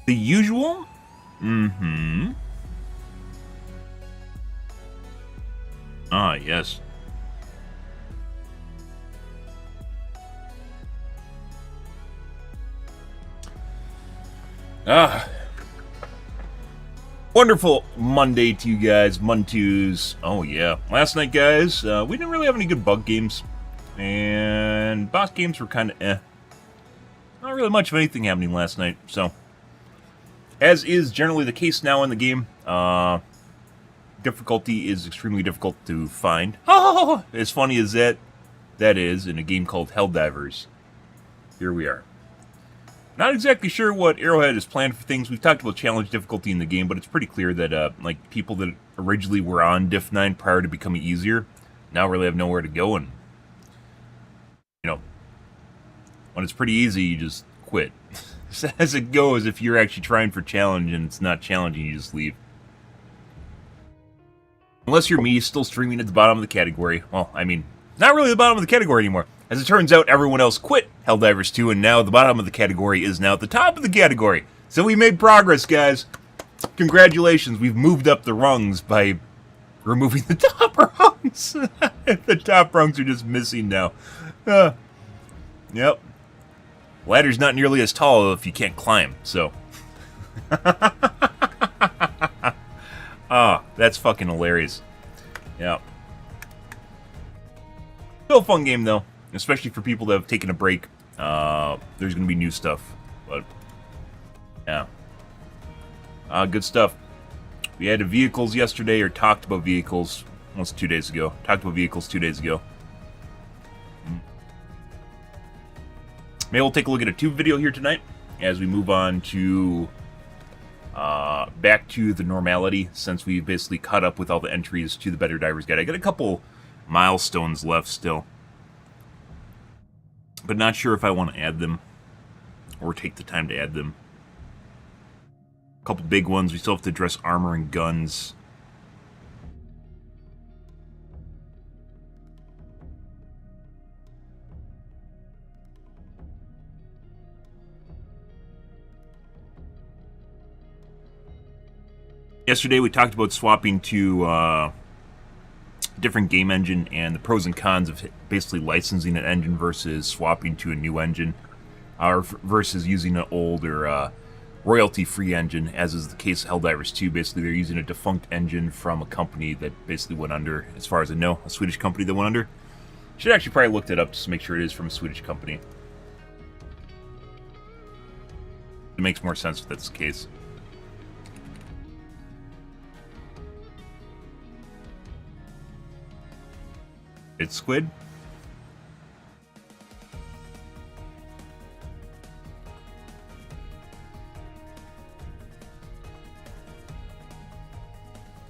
The usual? Mm-hmm. Ah, yes. Ah. Wonderful Monday to you guys. Montues. Oh, yeah. Last night, guys, we didn't really have any good bug games. And boss games were kind of eh. Not really much of anything happening last night, so. As is generally the case now in the game, difficulty is extremely difficult to find. Oh, as funny as that is in a game called Helldivers. Here we are. Not exactly sure what Arrowhead has planned for things. We've talked about challenge difficulty in the game, but it's pretty clear that like people that originally were on Diff 9 prior to becoming easier now really have nowhere to go, and you know, when it's pretty easy, you just quit. As it goes, if you're actually trying for challenge and it's not challenging, you just leave. Unless you're me, still streaming at the bottom of the category. Well, I mean, not really the bottom of the category anymore. As it turns out, everyone else quit Helldivers 2, and now the bottom of the category is now at the top of the category. So we made progress, guys. Congratulations, we've moved up the rungs by removing the top rungs. The top rungs are just missing now. Yep. Ladder's not nearly as tall if you can't climb, so. Ah, that's fucking hilarious. Yeah. Still a fun game, though. Especially for people that have taken a break. There's gonna be new stuff. But, yeah. Good stuff. We had vehicles yesterday, or talked about vehicles almost 2 days ago. Talked about vehicles 2 days ago. Maybe we'll take a look at a tube video here tonight as we move on to back to the normality, since we've basically caught up with all the entries to the Better Divers Guide. I got a couple milestones left still, but not sure if I want to add them or take the time to add them. A couple big ones. We still have to address armor and guns. Yesterday we talked about swapping to different game engine and the pros and cons of basically licensing an engine versus swapping to a new engine, or versus using an old or royalty-free engine, as is the case of Helldivers 2. Basically, they're using a defunct engine from a company that basically went under, as far as I know, a Swedish company that went under. Should actually probably look that up just to make sure it is from a Swedish company. It makes more sense if that's the case. It's squid.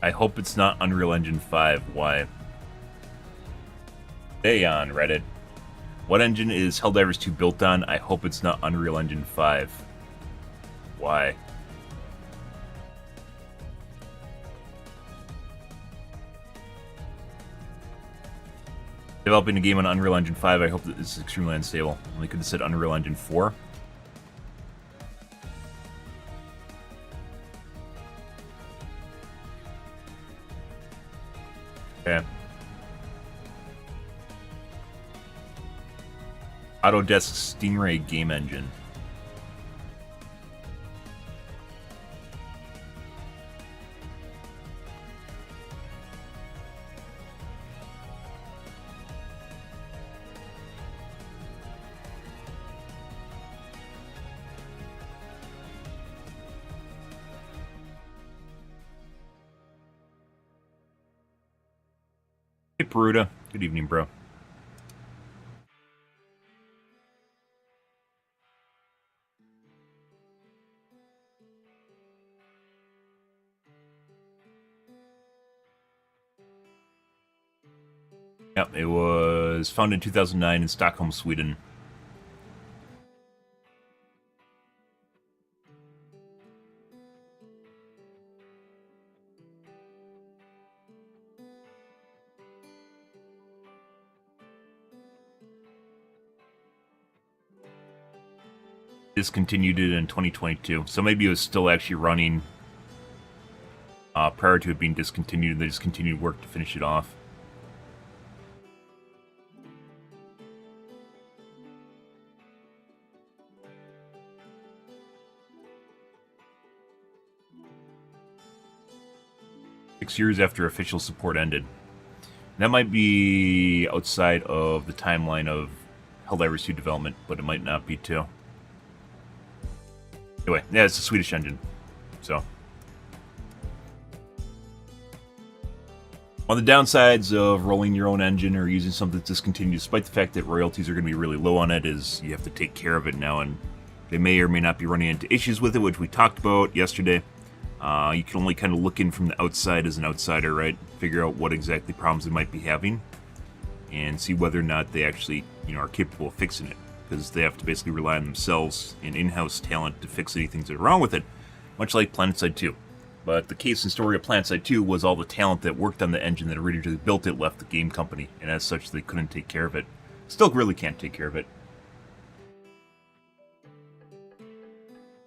I hope it's not Unreal Engine 5. Why? Hey, on Reddit. What engine is Helldivers 2 built on? I hope it's not Unreal Engine 5. Why? Developing a game on Unreal Engine 5, I hope that this is extremely unstable. They could have said Unreal Engine 4. Okay. Autodesk Stingray game engine. Hey, Peruta. Good evening, bro. Yep, it was founded in 2009 in Stockholm, Sweden. discontinued it in 2022. So maybe it was still actually running prior to it being discontinued. They just continued work to finish it off. Years after official support ended. That might be outside of the timeline of Helldivers 2 development, but it might not be too. Anyway, yeah, it's a Swedish engine. So, on the downsides of rolling your own engine or using something that's discontinued, despite the fact that royalties are going to be really low on it, is you have to take care of it now, and they may or may not be running into issues with it, which we talked about yesterday. You can only kind of look in from the outside as an outsider, right? Figure out what exactly problems they might be having, and see whether or not they actually, are capable of fixing it. Because they have to basically rely on themselves and in-house talent to fix anything that's wrong with it, much like PlanetSide 2. But the case and story of PlanetSide 2 was all the talent that worked on the engine that originally built it left the game company, and as such, they couldn't take care of it. Still really can't take care of it.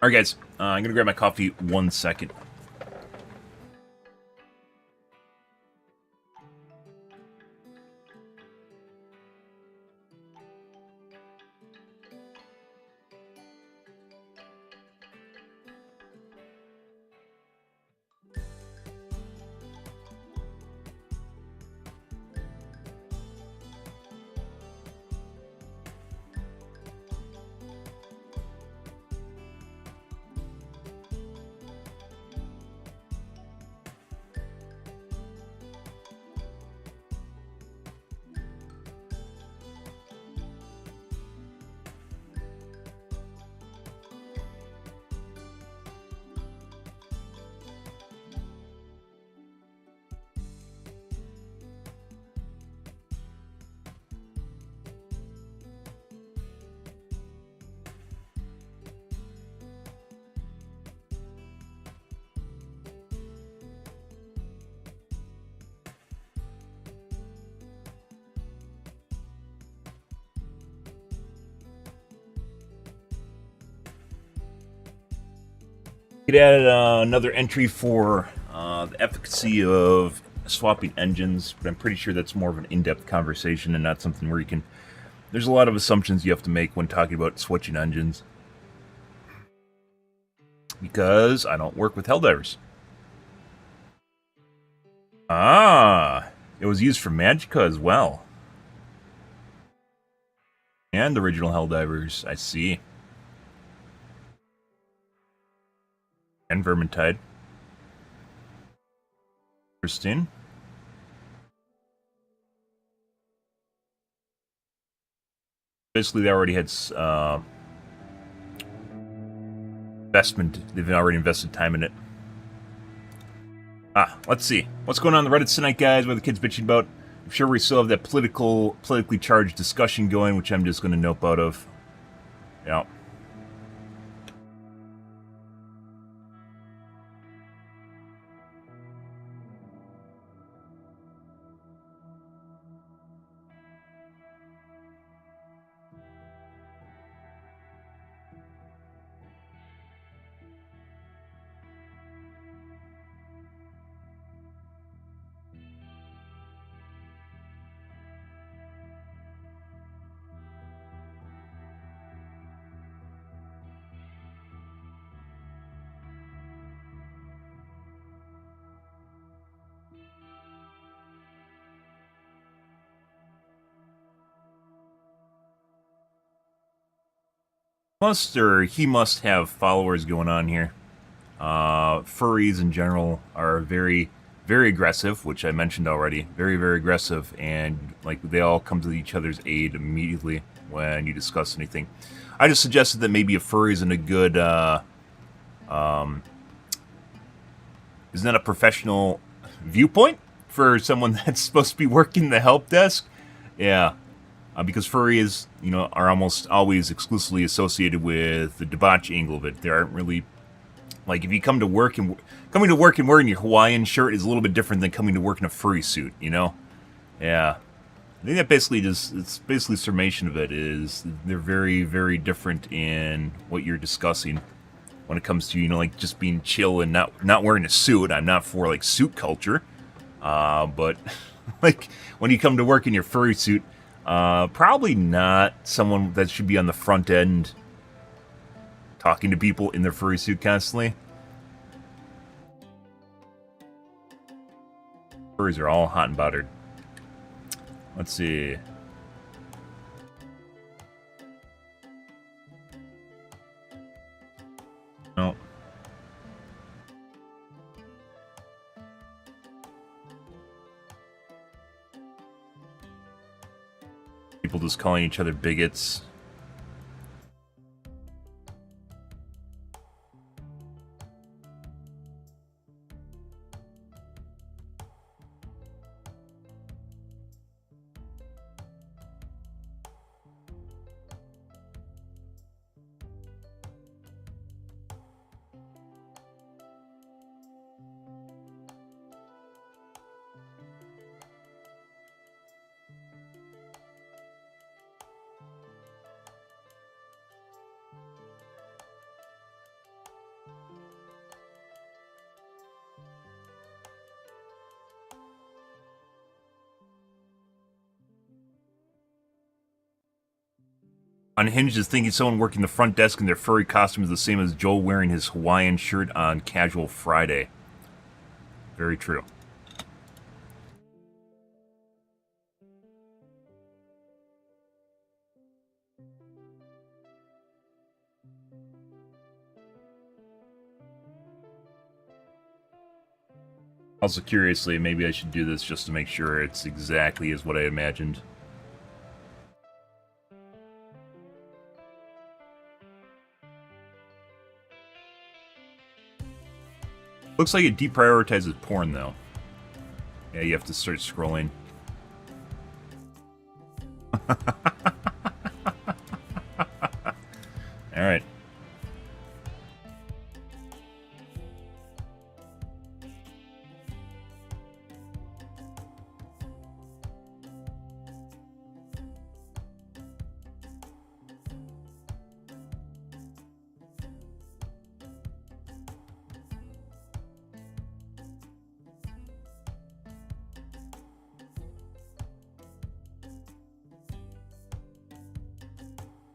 Alright guys, I'm going to grab my coffee 1 second. We could add another entry for the efficacy of swapping engines, but I'm pretty sure that's more of an in-depth conversation and not something where you can... There's a lot of assumptions you have to make when talking about switching engines. Because I don't work with Helldivers. Ah, it was used for Magicka as well. And the original Helldivers, I see. And Vermintide. Interesting. Basically, they already had investment. They've already invested time in it. Let's see. What's going on the Reddit tonight, guys? What are the kids bitching about? I'm sure we still have that politically charged discussion going, which I'm just going to nope out of. Yeah. He must have followers going on here. Furries in general are very, very aggressive, which I mentioned already. Very, very aggressive, and like they all come to each other's aid immediately when you discuss anything. I just suggested that maybe a furry isn't a good, isn't that a professional viewpoint for someone that's supposed to be working the help desk? Yeah. Because furries, are almost always exclusively associated with the debauch angle of it. There aren't really, like, if you coming to work and wearing your Hawaiian shirt is a little bit different than coming to work in a furry suit, Yeah. I think that basically it's basically summation of it is they're very, very different in what you're discussing when it comes to, you know, like just being chill and not wearing a suit. I'm not for like suit culture, but like when you come to work in your furry suit, probably not someone that should be on the front end talking to people in their furry suit constantly. Furries are all hot and buttered. Let's see. No. People just calling each other bigots. Unhinged is thinking someone working the front desk in their furry costume is the same as Joe wearing his Hawaiian shirt on Casual Friday. Very true. Also, curiously, maybe I should do this just to make sure it's exactly as what I imagined. Looks like it deprioritizes porn, though. Yeah, you have to start scrolling. Alright.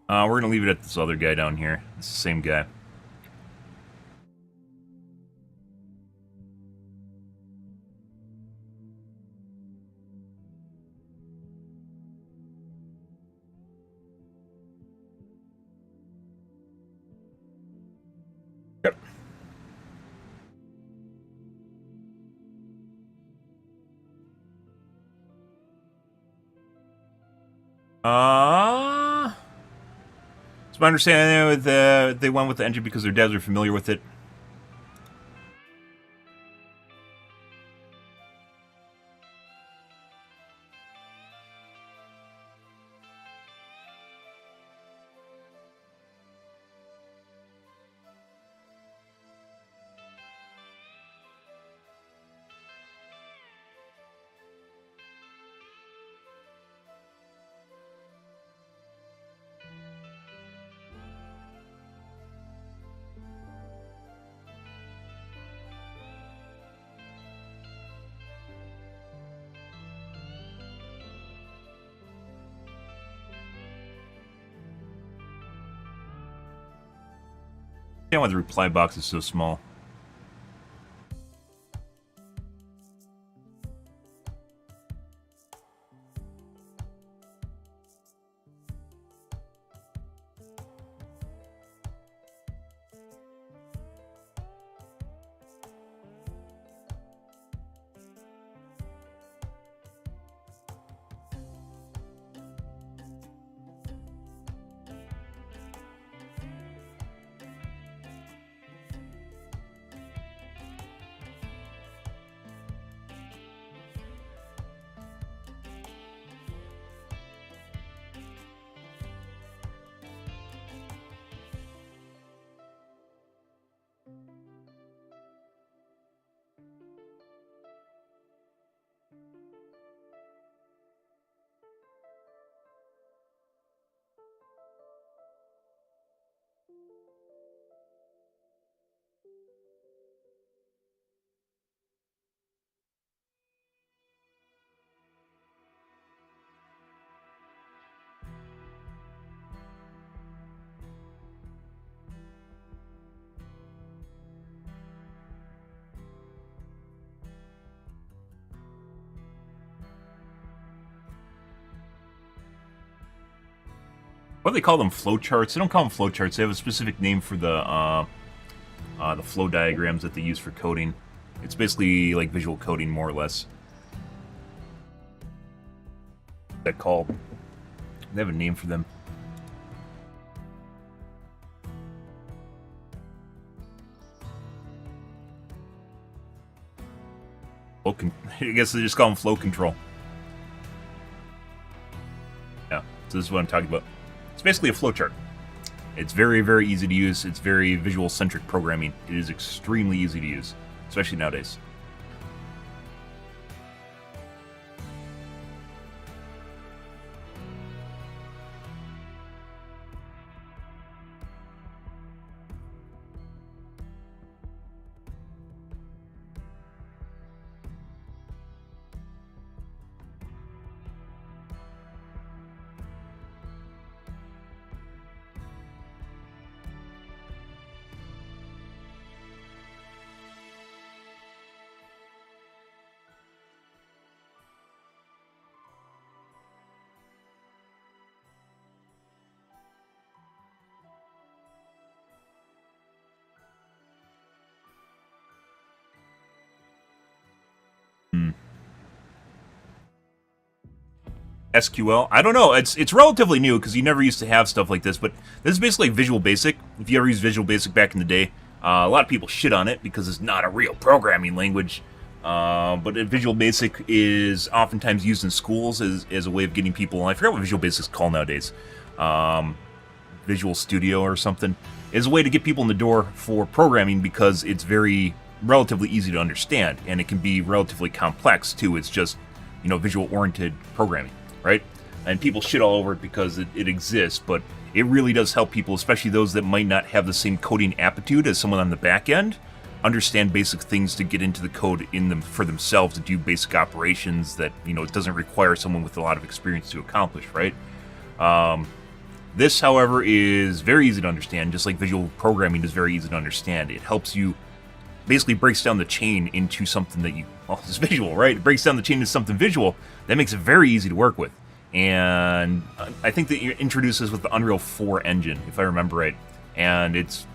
We're gonna leave it at this other guy down here. It's the same guy. Yep. It's my understanding that they went with the engine because their devs are familiar with it. Yeah, why the reply box is so small. What do they call them? Flowcharts? They don't call them flowcharts. They have a specific name for the flow diagrams that they use for coding. It's basically like visual coding, more or less. What's that called? They have a name for them. I guess they just call them flow control. Yeah, so this is what I'm talking about. It's basically a flowchart. It's very, very easy to use. It's very visual-centric programming. It is extremely easy to use, especially nowadays. SQL. I don't know. It's relatively new because you never used to have stuff like this, but this is basically like Visual Basic. If you ever used Visual Basic back in the day, a lot of people shit on it because it's not a real programming language. But Visual Basic is oftentimes used in schools as a way of getting people. I forget what Visual Basic is called nowadays. Visual Studio or something is a way to get people in the door for programming because it's very relatively easy to understand, and it can be relatively complex too. It's just, you know, visual-oriented programming, right? And people shit all over it because it exists, but it really does help people, especially those that might not have the same coding aptitude as someone on the back end, understand basic things to get into the code in them for themselves to do basic operations that, you know, it doesn't require someone with a lot of experience to accomplish, right? This, however, is very easy to understand, just like visual programming is very easy to understand. It helps you, basically breaks down the chain into something that you, well, it's visual, right? It breaks down the chain into something visual. That makes it very easy to work with. And I think that you introduce this with the Unreal 4 engine, if I remember right. And it's,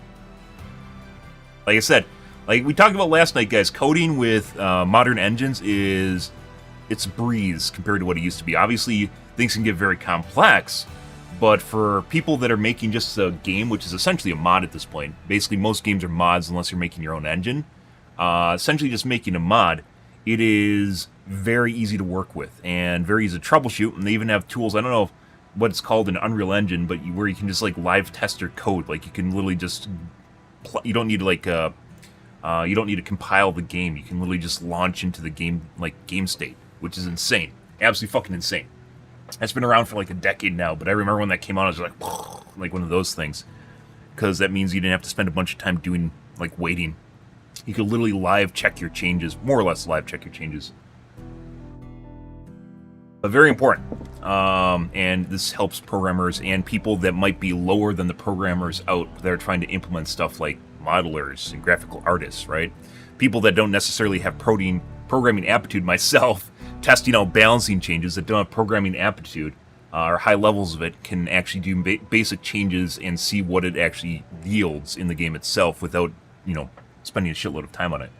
like I said, like we talked about last night, guys, coding with modern engines it's a breeze compared to what it used to be. Obviously, things can get very complex, but for people that are making just a game, which is essentially a mod at this point, basically most games are mods unless you're making your own engine, essentially just making a mod, it is very easy to work with and very easy to troubleshoot, and they even have tools, I don't know what it's called in Unreal Engine, but where you can just like live test your code. Like you can literally just, you don't need to like, you don't need to compile the game. You can literally just launch into the game, like game state, which is insane. Absolutely fucking insane. That's been around for like a decade now, but I remember when that came out, I was like one of those things. Because that means you didn't have to spend a bunch of time doing, like, waiting. You could literally live check your changes, more or less live check your changes. But very important. And this helps programmers and people that might be lower than the programmers out that are trying to implement stuff like modelers and graphical artists, right? People that don't necessarily have programming aptitude, myself, testing out balancing changes that don't have programming aptitude or high levels of it, can actually do basic changes and see what it actually yields in the game itself without, you know, spending a shitload of time on it.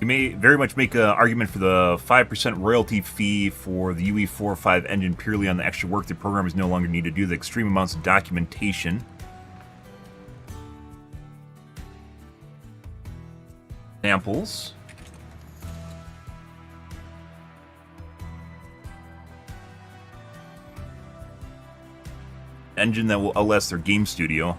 You may very much make an argument for the 5% royalty fee for the UE45 engine purely on the extra work the programmers no longer need to do, the extreme amounts of documentation. Examples. Engine that will outlast their game studio,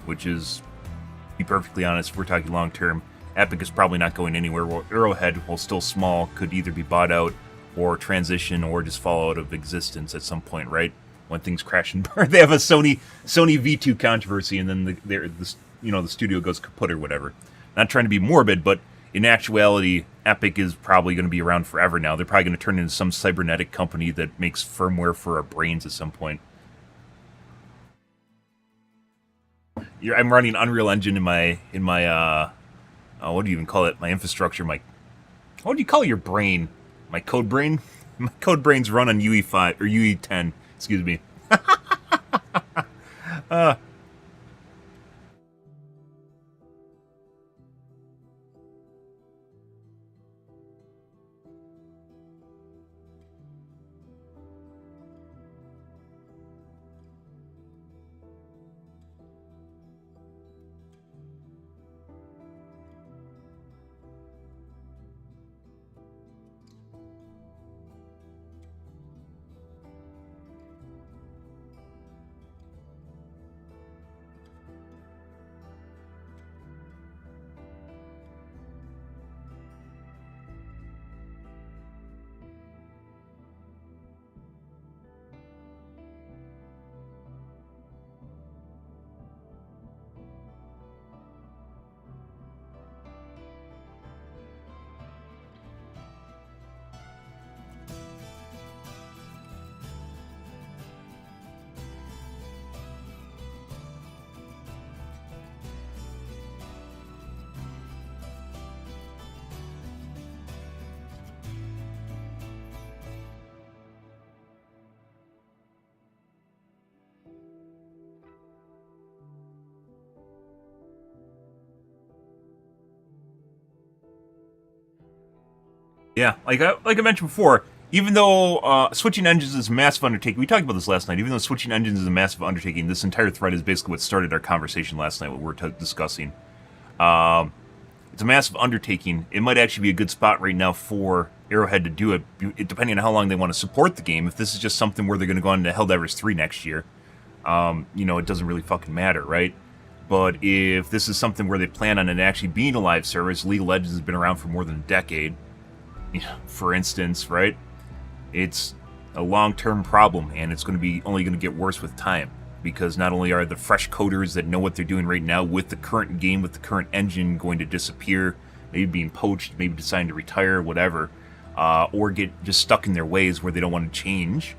which is, to be perfectly honest, if we're talking long term, Epic is probably not going anywhere. While Arrowhead, while still small, could either be bought out or transition or just fall out of existence at some point, right? When things crash and burn. They have a Sony V2 controversy, and then the studio goes kaput or whatever. Not trying to be morbid, but in actuality, Epic is probably going to be around forever now. They're probably going to turn into some cybernetic company that makes firmware for our brains at some point. I'm running Unreal Engine in my what do you even call it? My infrastructure, what do you call your brain? My code brain? My code brain's run on UE5 or UE10. Excuse me. Yeah, like I mentioned before, even though switching engines is a massive undertaking, we talked about this last night, even though switching engines is a massive undertaking, this entire thread is basically what started our conversation last night, what we were discussing. It's a massive undertaking. It might actually be a good spot right now for Arrowhead to do it, depending on how long they want to support the game. If this is just something where they're going to go on to Helldivers 3 next year, it doesn't really fucking matter, right? But if this is something where they plan on it actually being a live service, League of Legends has been around for more than a decade, for instance, right? It's a long-term problem, and it's going to be only going to get worse with time, because not only are the fresh coders that know what they're doing right now with the current game, with the current engine, going to disappear, maybe being poached, maybe deciding to retire, whatever, or get just stuck in their ways where they don't want to change,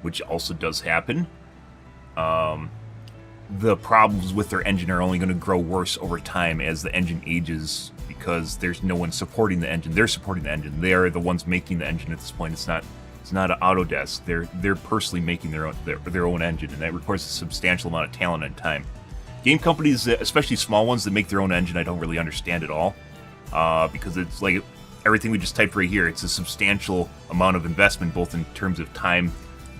which also does happen. The problems with their engine are only going to grow worse over time as the engine ages, because there's no one supporting the engine. They're supporting the engine. They are the ones making the engine at this point. It's not an Autodesk. They're personally making their own engine, and that requires a substantial amount of talent and time. Game companies, especially small ones that make their own engine, I don't really understand at all, because it's like everything we just typed right here. It's a substantial amount of investment, both in terms of time,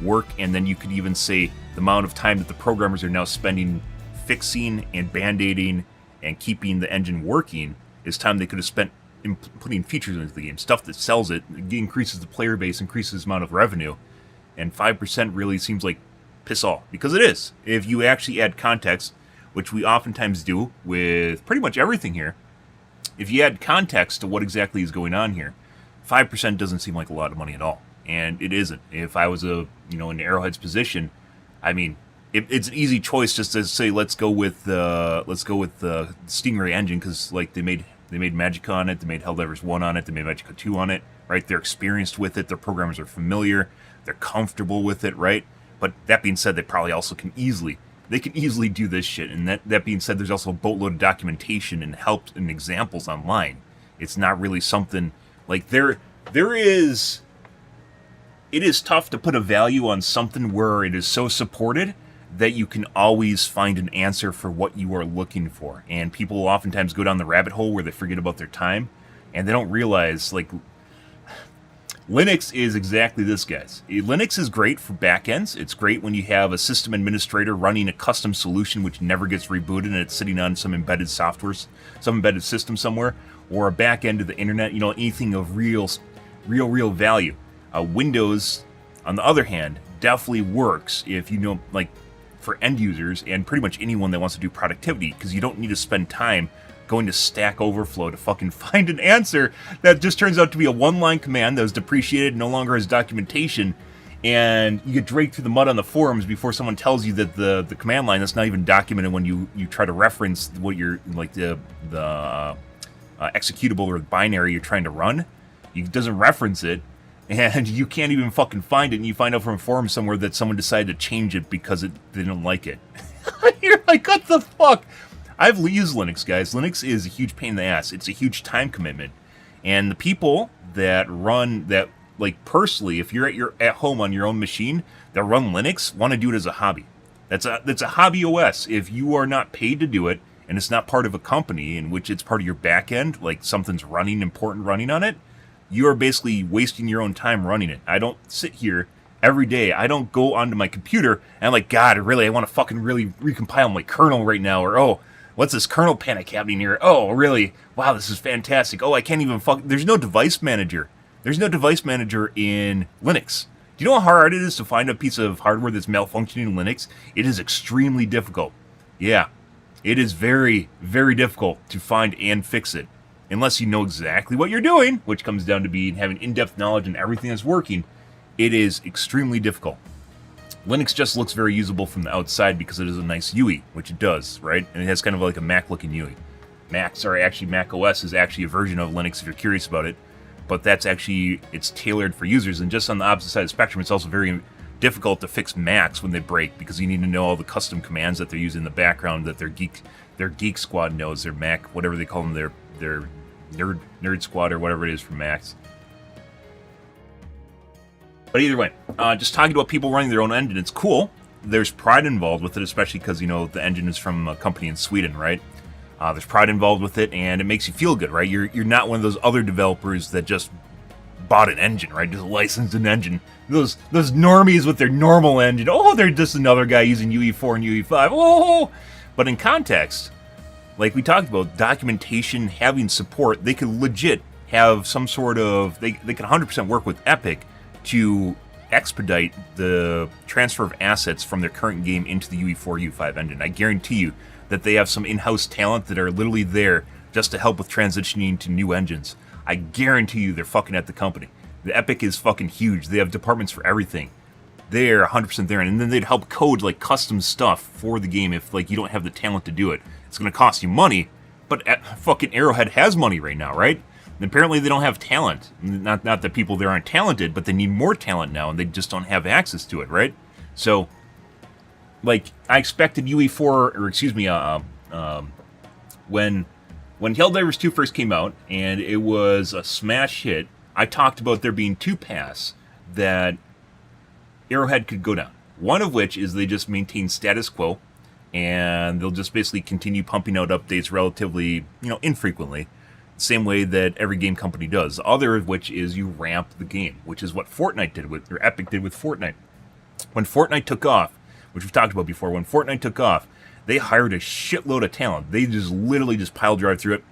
work, and then you could even say the amount of time that the programmers are now spending fixing and band-aiding and keeping the engine working is time they could have spent in putting features into the game, stuff that sells it, increases the player base, increases the amount of revenue, and 5% really seems like piss all, because it is. If you actually add context, which we oftentimes do with pretty much everything here, if you add context to what exactly is going on here, 5% doesn't seem like a lot of money at all, and it isn't. If I was in Arrowhead's position, I mean, it's an easy choice just to say let's go with the Stingray engine, because like they made Magicka on it, they made Helldivers 1 on it, they made Magicka 2 on it, right? They're experienced with it, their programmers are familiar, they're comfortable with it, right? But that being said, they probably also can easily do this shit. And that being said, there's also a boatload of documentation and help and examples online. It's not really something like there is. It is tough to put a value on something where it is so supported that you can always find an answer for what you are looking for. And people will oftentimes go down the rabbit hole where they forget about their time. and they don't realize, like, Linux is exactly this, guys. Linux is great for backends. It's great when you have a system administrator running a custom solution which never gets rebooted and it's sitting on some embedded software, some embedded system somewhere, or a back end of the internet, you know, anything of real value. Windows, on the other hand, definitely works if you know, like, for end users and pretty much anyone that wants to do productivity, because you don't need to spend time going to Stack Overflow to fucking find an answer that just turns out to be a one-line command that was depreciated, no longer has documentation, and you get dragged through the mud on the forums before someone tells you that the command line that's not even documented when you try to reference what you're, like, the executable or the binary you're trying to run. It doesn't reference it, and you can't even fucking find it, and you find out from a forum somewhere that someone decided to change it because they didn't like it. You're like, what the fuck? I've used Linux, guys. Linux is a huge pain in the ass. It's a huge time commitment. And the people that run that, like, personally, if you're at home on your own machine that run Linux, want to do it as a hobby. That's a hobby OS. If you are not paid to do it, and it's not part of a company in which it's part of your back end, like something's important running on it, you are basically wasting your own time running it. I don't sit here every day. I don't go onto my computer and I'm like, God, really, I want to fucking really recompile my kernel right now, or, oh, what's this kernel panic happening here? Oh, really? Wow, this is fantastic. Oh, I can't even there's no device manager. There's no device manager in Linux. Do you know how hard it is to find a piece of hardware that's malfunctioning in Linux? It is extremely difficult. Yeah, it is very, very difficult to find and fix it. Unless you know exactly what you're doing, which comes down to being having in-depth knowledge and everything that's working, it is extremely difficult. Linux just looks very usable from the outside because it is a nice UI, which it does, right? And it has kind of like a Mac-looking UI. Mac OS is actually a version of Linux if you're curious about it, but that's actually, it's tailored for users. And just on the opposite side of the spectrum, it's also very difficult to fix Macs when they break because you need to know all the custom commands that they're using in the background that their Geek Squad knows, their Mac, whatever they call them, their nerd squad or whatever it is for Macs. But either way, just talking about people running their own engine, it's cool. There's pride involved with it, especially because, you know, the engine is from a company in Sweden, right? There's pride involved with it, and it makes you feel good, right? You're not one of those other developers that just bought an engine, right? Just licensed an engine. Those normies with their normal engine. Oh, they're just another guy using UE4 and UE5. Oh! But in context, like we talked about, documentation, having support, they could legit have some sort of... They can 100% work with Epic to expedite the transfer of assets from their current game into the UE4, UE5 engine. I guarantee you that they have some in-house talent that are literally there just to help with transitioning to new engines. I guarantee you they're fucking at the company. The Epic is fucking huge. They have departments for everything. They're 100% there, and then they'd help code, like, custom stuff for the game if, like, you don't have the talent to do it. It's going to cost you money, but fucking Arrowhead has money right now, right? And apparently they don't have talent. Not that people there aren't talented, but they need more talent now, and they just don't have access to it, right? So, like, I expected UE4, or excuse me, when Helldivers 2 first came out, and it was a smash hit, I talked about there being 2 paths that Arrowhead could go down. One of which is they just maintain status quo, and they'll just basically continue pumping out updates relatively, you know, infrequently. Same way that every game company does. The other of which is you ramp the game, which is what Fortnite did with, or Epic did with Fortnite. When Fortnite took off, which we've talked about before, when Fortnite took off, they hired a shitload of talent. They just literally just pile drive through it.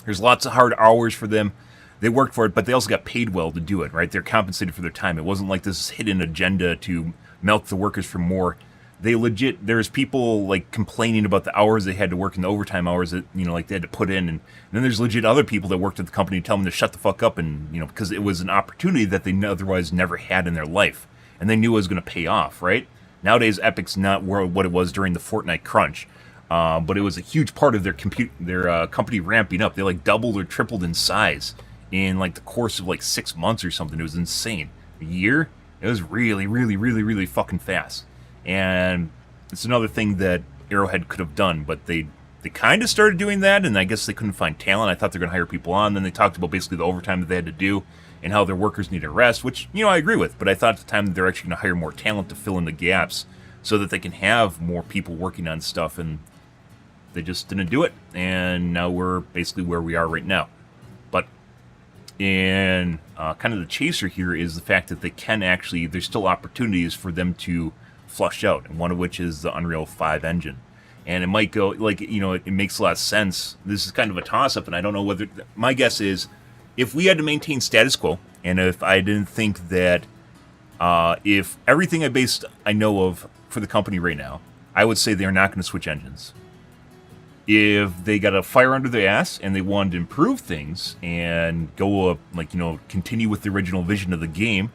There's lots of hard hours for them. They worked for it, but they also got paid well to do it, right? They're compensated for their time. It wasn't like this hidden agenda to milk the workers for more. They legit, there's people like complaining about the hours they had to work and the overtime hours that, you know, like they had to put in. And then there's legit other people that worked at the company tell them to shut the fuck up and, you know, because it was an opportunity that they otherwise never had in their life. And they knew it was going to pay off, right? Nowadays, Epic's not what it was during the Fortnite crunch. But it was a huge part of their company ramping up. They like doubled or tripled in size in like the course of like 6 months or something. It was insane. A year? It was really, really, really, really fucking fast. And it's another thing that Arrowhead could have done, but they kind of started doing that, and I guess they couldn't find talent. I thought they were going to hire people on. Then they talked about basically the overtime that they had to do and how their workers needed rest, which, you know, I agree with. But I thought at the time that they're actually going to hire more talent to fill in the gaps so that they can have more people working on stuff, and they just didn't do it. And now we're basically where we are right now. But And kind of the chaser here is the fact that they can actually, there's still opportunities for them to flush out, and one of which is the Unreal 5 engine. And it might go, like, you know, it makes a lot of sense. This is kind of a toss-up, and I don't know whether, my guess is, if we had to maintain status quo, and if I didn't think that, if everything I know of for the company right now, I would say they're not going to switch engines. If they got a fire under their ass and they wanted to improve things and go up, like, you know, continue with the original vision of the game,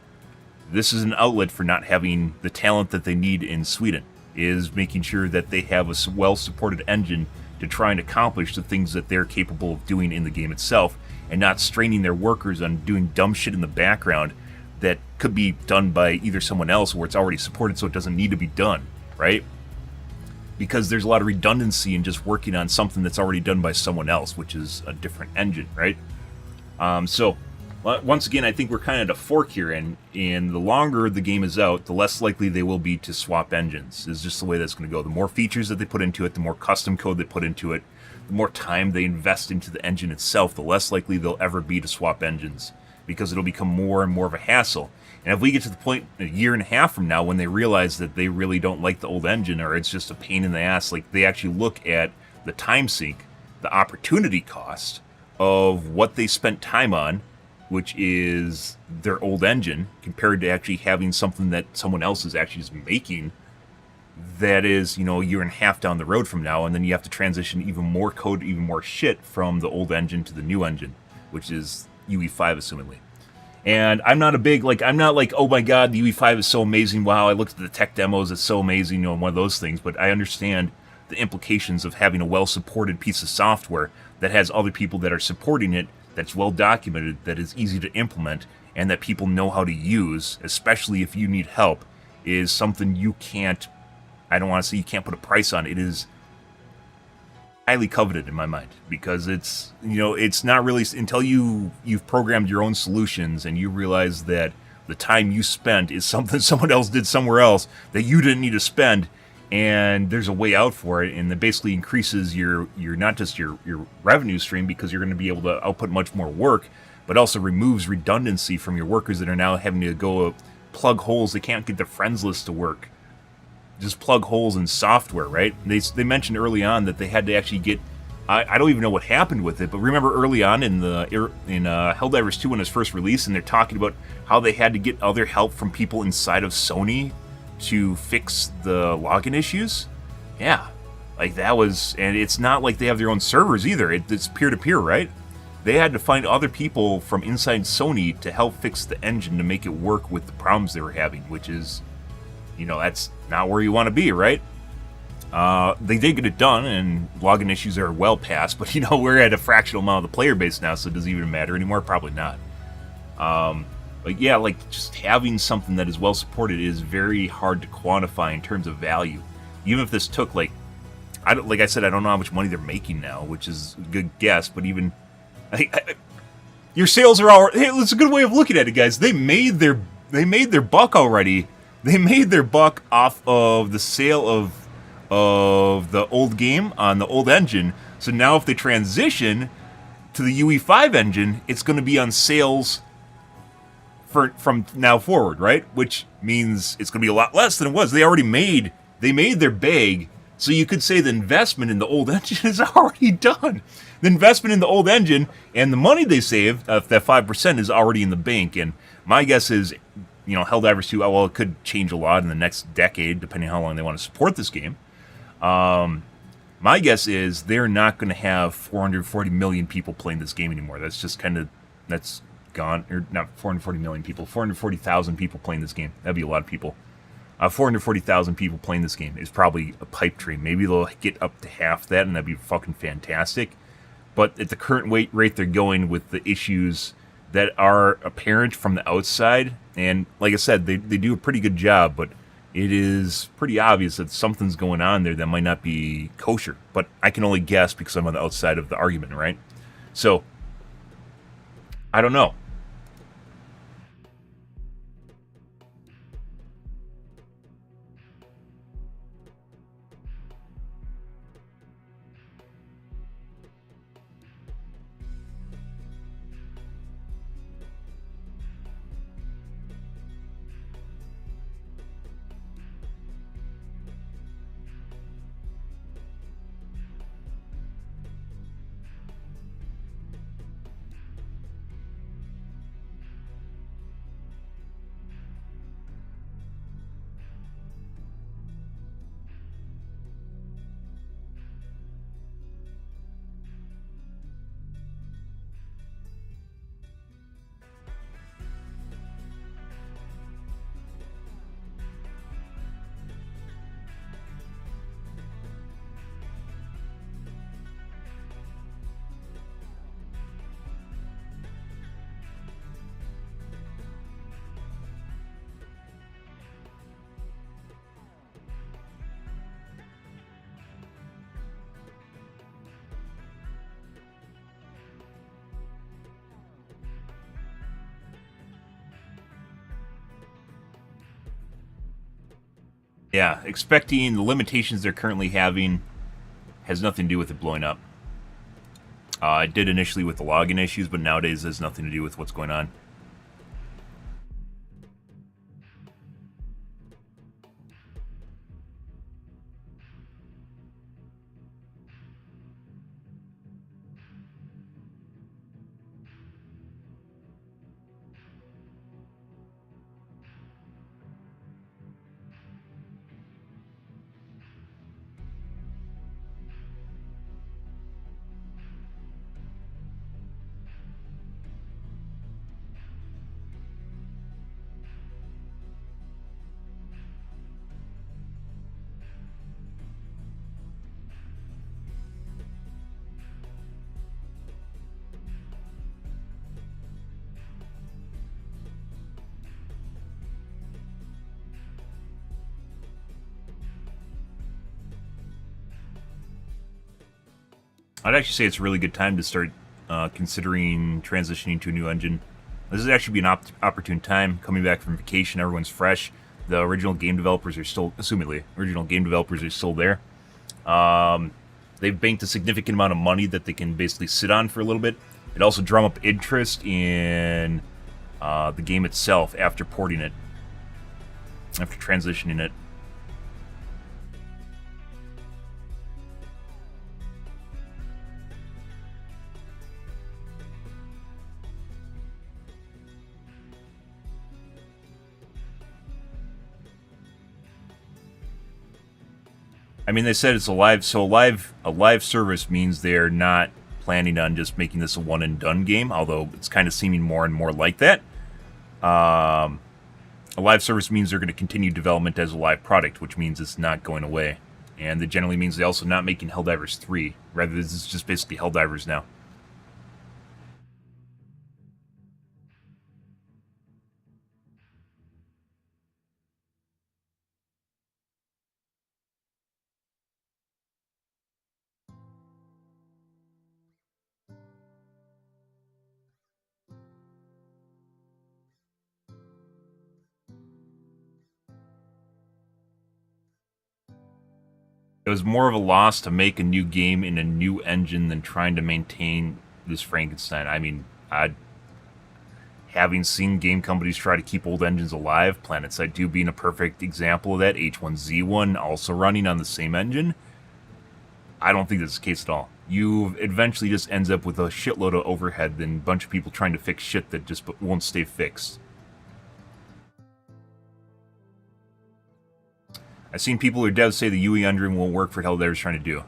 this is an outlet for not having the talent that they need in Sweden, is making sure that they have a well-supported engine to try and accomplish the things that they're capable of doing in the game itself, and not straining their workers on doing dumb shit in the background that could be done by either someone else or it's already supported so it doesn't need to be done, right? Because there's a lot of redundancy in just working on something that's already done by someone else, which is a different engine, right? So, once again, I think we're kind of at a fork here, and the longer the game is out, the less likely they will be to swap engines. Is just the way that's going to go. The more features that they put into it, the more custom code they put into it, the more time they invest into the engine itself, the less likely they'll ever be to swap engines, because it'll become more and more of a hassle. And if we get to the point a year and a half from now when they realize that they really don't like the old engine, or it's just a pain in the ass, like they actually look at the time sink, the opportunity cost of what they spent time on, which is their old engine, compared to actually having something that someone else is actually just making, that is, you know, a year and a half down the road from now, and then you have to transition even more code, even more shit from the old engine to the new engine, which is UE5, assumingly. And I'm not a big, like, I'm not like, oh my god, the UE5 is so amazing, wow, I looked at the tech demos, it's so amazing, you know, one of those things, but I understand the implications of having a well-supported piece of software that has other people that are supporting it, that's well-documented, that is easy to implement, and that people know how to use, especially if you need help, is something you can't, I don't want to say you can't put a price on. It is highly coveted in my mind, because it's, you know, it's not really until you've programmed your own solutions and you realize that the time you spent is something someone else did somewhere else that you didn't need to spend, and there's a way out for it, and that basically increases your not just your revenue stream, because you're going to be able to output much more work, but also removes redundancy from your workers that are now having to go plug holes. They can't get their friends list to work. Just plug holes in software, right? They mentioned early on that they had to actually get, I don't even know what happened with it, but remember early on in Helldivers 2 when it was first released, and they're talking about how they had to get other help from people inside of Sony to fix the login issues? Yeah, like that was, and it's not like they have their own servers either. It's peer-to-peer, right? They had to find other people from inside Sony to help fix the engine to make it work with the problems they were having, which is, you know, that's not where you want to be, right? They did get it done, and login issues are well past, but, you know, we're at a fractional amount of the player base now, so it doesn't even matter anymore. Probably not. But yeah, like, just having something that is well supported is very hard to quantify in terms of value. Even if this took, like, like I said, I don't know how much money they're making now, which is a good guess, but even your sales are already, hey, it's a good way of looking at it, guys. They made their buck already. They made their buck off of the sale of the old game on the old engine. So now if they transition to the UE5 engine, it's going to be on sales from now forward, right? Which means it's going to be a lot less than it was. They made their bag, so you could say the investment in the old engine is already done. The investment in the old engine and the money they saved, that 5%, is already in the bank. And my guess is, you know, Helldivers 2, well, it could change a lot in the next decade, depending on how long they want to support this game. My guess is they're not going to have 440 million people playing this game anymore. That's just kind of, that's gone. Or not 440 million people, 440,000 people playing this game. That'd be a lot of people. 440,000 people playing this game is probably a pipe dream. Maybe they'll get up to half that, and that'd be fucking fantastic. But at the current rate they're going with the issues that are apparent from the outside, and like I said, they do a pretty good job, but it is pretty obvious that something's going on there that might not be kosher. But I can only guess because I'm on the outside of the argument, right? So, I don't know. Yeah, expecting the limitations they're currently having has nothing to do with it blowing up. It did initially with the login issues, but nowadays has nothing to do with what's going on. I'd actually say it's a really good time to start considering transitioning to a new engine. This would actually be an opportune time. Coming back from vacation, everyone's fresh. The original game developers are still, assumedly, original game developers are still there. They've banked a significant amount of money that they can basically sit on for a little bit. It also drum up interest in the game itself after porting it, after transitioning it. I mean, they said it's a live, so a live service means they're not planning on just making this a one and done game, although it's kind of seeming more and more like that. A live service means they're going to continue development as a live product, which means it's not going away. And that generally means they're also not making Helldivers 3. Rather, this is just basically Helldivers now. It was more of a loss to make a new game in a new engine than trying to maintain this Frankenstein. I mean, having seen game companies try to keep old engines alive, PlanetSide 2 being a perfect example of that, H1Z1 also running on the same engine, I don't think that's the case at all. You eventually just ends up with a shitload of overhead than a bunch of people trying to fix shit that just won't stay fixed. I've seen people who devs say the UE engine won't work for Helldivers trying to do.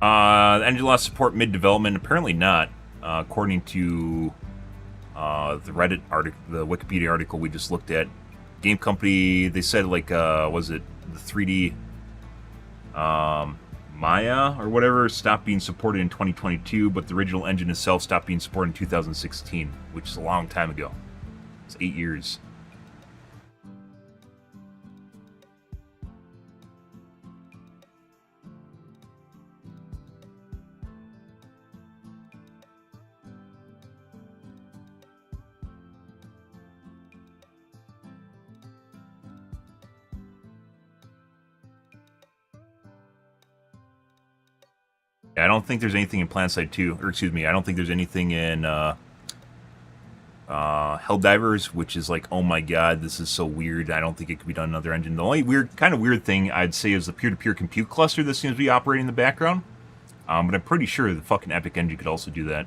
The engine lost support mid-development. Apparently not, according to the Reddit article, the Wikipedia article we just looked at. Game company, they said like, was it the 3D Maya or whatever stopped being supported in 2022, but the original engine itself stopped being supported in 2016, which is a long time ago. It's 8 years. I don't think there's anything in PlanetSide 2, or excuse me, I don't think there's anything in Helldivers, which is like, oh my god, this is so weird. I don't think it could be done in another engine. The only kind of weird thing I'd say is the peer-to-peer compute cluster that seems to be operating in the background. But I'm pretty sure the fucking Epic engine could also do that.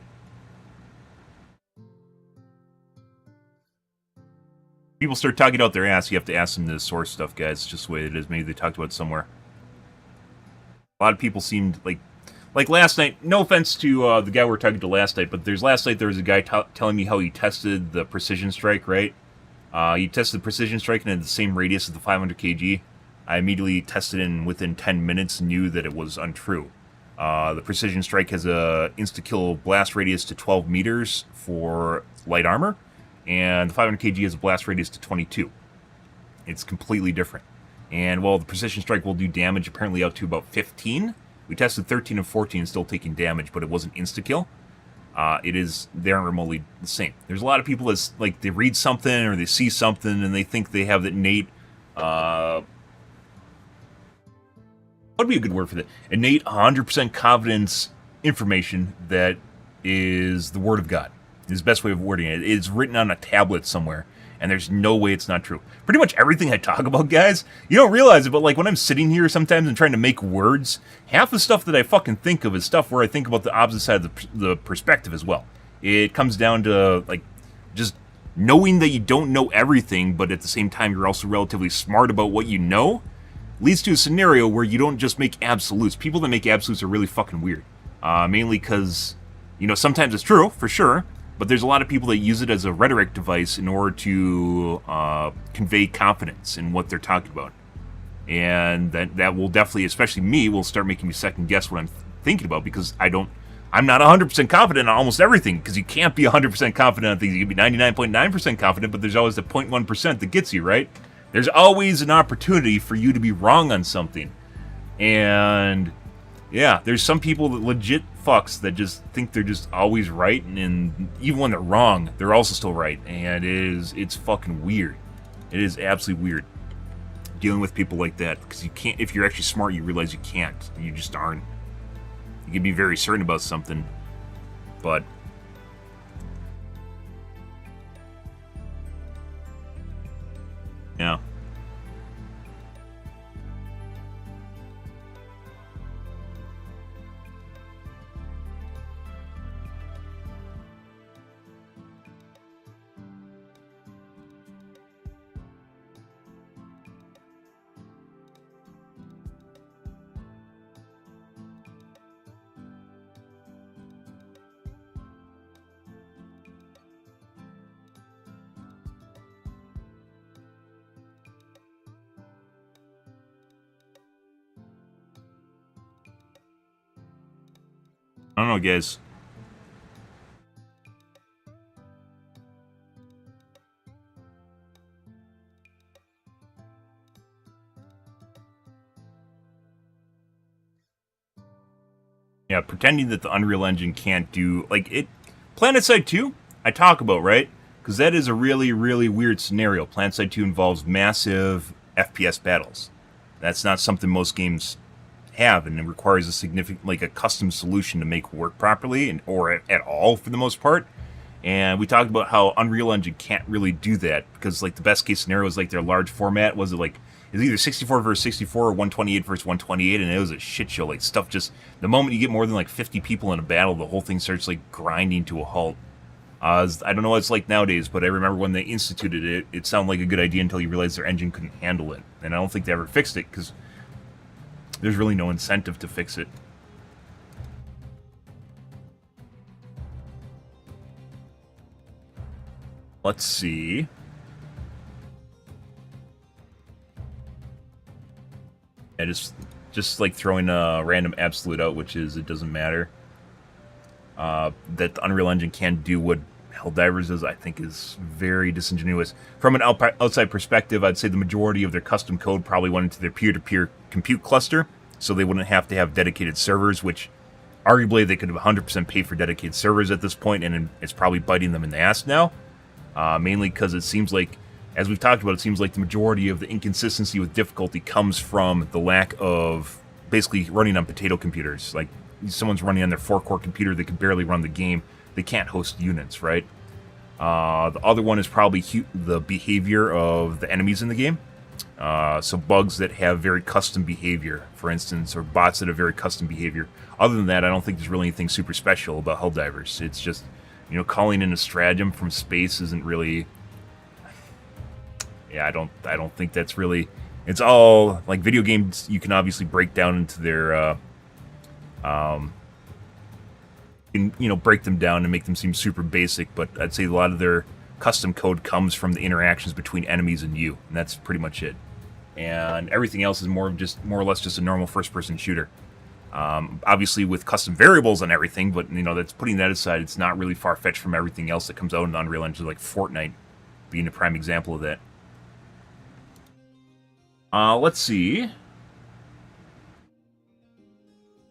People start talking out their ass, you have to ask them the source stuff, guys. It's just the way it is. Maybe they talked about it somewhere. A lot of people seemed like last night. No offense to the guy we were talking to last night, but last night there was a guy telling me how he tested the precision strike. Right, he tested the precision strike and had the same radius as the 500 kg. I immediately tested it and within 10 minutes knew that it was untrue. The precision strike has a insta-kill blast radius to 12 meters for light armor, and the 500 kg has a blast radius to 22. It's completely different. And while the precision strike will do damage apparently out to about 15, we tested 13 and 14 still taking damage, but it wasn't insta-kill. They aren't remotely the same. There's a lot of people that, like, they read something or they see something and they think they have that innate, what would be a good word for that? Innate 100% confidence information that is the word of God. Is the best way of wording it. It's written on a tablet somewhere, and there's no way it's not true. Pretty much everything I talk about, guys, you don't realize it, but like when I'm sitting here sometimes and trying to make words, half the stuff that I fucking think of is stuff where I think about the opposite side of the perspective as well. It comes down to, like, just knowing that you don't know everything, but at the same time you're also relatively smart about what you know, leads to a scenario where you don't just make absolutes. People that make absolutes are really fucking weird. Mainly because, you know, sometimes it's true, for sure, but there's a lot of people that use it as a rhetoric device in order to convey confidence in what they're talking about. And that will definitely, especially me, will start making me second guess what I'm thinking about, because I'm not 100% confident on almost everything, because you can't be 100% confident on things. You can be 99.9% confident, but there's always the 0.1% that gets you, right? There's always an opportunity for you to be wrong on something. And yeah, there's some people that legit fucks that just think they're just always right, and even when they're wrong, they're also still right. And it's fucking weird. It is absolutely weird dealing with people like that, because you can't, if you're actually smart, you realize you can't. You just aren't. You can be very certain about something, but yeah. I don't know, guys. Yeah, pretending that the Unreal Engine can't do, like, it. PlanetSide 2, I talk about, right? Because that is a really, really weird scenario. PlanetSide 2 involves massive FPS battles. That's not something most games have, and it requires a significant, like, a custom solution to make work properly, or at all for the most part. And we talked about how Unreal Engine can't really do that, because, like, the best case scenario is, like, their large format was either 64 versus 64 or 128 versus 128, and it was a shit show. Like, stuff just, the moment you get more than like 50 people in a battle, the whole thing starts like grinding to a halt. I don't know what it's like nowadays, but I remember when they instituted it, it sounded like a good idea until you realized their engine couldn't handle it. And I don't think they ever fixed it, because there's really no incentive to fix it. Let's see. Yeah, just like throwing a random absolute out, which is, it doesn't matter. That the Unreal Engine can do what Helldivers does, I think, is very disingenuous. From an outside perspective, I'd say the majority of their custom code probably went into their peer-to-peer compute cluster, so they wouldn't have to have dedicated servers, which arguably they could have 100% paid for dedicated servers at this point, and it's probably biting them in the ass now. Mainly because it seems like, as we've talked about, it seems like the majority of the inconsistency with difficulty comes from the lack of basically running on potato computers. Like, someone's running on their 4-core computer, they can barely run the game. They can't host units, right? The other one is probably the behavior of the enemies in the game. So bugs that have very custom behavior, for instance, or bots that have very custom behavior. Other than that, I don't think there's really anything super special about Helldivers. It's just, calling in a stratagem from space isn't really... Yeah, I don't think that's really. It's all like video games. You can obviously break down into their, break them down and make them seem super basic. But I'd say a lot of their custom code comes from the interactions between enemies and you, and that's pretty much it. And everything else is more or less just a normal first-person shooter. Obviously with custom variables and everything, but that's putting that aside. It's not really far-fetched from everything else that comes out in Unreal Engine, like Fortnite being a prime example of that. Let's see.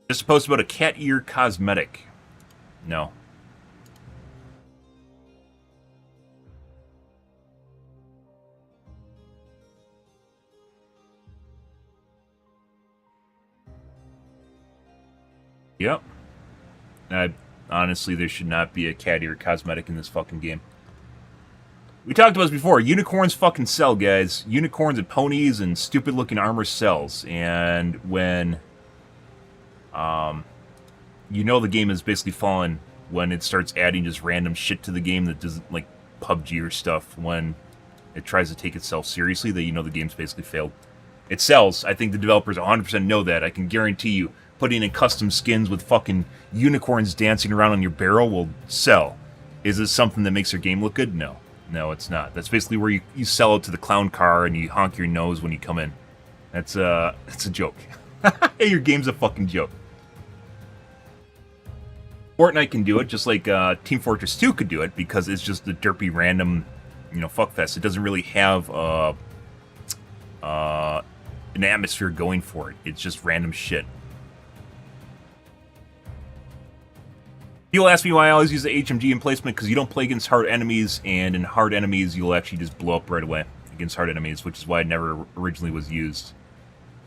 Just a post about a cat ear cosmetic. No. Yep. Honestly, there should not be a cat ear cosmetic in this fucking game. We talked about this before. Unicorns fucking sell, guys. Unicorns and ponies and stupid-looking armor sells. And when, the game is basically fallen when it starts adding just random shit to the game that doesn't, like PUBG or stuff, when it tries to take itself seriously, that the game's basically failed. It sells. I think the developers 100% know that. I can guarantee you, putting in custom skins with fucking unicorns dancing around on your barrel will sell. Is this something that makes your game look good? No. No, it's not. That's basically where you sell it to the clown car and you honk your nose when you come in. It's a joke. Hey, your game's a fucking joke. Fortnite can do it, just like Team Fortress 2 could do it, because it's just a derpy random, fuckfest. It doesn't really have an atmosphere going for it. It's just random shit. People ask me why I always use the HMG emplacement, because you don't play against hard enemies, and in hard enemies you'll actually just blow up right away against hard enemies, which is why it never originally was used.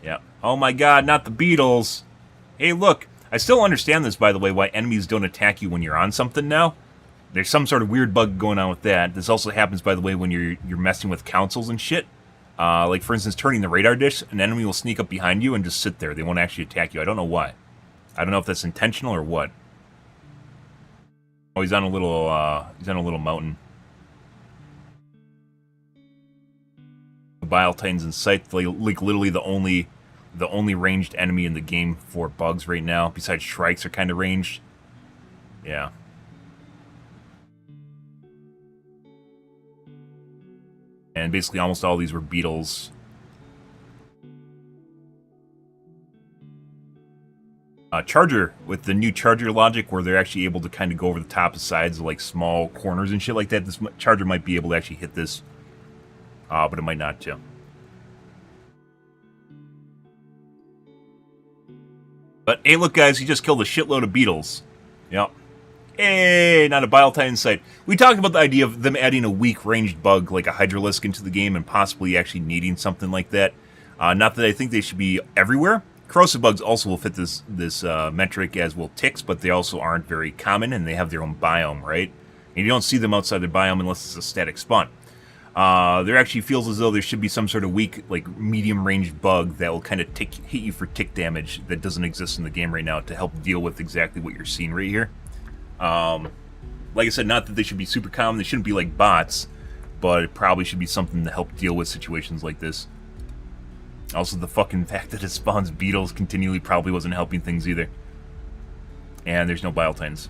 Yeah. Oh my god, not the beetles! Hey, look! I still understand this, by the way, why enemies don't attack you when you're on something now. There's some sort of weird bug going on with that. This also happens, by the way, when you're messing with consoles and shit. Like, for instance, turning the radar dish, an enemy will sneak up behind you and just sit there. They won't actually attack you. I don't know why. I don't know if that's intentional or what. Oh, he's on a little mountain. The Bile Titan's in sight. Like literally the only ranged enemy in the game for bugs right now. Besides Shrikes are kind of ranged. Yeah. And basically almost all these were beetles. Charger, with the new Charger logic, where they're actually able to kind of go over the top of sides of like small corners and shit like that, this Charger might be able to actually hit this. But it might not, too. But hey, look, guys, he just killed a shitload of beetles. Yep. Hey, not a Bile Titan sight. We talked about the idea of them adding a weak ranged bug like a Hydralisk into the game and possibly actually needing something like that. Not that I think they should be everywhere. Corrosive bugs also will fit this metric, as will ticks, but they also aren't very common, and they have their own biome, right? And you don't see them outside their biome unless it's a static spawn. There actually feels as though there should be some sort of weak, like, medium-ranged bug that will kind of hit you for tick damage that doesn't exist in the game right now to help deal with exactly what you're seeing right here. Like I said, not that they should be super common. They shouldn't be like bots, but it probably should be something to help deal with situations like this. Also, the fucking fact that it spawns beetles continually probably wasn't helping things either. And there's no Bile Titans.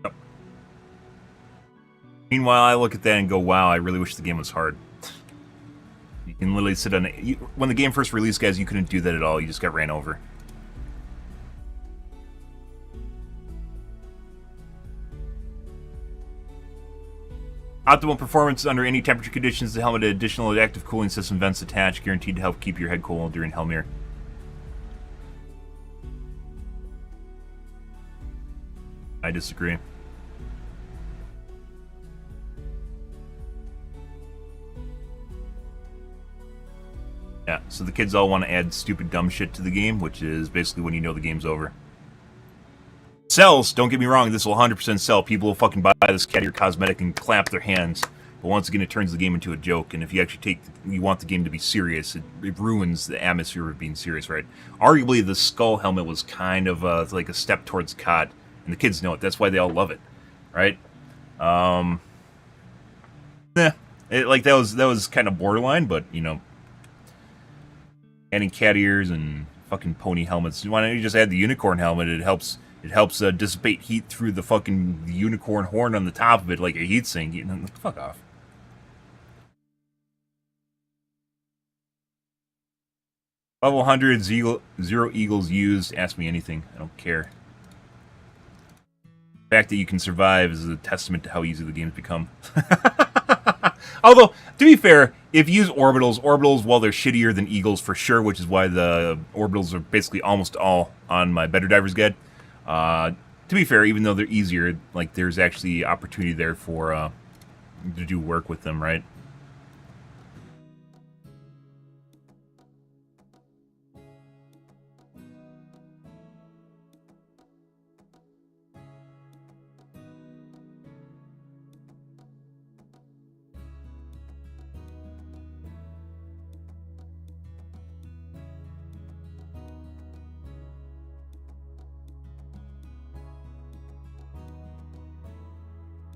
Yep. Meanwhile, I look at that and go, wow, I really wish the game was hard. You can literally sit on it. When the game first released, guys, you couldn't do that at all. You just got ran over. Optimal performance under any temperature conditions. The helmet had additional adaptive cooling system vents attached, guaranteed to help keep your head cool during Hellmere. I disagree. Yeah, so the kids all want to add stupid dumb shit to the game, which is basically when you know the game's over. Sells, don't get me wrong, this will 100% sell. People will fucking buy this cat ear cosmetic and clap their hands. But once again, it turns the game into a joke. And if you actually you want the game to be serious, it ruins the atmosphere of being serious, right? Arguably, the skull helmet was kind of like a step towards COD. And the kids know it. That's why they all love it, right? That was kind of borderline, but, you know, adding cat ears and fucking pony helmets. Why don't you just add the unicorn helmet? It helps dissipate heat through the fucking unicorn horn on the top of it like a heat sink. You know, fuck off. Level 100, 0 eagles used. Ask me anything. I don't care. The fact that you can survive is a testament to how easy the game's become. Although, to be fair, if you use orbitals, while they're shittier than eagles for sure, which is why the orbitals are basically almost all on my Better Divers guide. To be fair, even though they're easier, like there's actually opportunity there for to do work with them, right?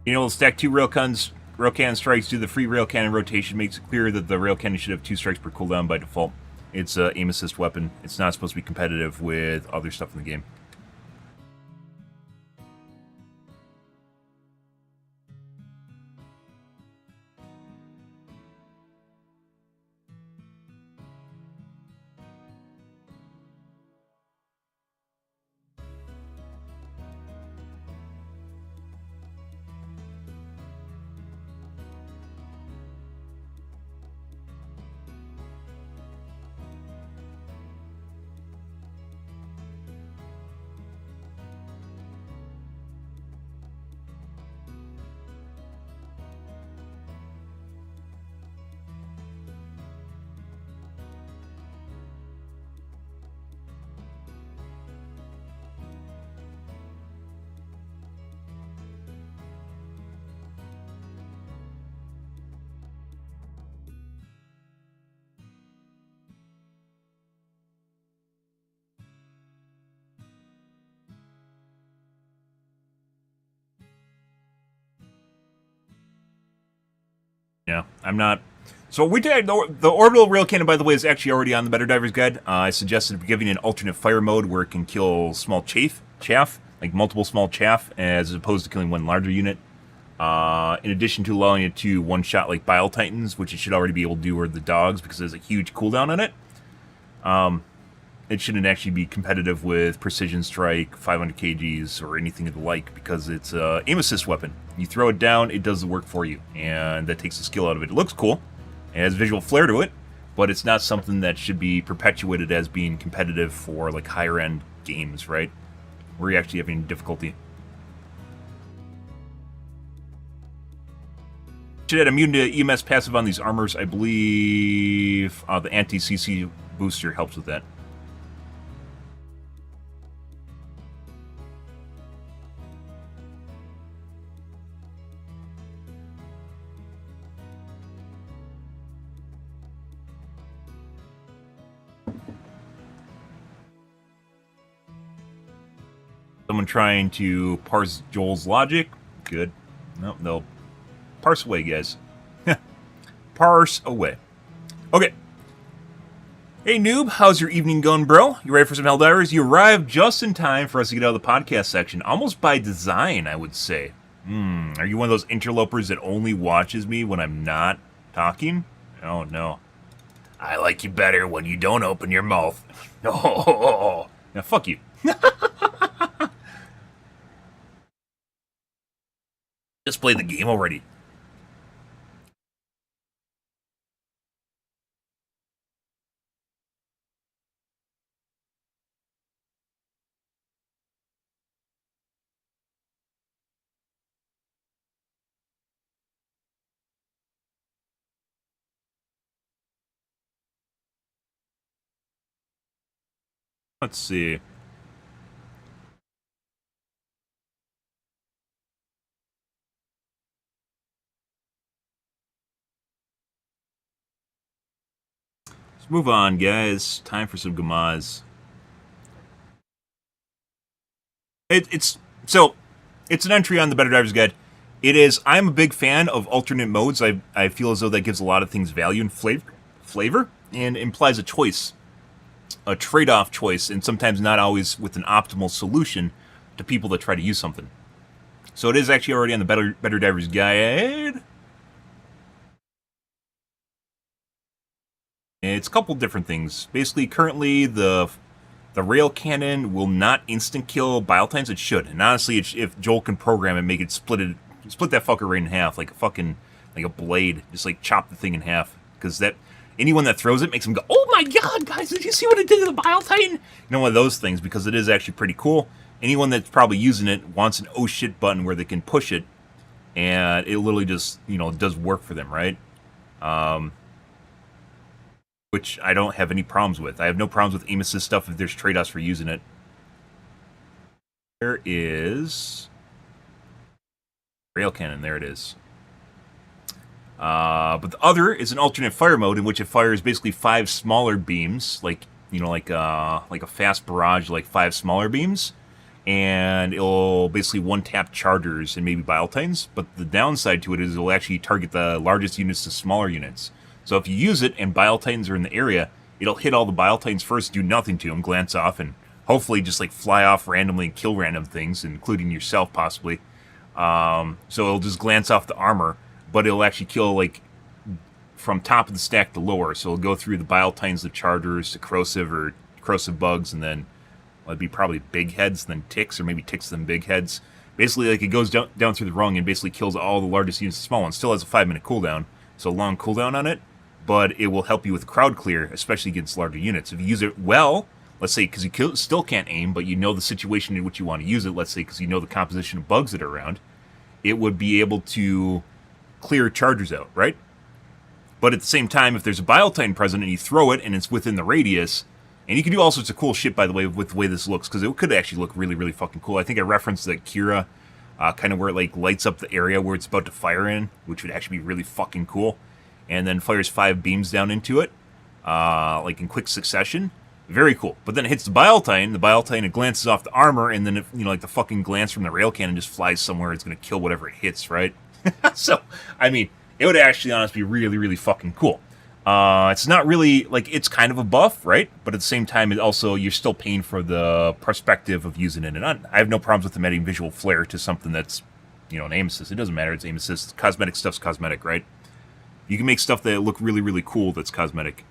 You know, stack 2 railcan strikes, do the free railcannon rotation, makes it clear that the railcannon should have 2 strikes per cooldown by default. It's an aim assist weapon. It's not supposed to be competitive with other stuff in the game. Yeah, I'm not. So we did the orbital rail cannon, by the way, is actually already on the Better Divers guide. I suggested giving an alternate fire mode where it can kill small chaff, like multiple small chaff, as opposed to killing one larger unit. In addition to allowing it to one-shot like Bile Titans, which it should already be able to do, or the dogs, because there's a huge cooldown on it. It shouldn't actually be competitive with Precision Strike, 500 kgs, or anything of the like, because it's an aim assist weapon. You throw it down, it does the work for you, and that takes the skill out of it. It looks cool, it has visual flair to it, but it's not something that should be perpetuated as being competitive for like higher-end games, right? Where you're actually having difficulty. Should add immune to EMS passive on these armors. I believe the anti-CC booster helps with that. Someone trying to parse Joel's logic. Good. No, they'll parse away, guys. Parse away. Okay. Hey noob, how's your evening going, bro? You ready for some Helldivers? You arrived just in time for us to get out of the podcast section, almost by design, I would say. Are you one of those interlopers that only watches me when I'm not talking? Oh no. I like you better when you don't open your mouth. Oh, now fuck you. Just play the game already. Let's see. Let's move on, guys. Time for some gamas. It's so it's an entry on the Better Drivers Guide. It is. I'm a big fan of alternate modes. I feel as though that gives a lot of things value and flavor, and implies a choice, a trade-off choice, and sometimes not always with an optimal solution to people that try to use something. So it is actually already on the Better Drivers Guide. It's a couple different things. Basically, currently the rail cannon will not instant kill bile times. It should, and honestly, if Joel can program it, make it split that fucker right in half, like a fucking like a blade, just like chop the thing in half. Because that anyone that throws it makes them go, "Oh my god, guys, did you see what it did to the bile titan?" You know, one of those things, because it is actually pretty cool. Anyone that's probably using it wants an oh shit button where they can push it, and it literally just does work for them, right? Which I don't have any problems with. I have no problems with aim assist stuff if there's trade-offs for using it. There is rail cannon. There it is. But the other is an alternate fire mode in which it fires basically 5 smaller beams, like like a fast barrage, like 5 smaller beams, and it'll basically one-tap chargers and maybe bile titans. But the downside to it is it'll actually target the largest units to smaller units. So if you use it and bile titans are in the area, it'll hit all the bile titans first, do nothing to them, glance off, and hopefully just like fly off randomly and kill random things, including yourself possibly. So it'll just glance off the armor, but it'll actually kill like from top of the stack to lower. So it'll go through the bile titans, the chargers, the corrosive bugs, and then it'd be probably big heads, then ticks, or maybe ticks then big heads. Basically, like it goes down through the rung and basically kills all the largest units, the small ones. Still has a 5-minute cooldown, so a long cooldown on it, but it will help you with crowd clear, especially against larger units. If you use it well, let's say because you still can't aim, but you know the situation in which you want to use it, let's say because you know the composition of bugs that are around, it would be able to clear chargers out, right? But at the same time, if there's a bile titan present and you throw it and it's within the radius, and you can do all sorts of cool shit, by the way, with the way this looks, because it could actually look really, really fucking cool. I think I referenced the Kira, kind of where it like lights up the area where it's about to fire in, which would actually be really fucking cool, and then fires 5 beams down into it, like in quick succession. Very cool. But then it hits the bile titan, it glances off the armor, and then, like the fucking glance from the rail cannon just flies somewhere, it's going to kill whatever it hits, right? So, I mean, it would actually, honestly, be really, really fucking cool. It's not really, like, it's kind of a buff, right? But at the same time, it also, you're still paying for the perspective of using it. And I have no problems with them adding visual flair to something that's, an aim assist. It doesn't matter, it's aim assist. Cosmetic stuff's cosmetic, right? You can make stuff that look really, really cool that's cosmetic.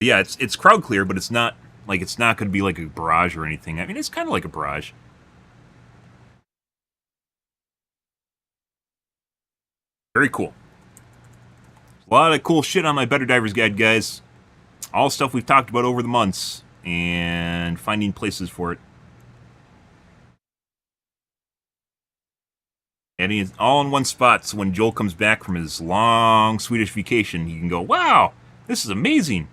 Yeah, it's crowd clear, but it's not going to be like a barrage or anything. I mean, it's kind of like a barrage. Very cool. A lot of cool shit on my Better Divers Guide, guys. All stuff we've talked about over the months, and finding places for it. And it's all in one spot, so when Joel comes back from his long Swedish vacation, he can go, "Wow, this is amazing.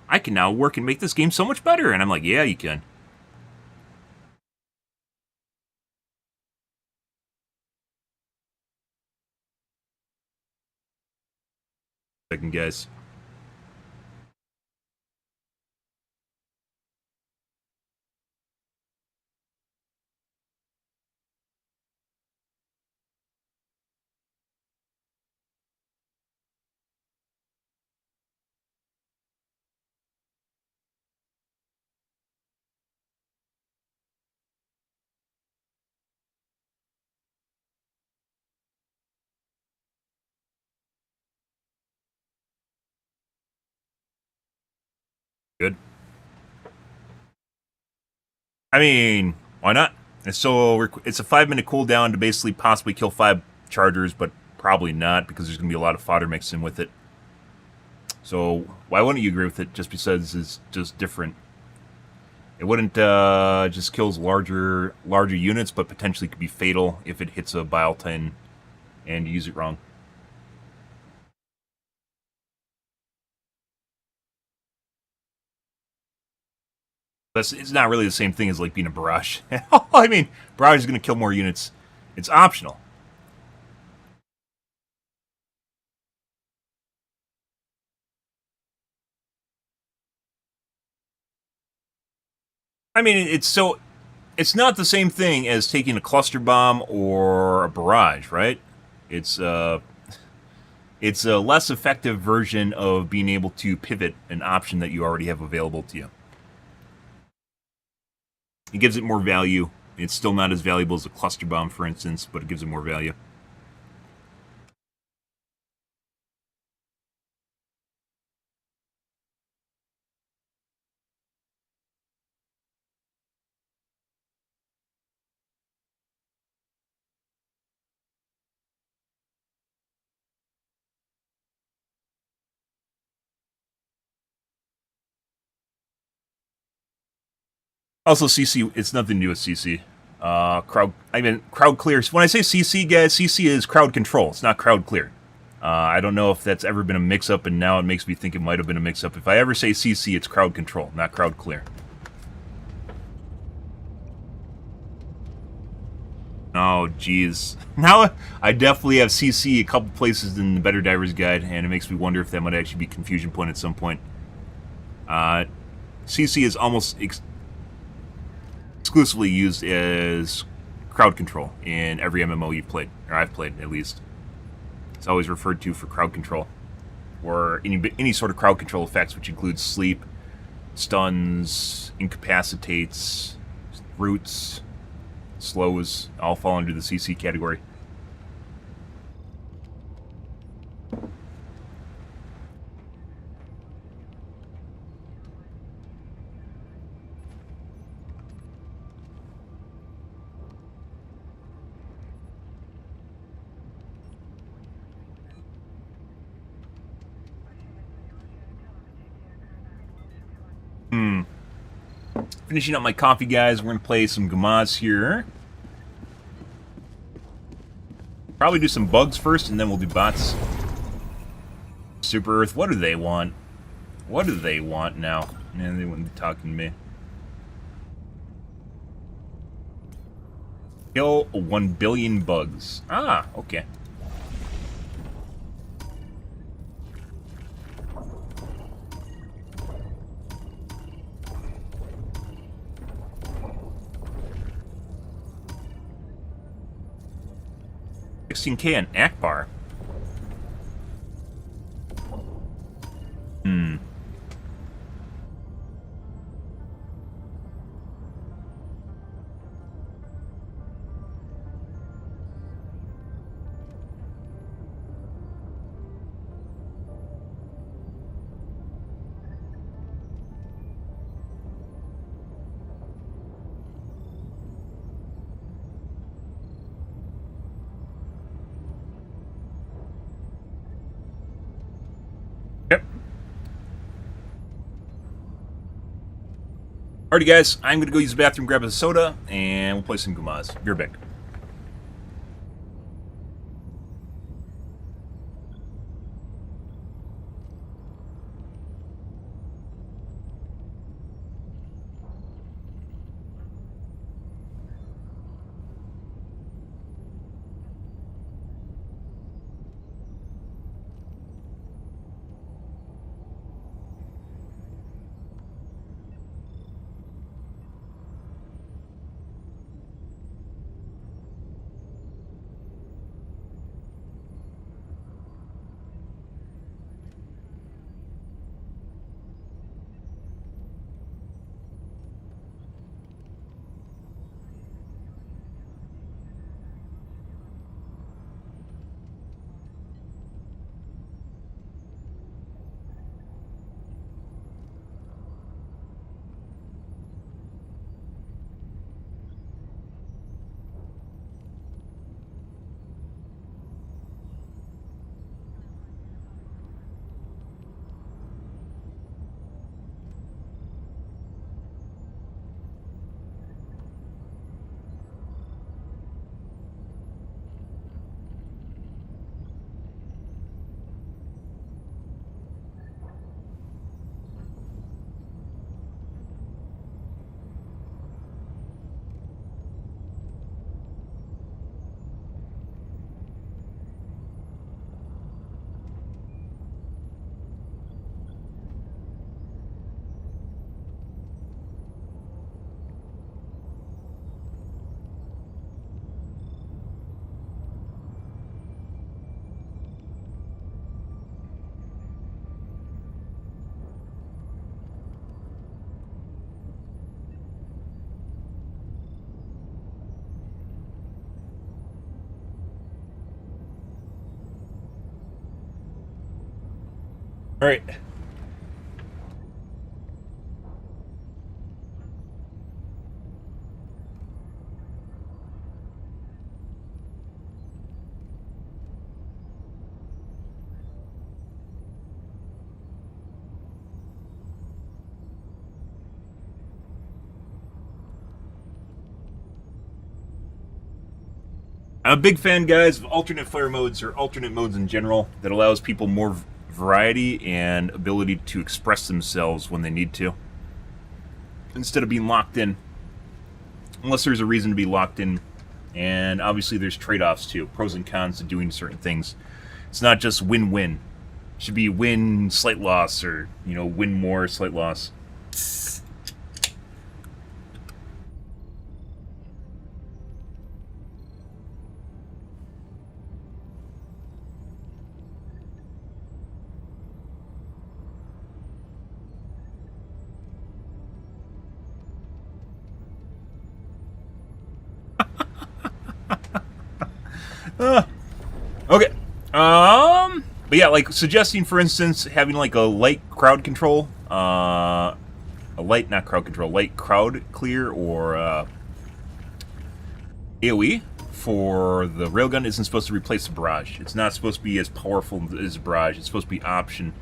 I can now work and make this game so much better." And I'm like, "Yeah, you can." Second guys. Good. I mean, why not? It's a 5-minute cooldown to basically possibly kill 5 chargers, but probably not because there's going to be a lot of fodder mixed in with it. So why wouldn't you agree with it? Just because it's just different. It wouldn't just kills larger units, but potentially could be fatal if it hits a bile tin and you use it wrong. It's not really the same thing as like being a barrage. I mean, barrage is going to kill more units. It's optional. I mean, it's not the same thing as taking a cluster bomb or a barrage, right? It's a less effective version of being able to pivot an option that you already have available to you. It gives it more value. It's still not as valuable as a cluster bomb, for instance, but it gives it more value. Also, CC, it's nothing to do with CC. Crowd clear. When I say CC, guys, CC is crowd control. It's not crowd clear. I don't know if that's ever been a mix-up, and now it makes me think it might have been a mix-up. If I ever say CC, it's crowd control, not crowd clear. Oh, jeez. Now, I definitely have CC a couple places in the Better Divers Guide, and it makes me wonder if that might actually be confusion point at some point. CC is almost exclusively used as crowd control in every MMO you've played, or I've played, at least. It's always referred to for crowd control, or any sort of crowd control effects, which includes sleep, stuns, incapacitates, roots, slows, all fall under the CC category. Finishing up my coffee, guys. We're going to play some Gamaz here. Probably do some bugs first, and then we'll do bots. Super Earth, what do they want? What do they want now? Man, they wouldn't be talking to me. Kill 1 billion bugs. Ah, okay. $16K on Akbar. Yep. Alrighty, guys. I'm going to go use the bathroom, grab a soda, and we'll play some Gamaz. Be right back. Alright. I'm a big fan, guys, of alternate player modes, or alternate modes in general, that allows people more variety and ability to express themselves when they need to, instead of being locked in. Unless there's a reason to be locked in, and obviously there's trade-offs too, pros and cons to doing certain things. It's not just win-win. It should be win, slight loss, or, you know, win more, slight loss. Okay. But yeah, like suggesting, for instance, having like a light crowd control, light crowd clear, or AoE for the railgun isn't supposed to replace the barrage. It's not supposed to be as powerful as barrage. It's supposed to be option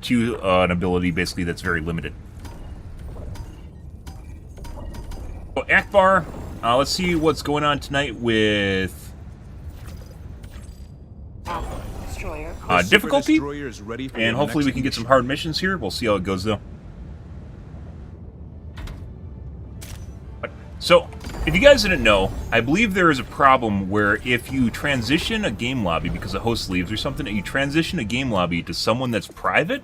to an ability basically that's very limited. So Akbar, let's see what's going on tonight with difficulty, and hopefully we can get some hard missions here. We'll see how it goes, though. So, if you guys didn't know, I believe there is a problem where if you transition a game lobby because a host leaves or something, and you transition a game lobby to someone that's private,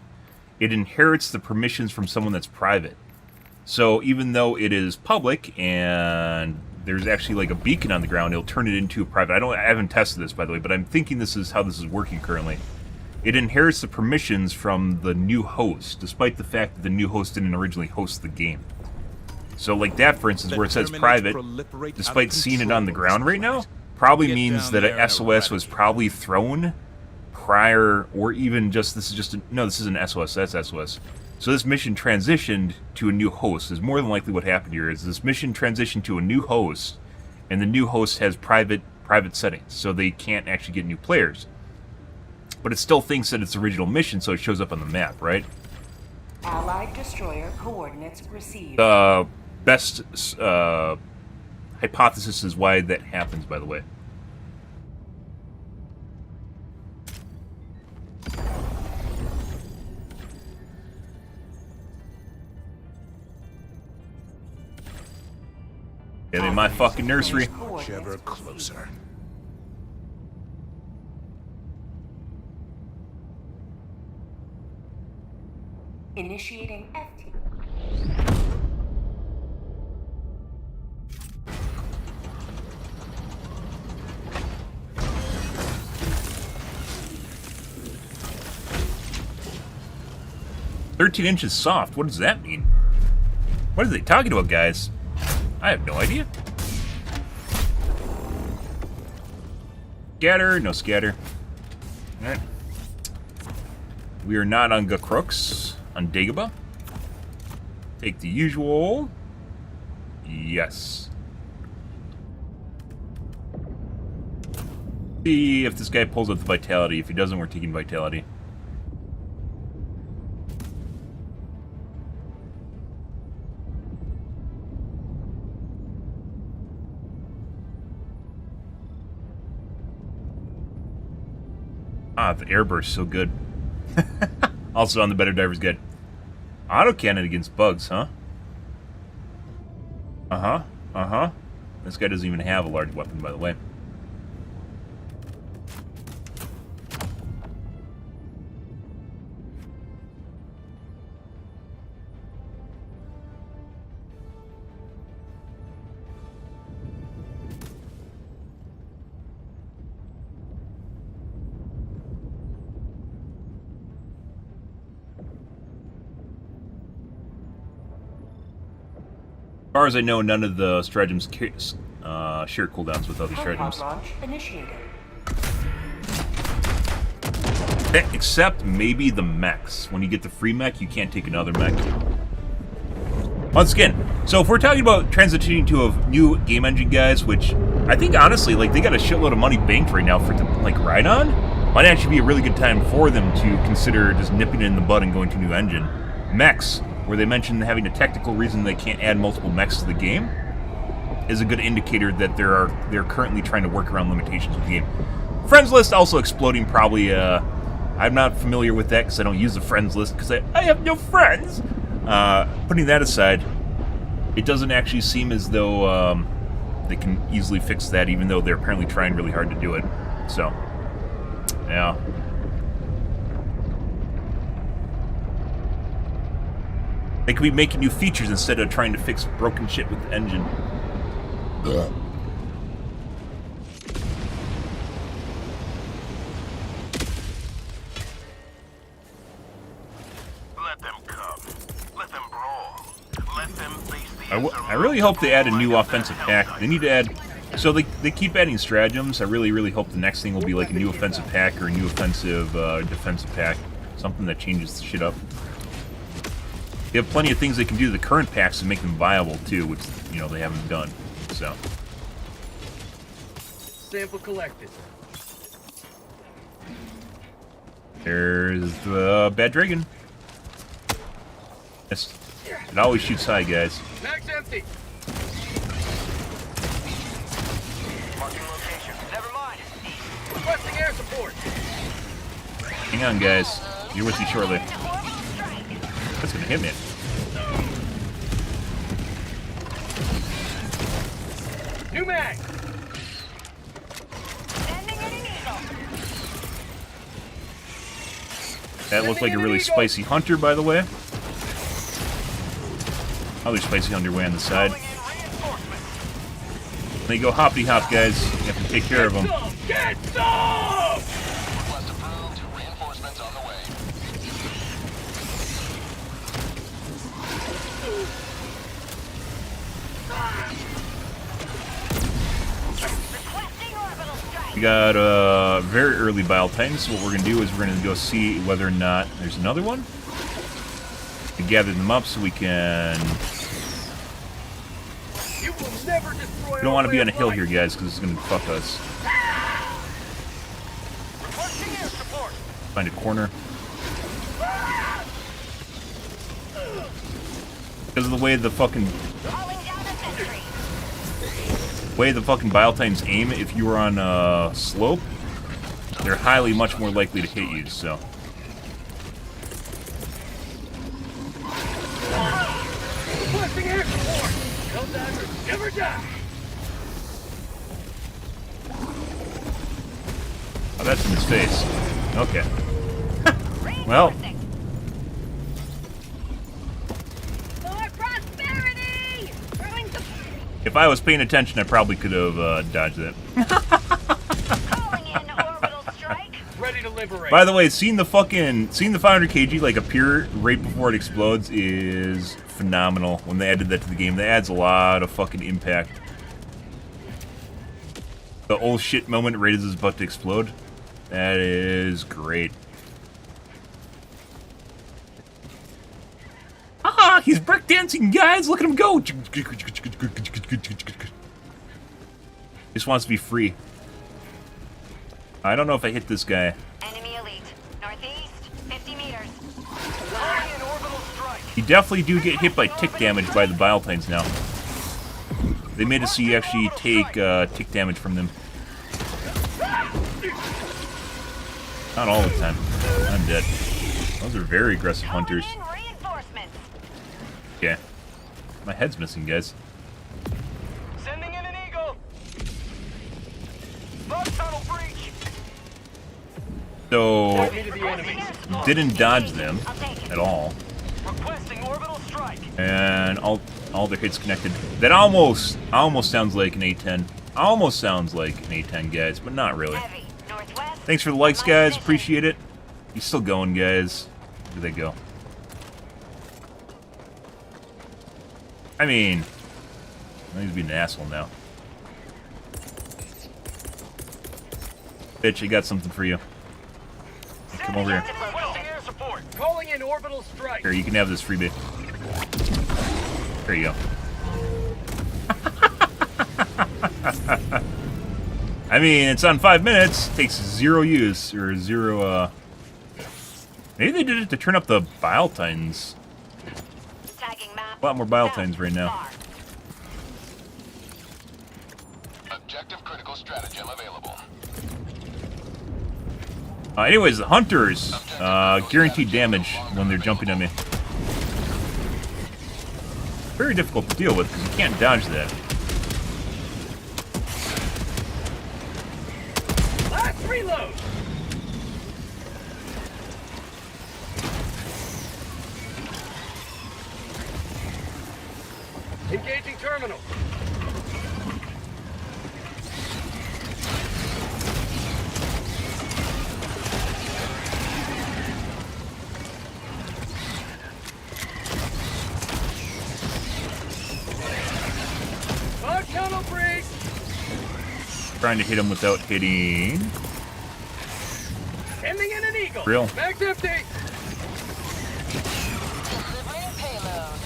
it inherits the permissions from someone that's private. So, even though it is public and there's actually like a beacon on the ground, it'll turn it into a private. I haven't tested this, by the way, but I'm thinking this is how this is working currently. It inherits the permissions from the new host, despite the fact that the new host didn't originally host the game. So like that, for instance, where it says private, despite seeing it on the ground right now, probably means that a SOS was probably thrown prior, or even just, this isn't SOS, that's SOS. So this mission transitioned to a new host. Is more than likely what happened here. Is this mission transitioned to a new host, and the new host has private settings, so they can't actually get new players. But it still thinks that it's the original mission, so it shows up on the map, right? Allied destroyer coordinates received. Best hypothesis is why that happens, by the way. Get in my fucking nursery. Ever closer. Initiating FT. "13 inches soft." What does that mean? What are they talking about, guys? I have no idea. Scatter, no scatter. Alright. We are not on Crooks, on Dagobah. Take the usual. Yes. See if this guy pulls out the vitality. If he doesn't, we're taking vitality. Ah, the airburst's so good. Also on the Better Divers Guide. Autocannon against bugs, huh? Uh-huh. This guy doesn't even have a large weapon, by the way. As far as I know, none of the stratagems share cooldowns with other stratagems. Launch initiated. Except maybe the mechs. When you get the free mech, you can't take another mech. Once again, so if we're talking about transitioning to a new game engine, guys, which I think honestly, like, they got a shitload of money banked right now for it to, like, ride on, might actually be a really good time for them to consider just nipping it in the bud and going to a new engine. Mechs, where they mentioned having a technical reason they can't add multiple mechs to the game, is a good indicator that they're currently trying to work around limitations with the game. Friends list also exploding, probably. I'm not familiar with that because I don't use the friends list because I have no friends. Putting that aside, it doesn't actually seem as though they can easily fix that, even though they're apparently trying really hard to do it. So, yeah. They could be making new features instead of trying to fix broken shit with the engine. Ugh. I really hope they add a new offensive pack. They need to add... So they keep adding stratagems. I really hope the next thing will be like a new offensive pack or a new offensive defensive pack. Something that changes the shit up. They have plenty of things they can do to the current packs to make them viable too, which, you know, they haven't done. So. Sample collected. There's the bad dragon. Yes. It always shoots high, guys. Mag's empty. Marking location. Never mind. Requesting air support. Hang on, guys. You're with you shortly. That's gonna hit me. New mag. That looked like a really spicy hunter, by the way. Other spicy hunter way on the side. They go hoppity hop, guys. You have to take care of them. Get some! Request approved. Reinforcements on the way. We got very early Bile Titans. So what we're going to do is we're going to go see whether or not there's another one. We gather them up so we can... You will never destroy. We don't want to be on a hill here, guys, because it's going to fuck us. Requesting air support. Find a corner. Because of the way the fucking... way the fucking Bile Titans aim, if you were on a slope, they're highly much more likely to hit you, so... Requesting air support. Helldivers never die. Oh, that's in his face. Okay. Well... If I was paying attention, I probably could have dodged that. Ready to liberate. By the way, seeing the 500 kg like appear right before it explodes is phenomenal. When they added that to the game, that adds a lot of fucking impact. The oh shit moment right as it's about to explode. That is great. Ah, he's breakdancing, guys! Look at him go! Just wants to be free. I don't know if I hit this guy. Enemy elite. Northeast, 50 meters. An orbital strike. You definitely do get hit by tick damage by the Bile Titans now. They made it so you actually take tick damage from them. Not all the time. I'm dead. Those are very aggressive hunters. Yeah. My head's missing, guys. Sending in an eagle. Bug tunnel breach. So, Point me to the enemy. didn't dodge them at all. Requesting orbital strike. And all their hits connected. That almost sounds like an A10. Almost sounds like an A10, guys, but not really. Thanks for the likes, guys. Appreciate it. He's still going, guys. Where'd they go? I mean, he's being an asshole now. Bitch, I got something for you. Come Come over here. Objective Requesting located. air support. Calling in orbital strike. Here, you can have this freebie. There you go. I mean, it's on 5 minutes. Takes 0 use or 0. Maybe they did it to turn up the bile tines. Tagging map. A lot more bile tines right now. Far. Objective critical stratagem available. Anyways, the hunters guaranteed damage when they're jumping at me. Very difficult to deal with because you can't dodge that. Last reload. Engaging terminal. Bug tunnel breach. Trying to hit him without hitting. Sending in an eagle. Real. Mag's empty. Delivering payload.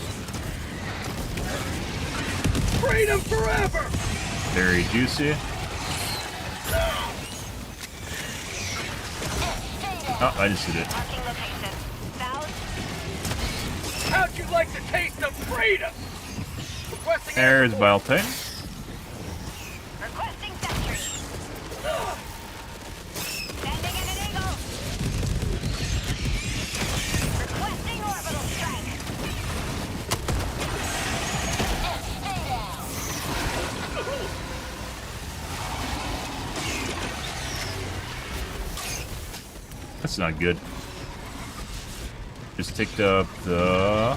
Freedom forever. Very juicy. Oh, I just did it. Marking location. South. How'd you like the taste of freedom? Requesting air There's support. bile tine. Requesting sentry. Sending in an eagle. Requesting orbital strike. Stay down. That's not good. Just ticked up the...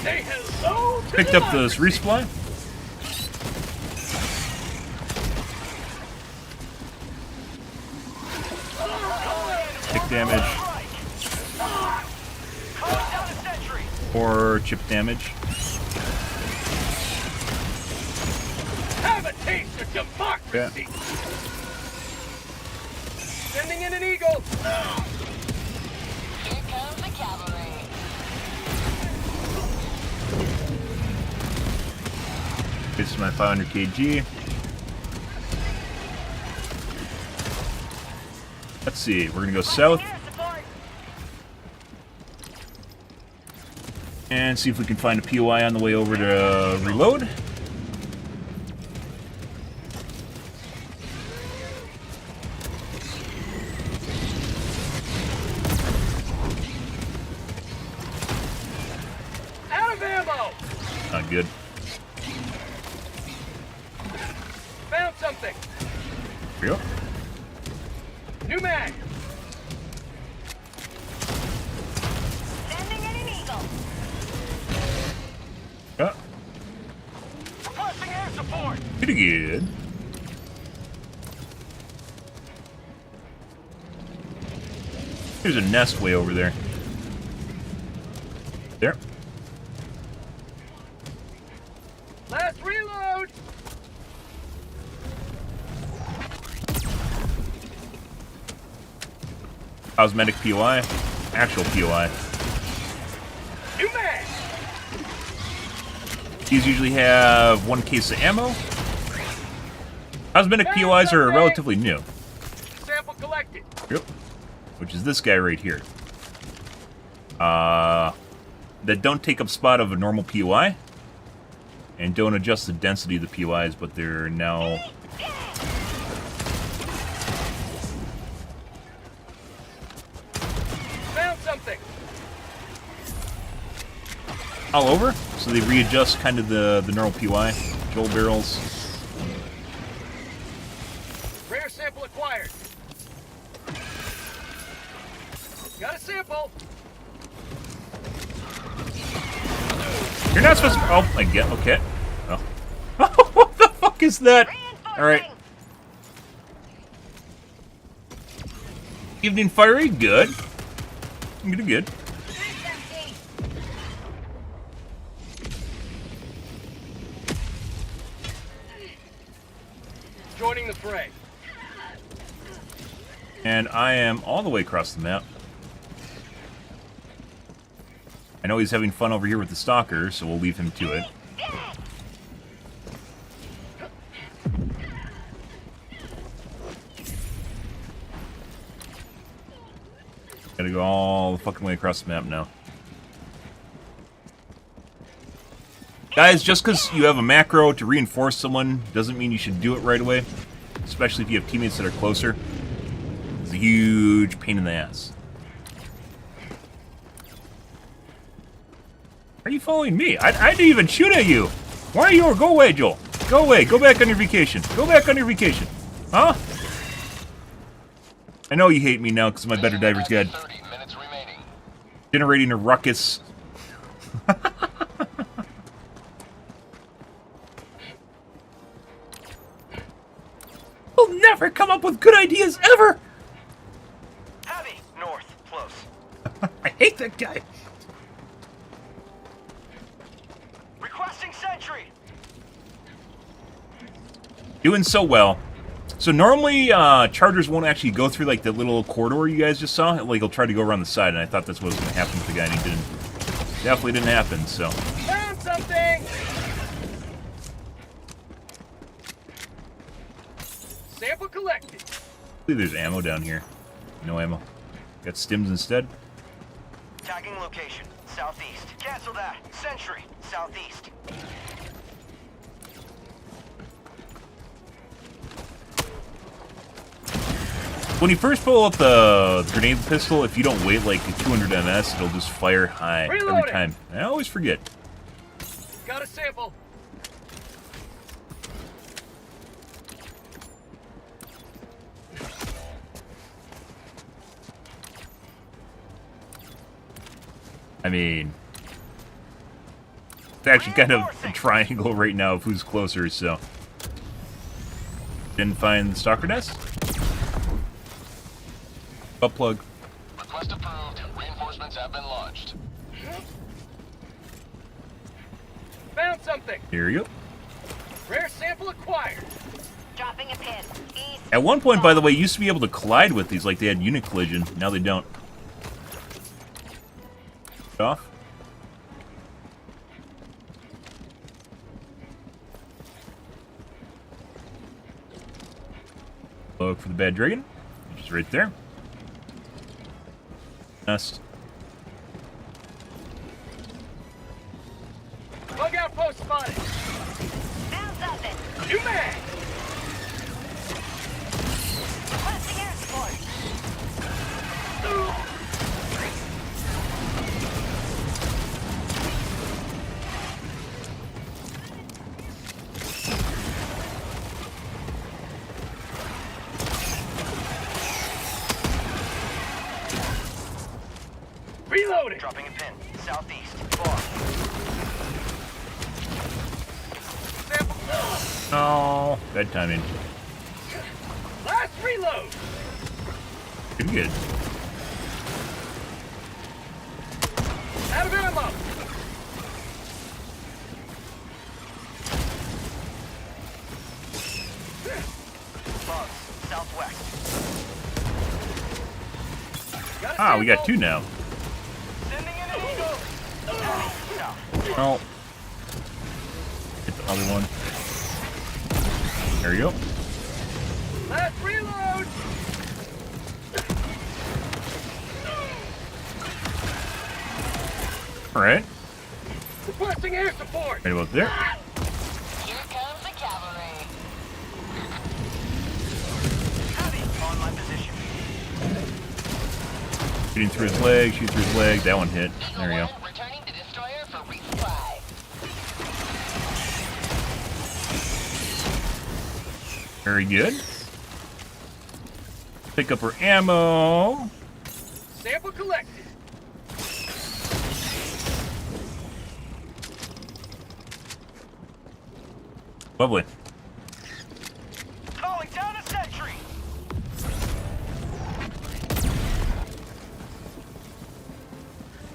Say hello to Picked up this resupply. Tick damage. Calling down a sentry. Or chip damage. Have a taste of democracy. Sending in an eagle. Here comes the cavalry. This is my 500 kg. Let's see, we're gonna go south Air support. and see if we can find a POI on the way over to reload. Out of ammo. Not good. Found something. Here we go. New mag. Sending in an eagle. Yeah, Requesting air support. pretty good. There's a nest way over there. There. Last reload. Cosmetic POI. Actual POI. New mag. These usually have 1 case of ammo. Cosmetic POIs are relatively new. Sample collected. Yep. Which is this guy right here. That don't take up spot of a normal POI. And don't adjust the density of the POIs, but they're now... Found something. all over, so they readjust kind of the normal POI. Joel barrels. Rare sample acquired. Got a sample. You're not supposed to... Oh, I get... Okay. Oh. What the fuck is that? Alright. Evening fiery, good. Good. joining the fray. And I am all the way across the map. I know he's having fun over here with the stalker, so we'll leave him to it. Gotta go all the fucking way across the map now. Guys, just because you have a macro to reinforce someone doesn't mean you should do it right away. Especially if you have teammates that are closer. It's a huge pain in the ass. Are you following me? I didn't even shoot at you! Why are you? Go away, Joel. Go away. Go back on your vacation. Go back on your vacation. Huh? I know you hate me now because my Better Divers Guide. 30 minutes remaining. Generating a ruckus. We'll never come up with good ideas ever! Heavy. North. Close. I hate that guy. Requesting sentry. Doing so well. So normally, chargers won't actually go through, like, the little corridor you guys just saw. Like, he'll try to go around the side, and I thought that's what was going to happen with the guy, and he didn't. Definitely didn't happen, so. Found something. Sample collected. Hopefully there's ammo down here. No ammo. Got stims instead. Tagging location. Southeast. Cancel that. Sentry. Southeast. When you first pull out the grenade pistol, if you don't wait like 200 ms, it'll just fire high every Reloading. time. I always forget. Got a sample. I mean, it's actually kind of a triangle right now of who's closer, so. Didn't find the stalker nest? Butt plug. Request approved. Reinforcements have been launched. Found something. Here you go. Rare sample acquired. Dropping a pin. East. At one point, by the way, you used to be able to collide with these, like they had unit collision. Now they don't. Off. Look for the bad dragon, which is right there. Nest. Bug outpost spotted. Found something. New mag. Requesting air support. Reloading. Dropping a pin. Southeast. Far. Sample. Oh, bad timing. Last reload. Pretty good. Out of ammo. Bugs. Southwest. Ah, we got two now. Sending in an eagle. South. Oh. Hit the other one. There you go. Last reload. Alright. Requesting air support. Right about there. Here comes the cavalry. Heavy on my position. Shooting through his leg, shoot through his leg. That one hit. There we go. Returning to destroyer for resupply. Very good. Pick up her ammo. Sample collected. Lovely. Calling down a sentry.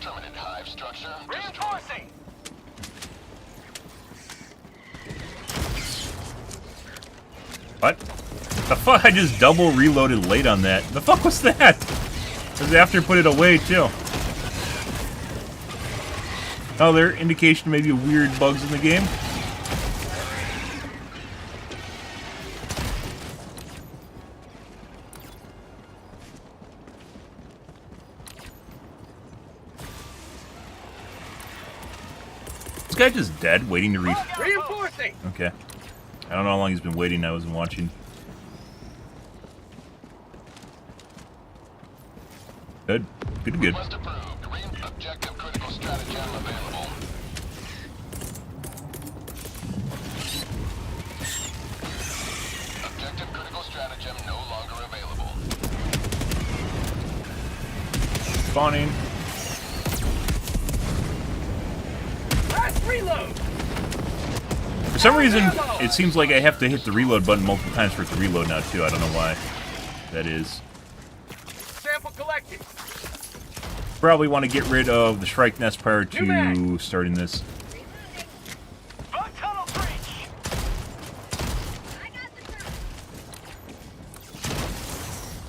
Terminate hive structure. Reinforcing. What? The fuck? I just double reloaded late on that. The fuck was that? It was after I put it away, too. Oh, there indication maybe of weird bugs in the game. This guy just dead, waiting to Reinforcing! Okay. I don't know how long he's been waiting. I wasn't watching. Good. Good, good. Request approved. Objective critical stratagem available. Objective critical stratagem no longer available. Spawning. Last reload! For some reason, it seems like I have to hit the reload button multiple times for it to reload now, too. I don't know why that is. Sample collected. Probably want to get rid of the Shrike Nest prior to starting this. Bug tunnel breach!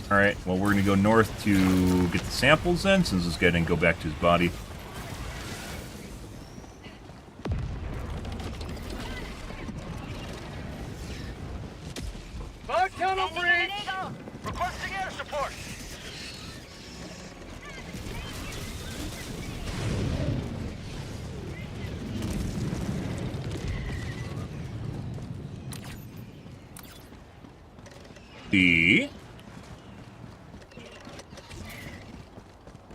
Alright, well, we're going to go north to get the samples then, since this guy didn't go back to his body. Bug tunnel Sending in an breach! eagle. Requesting air support! The...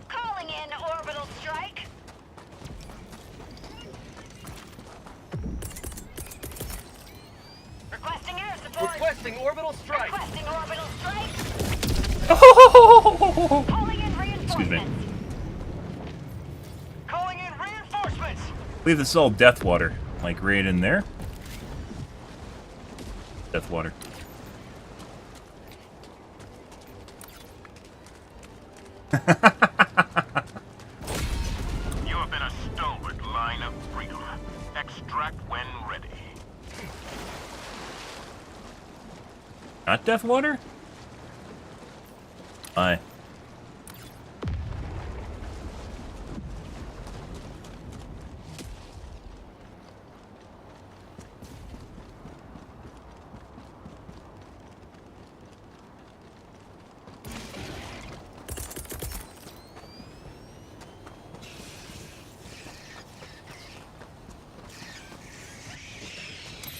Calling in orbital strike. Requesting air support. Requesting orbital strike! Requesting orbital strike. Oh! Calling in reinforcements. Excuse me. Calling in reinforcements! I believe this is all death water. Like right in there. Death water. You have been a stalwart line of freedom. Extract when ready. Not death water? Aye.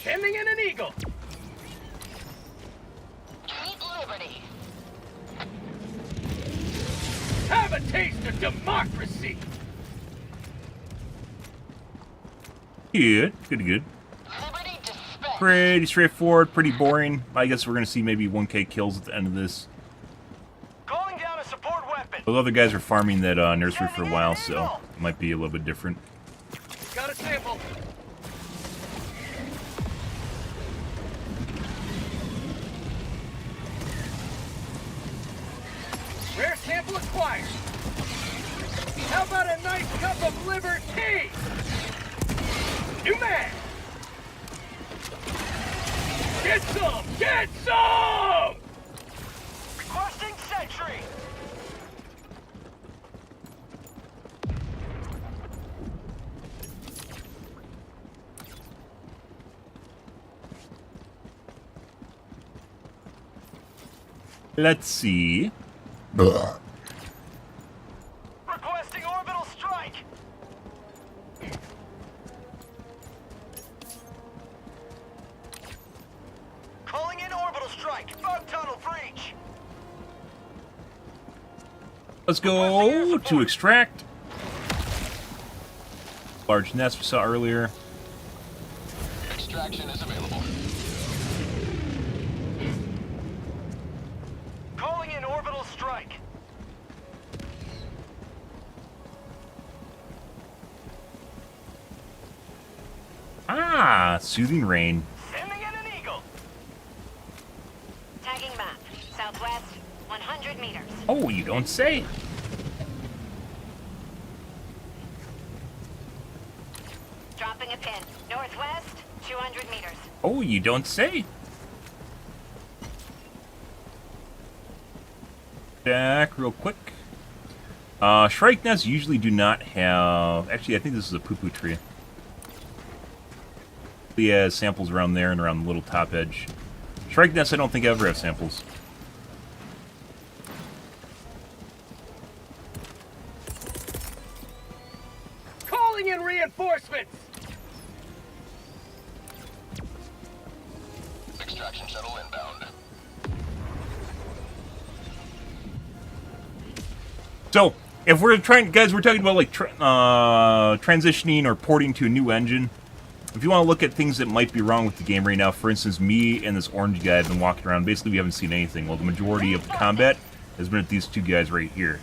Sending in an eagle! Keep liberty. Have a taste of democracy! Good. Good, good. Liberty dispense. Pretty straightforward, pretty boring. I guess we're going to see maybe 1k kills at the end of this. Calling down a support weapon! Those other guys are farming that nursery for a while, so it might be a little bit different. Got a sample! Rare sample acquired! How about a nice cup of liver tea? New man! Get some! Get some! Requesting sentry! Let's see. Requesting orbital strike! Calling in orbital strike! Bug tunnel breach! Let's go to extract. Large nest we saw earlier. Extraction is available. Calling in orbital strike! Ah, soothing rain. Sending in an eagle! Tagging map. Southwest, 100 meters. Oh, you don't say. Dropping a pin. Northwest, 200 meters. Oh, you don't say. check real quick. Shrike nests usually do not have... Actually, I think this is a poo-poo tree. He has samples around there and around the little top edge. Shrike nests I don't think ever have samples. Calling in reinforcements! Extraction shuttle inbound. So, if we're trying... Guys, we're talking about, like, transitioning or porting to a new engine. If you want to look at things that might be wrong with the game right now, for instance, me and this orange guy have been walking around. Basically, we haven't seen anything. Well, the majority of the combat has been at these two guys right here.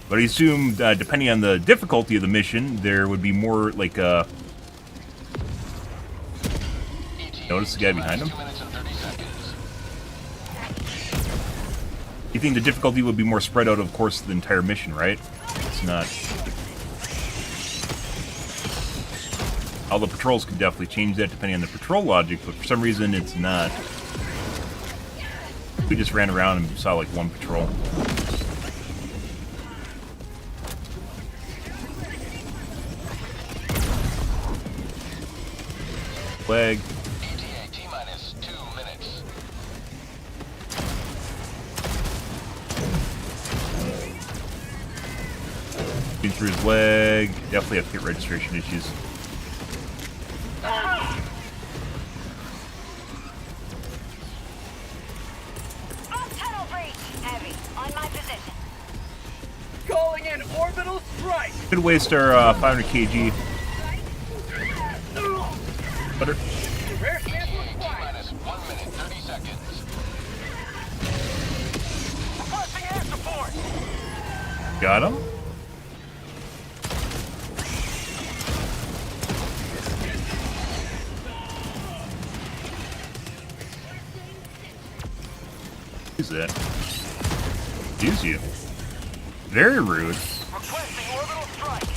But I assume, depending on the difficulty of the mission, there would be more, like, Notice the guy behind him? 2 minutes and 30 seconds. You think the difficulty would be more spread out, of course, the entire mission, right? It's not. All the patrols could definitely change that depending on the patrol logic, but for some reason it's not. We just ran around and saw like one patrol. Leg. ETA T-minus 2 minutes. Been through his leg. Definitely have kit registration issues. Tunnel breach. Heavy. On my position. Calling in orbital strike! Could waste our 500 kg. Butter. Rare sample ETA acquired! T-minus 1 minute 30 seconds. Requesting air support! Got him. Who's that? Use you. Very rude. Requesting orbital strike!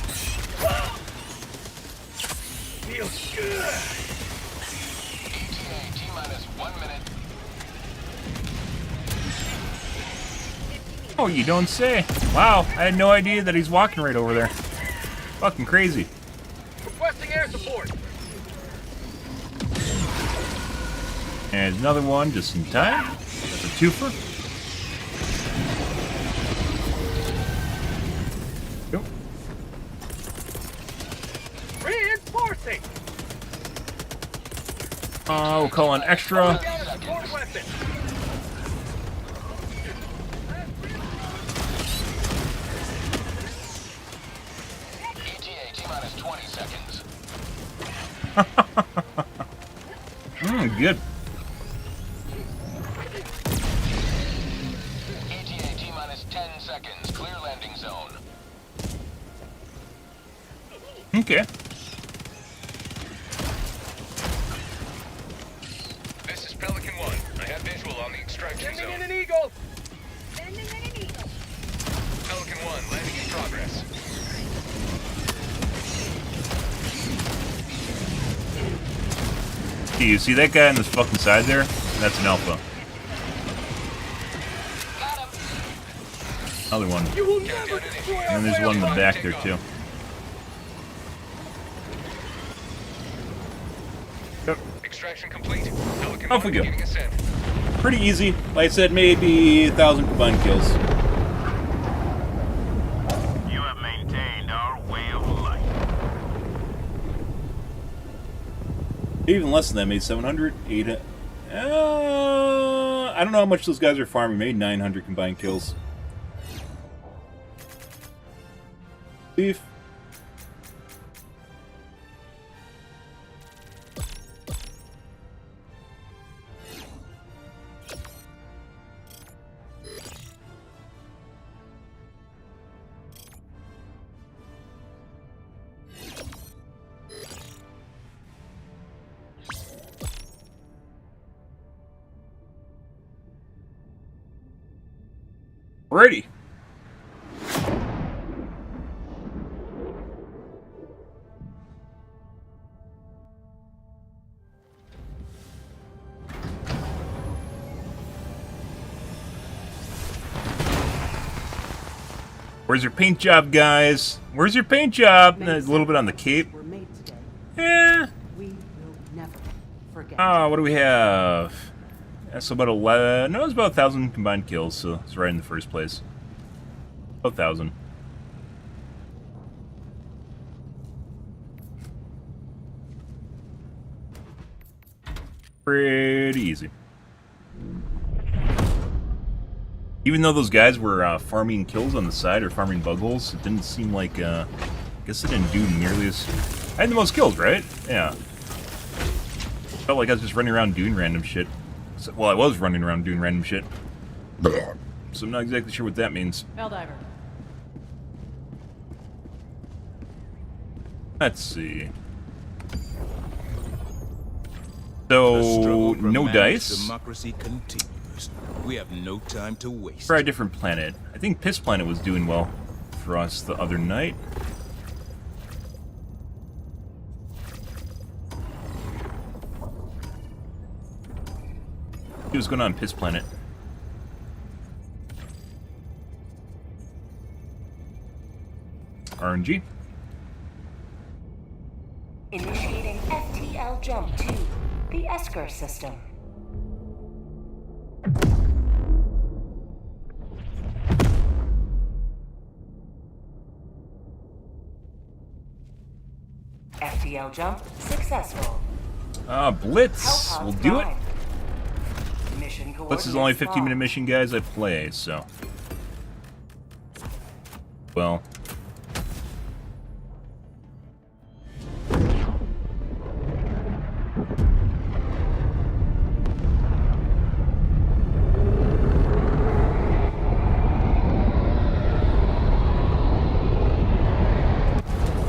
Feels good! ETA T-minus 1 minute. Oh, you don't say. Wow, I had no idea that he's walking right over there. Fucking crazy. Requesting air support! And another one just in time. That's a twofer. Go. Reinforcing! We'll call an extra. Down a support weapon! ETA T-minus 20 seconds. Good. ETA T-minus 10 seconds. Clear landing zone. Okay. This is Pelican 1. I have visual on the extraction Sending in zone. an eagle! Pelican 1, landing in progress. Okay, you see that guy on this fucking side there? That's an alpha. Another one. You will never destroy our And there's way one in the of back life. there too. Yep. Extraction complete. Pelican Off 1 we go. beginning ascent. Pretty easy. Like I said, maybe 1,000 combined kills. You have maintained our way of life. Even less than that, maybe 700, 800. I don't know how much those guys are farming. Maybe 900 combined kills. Beef. Alrighty. Where's your paint job, guys? Where's your paint job? A little bit on the cape. Were made today. Yeah. We will never forget. What do we have? That's about 11. No, it's about 1,000 combined kills, so it's right in the first place. About 1,000. Pretty easy. Even though those guys were farming kills on the side or farming bug holes, it didn't seem like, I guess it didn't do nearly as... I had the most kills, right? Yeah. Felt like I was just running around doing random shit. So, well, I was running around doing random shit. So I'm not exactly sure what that means. Helldiver. Let's see. So, no dice. Democracy continues. We have no time to waste. Try a different planet. I think Piss Planet was doing well for us the other night. See what's going on Piss Planet. RNG. Initiating FTL jump to the Esker system. FTL jump successful. Blitz. We'll do it. Mission Blitz is only a coordinates 15-minute locked. mission, guys. I play, so. Well.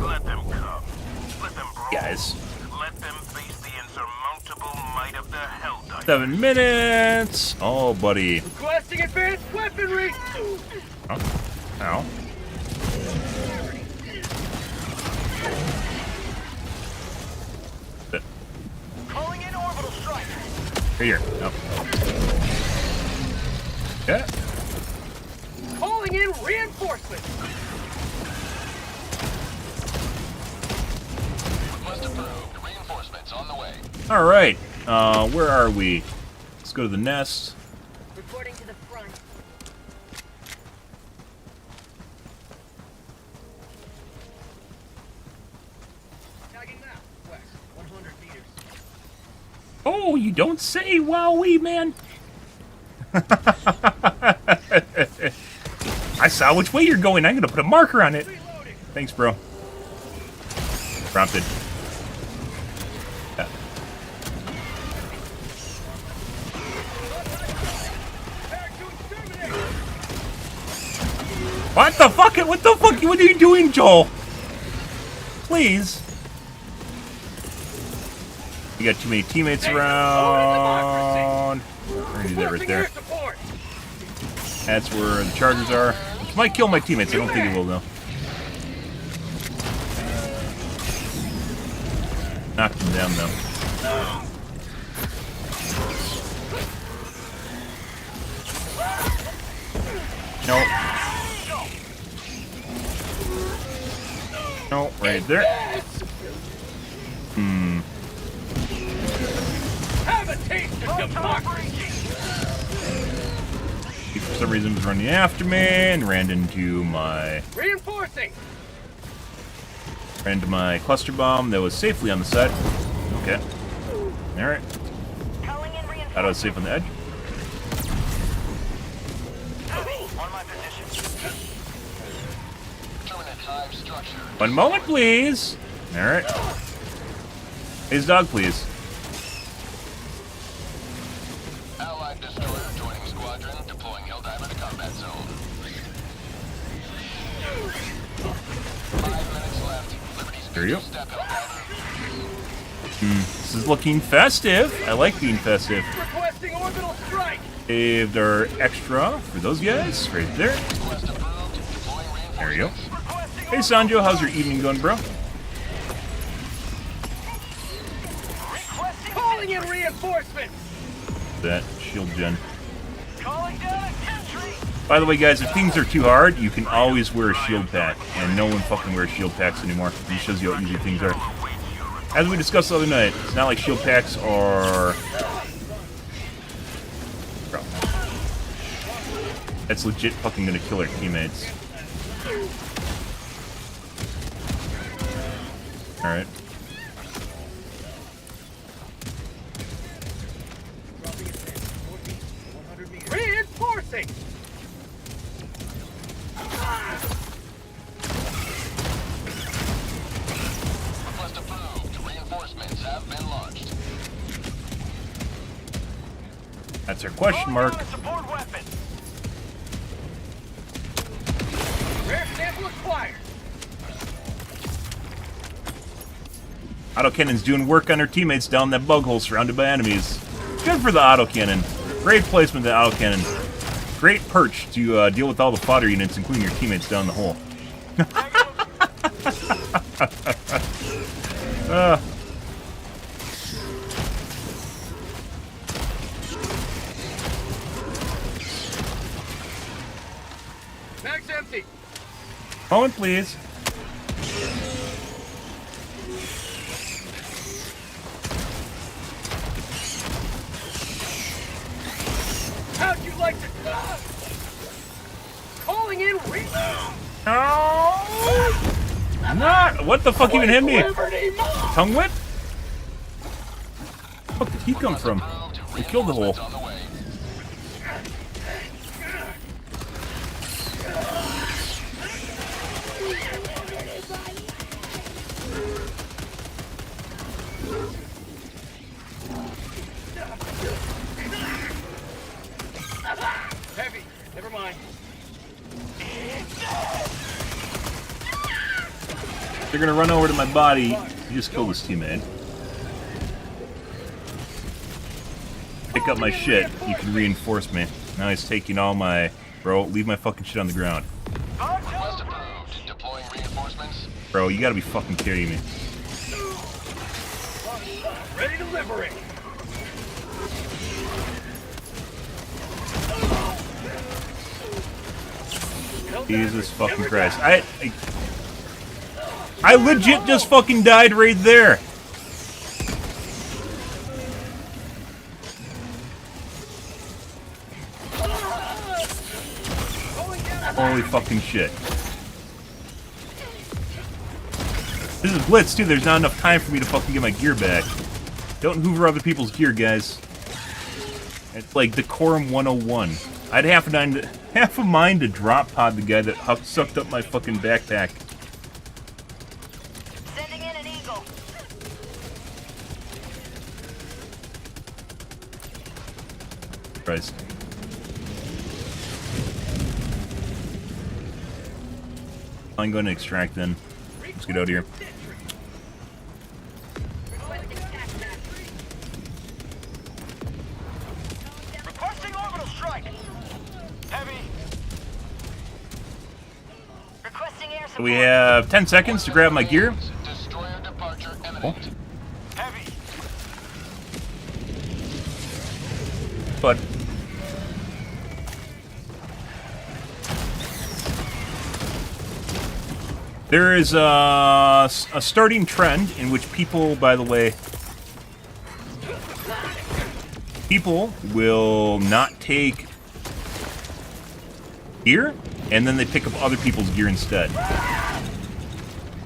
Let them come. Let them brawl. Guys. Let them face the insurmountable might of the Helldivers. 7 minutes. Oh, buddy. Requesting advanced weaponry! Oh. Ow. Calling in orbital strike! Right here. Oh. Yeah. Calling in reinforcements! Request approved. Reinforcements on the way. All right. Where are we? Let's go to the nest. Reporting to the front. Tagging now. West, 100 meters. Oh, you don't say, wowee, man. I saw which way you're going. I'm gonna put a marker on it. Reloading! Thanks, bro. Prompted. Yeah. Prepare to exterminate! What the fuck? What the fuck? What are you doing, Joel? Please. You got too many teammates around. We're gonna do that right there. Air support! That's where the chargers are. Which might kill my teammates. I don't think it will, though. Knock them down, though. Nope. No, right there. Hmm. Have a taste of democracy! He, for some reason, was running after me and ran into my Reinforcing! cluster bomb that was safely on the side. Okay. All right. Calling in reinforcements. Thought I was safe on the edge. On my position. Terminate hive structure. One moment, please. All right. His dog, please. Allied destroyer joining squadron. Deploying Helldiver to combat zone. 5 minutes left. Liberty's There you go. step Helldiver. This is looking festive. I like being festive. Requesting orbital strike! Saved our extra for those guys right there. Request approved. Deploying reinforcements. There you go. Hey, Sanjo, how's your evening going, bro? Calling in reinforcements! That shield gen. Calling down infantry! By the way, guys, if things are too hard, you can always wear a shield pack, and no one fucking wears shield packs anymore. It just shows you how easy things are. As we discussed the other night, it's not like shield packs are... Bro. That's legit fucking gonna kill our teammates. Alright. Reinforcing! Request approved. Reinforcements have been launched. That's our question mark. Support weapon. Rare sample acquired. Autocannon's doing work on her teammates down that bug hole surrounded by enemies. Good for the autocannon. Great placement of the autocannon. Great perch to deal with all the fodder units, including your teammates down the hole. Mag's empty. Moment, please. How'd you like to... Calling in rebound. Not. What the fuck even hit me? Liberty Mom. Tongue whip? Where the fuck did he come from? He killed the hole. On the way. Heavy. Never mind. They're gonna run over to my body. You just killed this teammate. Pick up my shit. You can reinforce me. Now he's taking all my... Bro, leave my fucking shit on the ground. Request approved. Deploying reinforcements. Bro, you gotta be fucking kidding me. Ready to liberate. Jesus fucking Christ. I legit just fucking died right there. Holy fucking shit. This is Blitz too, there's not enough time for me to fucking get my gear back. Don't hoover other people's gear, guys. It's like Decorum 101. I'd half a mind to drop pod the guy that sucked up my fucking backpack. Sending in an eagle. Christ. I'm going to extract then. Let's get out of here. Requesting orbital strike. Heavy. Requesting air support. We have 10 seconds to grab my gear. Destroyer departure imminent. Heavy. But there is a starting trend in which people, by the way, people will not take gear, and then they pick up other people's gear instead.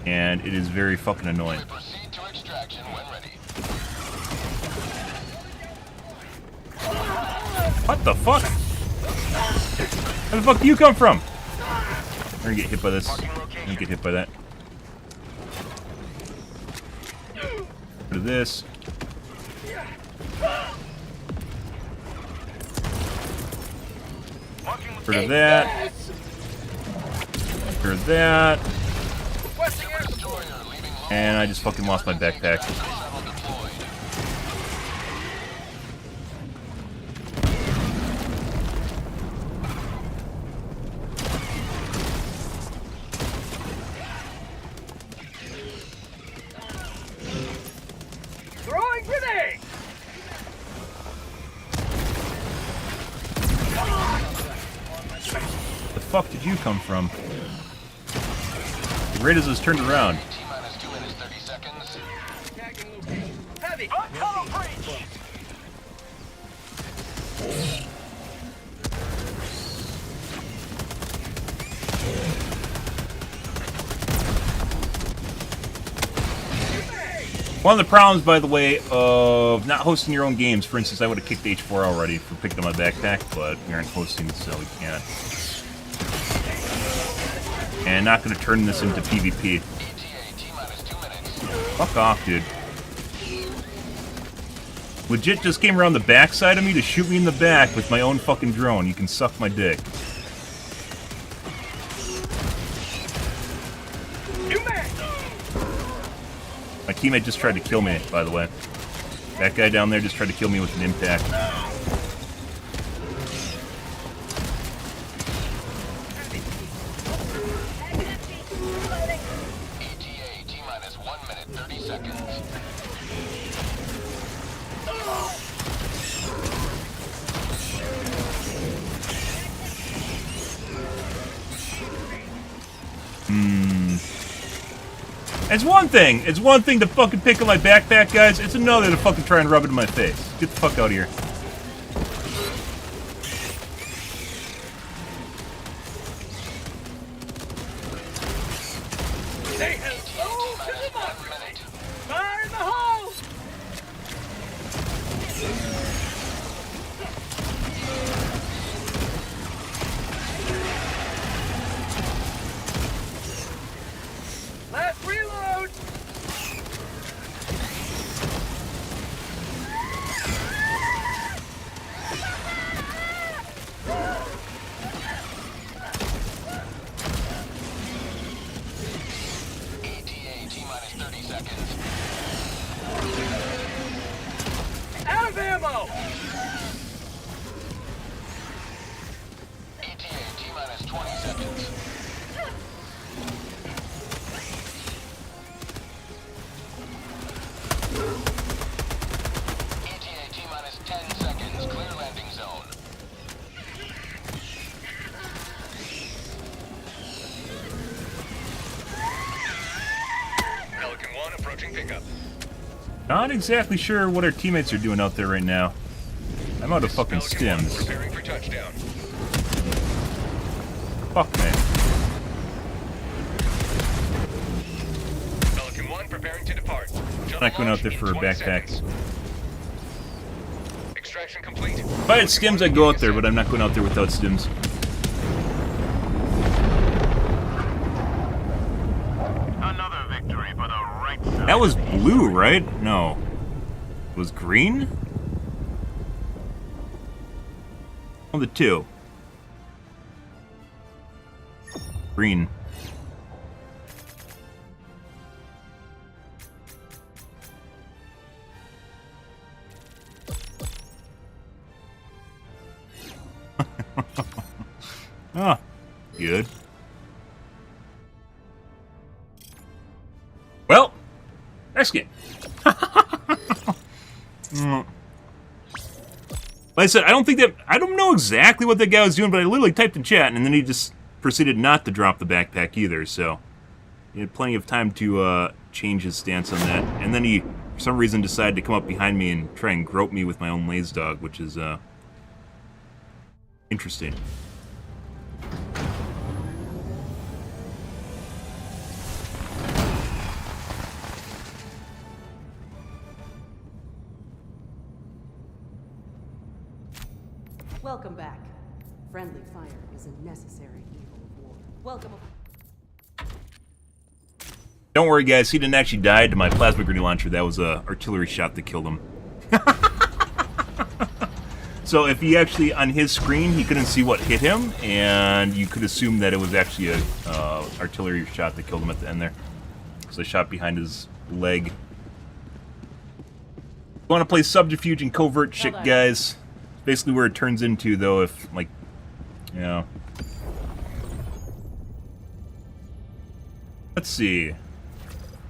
And it is very fucking annoying. Proceed to extraction when ready. What the fuck? Where the fuck do you come from? I'm gonna get hit by this. I'm gonna get hit by that. Rid of this. Rid of that. Rid of that. Requesting air support. And I just fucking lost my backpack. Shuttle deployed. Throwing grenade. you come from? Right as it was turned around. T-minus 2 minutes, 30 seconds. Tagging location. Heavy. One of the problems, by the way, of not hosting your own games, for instance, I would have kicked H4 already for picking up my backpack, but we aren't hosting, so we can't. And not going to turn this into PvP. ETA, T-minus 2 minutes. Fuck off, dude. Legit just came around the backside of me to shoot me in the back with my own fucking drone. You can suck my dick. My teammate just tried to kill me, by the way. That guy down there just tried to kill me with an impact. ETA, T-minus 1 minute, 30 seconds. It's one thing. It's one thing to fucking pick up my backpack, guys. It's another to fucking try and rub it in my face. Get the fuck out of here. Say hello to democracy. Fire in the hole. Last reload. ETA, T-minus 30 seconds. Out of ammo. ETA, T-minus 20 seconds. ETA, T-minus 10 seconds. Clear landing zone. Pelican 1 approaching pickup. Not exactly sure what our teammates are doing out there right now. I'm out of fucking Pelican 1 stims. preparing for touchdown. Fuck me. Pelican 1 preparing to depart. I'm not going out there for a 20 backpack. seconds. Extraction complete. If I had stims, I'd go out there, but I'm not going out there without stims. Another victory for the right side. That was blue, right? No. It was green? Oh, the two. Green. Ah, good. Well, next game. Like I said, I don't know exactly what that guy was doing, but I literally typed in chat, and then he just proceeded not to drop the backpack either, so he had plenty of time to change his stance on that. And then he, for some reason, decided to come up behind me and try and grope me with my own laser dog, which is interesting. Welcome back. Friendly fire is a necessary evil of war. Welcome. Don't worry, guys. He didn't actually die to my plasma grenade launcher. That was a artillery shot that killed him. So if he actually, on his screen, he couldn't see what hit him, and you could assume that it was actually a artillery shot that killed him at the end there. So I shot behind his leg. Want to play subterfuge and covert shit, guys? Basically where it turns into, though, if, like, you know. Let's see.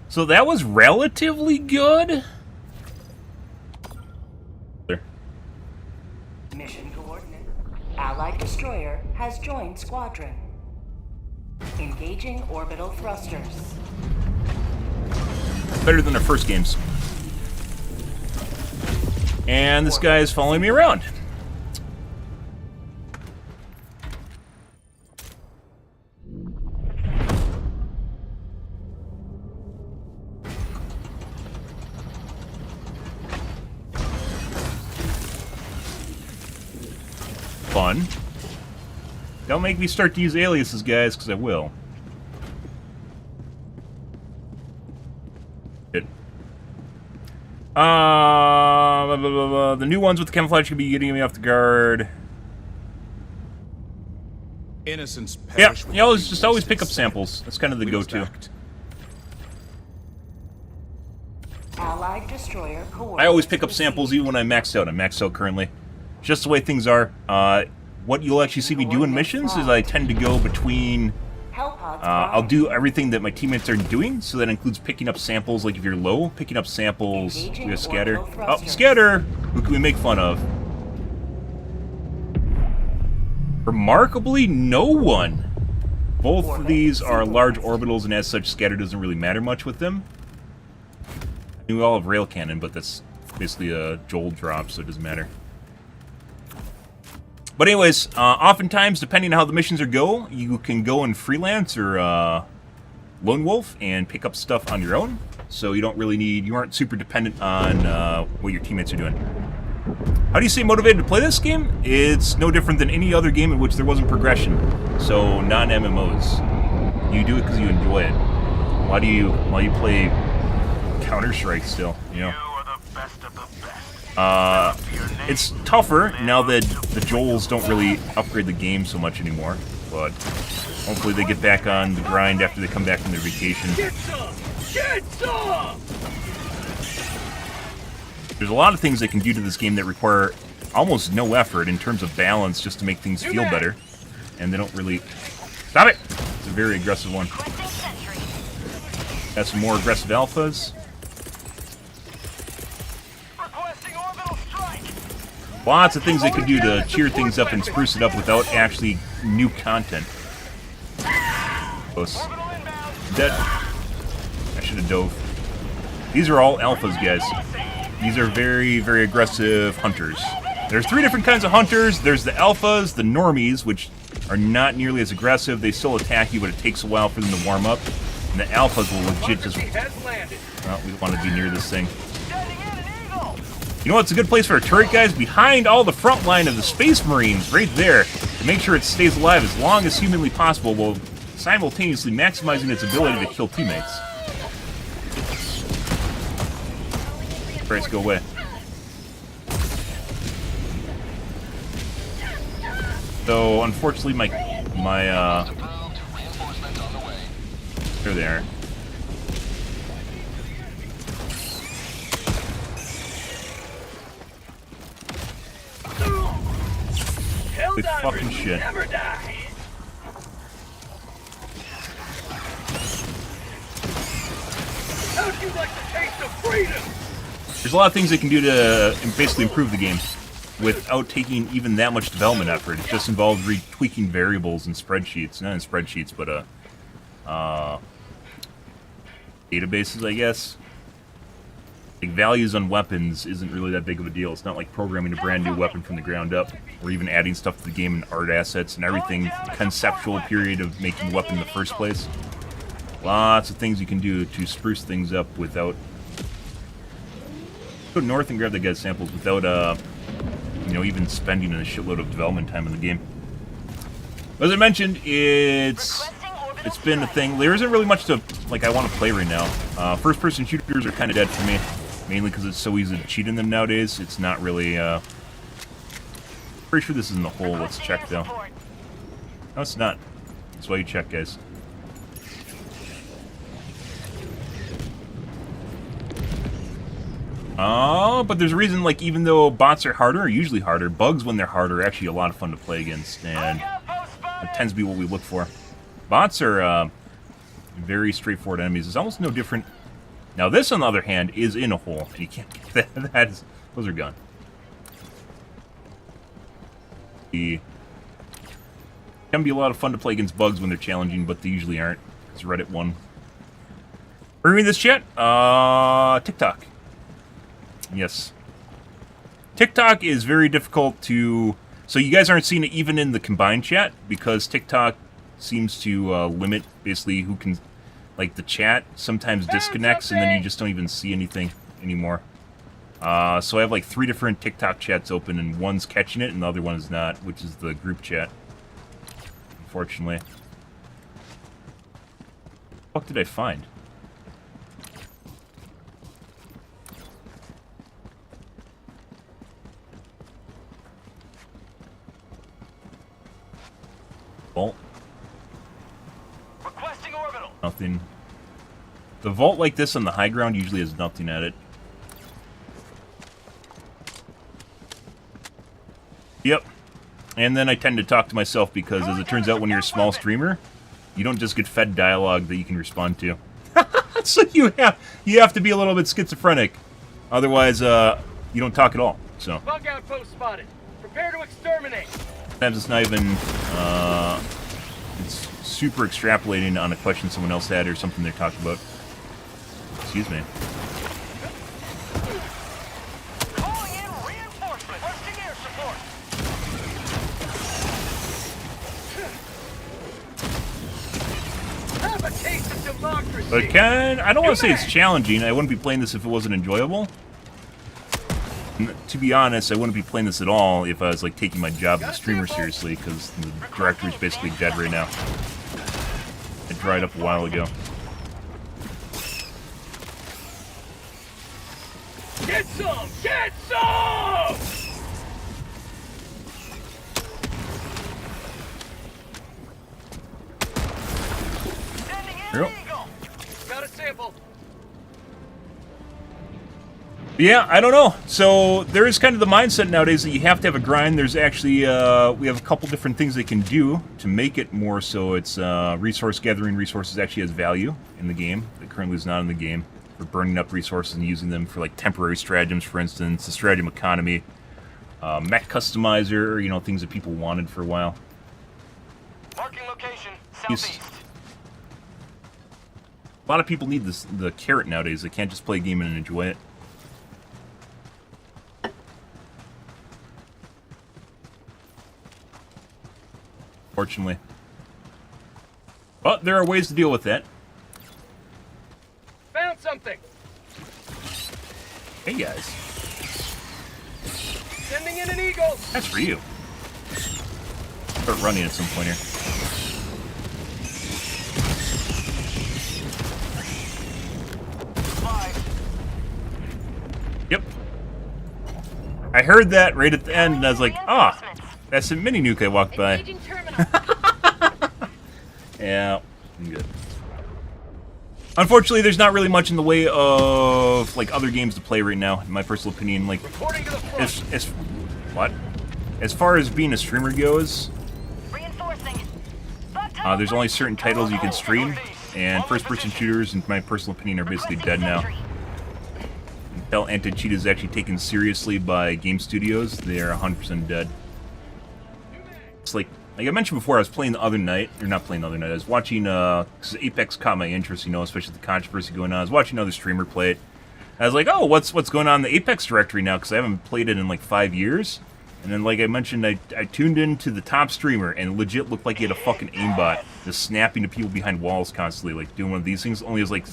So that was relatively good? There. Mission coordinate. Allied destroyer has joined squadron. Engaging orbital thrusters. Better than the first games. And this guy is following me around. Fun. Don't make me start to use aliases, guys, because I will. Good. The new ones with the camouflage could be getting me off the guard. Innocence Yeah, perish with you always just always injustice. pick up samples. That's kind of the We must go-to. act. Allied destroyer coordinates. I always pick up received. samples even when I'm maxed out. I'm maxed out currently. Just the way things are. What you'll actually see me do in missions is I tend to go between... Hellpods I'll do everything that my teammates are doing, so that includes picking up samples, like if you're low, picking up samples. We have scatter. Engaging Oh, orbital scatter! Who can we make fun of? Remarkably, no one. Both of these are large orbitals, and as such, scatter doesn't really matter much with them. I mean, we all have rail cannon, but that's basically a jolt drop, so it doesn't matter. But anyways, oftentimes, depending on how the missions are go, you can go and freelance or lone wolf and pick up stuff on your own. So you don't really need, you aren't super dependent on what your teammates are doing. How do you stay motivated to play this game? It's no different than any other game in which there wasn't progression. So non-MMOs. You do it because you enjoy it. Why do you play Counter-Strike still, you know? You are the best of the best. It's tougher now that the Joels don't really upgrade the game so much anymore, but hopefully they get back on the grind after they come back from their vacation. Get some! Get some! There's a lot of things they can do to this game that require almost no effort in terms of balance just to make things feel better, and they don't really... Stop it! It's a very aggressive one. Got some more aggressive alphas. Lots of things they can do to cheer things up and spruce it up without actually new content. Close. Dead. I should have dove. These are all alphas, guys. These are very, very aggressive hunters. There's 3 different kinds of hunters. There's the alphas, the normies, which are not nearly as aggressive. They still attack you, but it takes a while for them to warm up. And the alphas will legit just... Well, we don't want to be near this thing. You know what's a good place for a turret, guys? Behind all the front line of the Space Marines, right there. To make sure it stays alive as long as humanly possible while simultaneously maximizing its ability to kill teammates. Christ, go away. So, unfortunately, my there they are. Holy fucking shit. Never die. How'd you like the taste of freedom? There's a lot of things they can do to basically improve the game without taking even that much development effort. It just involves retweaking variables in spreadsheets. Not in spreadsheets, but databases, I guess. Like, values on weapons isn't really that big of a deal. It's not like programming a brand new weapon from the ground up, or even adding stuff to the game and art assets and everything. The conceptual period of making a weapon in the first place. Lots of things you can do to spruce things up without... Go north and grab the guy's samples without, you know, even spending a shitload of development time in the game. As I mentioned, it's been a thing. There isn't really much to, like, I want to play right now. First-person shooters are kind of dead for me, mainly because it's so easy to cheat in them nowadays. It's not really, pretty sure this is in the hole. Let's check, though. No, it's not. That's why you check, guys. But there's a reason, like, even though bots are harder, or usually harder, bugs when they're harder are actually a lot of fun to play against, and it tends to be what we look for. Bots are, very straightforward enemies. It's almost no different. Now this, on the other hand, is in a hole, and you can't get that. Those are gone. Can be a lot of fun to play against bugs when they're challenging, but they usually aren't. It's Reddit 1. Are you reading this chat? TikTok. Yes. TikTok is very difficult to... So you guys aren't seeing it even in the combined chat, because TikTok seems to limit basically who can... Like, the chat sometimes disconnects, and then you just don't even see anything anymore. So I have like 3 different TikTok chats open, and one's catching it, and the other one is not, which is the group chat. Unfortunately. What did I find? Vault. Requesting orbital. Nothing. The vault like this on the high ground usually has nothing at it. Yep. And then I tend to talk to myself because, as it turns out, when you're a small streamer, you don't just get fed dialogue that you can respond to. So you have to be a little bit schizophrenic. Otherwise, you don't talk at all. So Bug outpost spotted. Prepare to exterminate. sometimes it's not even... it's super extrapolating on a question someone else had or something they're talking about. Excuse me. Calling in reinforcements. Requesting air support. Have a taste of democracy. But I don't want to say it's challenging. I wouldn't be playing this if it wasn't enjoyable. To be honest, I wouldn't be playing this at all if I was like taking my job as a streamer seriously, because the directory's basically dead right now. It dried up a while ago. Get some! Get some! Sending in Yep. an eagle. Got a sample. Yeah, I don't know. So there is kind of the mindset nowadays that you have to have a grind. There's actually, we have a couple different things they can do to make it more so it's resource gathering resources actually has value in the game that currently is not in the game. For burning up resources and using them for like temporary stratagems, for instance, the stratagem economy, mech customizer, you know, things that people wanted for a while. Marking location, Yes. southeast. A lot of people need the carrot nowadays. They can't just play a game and enjoy it. Fortunately. But there are ways to deal with that. Found something. Hey guys, Sending in an eagle. that's for you. Start running at some point here. Yep. I heard that right at the end, and I was like, ah, that's a mini nuke I walked by. Engaging terminal. Yeah, I'm good. Unfortunately, there's not really much in the way of like other games to play right now, in my personal opinion. Like, Reporting to the front. what? As far as being a streamer goes, Reinforcing. there's only certain titles you can stream, and first-person shooters, in my personal opinion, are basically dead now. Until anti-cheat is actually taken seriously by game studios, they are 100% dead. It's like I mentioned before, I was playing the other night, or not playing the other night, I was watching, because Apex caught my interest, you know, especially the controversy going on. I was watching another streamer play it. I was like, oh, what's going on in the Apex directory now, because I haven't played it in like 5 years. And then, like I mentioned, I tuned into the top streamer, and legit looked like he had a fucking aimbot, just snapping to people behind walls constantly, like doing one of these things, only as like,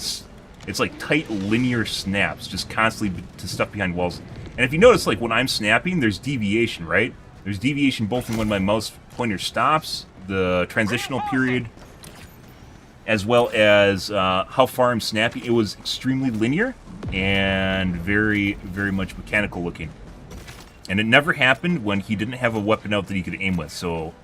it's like tight linear snaps, just constantly to stuff behind walls. And if you notice, like when I'm snapping, there's deviation, right? There's deviation both in when my mouse pointer stops, the transitional period, as well as how far I'm snapping. It was extremely linear and very, very much mechanical looking. And it never happened when he didn't have a weapon out that he could aim with. So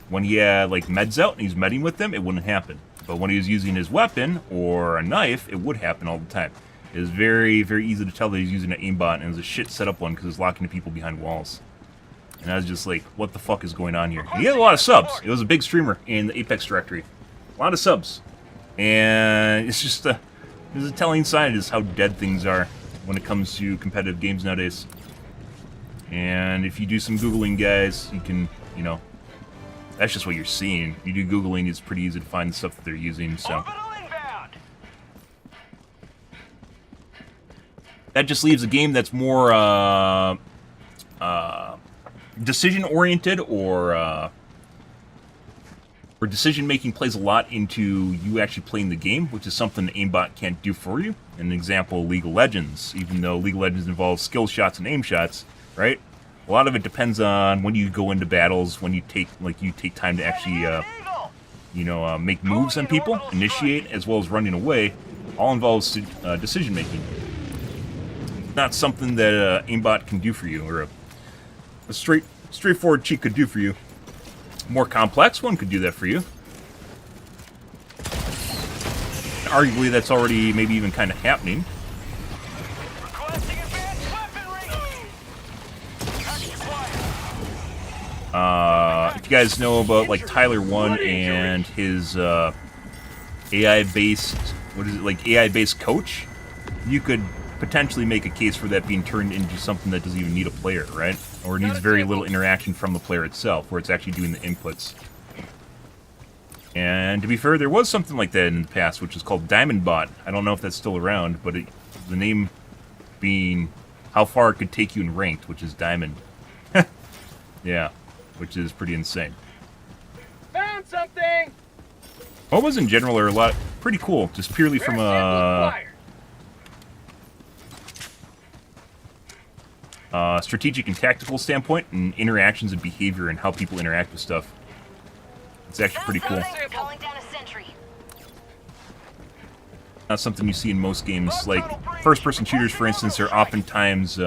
when he had like meds out and he's medding with them, it wouldn't happen. But when he was using his weapon or a knife, it would happen all the time. It was very, very easy to tell that he's using an aimbot, and it was a shit setup one because it was locking the people behind walls. And I was just like, what the fuck is going on here? He had a lot of subs. It was a big streamer in the Apex directory. A lot of subs. And it's just it's a telling sign of just how dead things are when it comes to competitive games nowadays. And if you do some Googling, guys, you can, you know, that's just what you're seeing. You do Googling, it's pretty easy to find the stuff that they're using, so. That just leaves a game that's more decision-oriented, or decision-making plays a lot into you actually playing the game, which is something aimbot can't do for you. An example, League of Legends. Even though League of Legends involves skill shots and aim shots, right? A lot of it depends on when you go into battles, when you take time to actually, make moves on people, initiate, as well as running away. All involves decision-making. Not something that aimbot can do for you, or a straightforward cheat could do for you. More complex one could do that for you. Arguably, that's already maybe even kind of happening. If you guys know about like Tyler 1 and his AI-based, AI-based coach, you could potentially make a case for that being turned into something that doesn't even need a player, right? Or needs very little interaction from the player itself, where it's actually doing the inputs. And to be fair, there was something like that in the past, which is called Diamond Bot. I don't know if that's still around, but the name being how far it could take you in ranked, which is Diamond. Yeah, which is pretty insane. Found something! MOBAs in general are pretty cool, just purely from a strategic and tactical standpoint, and interactions and behavior and how people interact with stuff. It's actually pretty cool. Calling down a sentry. Not something you see in most games. Like, first-person shooters, for instance, are oftentimes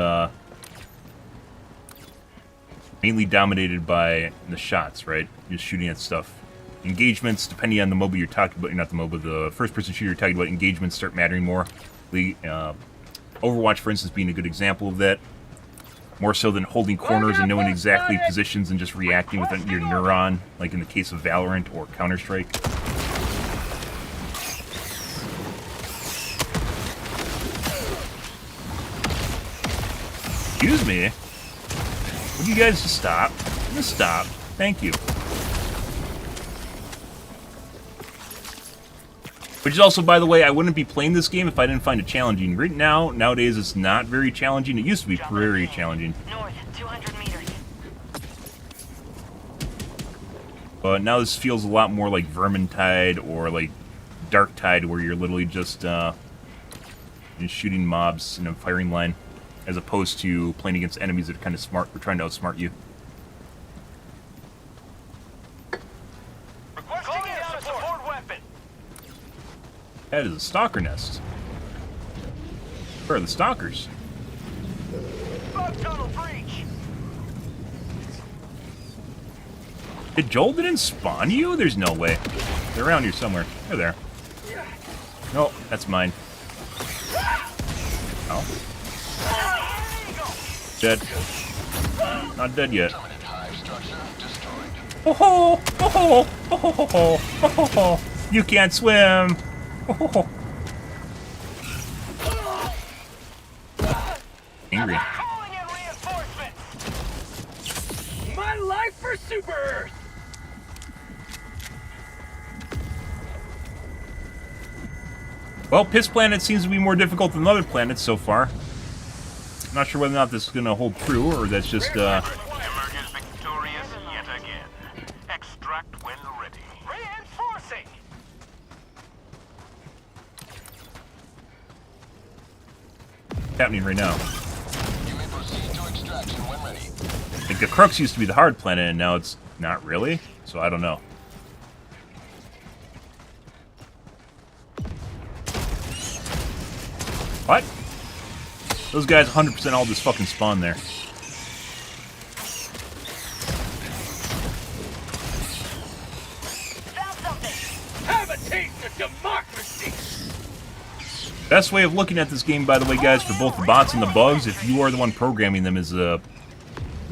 mainly dominated by the shots, right? Just shooting at stuff. Engagements, depending on the MOBA you're talking about, not the MOBA, the first-person shooter you're talking about, engagements start mattering more. Overwatch, for instance, being a good example of that. More so than holding corners and knowing exactly positions and just reacting with your neuron, like in the case of Valorant or Counter-Strike. Excuse me? Would you guys just stop? Just stop. Thank you. Which is also, by the way, I wouldn't be playing this game if I didn't find it challenging. Right now, nowadays, it's not very challenging. It used to be very challenging. North, 200 meters. But now this feels a lot more like Vermintide or like Darktide, where you're literally just shooting mobs in a firing line, as opposed to playing against enemies that are kind of smart or trying to outsmart you. That is a stalker nest. Where are the stalkers? Did Joel didn't spawn you? There's no way. They're around here somewhere. They're there. No, that's mine. Oh. Dead. Not dead yet. Oh ho! Oh ho! Oh ho! Oh ho! Oh ho! You can't swim! Oh. Angry. My life for Super Earth! Well, Piss Planet seems to be more difficult than other planets so far. I'm not sure whether or not this is going to hold true, or that's just, Emerges victorious yet again. Extract when ready. Reinforcing! happening right now. You may proceed to extraction when ready. Like, the Crux used to be the hard planet, and now it's not really, so I don't know. What? Those guys 100% all just fucking spawn there. Have a taste of democracy! Best way of looking at this game, by the way, guys, for both the bots and the bugs, if you are the one programming them, is the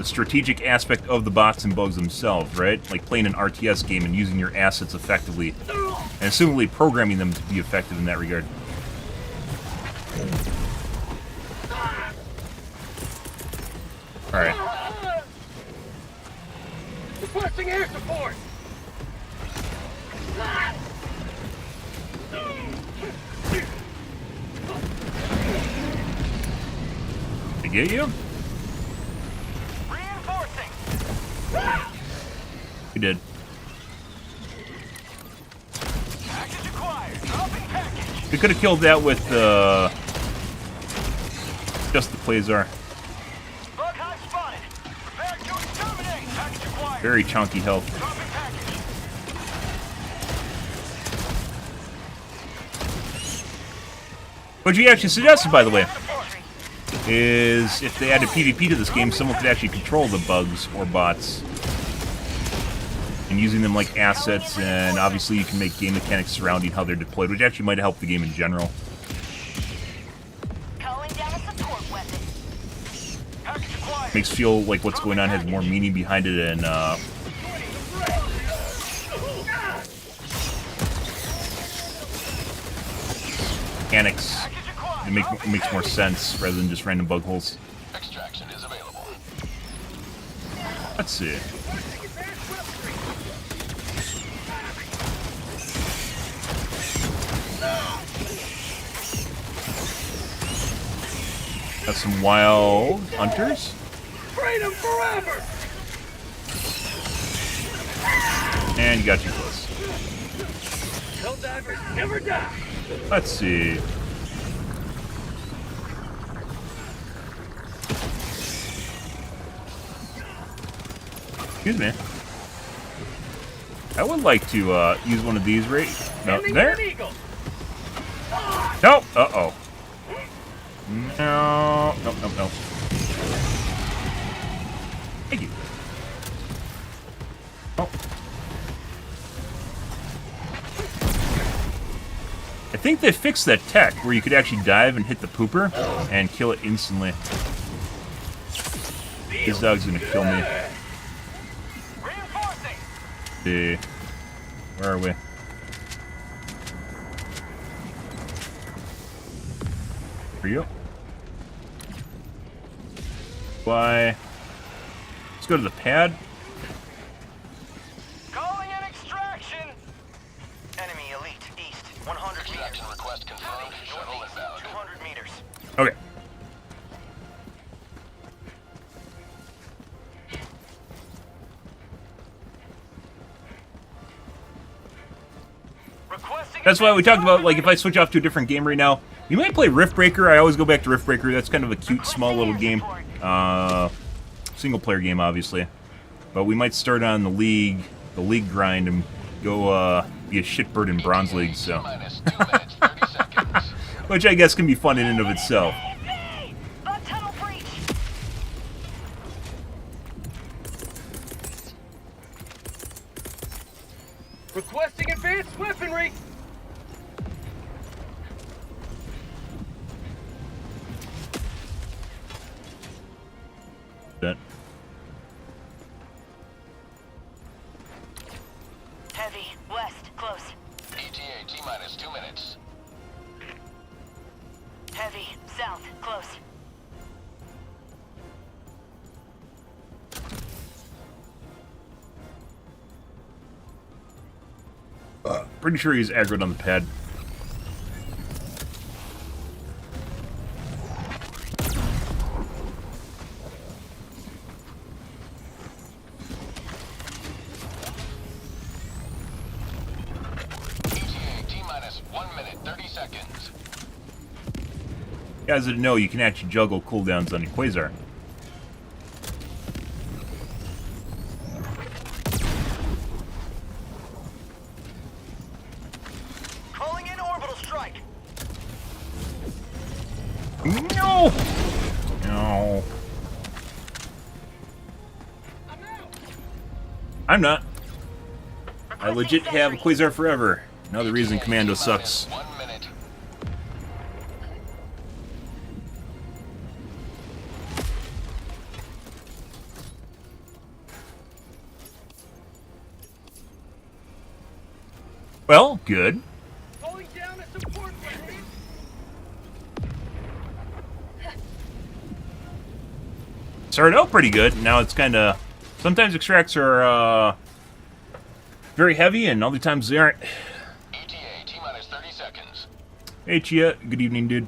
strategic aspect of the bots and bugs themselves, right? Like playing an RTS game and using your assets effectively, and assumably programming them to be effective in that regard. Alright. Requesting air support! Did I get you? Reinforcing. We did. Package acquired. Dropping package. We could have killed that with just the Quasar. Bug hive spotted. Prepare to exterminate. Package acquired. Very chunky health. Dropping package. What you actually suggested, by the way, is if they added PvP to this game, someone could actually control the bugs or bots. And using them like assets, and obviously you can make game mechanics surrounding how they're deployed, which actually might help the game in general. Calling down a support weapon. Package acquired. Makes feel like what's going on has more meaning behind it, and mechanics. It makes more sense rather than just random bug holes. Extraction is available. Let's see. Got some wild hunters. Freedom forever. And you got too close. Helldivers never die. Let's see. Excuse me. I would like to use one of these right. No, Ending there. an eagle. Nope. Uh-oh. No. Nope, nope, nope. Thank you. Oh. I think they fixed that tech where you could actually dive and hit the pooper and kill it instantly. This dog's gonna kill me. Reinforcing. See. Where are we? Here you go. Why? Let's go to the pad. Calling in extraction. Enemy elite east. 100 meters. Extraction request confirmed. Shuttle inbound. 200 meters. Okay. Requesting. That's why we talked about, like, if I switch off to a different game right now, you might play Riftbreaker. I always go back to Riftbreaker. That's kind of a cute, small little game. Single player game, obviously. But we might start on the league grind, and go be a shitbird in Bronze League, so. Minus 2 minutes, 30 seconds. Which I guess can be fun in and of itself. Bug tunnel breach. Requesting advanced weaponry. That. Heavy. West. Close. ETA T minus 2 minutes. Heavy. South. Close. Pretty sure he's aggroed on the pad. ETA T minus 1 minute, 30 seconds. You guys didn't know you can actually juggle cooldowns on your Quasar. Calling in orbital strike. No! No. I'm not. I legit have Quasar forever. Another reason Commando sucks. 1 minute. Well, good. Calling down a support weapon. Started out pretty good. Now it's kind of. Sometimes extracts are very heavy, and other times they aren't. ETA, T-minus 30 seconds. Hey, Chia. Good evening, dude.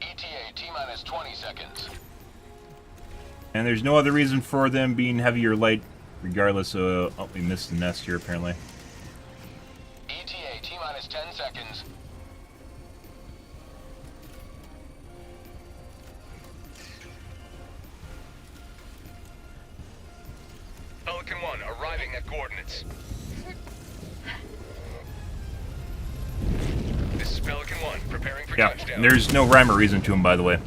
ETA, T-minus 20 seconds. And there's no other reason for them being heavy or light, regardless of... Oh, we missed the nest here, apparently. ETA, T-minus 10 seconds. Pelican 1 arriving at coordinates. This is Pelican 1 preparing for Yeah, touchdown. there's no rhyme or reason to them, by the way.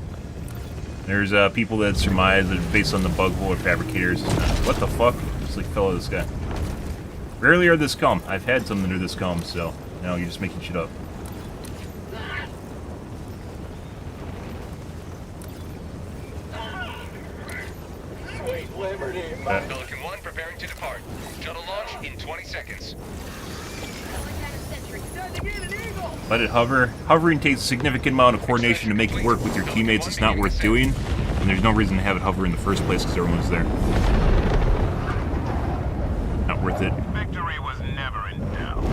There's people that surmise that it's based on the bug hole or fabricators. What the fuck? Just like fell out of the sky. Rarely are this calm. I've had some that are this calm, so no, you're just making shit up. Sweet liberty. Pelican 1 preparing to depart. Shuttle launch in 20 seconds. Time to get an eagle. Let it hover. Hovering takes a significant amount of coordination to make it work with your teammates. It's not worth doing, and there's no reason to have it hover in the first place because everyone's there. Not worth it. Victory was never in doubt.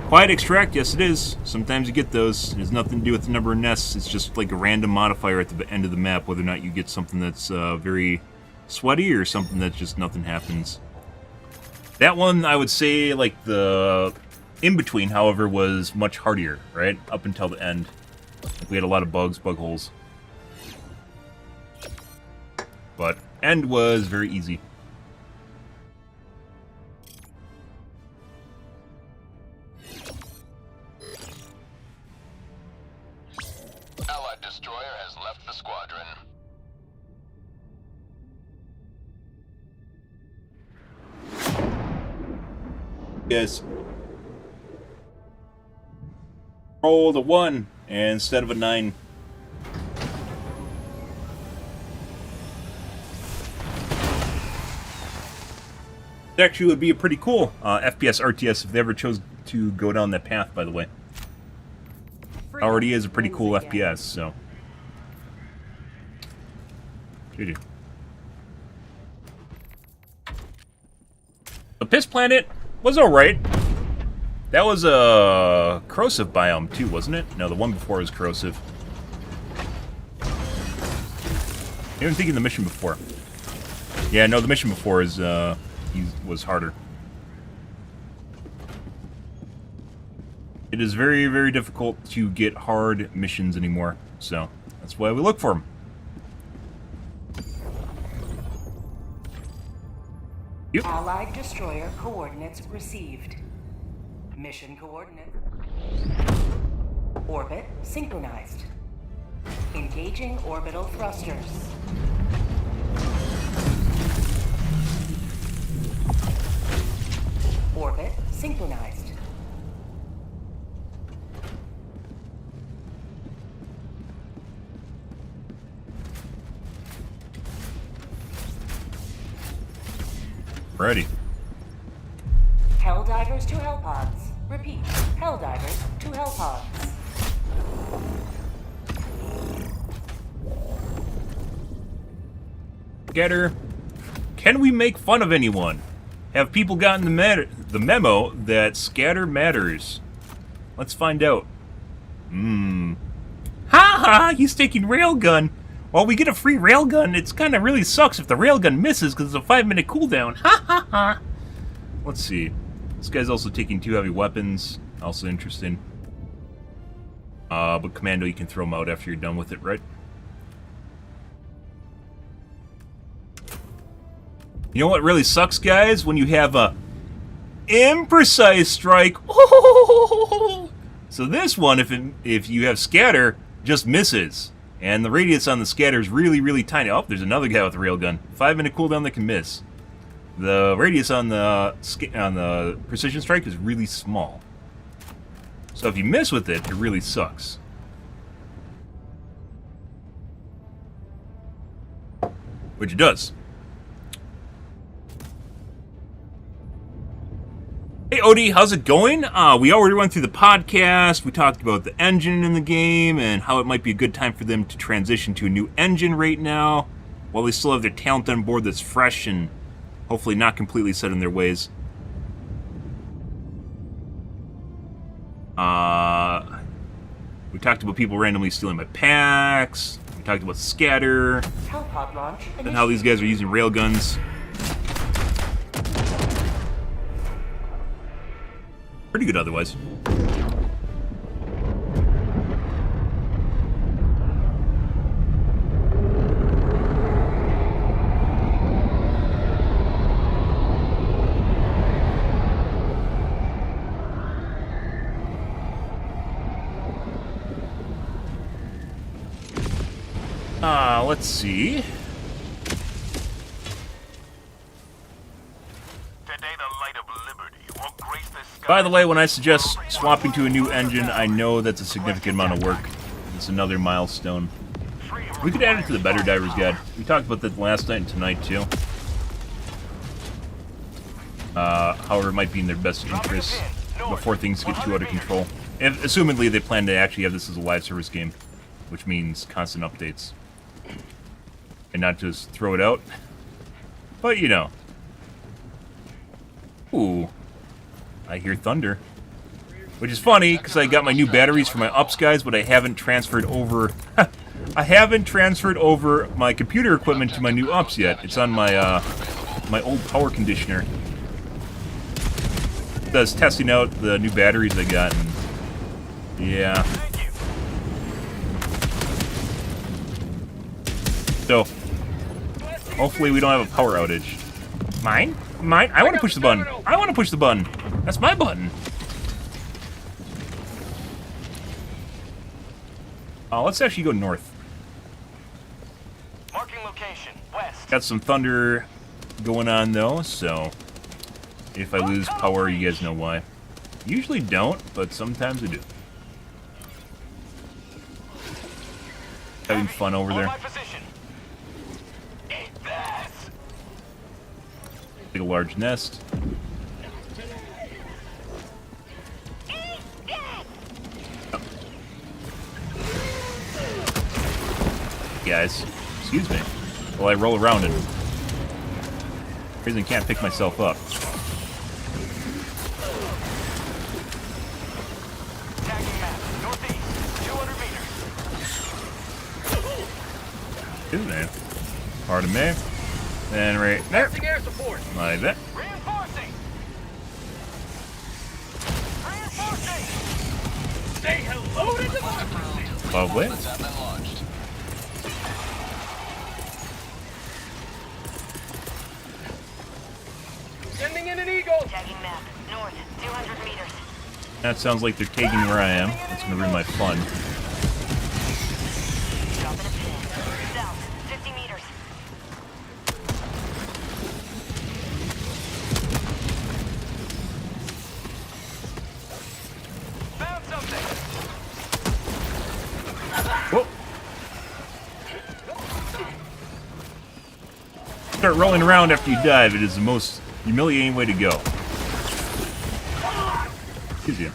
Quiet extract, yes it is. Sometimes you get those. It has nothing to do with the number of nests. It's just like a random modifier at the end of the map, whether or not you get something that's very sweaty or something that just nothing happens. That one, I would say, like the in-between, however, was much hardier, right? Up until the end. We had a lot of bugs, bug holes. But end was very easy. Allied destroyer has left the squadron. Yes. Roll the 1 instead of a 9. It actually would be a pretty cool FPS RTS if they ever chose to go down that path, by the way. Already is a pretty cool FPS, so. GG. The Piss Planet was alright. That was a corrosive biome too, wasn't it? No, the one before was corrosive. Even thinking the mission before. Yeah, no, the mission before is was harder. It is very, very difficult to get hard missions anymore, so that's why we look for them. Yep. Allied destroyer coordinates received. Mission coordinate. Orbit synchronized. Engaging orbital thrusters. Orbit synchronized. Ready. Helldivers to Hellpods. Repeat. Helldivers to Hellpods. Getter, can we make fun of anyone? Have people gotten the memo that scatter matters? Let's find out. Ha ha! He's taking railgun. Well, we get a free railgun. It's kind of really sucks if the railgun misses because it's a 5-minute cooldown. Ha ha ha! Let's see. This guy's also taking 2 heavy weapons. Also interesting. But Commando, you can throw them out after you're done with it, right? You know what really sucks, guys? When you have a imprecise strike. Oh! So this one, if you have scatter, just misses. And the radius on the scatter is really, really tiny. Oh, there's another guy with a railgun. 5-minute cooldown that can miss. The radius on the precision strike is really small. So if you miss with it, it really sucks. Which it does. Hey Odie, how's it going? We already went through the podcast. We talked about the engine in the game and how it might be a good time for them to transition to a new engine right now. while they still have their talent on board that's fresh and hopefully not completely set in their ways. We talked about people randomly stealing my packs. We talked about scatter. Hellpod launch. And how these guys are using railguns. Pretty good otherwise. Let's see. Today the light of liberty will grace the sky. By the way, when I suggest swapping to a new engine, I know that's a significant amount of work. It's another milestone. We could add it to the Better Divers guide. We talked about that last night and tonight, too. However, it might be in their best interest before things get too out of control. Assumedly, they plan to actually have this as a live service game, which means constant updates. And not just throw it out. But, you know. Ooh. I hear thunder. Which is funny, because I got my new batteries for my ups, guys, but I haven't transferred over... I haven't transferred over my computer equipment to my new ups yet. It's on my, my old power conditioner. I was testing out the new batteries I got, and... yeah. So... hopefully we don't have a power outage. Mine? Mine? I want to push the button. I want to push the button. That's my button. Let's actually go north. Marking location, west. Got some thunder going on though, so if I lose power, you guys know why. Usually don't, but sometimes I do. Having fun over there. Take a large nest. Guys, excuse me. While I roll around and reason can't pick myself up. Tagging map, northeast, 200 meters. Excuse me. Pardon me. And right there. Air support. Like that. Reinforcing. Reinforcing. Say hello to democracy. Lovely. Have been launched. Sending in an eagle. Tagging map. North, 200 meters. That sounds like they're taking where I am. That's gonna ruin my fun. Dropping a pin. South, 50 meters. Found something. Whoa. Start rolling around after you dive. It is the most humiliating way to go. Excuse you.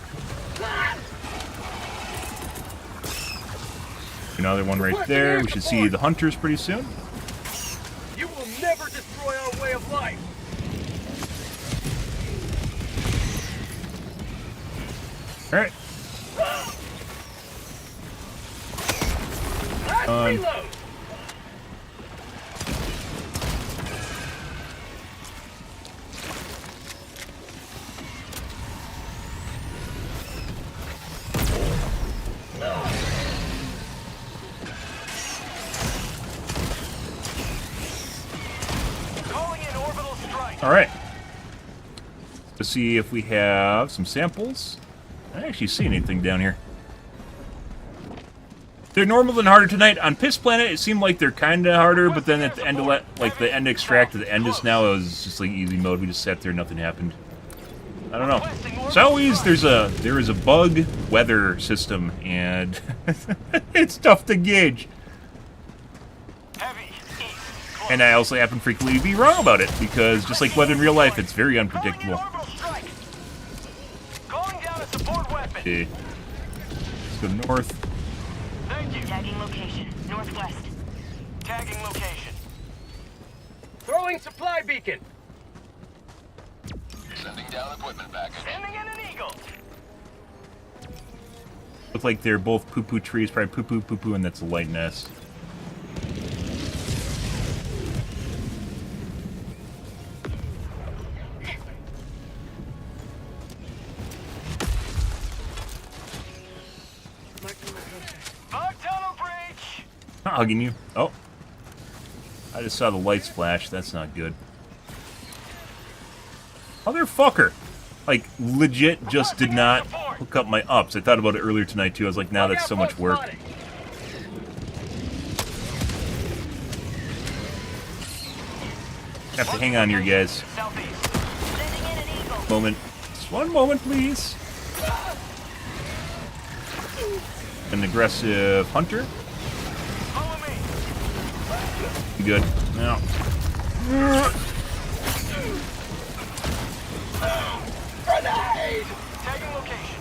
Another one right there. We should see the hunters pretty soon. You will never destroy our way of life. Alright. Last reload. Calling in orbital strike. Alright. Let's see if we have some samples. I don't actually see anything down here. They're normal and harder tonight. On Piss Planet, it seemed like they're kind of harder, but then at the end of like the end extract at the end is now, it was just like easy mode. We just sat there, nothing happened. I don't know. As always, there is a bug weather system, and it's tough to gauge. Heavy. East. And I also happen frequently to be wrong about it, because just like weather in real life, it's very unpredictable. Calling in orbital strike. Calling down a support weapon. Okay. Let's go north. Thank you. Tagging location. Northwest. Tagging location. Throwing supply beacon. Sending down equipment package. Sending in an eagle. Look like they're both poo-poo trees, probably poo-poo, poo-poo, and that's a light nest. Bug tunnel breach. Not hugging you. Oh. I just saw the lights flash. That's not good. Motherfucker! Like, legit just did not hook up my ups. I thought about it earlier tonight, too. I was like, now that's so much work. Have to hang on here, guys. Moment. Just one moment, please. An aggressive hunter. Good. Now. Grenade! Tagging location.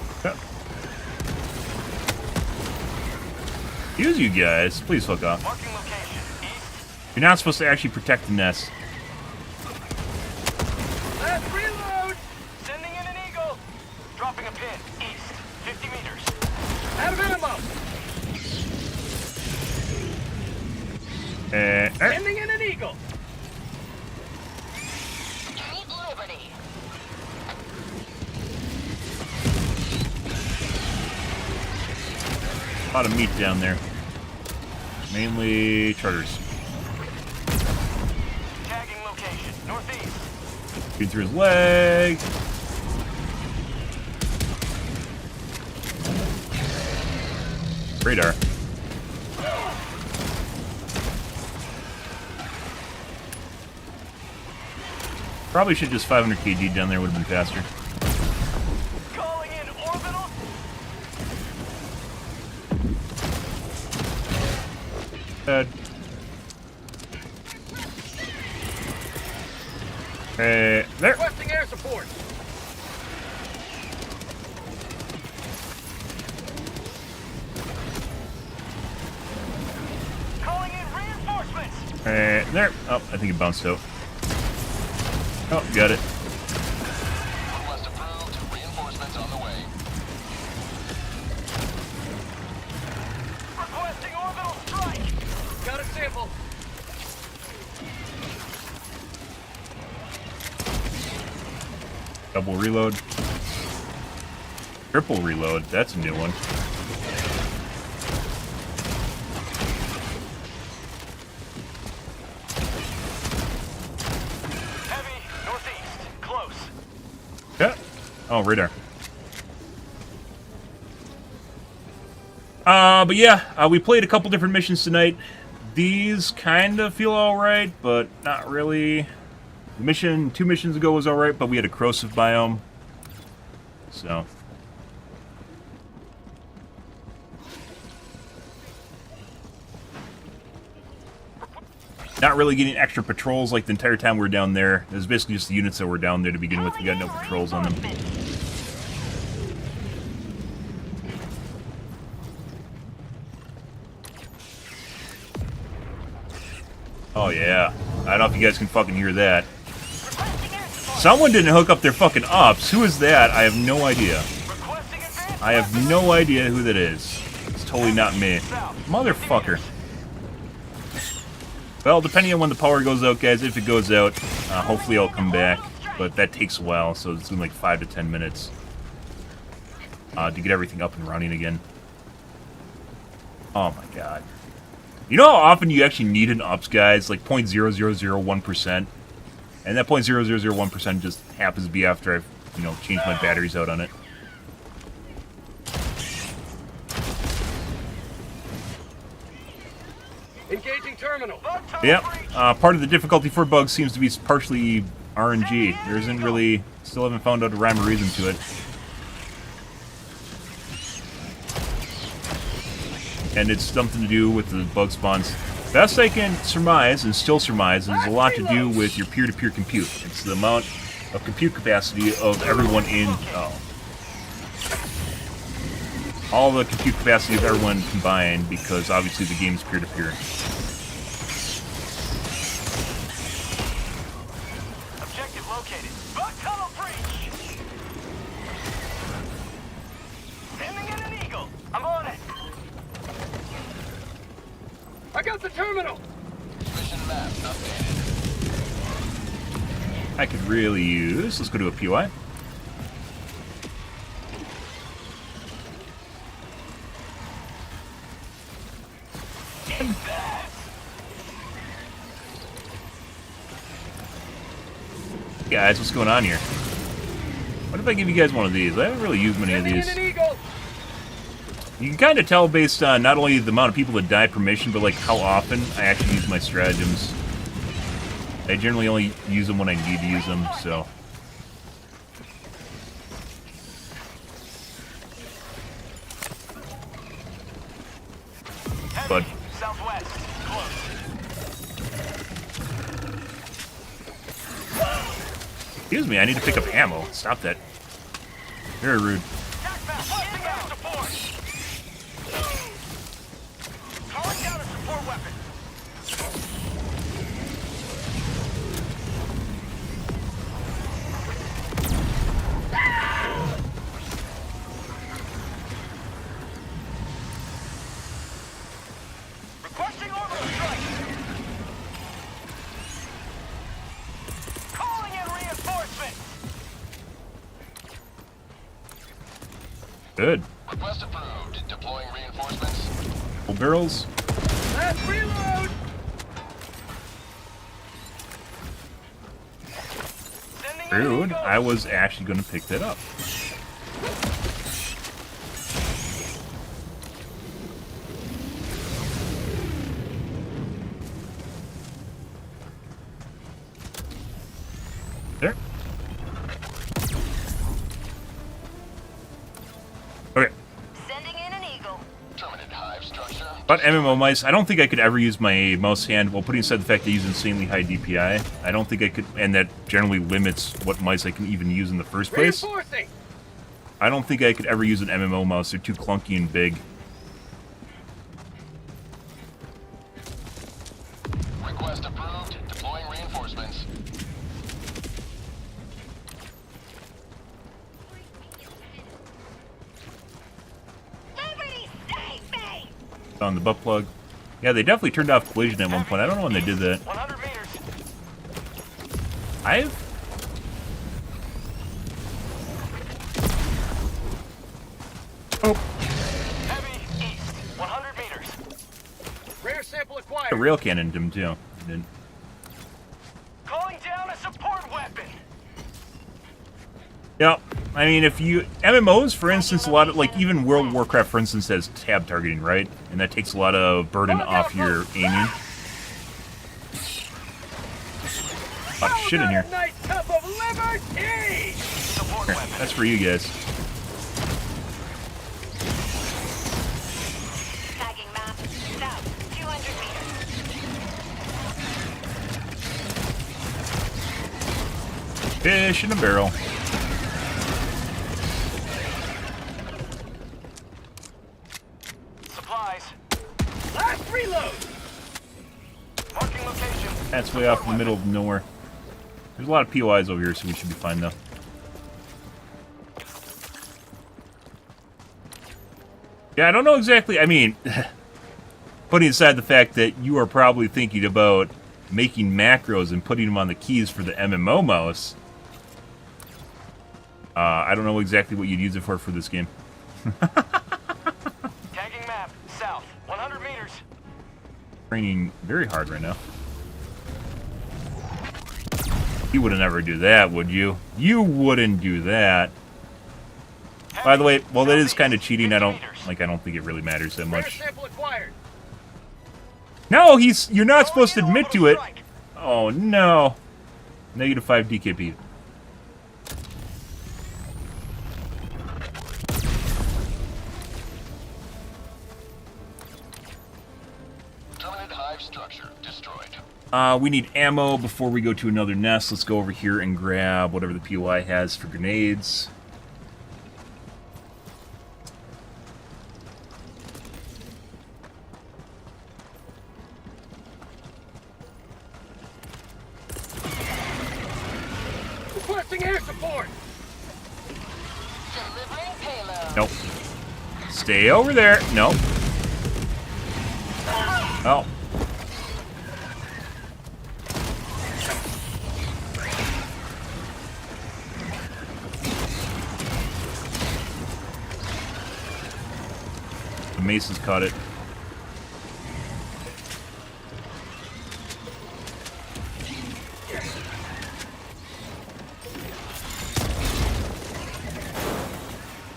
Use you guys. Please hook up. Marking location. East. You're not supposed to actually protect the nest. Let's reload! Sending in an eagle. Dropping a pin. East. 50 meters. Out of ammo. Sending in an eagle. Keep liberty. A lot of meat down there. Mainly charters. Tagging location. Northeast. Shooting through his leg. Radar. Probably should just 500 kg down there, would have been faster. Calling in orbital. Dead. Hey, there. Requesting air support. Calling in reinforcements. Hey, there. Oh, I think it bounced out. Oh, got it. Request approved. Reinforcements on the way. Requesting orbital strike. Got a sample. Double reload. Triple reload. That's a new one. Heavy, northeast. Close. Yeah. Oh, radar. But yeah, we played a couple different missions tonight. These kind of feel alright, but not really. The 2 missions ago was alright, but we had a corrosive biome. So. Not really getting extra patrols like the entire time we were down there. It was basically just the units that were down there to begin with. We got no patrols on them. Oh yeah. I don't know if you guys can fucking hear that. Someone didn't hook up their fucking ups. Who is that? I have no idea. I have no idea who that is. It's totally not me. Motherfucker. Well, depending on when the power goes out, guys, if it goes out, hopefully I'll come back. But that takes a while, so it's in like 5 to 10 minutes to get everything up and running again. Oh my god. You know how often you actually need an ups, guys? Like 0.0001%. And that 0.0001% just happens to be after I've, changed my batteries out on it. Engaging terminal. Yep. Part of the difficulty for bugs seems to be partially RNG. There isn't really... Still haven't found out a rhyme or reason to it. And it's something to do with the bug spawns. Best I can surmise, and still surmise, is a lot to do with your peer-to-peer compute. It's the amount of compute capacity of everyone in... all the compute capacity of everyone combined, because obviously the game is peer-to-peer. out the terminal! Mission map updated. I could really use... Let's go to a POI. Guys, what's going on here? What if I give you guys one of these? I haven't really used many of Sending these. in an eagle! You can kind of tell based on not only the amount of people that die per mission, but like how often I actually use my stratagems. I generally only use them when I need to use them, so... But... Southwest. Close. Excuse me, I need to pick up ammo. Stop that. Very rude. Calling down a support weapon. Requesting orbital strike. Calling in reinforcements. Good. Request approved. Deploying reinforcements. Full barrels. Last reload. Sending in an Rude. eagle. I was actually going to pick that up. There. Okay. Sending in an eagle. Terminated hive structure. But MMO mice, I don't think I could ever use my mouse hand, well, putting aside the fact they use insanely high DPI, I don't think I could, and that generally limits what mice I can even use in the first place. Reinforcing. I don't think I could ever use an MMO mouse, they're too clunky and big. Request approved. Deploying reinforcements. Liberty, save me! On the butt plug. Yeah, they definitely turned off collision at one point, I don't know when they did that. 100 meters. I've... Oh, Heavy east. 100 meters. Rare sample acquired. a rail cannon him too. Didn't- Calling down a support weapon. Yeah, I mean, if you... MMOs, for instance, a lot of, like, even World of Warcraft, for instance, has tab targeting, right? And that takes a lot of burden off your aiming. A lot of shit in here. A nice cup of liberty. Support Here, weapon. that's for you guys. Tagging map. South. 200 meters. Fish in a barrel. Supplies. Last reload. Marking location. That's way off in the middle of nowhere. There's a lot of POIs over here, so we should be fine, though. Yeah, I don't know exactly. I mean, putting aside the fact that you are probably thinking about making macros and putting them on the keys for the MMO mouse, I don't know exactly what you'd use it for this game. Tagging map. South. 100 meters. Training very hard right now. You wouldn't ever do that, would you? You wouldn't do that. By the way, well, that is kind of cheating. I don't think it really matters that Rare much. sample acquired. No, you're not supposed to admit to it. Oh, no. -5 DKP. Terminated hive structure destroyed. We need ammo before we go to another nest. Let's go over here and grab whatever the POI has for grenades. Requesting air support. Delivering payload. Nope. Stay over there. Nope. Oh. The mace has caught it.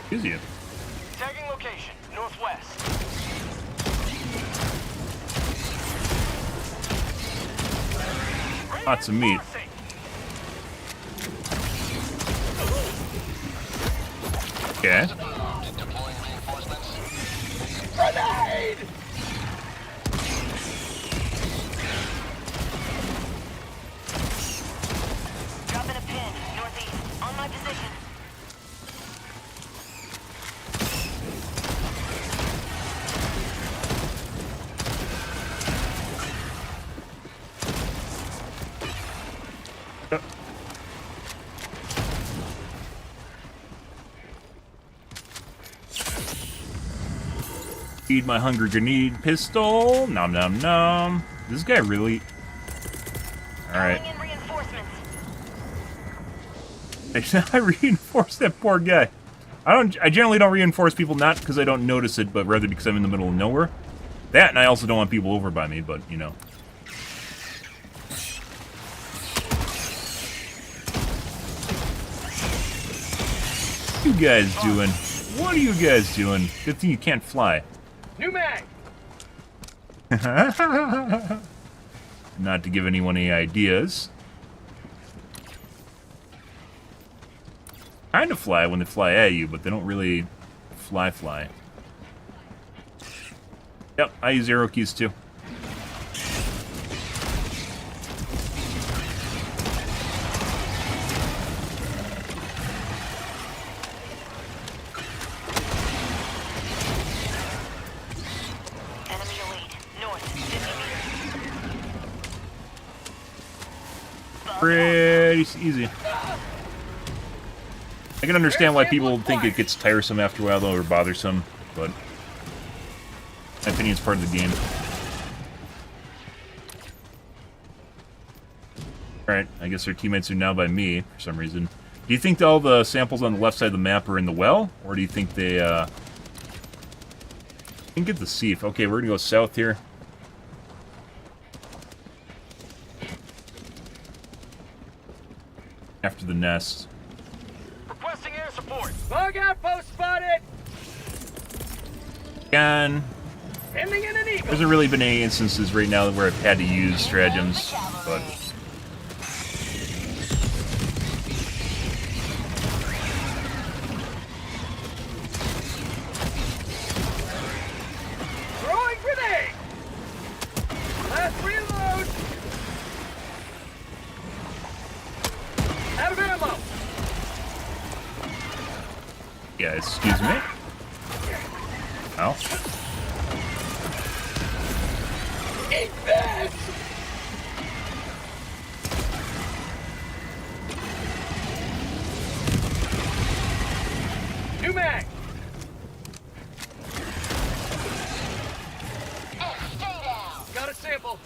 Excuse you. Tagging location, northwest. Lots of meat. Okay. Deploying reinforcements. Grenade! Dropping a pin, northeast. On my position. Feed my hunger grenade pistol. Nom nom nom. This guy really. Alright. Calling in reinforcements. I reinforce that poor guy. I generally don't reinforce people, not because I don't notice it, but rather because I'm in the middle of nowhere. That, and I also don't want people over by me, but, you know. What are you guys doing? What are you guys doing? Good thing you can't fly. New mag! Not to give anyone any ideas. Kind of fly when they fly at you, but they don't really fly. Yep, I use arrow keys too. Enemy elite. North, 50 meters. Pretty easy. I can understand why people think it gets tiresome after a while, though, or bothersome, but my opinion is part of the game. Alright, I guess our teammates are now by me, for some reason. Do you think all the samples on the left side of the map are in the well? Or do you think they, I can get the Seif. Okay, we're gonna go south here. After the nest. Requesting air support. Bug outpost spotted! Again, Sending in an eagle. there hasn't really been any instances right now where I've had to use stratagems, but Throwing grenade! Last reload! Out of ammo! yeah, excuse me. Ow. Eat this! New mag! Got a sample.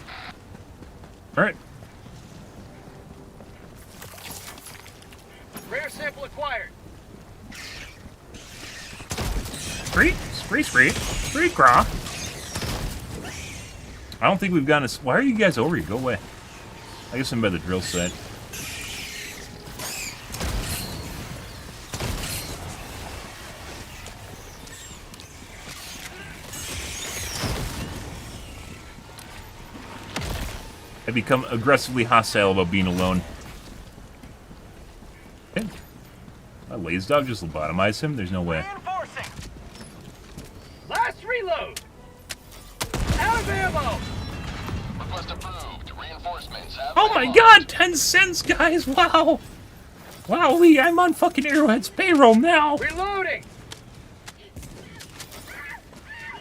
Alright. Rare sample acquired. Spree craw. I don't think we've gotten a... Why are you guys over here? Go away. I guess I'm by the drill site. I become aggressively hostile about being alone. Okay. My lazy dog just lobotomized him? There's no way. Reinforcing. Last reload. Out of ammo. Request approved. Reinforcements have Oh been my launched. god, 10 cents, guys! Wow! Wow, Lee, I'm on fucking Arrowhead's payroll now! Reloading.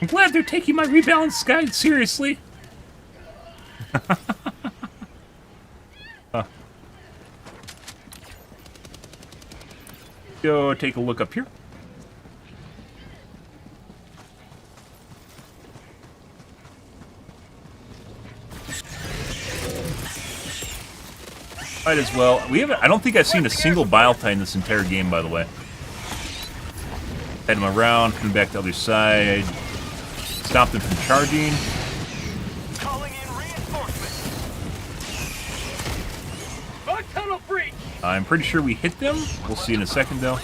I'm glad they're taking my rebalance guide seriously. Go take a look up here. Might as well. We haven't. I don't think I've seen a single bile tie in this entire game, by the way. Head him around, coming back to the other side. Stop them from charging. Calling in reinforcements. Bug tunnel breach. I'm pretty sure we hit them. We'll see in a second, though.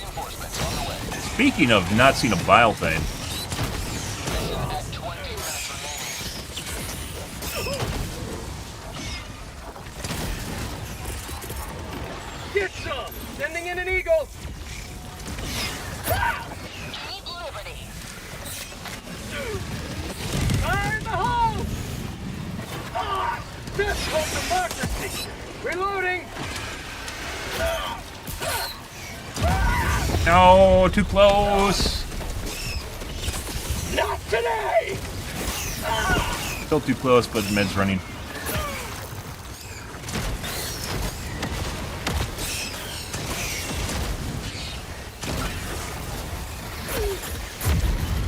Speaking of not seeing a bile thing. Get some. Sending in an eagle. Keep liberty. Fire in the hole. Ah, that's called democracy. Reloading. No, too close. Not today. Still too close, but the med's running.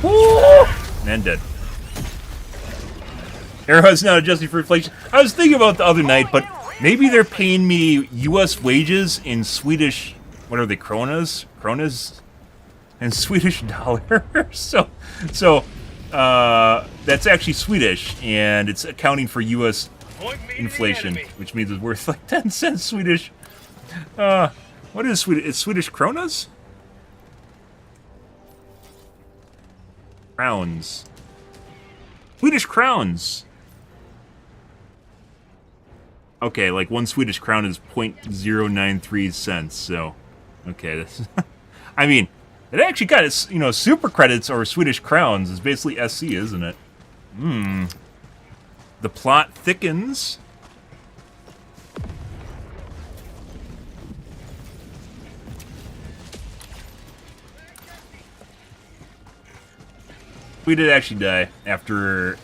Woo! And dead. Arrowhead's not adjusting for inflation. I was thinking about the other night, but maybe they're paying me U.S. wages in Swedish. What are they? Kronas? Kronas? And Swedish dollar. so that's actually Swedish, and it's accounting for U.S. inflation, which means it's worth like 10 cents Swedish. What is Swedish? It's Swedish kronas? Crowns. Swedish crowns. Okay, like 1 Swedish crown is 0.093 cents, so... Okay, that's... I mean, it actually got its, you know, super credits or Swedish crowns is basically SC, isn't it? The plot thickens. We did actually die after...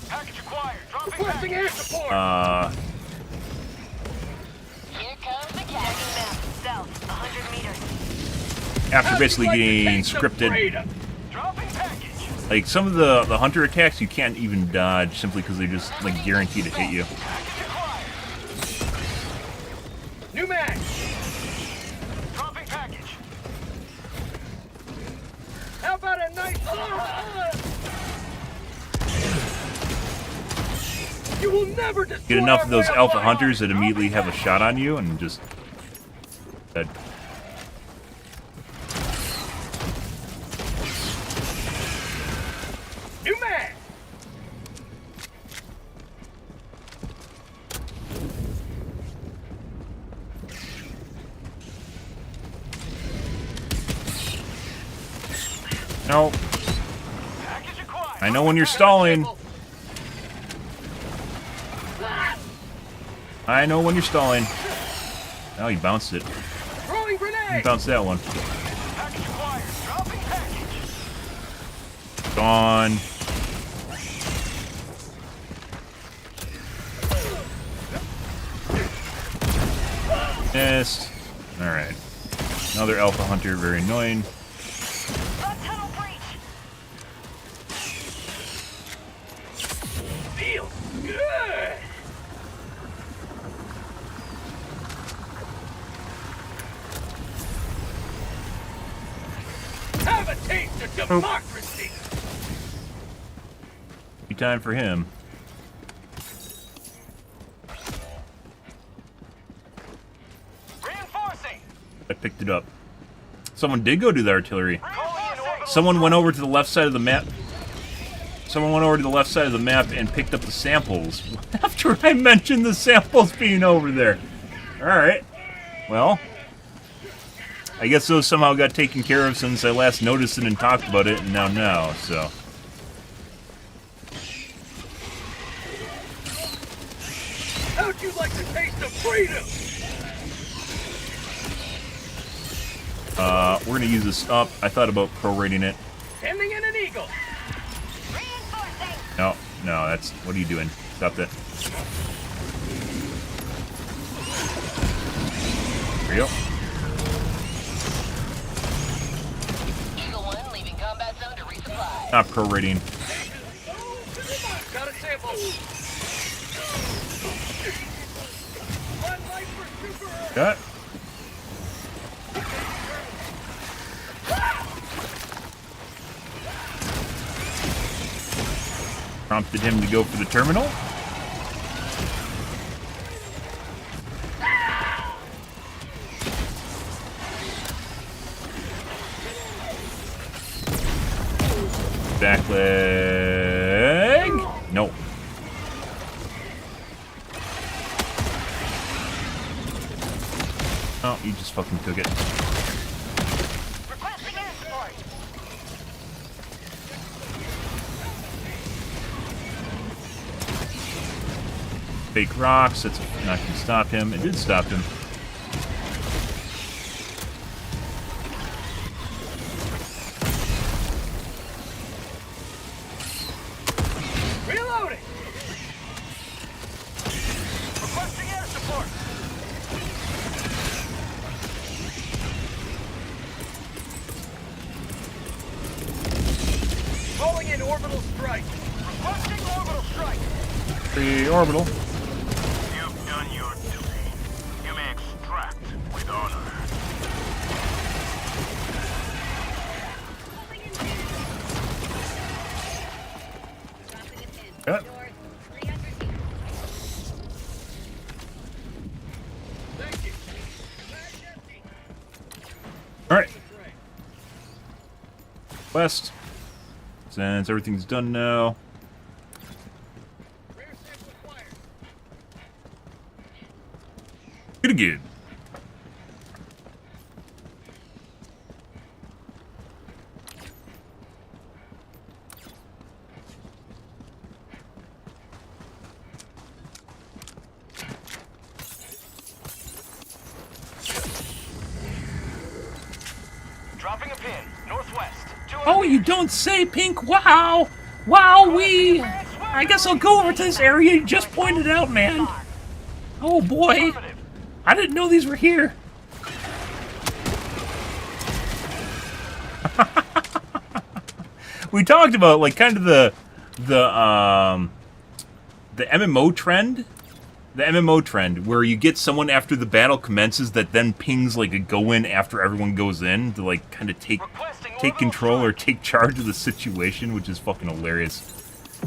Package acquired. Requesting air support. Here comes the captain map. South, 100 meters. After basically getting scripted. Dropping package. Like, some of the hunter attacks you can't even dodge simply because they're just, like, guaranteed to hit you. Package acquired. New mag. Dropping package. How about a nice... You will never destroy Get enough of those our alpha rail hunters line. that immediately have a shot on you and just... Dead. New mag. No. Package acquired. I know when you're stalling. I know when you're stalling. Oh, he bounced it. Throwing He grenade. bounced that one. Package acquired. Dropping package. Gone. Missed. Alright. Another alpha hunter, very annoying. Bug tunnel breach. Feels good. Have a taste of democracy. Be time for him. Reinforcing. I picked it up. Someone did go do the artillery. Reinforcing. Someone went over to the left side of the map. Someone went over to the left side of the map and picked up the samples. After I mentioned the samples being over there. Alright. Well. I guess those somehow got taken care of since I last noticed it and talked about it, and now, so. How'd you like the taste of freedom? We're gonna use this up. I thought about prorating it. Sending in an eagle. Reinforcing. No, that's... What are you doing? Stop that. There you go. Eagle 1 leaving combat zone to resupply. Not prorating. Got a sample. One life for super. Cut. prompted him to go for the terminal. Back leg. No. Oh, you just fucking took it. Requesting air support. Fake rocks. That's not gonna stop him. It did stop him. Reloading. Requesting air support. Calling in orbital strike. Requesting orbital strike. Pre-orbital. You've done your duty. You may extract with honor. Yep. Thank you. Alright. West. Since everything's done now. Rare sample acquired. Good again. Dropping a pin. Northwest. Oh, you don't say, Pink. Wow. Wow-wee. I guess I'll go over to this area you just pointed out, man. Oh, boy. I didn't know these were here. We talked about, like, kind of the MMO trend. The MMO trend, where you get someone after the battle commences that then pings, like, a go-in after everyone goes in to, like, kind of take control or take charge of the situation, which is fucking hilarious.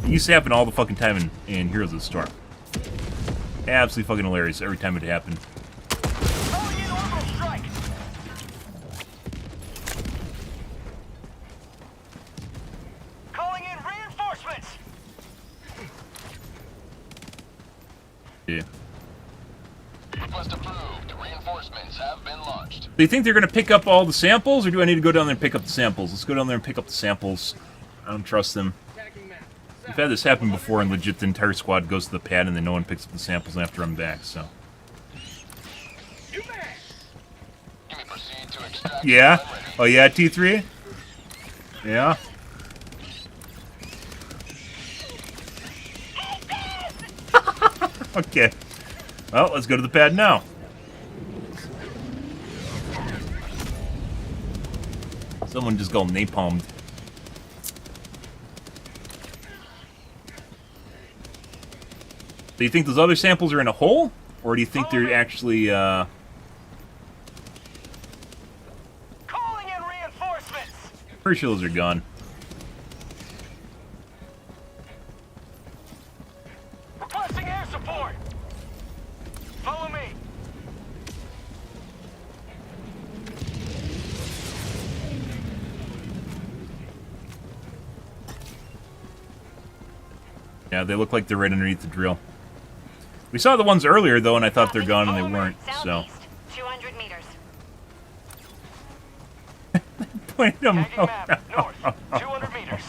It used to happen all the fucking time in Heroes of the Storm. Absolutely fucking hilarious every time it happened. Calling in orbital strike. Calling in reinforcements. Yeah. Request approved. Reinforcements have been launched. Do you think they're going to pick up all the samples, or do I need to go down there and pick up the samples? Let's go down there and pick up the samples. I don't trust them. Attacking map. We've had this happen before, and legit the entire squad goes to the pad, and then no one picks up the samples after I'm back, so... New man. You may proceed to extract. Yeah? when ready. Oh yeah, T3? Yeah? Okay. Well, let's go to the pad now. Someone just got napalmed. Do you think those other samples are in a hole? Or do you think they're actually, Calling in reinforcements. pretty sure those are gone. Requesting air support. Follow me. Yeah, they look like they're right underneath the drill. We saw the ones earlier, though, and I thought they're gone, and they weren't, so... Southeast, 200 meters. Point them Tagging out. map. North. 200 meters.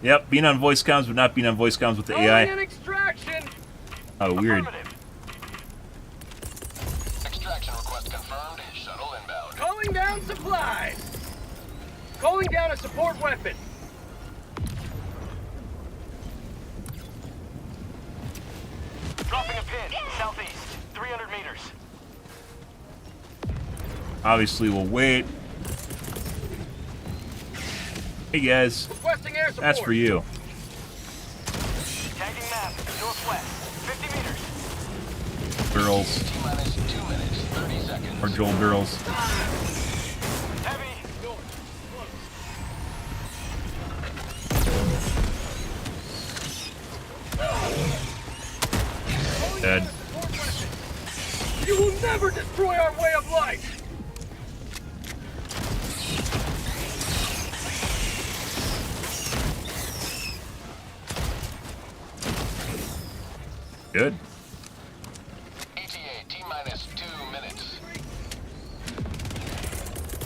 Yep, being on voice comms, but not being on voice comms with the Calling in AI. extraction. Oh, weird. Affirmative. Extraction request confirmed. Shuttle inbound. Calling down supplies. Calling down a support weapon. Dropping a pin. Southeast. 300 meters. Obviously, we'll wait. Hey, guys. Requesting air support. That's for you. Tagging map. Northwest. 50 meters. Girls. T-minus 2 minutes, 30 seconds. Or Joel girls. Heavy. North. Dead. You will never destroy our way of life! Good. ETA T-minus 2 minutes.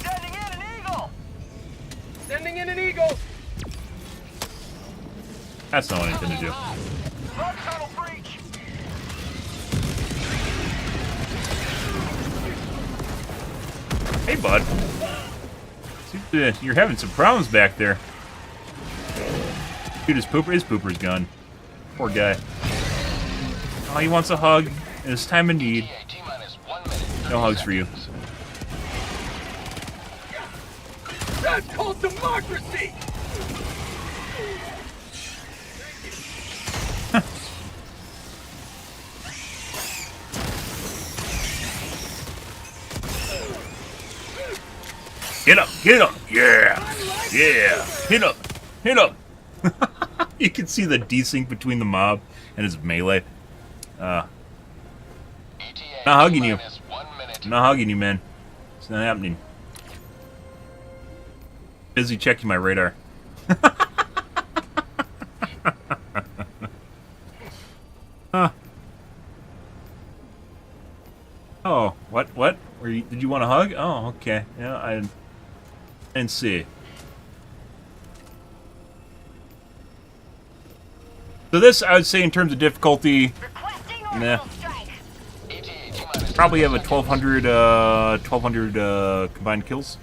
Sending in an eagle! Sending in an eagle! That's not what I intended to do. Front tunnel breach! Hey, bud. You're having some problems back there. Dude, his pooper's gone. Poor guy. Oh, he wants a hug in his time of need. ETA T-minus 1 minute. No hugs for you. That's called democracy! Get up! Get up! Yeah! Yeah! Hit up! Hit up! You can see the desync between the mob and his melee. ETA Not hugging you. T-minus 1 minute. I'm not hugging you, man. It's not happening. Busy checking my radar. Huh. Oh, what? What? Did you want a hug? Oh, okay. Yeah, I didn't see. So this, I would say, in terms of difficulty, Requesting nah. orbital strike. ETA T-minus Probably have a 2 seconds. 1200 combined kills.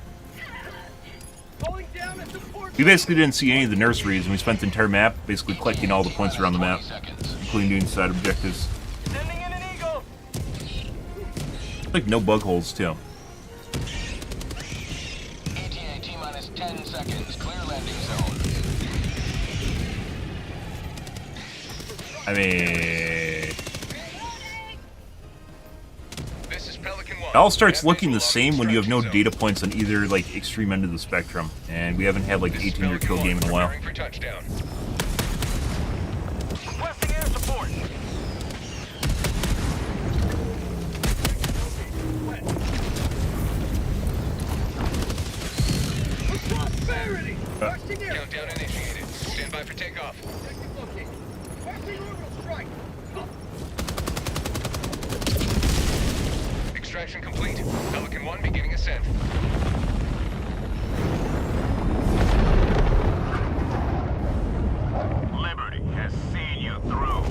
Going down at support. We basically didn't see any of the nurseries, and we spent the entire map basically collecting all the points around the map, 20 seconds. including doing side objectives. Sending in an eagle! Like no bug holes too. ETA T-minus 10 seconds. Clear landing zone. I mean, This is Pelican 1. it all starts Have looking the visual on same when you have no extraction data points on either like extreme end of the spectrum, and we haven't had like an zone. This is 18-year kill Pelican game in a 1, while. preparing for touchdown. Requesting air support! For prosperity! Requesting air Countdown initiated. Stand by for takeoff. Objective located. Requesting orbital strike! Extraction complete. Pelican 1 beginning ascent. Liberty has seen you through.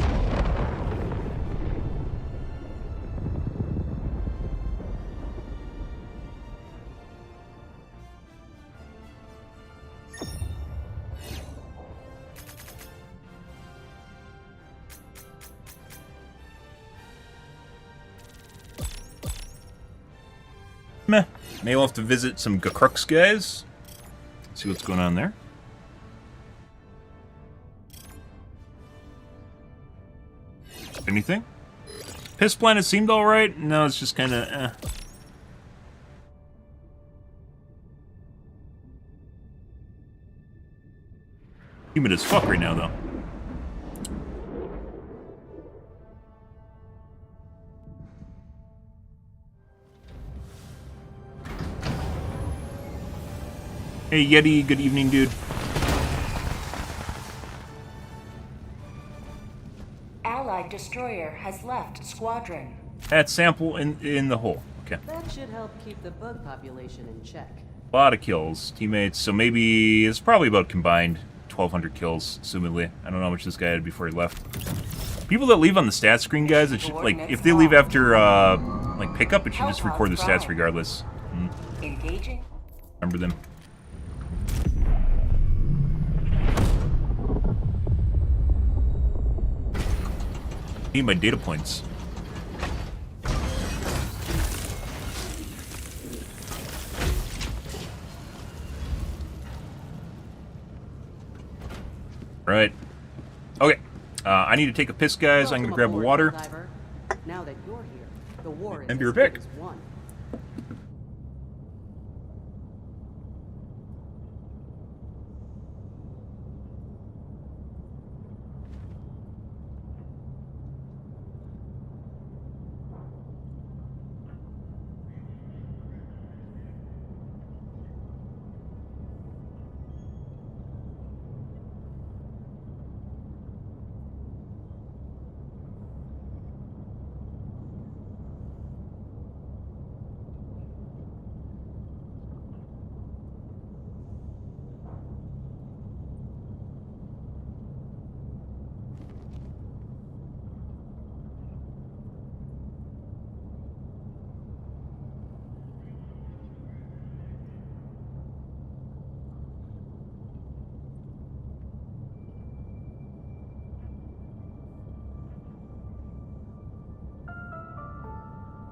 Meh. Maybe we'll have to visit some Crux guys. See what's going on there. Anything? Piss Planet seemed alright. No, it's just kind of eh. Humid as fuck right now, though. Hey, Yeti, good evening, dude. Allied destroyer has left squadron. That sample in the hole. Okay. That should help keep the bug population in check. A lot of kills, teammates. So maybe it's probably about combined 1,200 kills, assumedly. I don't know how much this guy had before he left. People that leave on the stat screen, guys, it should, like, if they leave after like pickup, it should just record the stats regardless. Engaging. Remember them. Need my data points. Right. Okay. I need to take a piss, guys. I'm gonna grab Welcome water. aboard, Helldiver. Now that you're here, the war is And be right as good back. as won.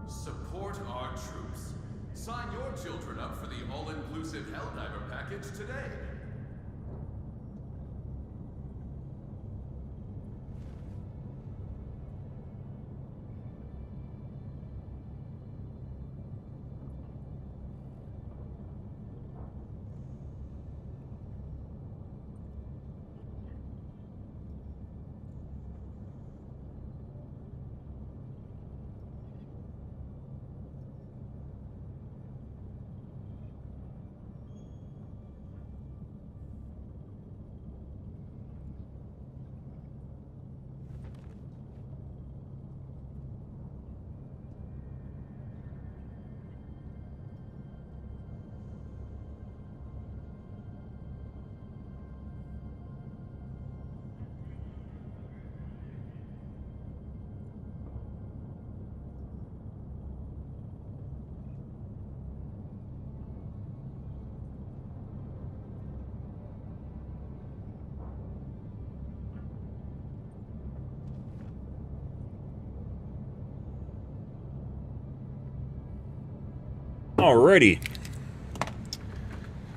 Support our troops. Sign your children up for the all-inclusive Helldiver package today. Alrighty.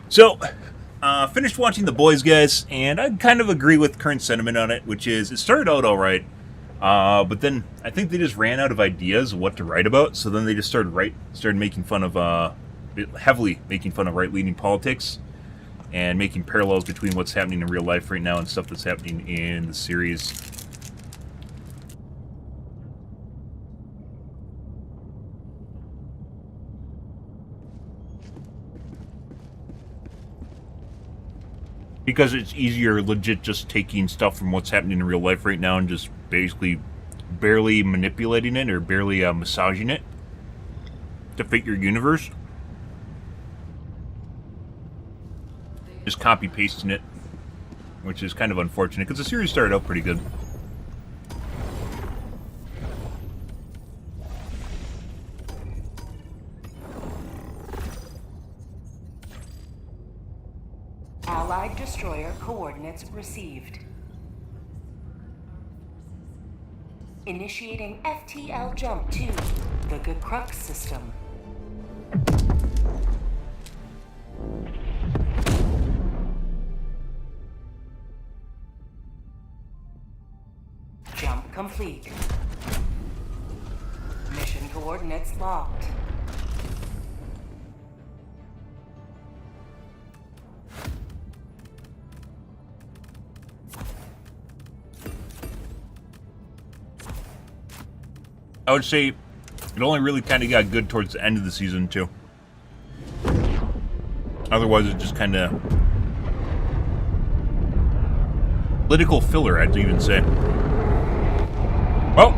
So, finished watching The Boys, guys, and I kind of agree with current sentiment on it, which is it started out alright, but then I think they just ran out of ideas of what to write about, so then they just started making fun of, heavily making fun of right-leaning politics, and making parallels between what's happening in real life right now and stuff that's happening in the series. Because it's easier legit just taking stuff from what's happening in real life right now and just basically barely manipulating it or barely massaging it to fit your universe. Just copy-pasting it, which is kind of unfortunate because the series started out pretty good. Allied destroyer coordinates received. Initiating FTL jump to the Crux system. Jump complete. Mission coordinates locked. I would say it only really kind of got good towards the end of the season, too. Otherwise, it's just kind of political filler, I'd even say. Well,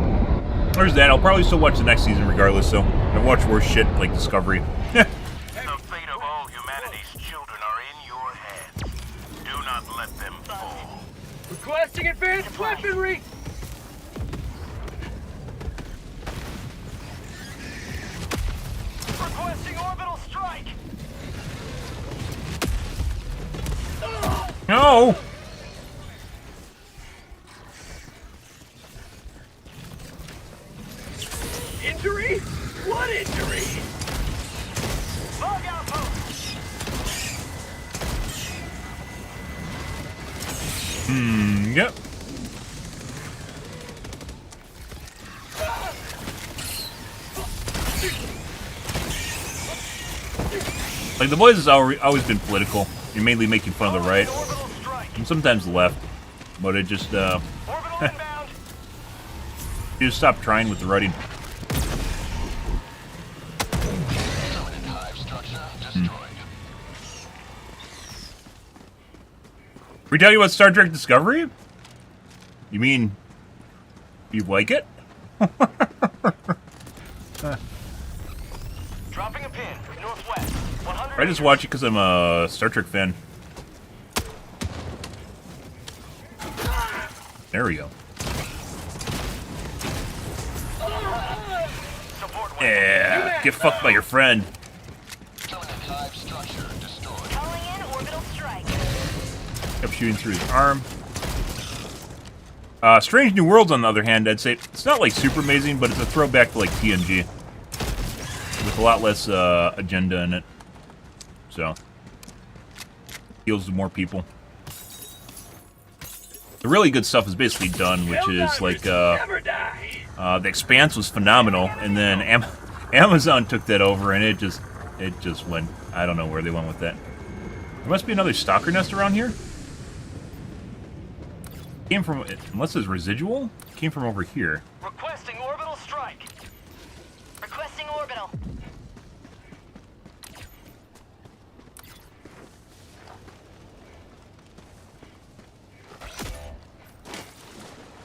there's that. I'll probably still watch the next season regardless, so I watch worse shit like Discovery. The fate of all humanity's children are in your hands. Do not let them fall. Requesting advanced weaponry! Requesting orbital strike! No! Injury? What injury? Log outpost! Yep. Like, The Boys has always been political. You're mainly making fun of the right. And sometimes the left. But it just, you just stop trying with the writing. We tell you about Star Trek Discovery? You mean you like it? Dropping a pin, northwest. I just watch it because I'm a Star Trek fan. There we go. Yeah, get fucked by your friend. Calling in orbital strike. Kept shooting through his arm. Strange New Worlds, on the other hand, I'd say it's not like super amazing, but it's a throwback to like TNG. with a lot less agenda in it. So, appeals to more people. The really good stuff is basically done, which is like the Expanse was phenomenal, and then Amazon took that over, and it just went. I don't know where they went with that. There must be another stalker nest around here. Came from, unless it's residual, came from over here. Requesting orbital strike. Requesting orbital.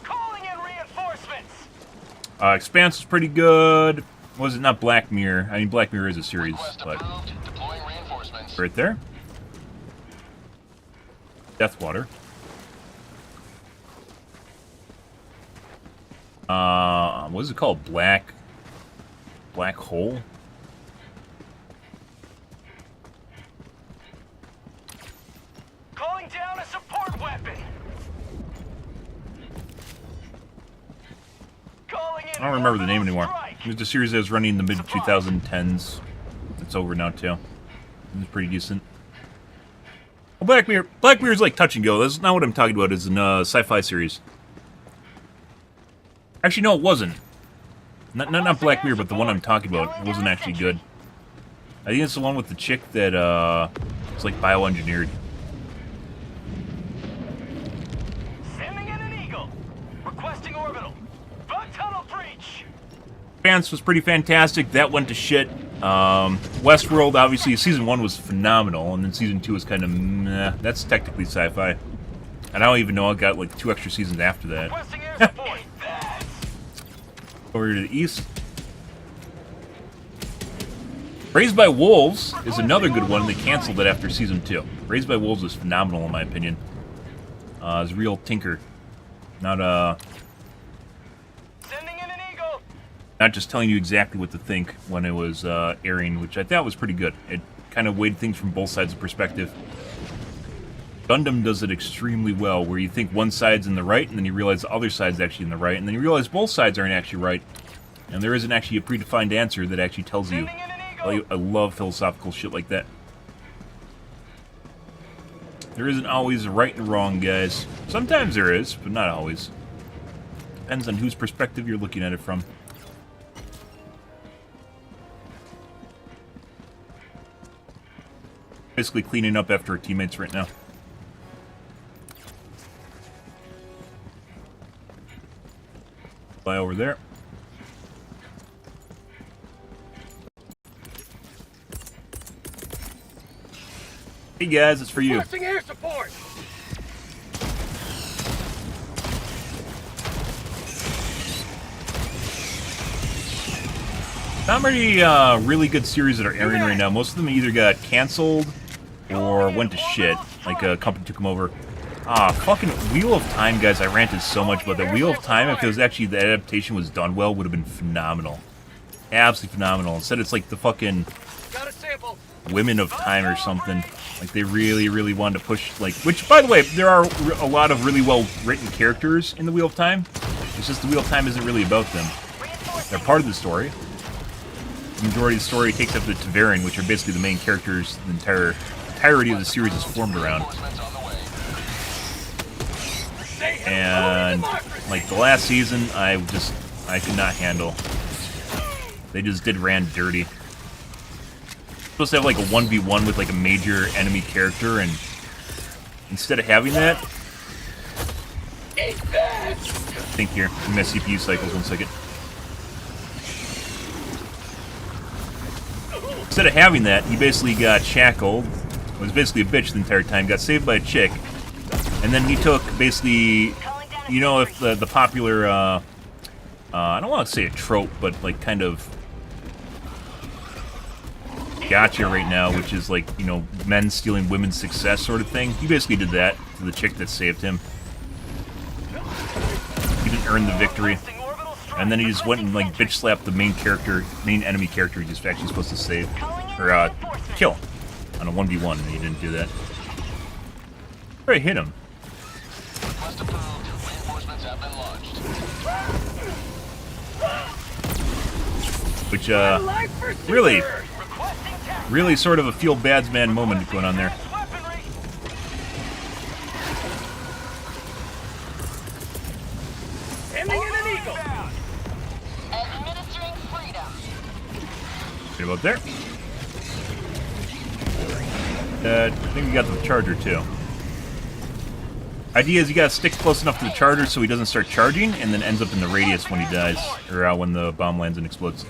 Calling in reinforcements. Expanse was pretty good. Was it not Black Mirror? I mean, Black Mirror is a series, Request but approved. Deploying reinforcements. right there. Deathwater. What is it called? Black Hole? Calling down a support weapon. Calling in I don't remember the name orbital anymore. strike. It was a series that was running in the mid-2010s. It's over now, too. It was pretty decent. Well, Black Mirror is like touch and go. That's not what I'm talking about. It's a sci-fi series. Actually, no, it wasn't. Not Black Mirror, but the one I'm talking about. It wasn't actually good. I think it's the one with the chick that it's like bioengineered. Sending in an eagle. Requesting orbital. Bug tunnel breach. Expanse was pretty fantastic. That went to shit. Westworld, obviously, season 1 was phenomenal, and then season 2 was kind of meh. That's technically sci-fi. And I don't even know, I got like 2 extra seasons after that. Requesting air support. Over to the east. Raised by Wolves is another good one, and they canceled it after season 2. Raised by Wolves is phenomenal in my opinion. It's a real tinker. Not Sending in an eagle. not just telling you exactly what to think when it was airing, which I thought was pretty good. It kind of weighed things from both sides of perspective. Gundam does it extremely well, where you think one side's in the right, and then you realize the other side's actually in the right, and then you realize both sides aren't actually right, and there isn't actually a predefined answer that actually tells you. I love philosophical shit like that. There isn't always a right and wrong, guys. Sometimes there is, but not always. Depends on whose perspective you're looking at it from. Basically cleaning up after our teammates right now. Fly over there. Hey guys, it's for you. Requesting air support. Not many really good series that are airing right now. Most of them either got canceled or went to shit. Like a company took them over. Fucking Wheel of Time, guys. I ranted so much about that. Wheel of Time, if it was actually the adaptation was done well, would have been phenomenal. Absolutely phenomenal. Instead, it's like the fucking Got a sample. Women of Time or something. Like they really, really wanted to push, like, which, by the way, there are a lot of really well-written characters in the Wheel of Time. It's just the Wheel of Time isn't really about them. They're part of the story. The majority of the story takes up the Taverin, which are basically the main characters the entirety of the series is formed around. And, like, the last season, I could not handle. They just did Rand dirty. Supposed to have, like, a 1v1 with, like, a major enemy character, and instead of having that... Think here. My CPU cycles, 1 second. Instead of having that, he basically got shackled, was basically a bitch the entire time, got saved by a chick, and then he took basically, you know, if the popular, I don't want to say a trope, but like kind of gotcha right now, which is like, you know, men stealing women's success sort of thing. He basically did that to the chick that saved him. He didn't earn the victory. And then he just went and, like, bitch slapped the main enemy character he just actually supposed to save, or, kill, on a 1v1, and he didn't do that. Where I hit him? Request approved. Reinforcements have been launched. which Life for really, Super! Requesting tac- really sort of a feel bad's man moment going on there. Weaponry! Sending in an eagle! Administering freedom. Right about there. I think we got the charger too. Idea is you gotta stick close enough to the charger so he doesn't start charging, and then ends up in the radius when he dies, or when the bomb lands and explodes.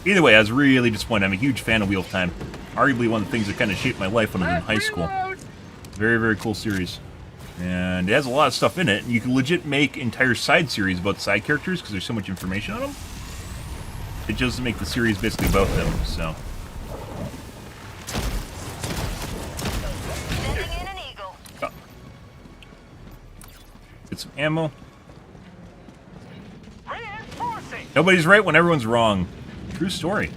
Either way, I was really disappointed. I'm a huge fan of Wheel of Time. Arguably one of the things that kind of shaped my life when I was in high school. Very, very cool series. And it has a lot of stuff in it. You can legit make entire side series about side characters because there's so much information on them. It just doesn't make the series basically about them, so... Sending in an eagle. Oh. Get some ammo. Reinforcing! Nobody's right when everyone's wrong. True story.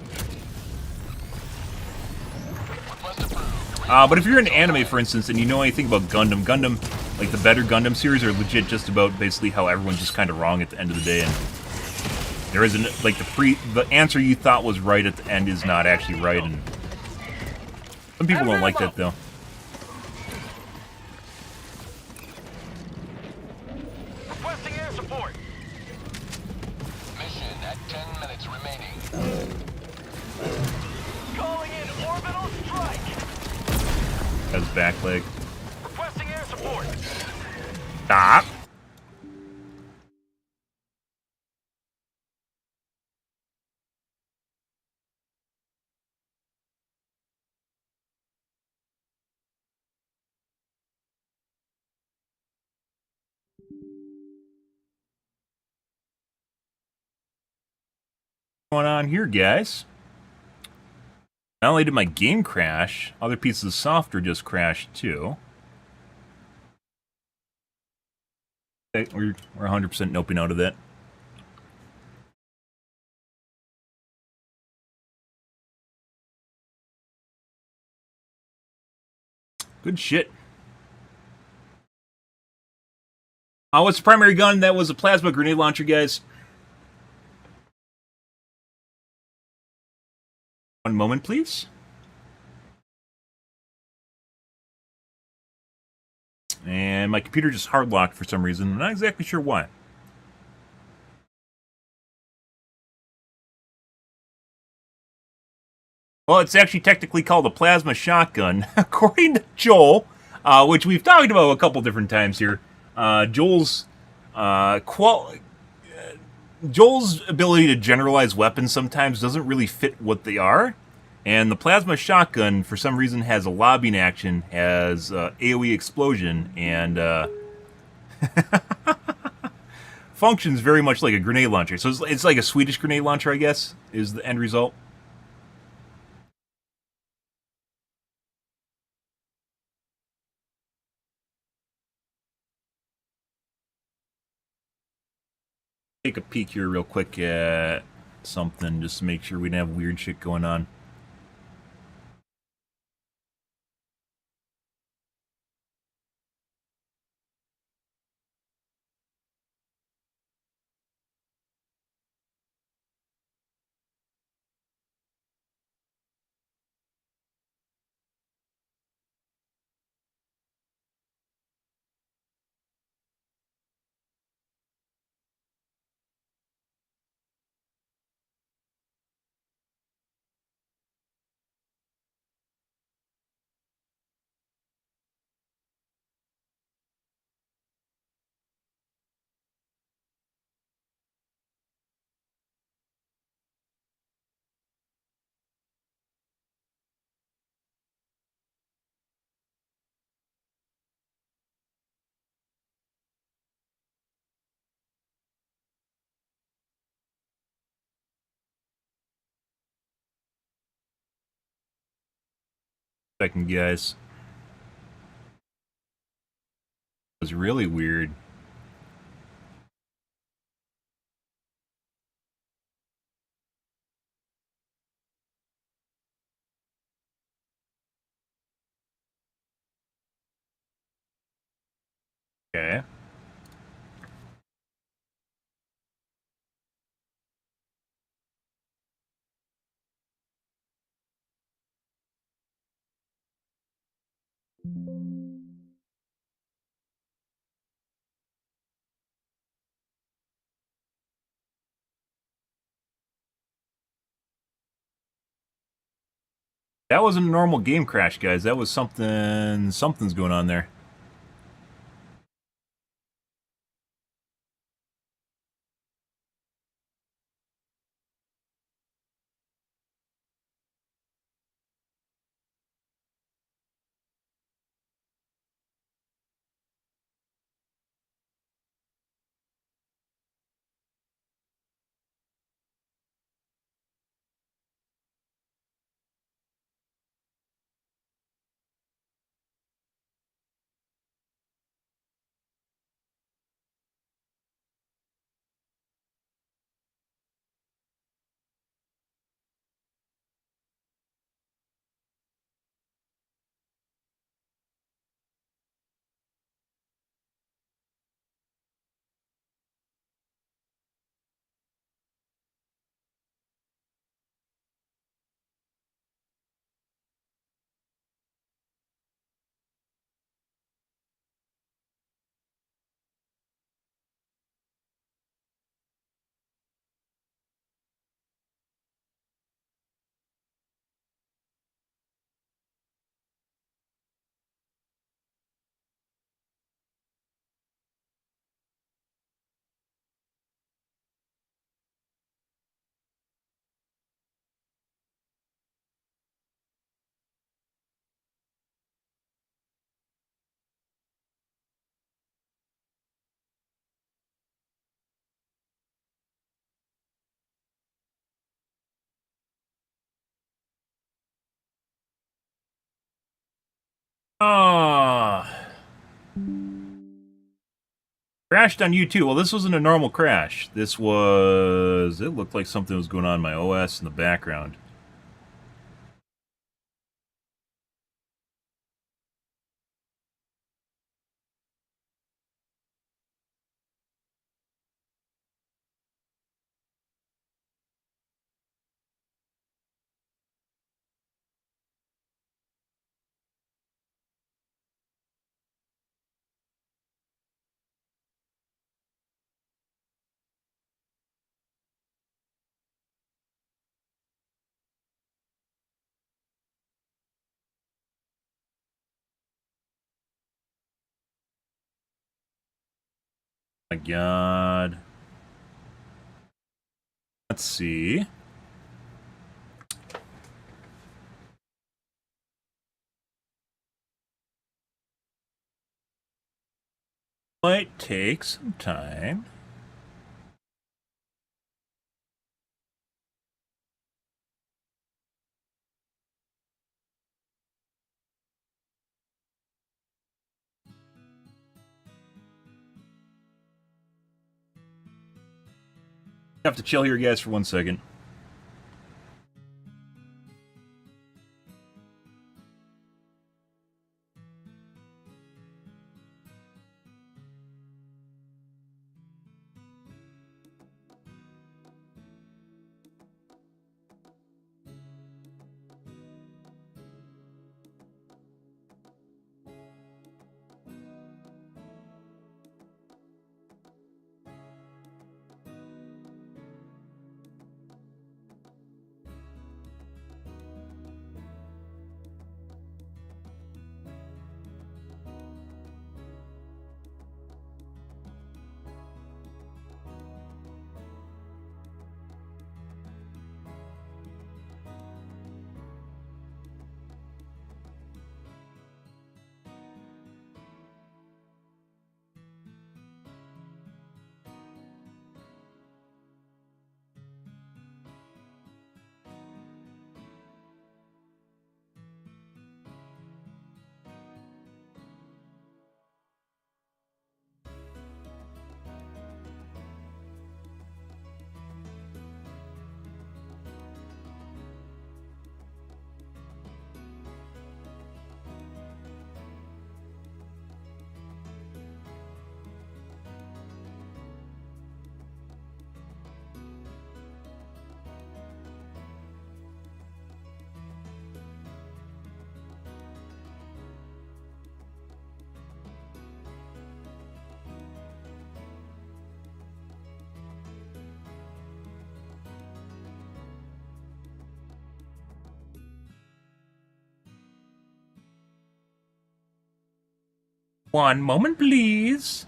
But if you're into anime, for instance, and you know anything about Gundam, like the better Gundam series, are legit just about basically how everyone's just kind of wrong at the end of the day, and there isn't, like, the answer you thought was right at the end is not actually right, and some people don't like that, though. Requesting air support! Mission at 10 minutes remaining. Calling in orbital strike! Has back leg. Requesting air support! Stop! What's going on here, guys? Not only did my game crash, other pieces of software just crashed too. Okay, we're 100% noping out of that. Good shit. What's the primary gun? That was a plasma grenade launcher, guys. One moment, please. And my computer just hard locked for some reason. I'm not exactly sure why. Well, it's actually technically called a plasma shotgun, according to Joel, which we've talked about a couple different times here. Joel's ability to generalize weapons sometimes doesn't really fit what they are. And the plasma shotgun, for some reason, has a lobbing action, has AoE explosion, and functions very much like a grenade launcher. So it's like a Swedish grenade launcher, I guess, is the end result. Take a peek here real quick at something, just to make sure we don't have weird shit going on. Second guys. It was really weird. Okay. That wasn't a normal game crash, guys. That was something's going on there. Crashed on YouTube. Well, this wasn't a normal crash. This was... It looked like something was going on in my OS in the background. My God. Let's see. Might take some time. I have to chill here, guys, for 1 second. One moment, please.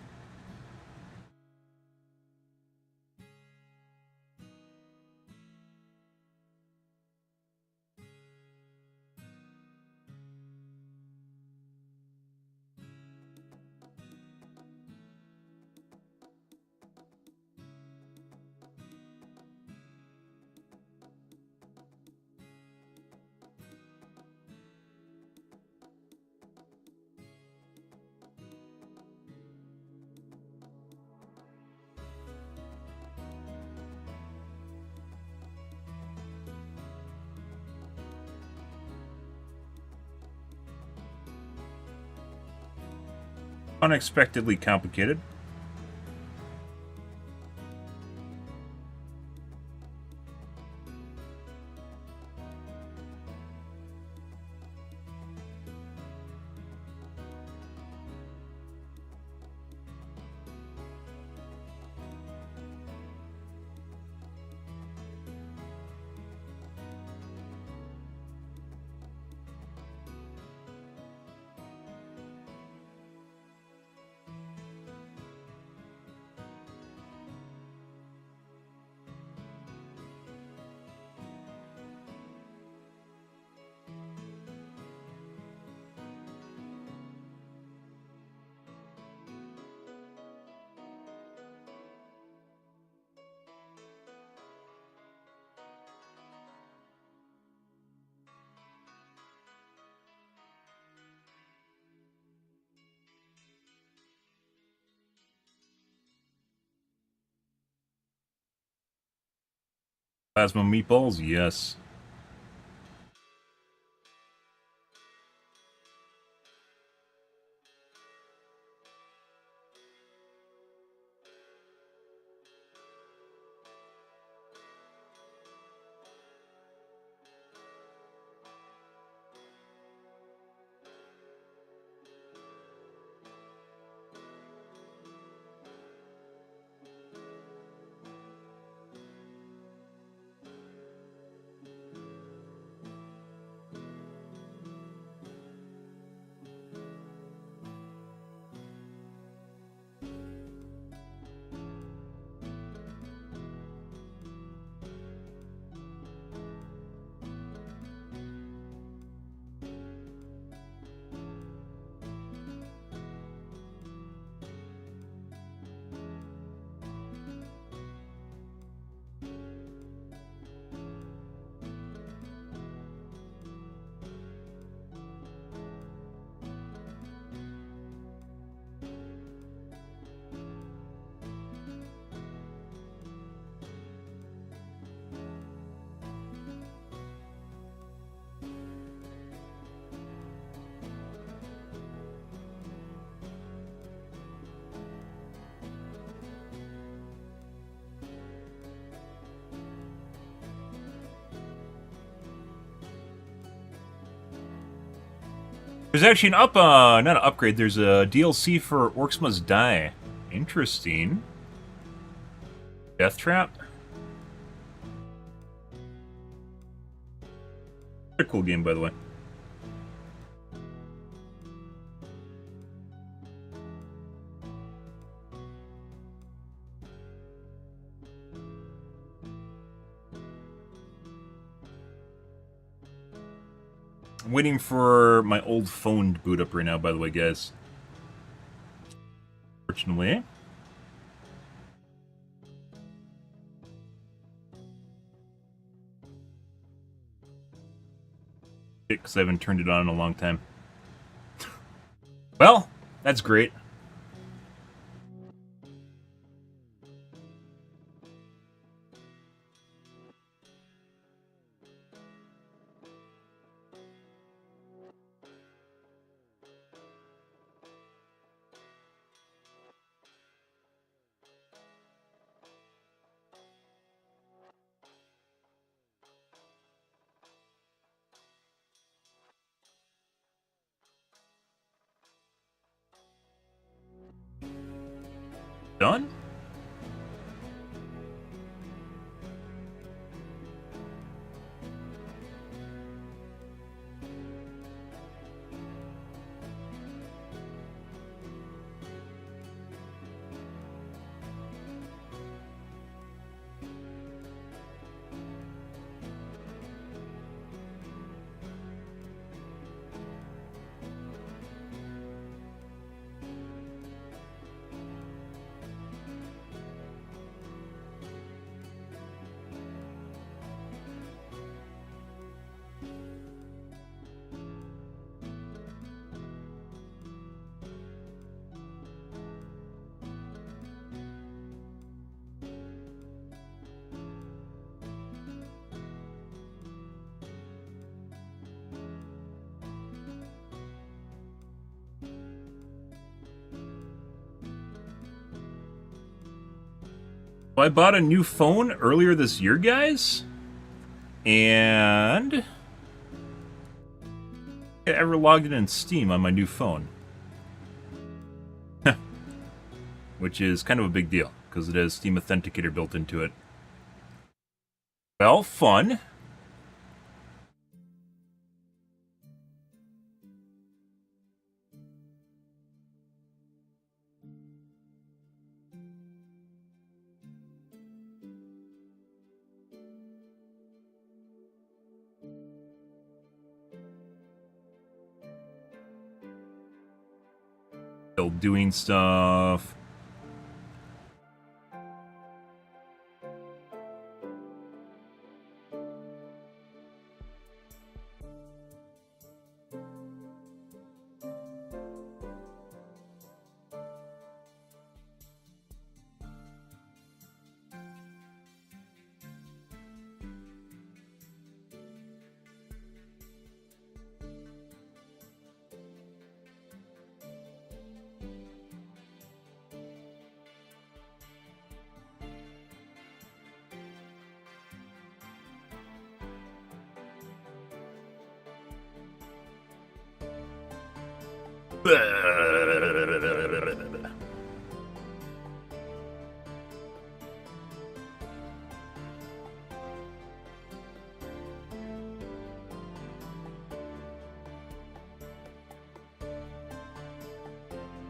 Unexpectedly complicated. Plasma meatballs, yes. There's actually an not an upgrade, there's a DLC for Orcs Must Die. Interesting. Death Trap? A cool game, by the way. I'm waiting for my old phone to boot up right now, by the way, guys. Fortunately. Because I haven't turned it on in a long time. Well, that's great. Done? I bought a new phone earlier this year, guys, and I ever logged in Steam on my new phone, which is kind of a big deal because it has Steam Authenticator built into it. Well, fun. Still doing stuff.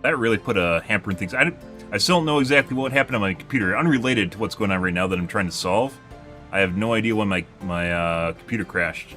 That really put a hamper in things. I still don't know exactly what happened on my computer. Unrelated to what's going on right now that I'm trying to solve. I have no idea when my computer crashed.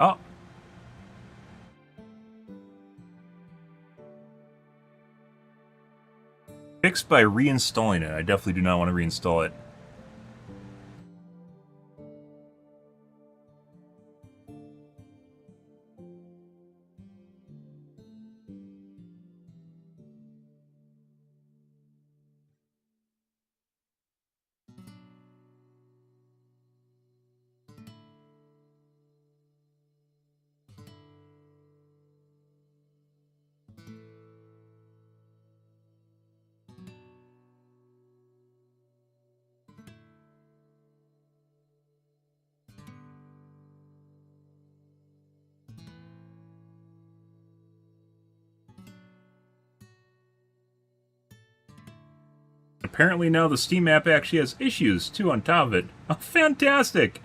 Oh. Fixed by reinstalling it. I definitely do not want to reinstall it. Apparently now the Steam app actually has issues, too, on top of it. Oh, fantastic!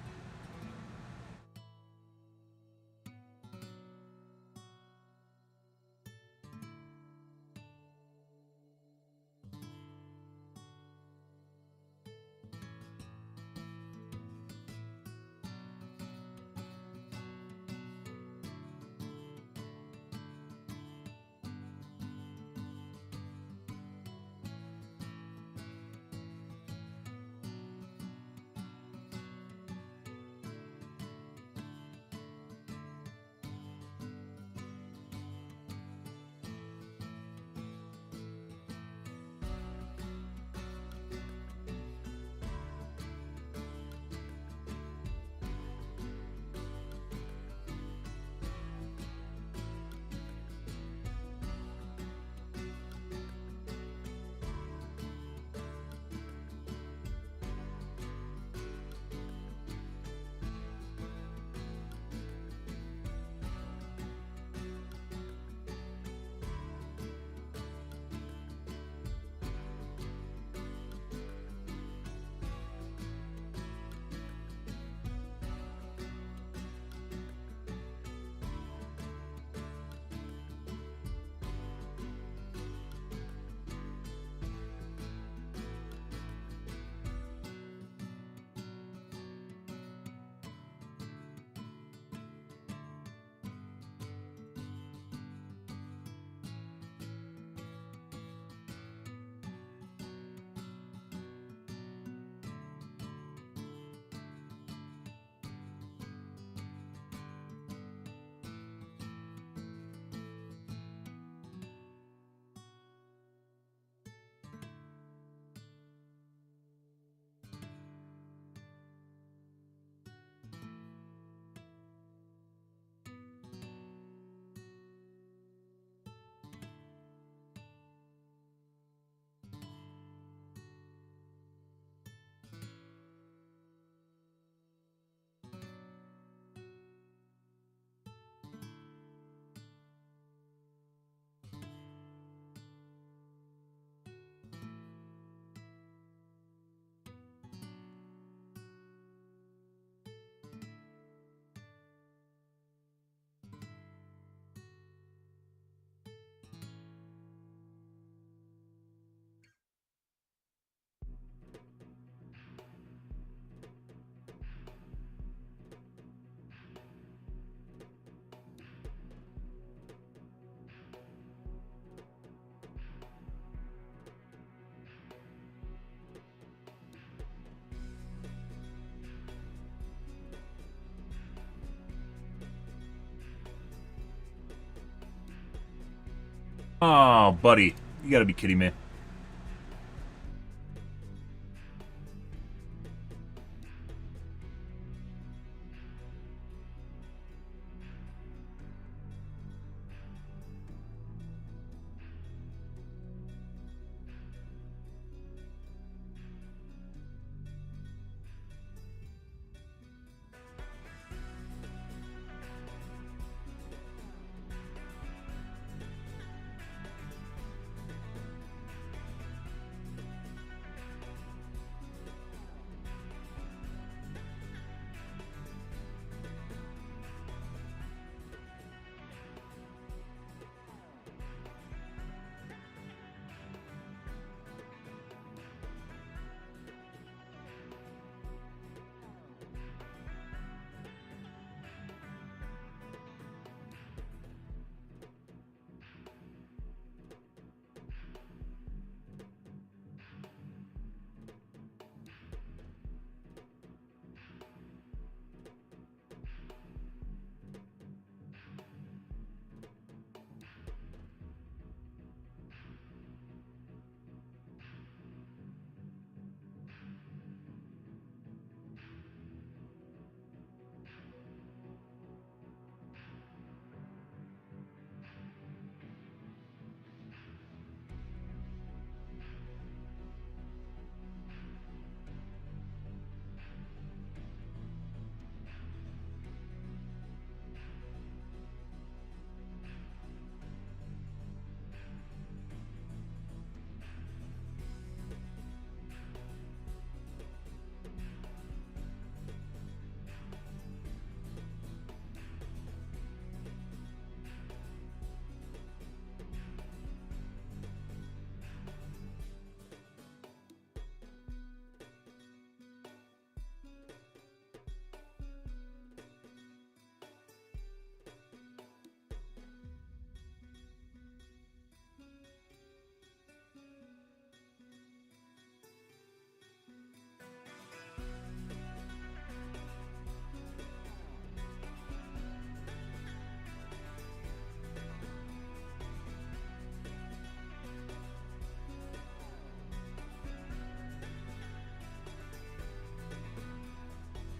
Oh, buddy. You gotta be kidding me.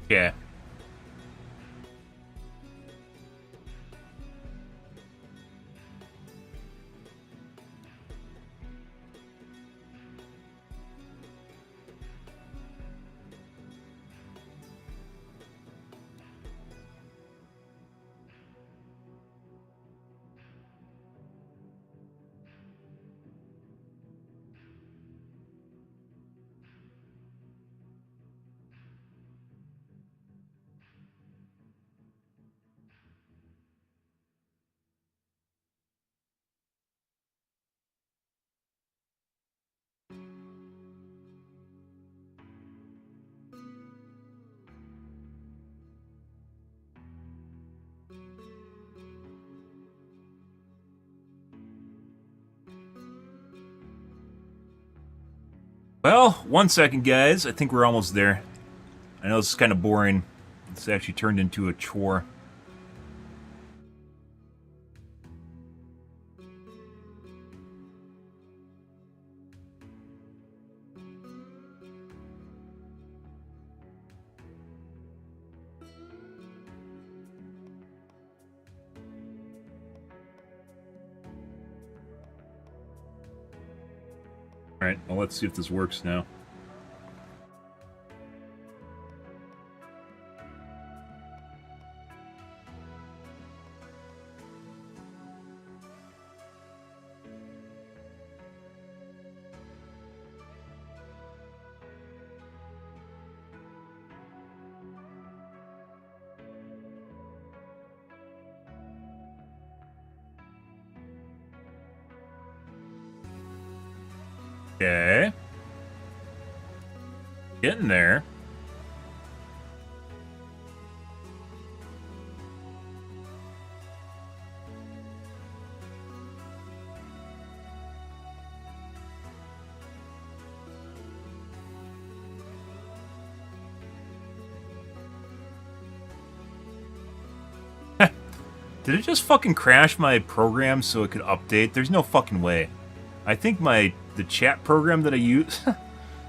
Yeah. Well, 1 second, guys. I think we're almost there. I know this is kind of boring. It's actually turned into a chore. Alright, well, let's see if this works now. Okay. Getting there. Did it just fucking crash my program so it could update? There's no fucking way. I think the chat program that I use...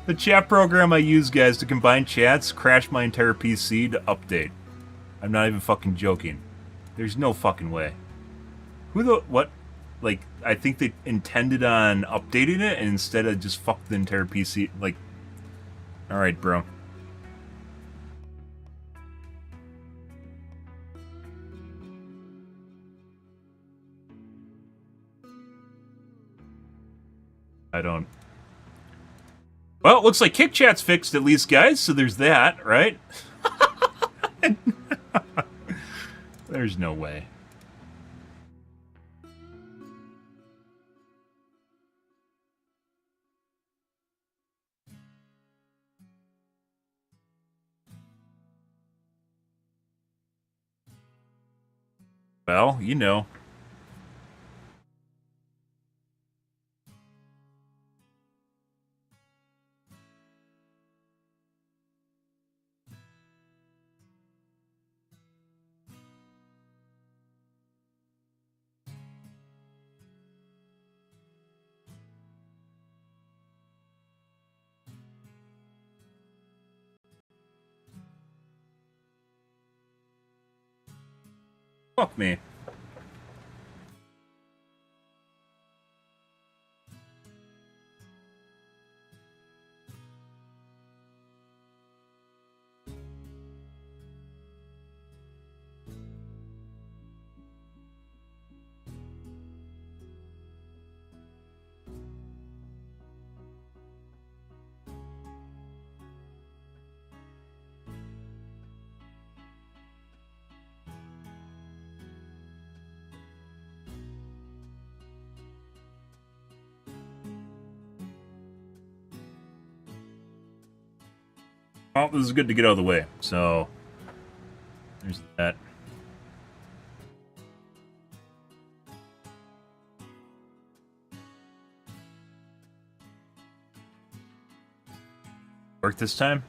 the chat program I use, guys, to combine chats crashed my entire PC to update. I'm not even fucking joking. There's no fucking way. Who the... What? Like, I think they intended on updating it and instead of just fuck the entire PC. Like... Alright, bro. I don't... Well, it looks like Kick Chat's fixed at least, guys, so there's that, right? There's no way. Well, you know. Fuck me. Well, this is good to get out of the way, so there's that. Work this time?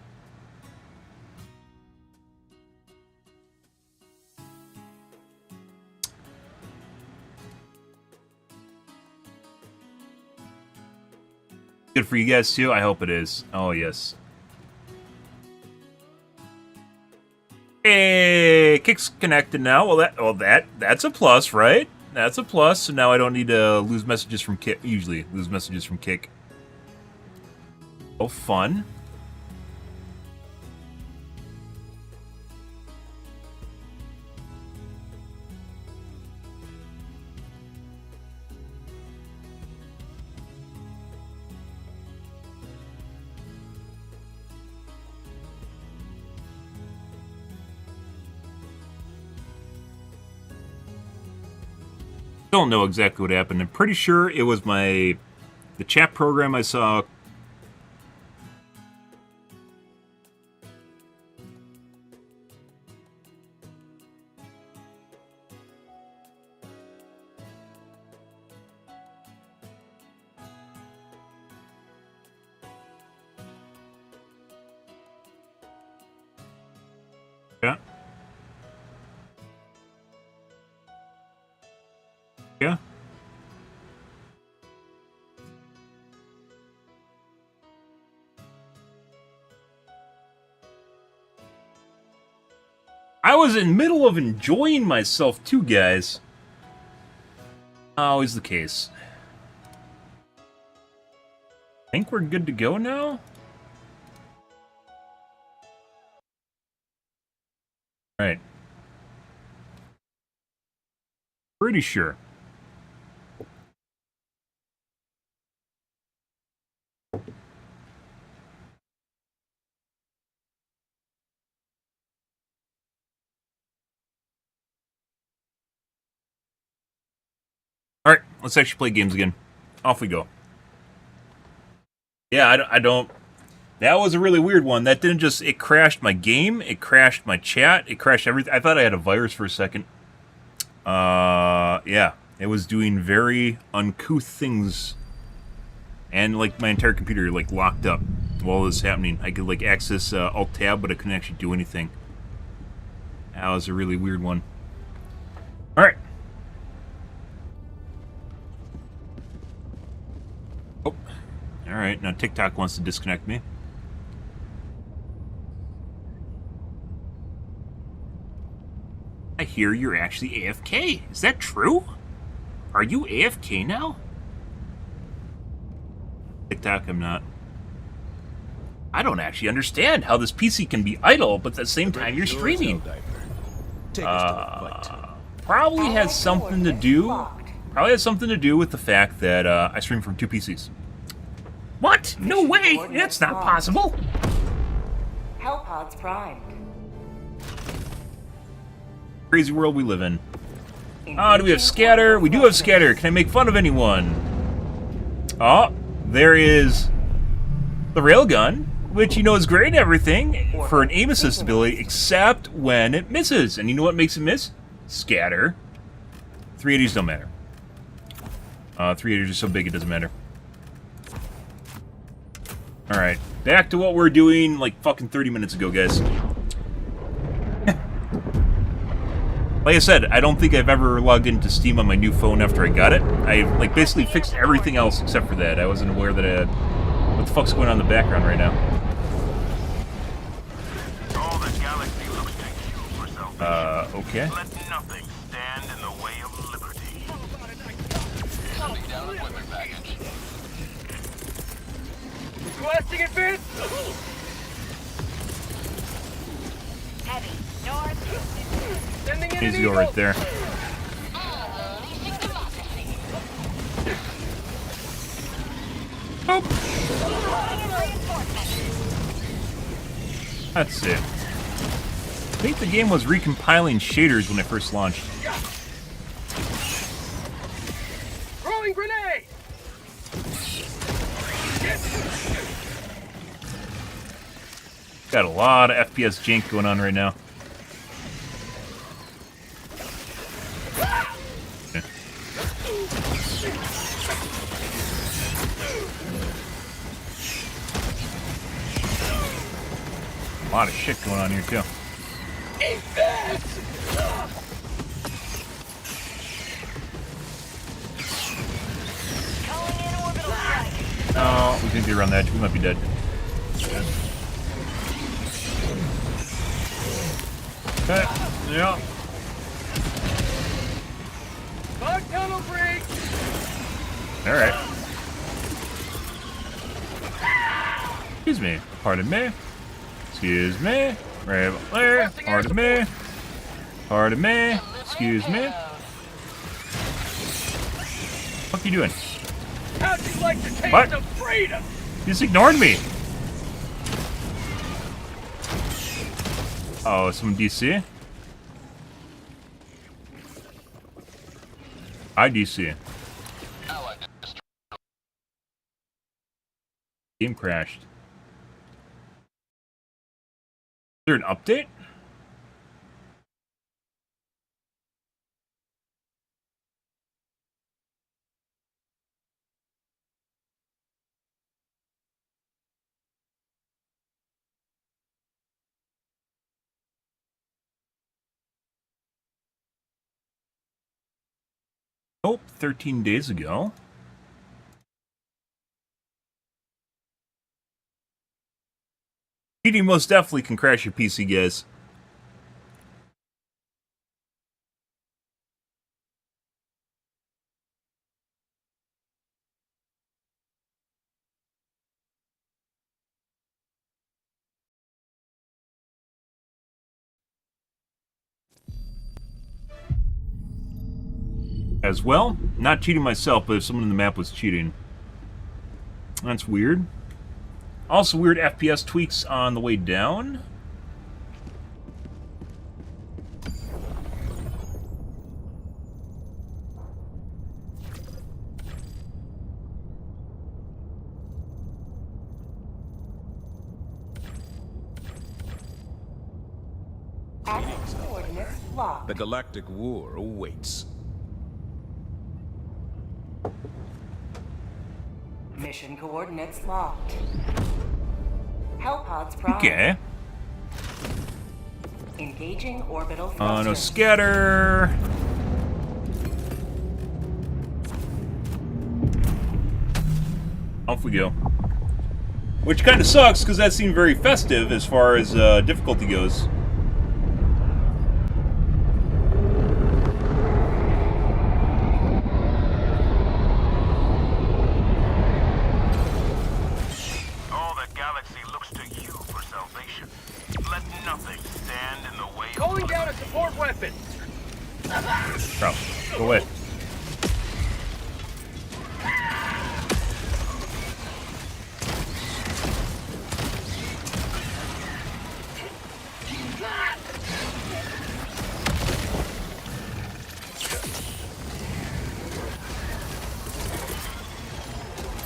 Good for you guys too? I hope it is. Oh, yes. Hey, Kick's connected now. Well, that's a plus, right? That's a plus. So now I don't need to lose messages from Kick. Usually lose messages from Kick. Oh, fun. Don't know exactly what happened. I'm pretty sure it was the chat program I saw. Yeah. Yeah. I was in the middle of enjoying myself too, guys. Always the case. Think we're good to go now? Right. Pretty sure. Alright, let's actually play games again. Off we go. Yeah, I don't... That was a really weird one. That didn't just... It crashed my game. It crashed my chat. It crashed everything. I thought I had a virus for a second. Yeah. It was doing very uncouth things. And, like, my entire computer, like, locked up while this was happening. I could, like, access Alt-Tab, but I couldn't actually do anything. That was a really weird one. Alright. Oh. Alright, now TikTok wants to disconnect me. I hear you're actually AFK. Is that true? Are you AFK now? TikTok, I'm not. I don't actually understand how this PC can be idle, but at the same time you're streaming. Probably has something to do. Probably has something to do with the fact that I stream from 2 PCs. What? No way! That's not possible. Hellpods primed. Crazy world we live in. Oh, do we have scatter? We do have scatter. Can I make fun of anyone? Oh, there is the railgun, which you know is great and everything for an aim assist ability, except when it misses. And you know what makes it miss? Scatter. 380s don't matter. 380s are so big it doesn't matter. Alright, back to what we're doing like fucking 30 minutes ago, guys. Like I said, I don't think I've ever logged into Steam on my new phone after I got it. I like basically fixed everything else except for that. I wasn't aware that I had... What the fuck's going on in the background right now? All the galaxy looks to you for salvation. Okay. Let nothing stand in the way of liberty. Sending down equipment package. Requesting advance. Heavy. North. Sending in Easy an go eagle. right there. Oh. That's it. I think the game was recompiling shaders when it first launched. Throwing grenade. Got a lot of FPS jank going on right now. A lot of shit going on here too. Calling in orbital strike. Oh, we think they're around the edge. We might be dead. Okay. Yeah. Bug tunnel break. All right. Excuse me. Pardon me. Excuse me. Right there. Pardon me. Pardon me. Excuse me. What are you doing? How'd you like to taste What? of freedom? You just ignored me. Oh, some DC? I DC. Allied destroyer. Game crashed. Is there an update? Nope, 13 days ago. Cheating most definitely can crash your PC, guys. As well, not cheating myself, but if someone in the map was cheating. That's weird. Also weird FPS tweaks on the way down. Access coordinates locked. The galactic war awaits. Mission coordinates locked. Hellpods primed. Okay. Engaging orbital thrusters. No scatter. Off we go. Which kind of sucks, because that seemed very festive as far as difficulty goes. All the galaxy looks to you for salvation. Let nothing stand in the way of... Calling down a support weapon. Oh, go away.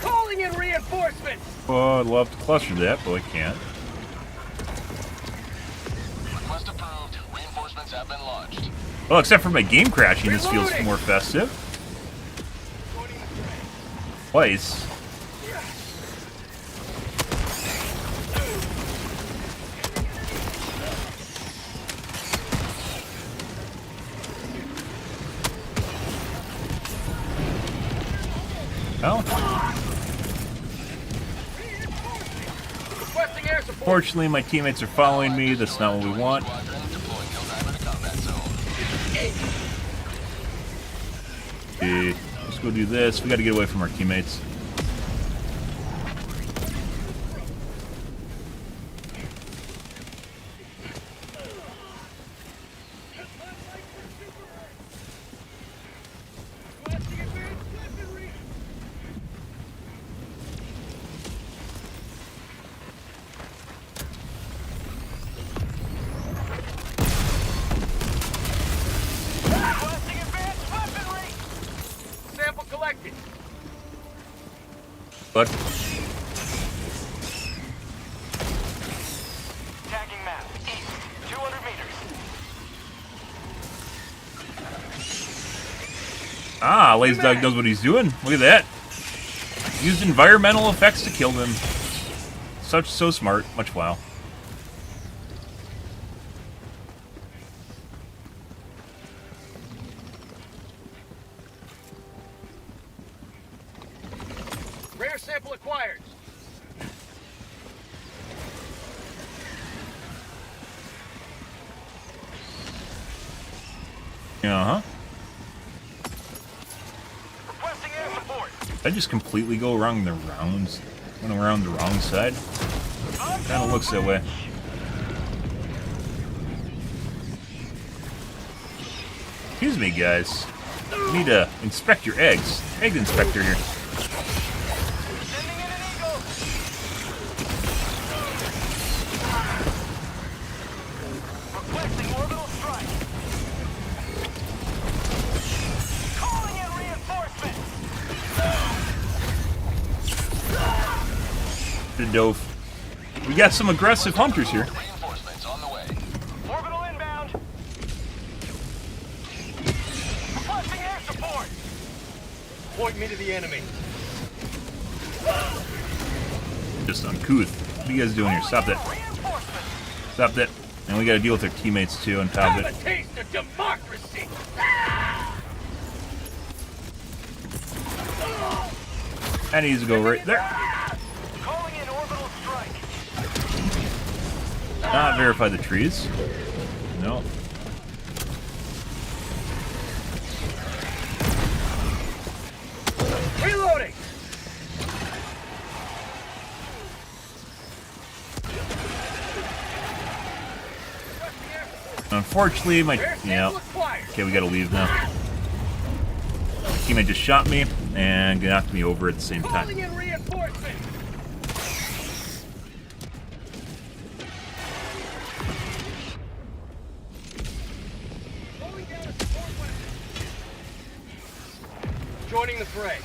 Calling in reinforcements. Oh, I'd love to cluster that, but I can't. Request approved. Reinforcements have been launched. Well, except for my game crashing, this feels more festive. Twice. Well, Requesting air support. fortunately, my teammates are following me. That's not what we want. Squadron deploying Helldiver to combat zone. Okay, let's go do this. We gotta get away from our teammates. Requesting advanced weaponry. Requesting advanced weaponry. Sample collected. But Tagging map. East. 200 meters. Lazy Dog knows what he's doing. Look at that. Used environmental effects to kill them. So smart. Much wow. Rare sample acquired. Uh-huh. Requesting air support. I just completely go around the rounds. Went around the wrong side. Kinda looks that way. Excuse me, guys. I need to inspect your eggs. Egg inspector here. Sending in an eagle. Requesting orbital strike. Calling in reinforcements. The dove. We got some aggressive hunters here. Reinforcements on the way. Orbital inbound. Requesting air support. Point me to the enemy. Just uncouth. What are you guys doing here? Stop that. Reinforcements. Stop that. And we gotta deal with our teammates too on top of Have it. a taste of democracy. That needs to go right there. Calling in orbital strike. Not verify the trees. No. Reloading. Unfortunately, my Rare sample acquired. Okay, we gotta leave now. Teammate just shot me and knocked me over at the same time. Calling in reinforcements. Calling down a support weapon. Joining the fray.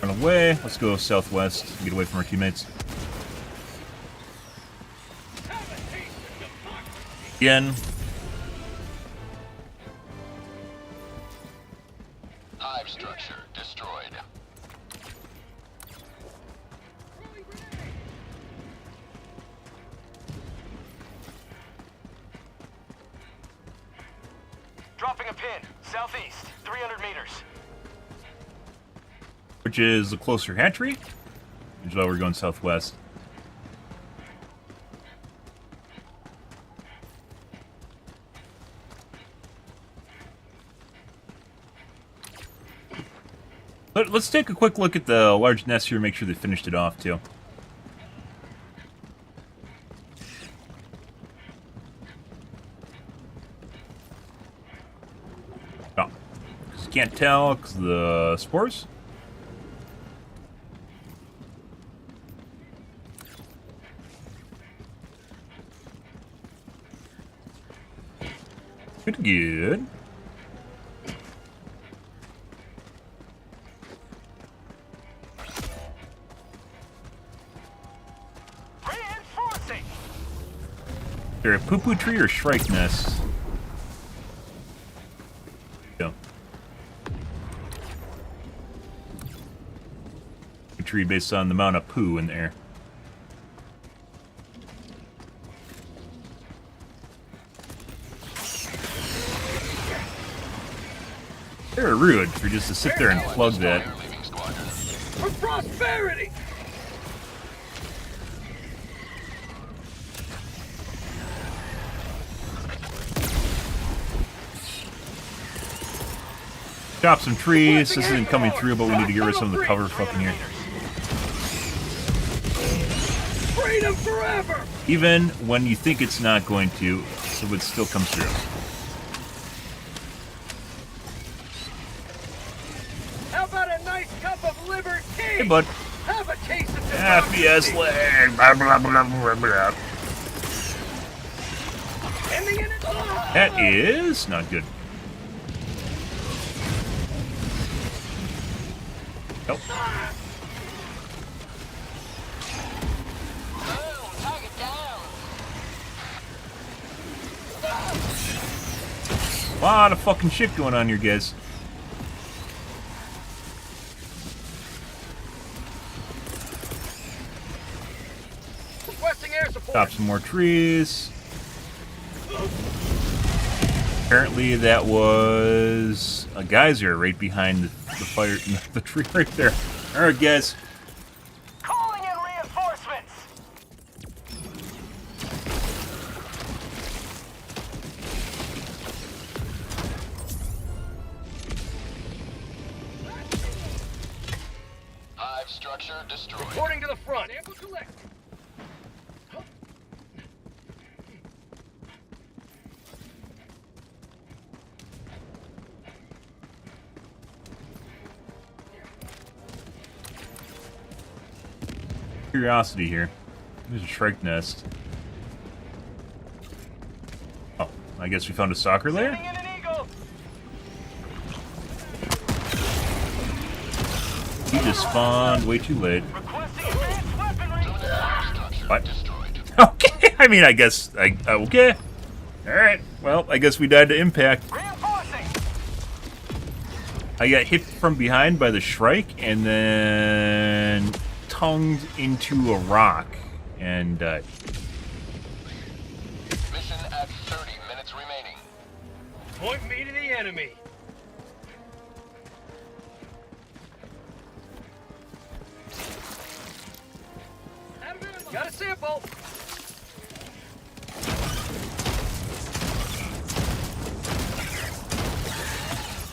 Run away. Let's go southwest. Get away from our teammates. Again. Hive structure destroyed. Dropping a pin. Southeast. 300 meters. which is the closer hatchery, which is why we're going southwest. Let's take a quick look at the large nest here, make sure they finished it off, too. Oh, because you can't tell because of the spores. Good. Reinforcing. They're a poo-poo tree or shrike nest? Yeah. A tree based on the amount of poo in the air. They're rude for just to sit there and plug that. For prosperity. Chop some trees. This isn't coming through, but we need to get rid of some of the cover fucking here. Freedom forever. Even when you think it's not going to, so it still comes through. How about a nice cup of liver tea? Hey, bud. Have a taste of FPS lag. Blah, blah, blah, blah, blah. That is not good. Nope. A lot of fucking shit going on here, guys. Requesting air support. Chop some more trees. Apparently that was a geyser right behind the fire, the tree right there. Alright, guys. Calling in reinforcements. Hive structure destroyed. Reporting to the front. Sample collect. Curiosity here. There's a shrike nest. Oh, I guess we found a soccer lair? Sending in an eagle. He just spawned way too late. Requesting advanced weaponry. What? Okay, I mean, I guess, okay. Alright, well, I guess we died to impact. Reinforcing. I got hit from behind by the shrike, and then tongued into a rock, and died. Mission at 30 minutes remaining. Point me to the enemy. Got a sample.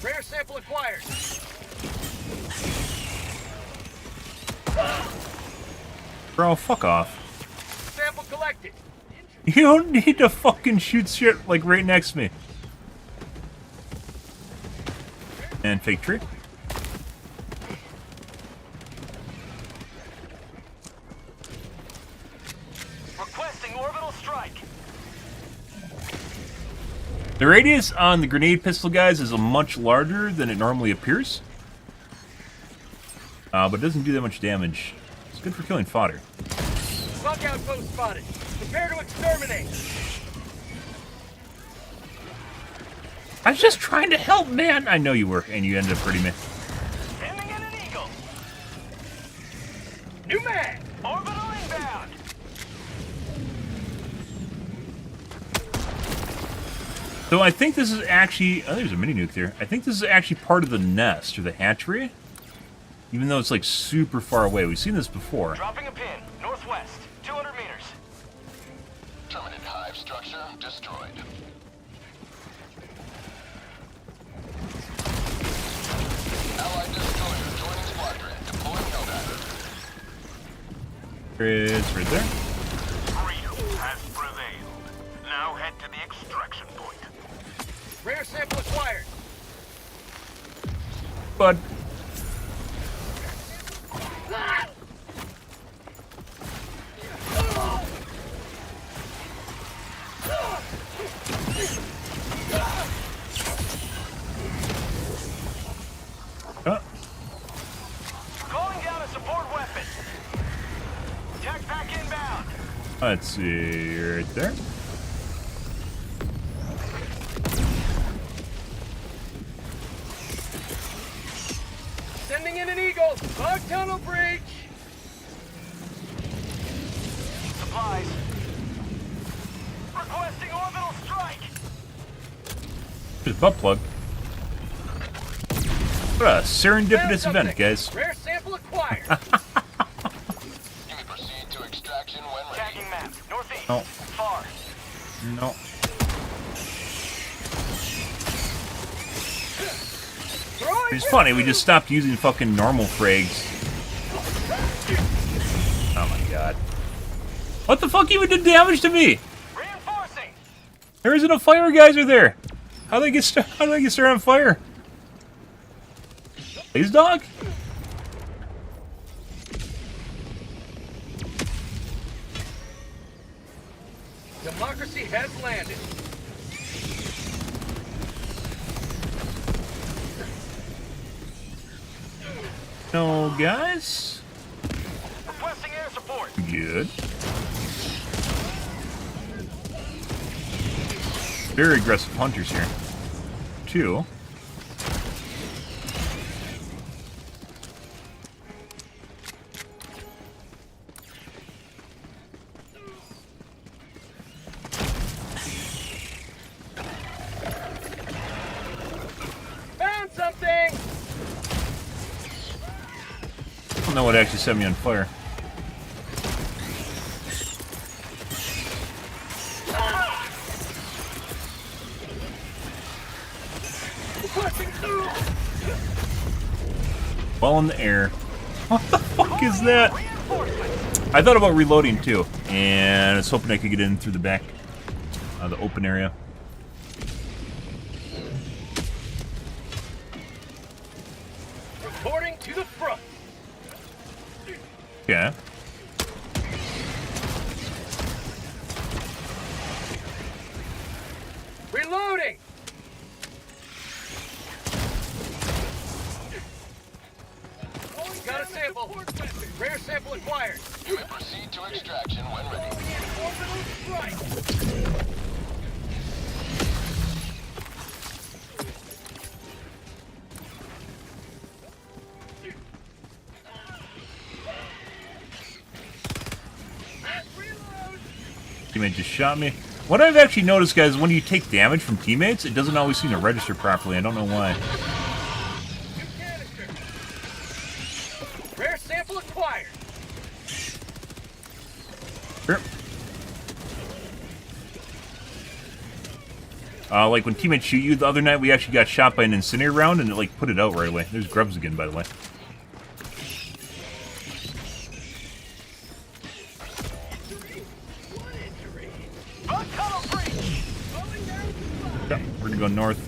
Rare sample acquired. Bro, fuck off. Sample collected. You don't need to fucking shoot shit, like, right next to me. And fake tree. Requesting orbital strike. The radius on the grenade pistol, guys, is much larger than it normally appears. But it doesn't do that much damage. It's good for killing fodder. Bug outpost spotted. Prepare to exterminate. I was just trying to help, man. I know you were, and you ended up hurting me. Sending in an eagle. New man. Orbital inbound. So I think this is actually... Oh, there's a mini nuke there. I think this is actually part of the nest, or the hatchery. Even though it's like super far away. We've seen this before. Dropping a pin, northwest, 200 meters. Terminate hive structure destroyed. Allied destroyer joining squadron. Deploying Helldiver. It's right there. Freedom has prevailed. Now head to the extraction point. Rare sample acquired. But Calling down a support weapon. Tech pack inbound. let's see, right there. Sending in an eagle. Bug tunnel breach. Supplies. Requesting orbital strike. There's a butt plug. What a serendipitous event, guys. Rare sample acquired. You may proceed to extraction when ready. Tagging map. Northeast. No. Far. No. It's funny, we just stopped using fucking normal frags. Oh my god. What the fuck even did damage to me? Reinforcing. There isn't a fire geyser there. How do they get started on fire? Blaze dog? Democracy has landed. No, guys. Requesting air support. Good. Very aggressive hunters here. 2. Found something. I don't know what actually set me on fire. Requesting through. While in the air. What the fuck is that? I thought about reloading too, and I was hoping I could get in through the back, the open area. Reporting to the front. Yeah. Reloading. Got a sample. Rare sample acquired. You may proceed to extraction when ready. Orbital strike. Teammate just shot me. What I've actually noticed, guys, is when you take damage from teammates, it doesn't always seem to register properly. I don't know why. Rare sample acquired. Sure. Like when teammates shoot you the other night, we actually got shot by an incendiary round and it like put it out right away. There's grubs again, by the way. Yeah, we're gonna go north.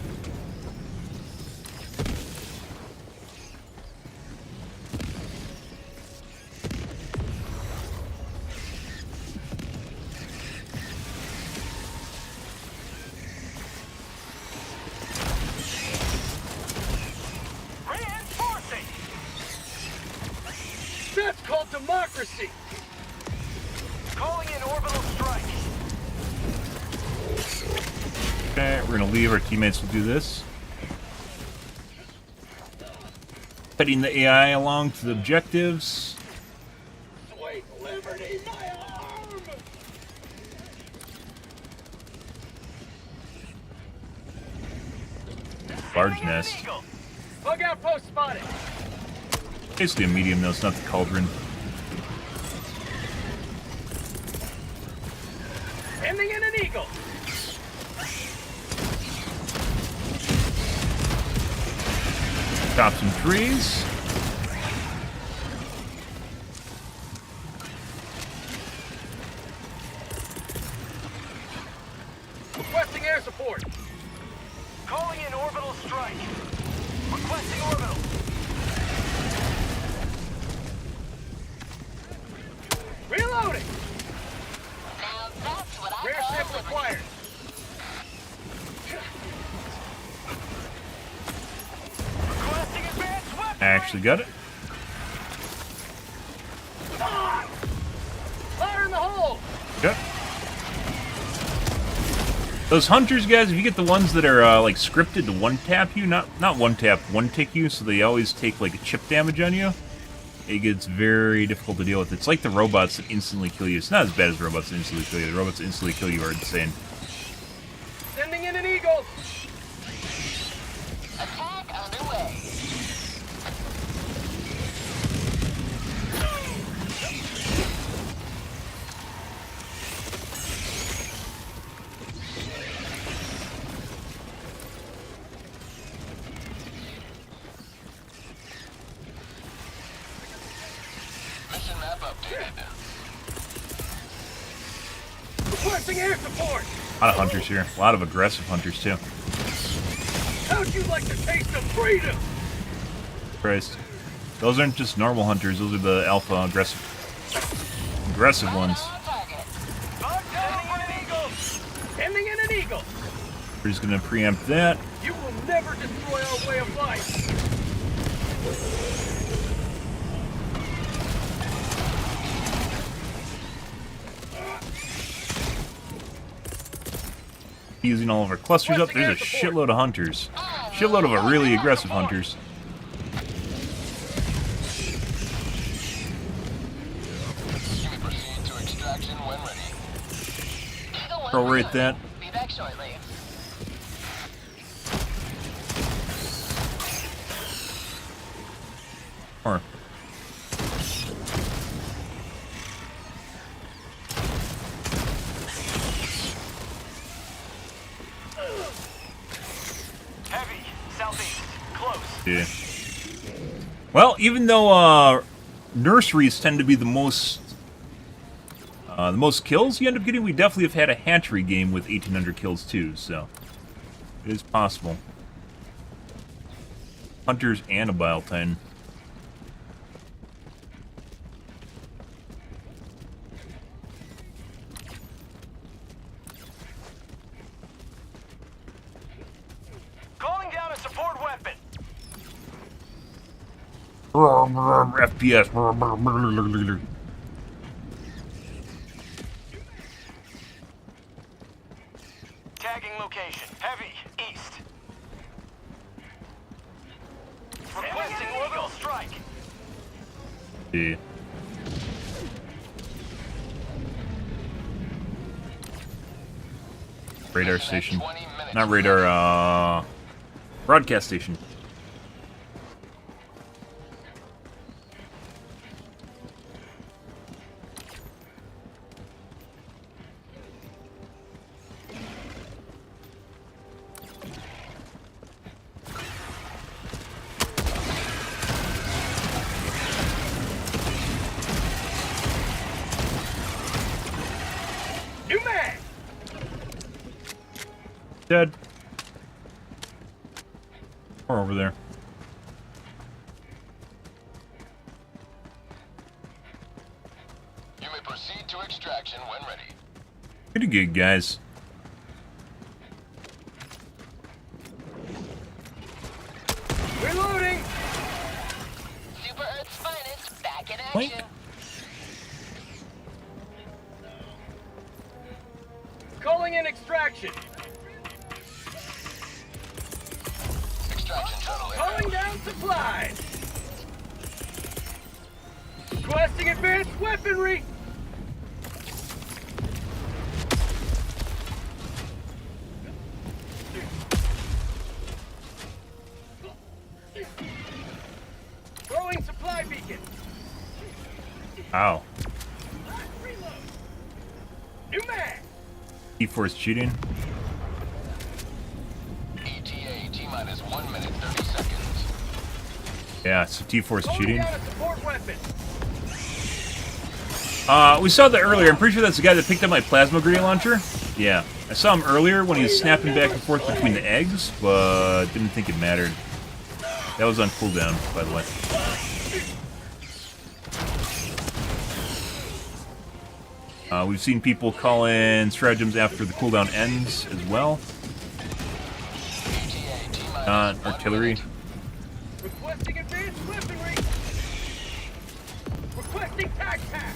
Reinforcing. That's called democracy. Calling in orbital strike. Okay, we're gonna leave. Our teammates will do this. Heading the AI along to the objectives. Sweet liberty, my arm. Large nest. Bug outpost spotted. Basically a medium, though. It's not the cauldron. Ending in an eagle. Chop some trees. Requesting air support. Calling in orbital strike. Requesting orbital. Reloading. Now that's what I Rear call shift liberty. required. Requesting advanced weapon. I actually got it. Fire in the hole. Yep. Those hunters, guys, if you get the ones that are like scripted to one-tap you, not one-tap, one-tick you, so they always take like a chip damage on you, it gets very difficult to deal with. It's like the robots that instantly kill you. It's not as bad as robots that instantly kill you. The robots that instantly kill you are insane. Sending in an eagle. Attack underway. Mission map updated. Requesting air support. A lot of hunters here. A lot of aggressive hunters, too. How'd you like the taste of freedom? Christ. Those aren't just normal hunters. Those are the alpha aggressive ones. On target. Sending in an eagle. Sending in an eagle. We're just going to preempt that. You will never destroy our way of life. Using all of our clusters up. There's a shitload of hunters. Shitload of really aggressive hunters. You may proceed to extraction when ready. Eagle one Prorate reloading. that. Be back shortly. Or Heavy. Southeast. Close. yeah. Well, even though nurseries tend to be the most kills you end up getting, we definitely have had a hatchery game with 1,800 kills too. So it is possible. Hunters and a bile titan. Calling down a support weapon. FPS. Tagging location. Heavy. East. Requesting orbital strike. Yeah. Radar station. 20 minutes. Not radar, broadcast station. New man. Dead. Or over there. You may proceed to extraction when ready. Pretty good, guys. Reloading. Super Earth's finest back in Wait. action. Calling in extraction. Extraction shuttle Calling inbound. down supplies. Requesting advanced weaponry. Throwing supply beacon. Ow. Reload. New mag. T-Force cheating. ETA T-minus 1 minute 30 seconds. Yeah, so T-Force Loading cheating. down a support weapon. We saw that earlier. I'm pretty sure that's the guy that picked up my plasma grenade launcher. Yeah. I saw him earlier when he was snapping back and forth between the eggs, but didn't think it mattered. That was on cooldown, by the way. We've seen people call in stratagems after the cooldown ends as well. Artillery. Requesting advanced weaponry. Requesting tac pack.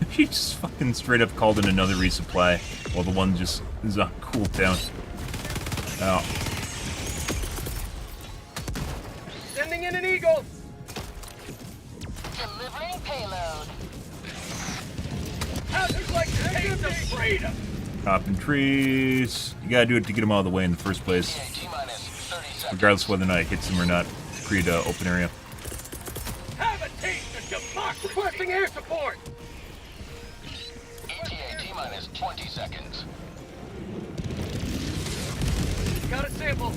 He just fucking straight up called in another resupply while the one just is on cooldown. Ow. Sending in an eagle. Delivering payload. How'd you like to taste of freedom? Chopping trees. You gotta do it to get them out of the way in the first place. ETA T-minus 30 seconds. Regardless of whether or not it hits them or not. Create an open area. Have a taste of democracy. Requesting air support. ETA T-minus 20 seconds. Got a sample.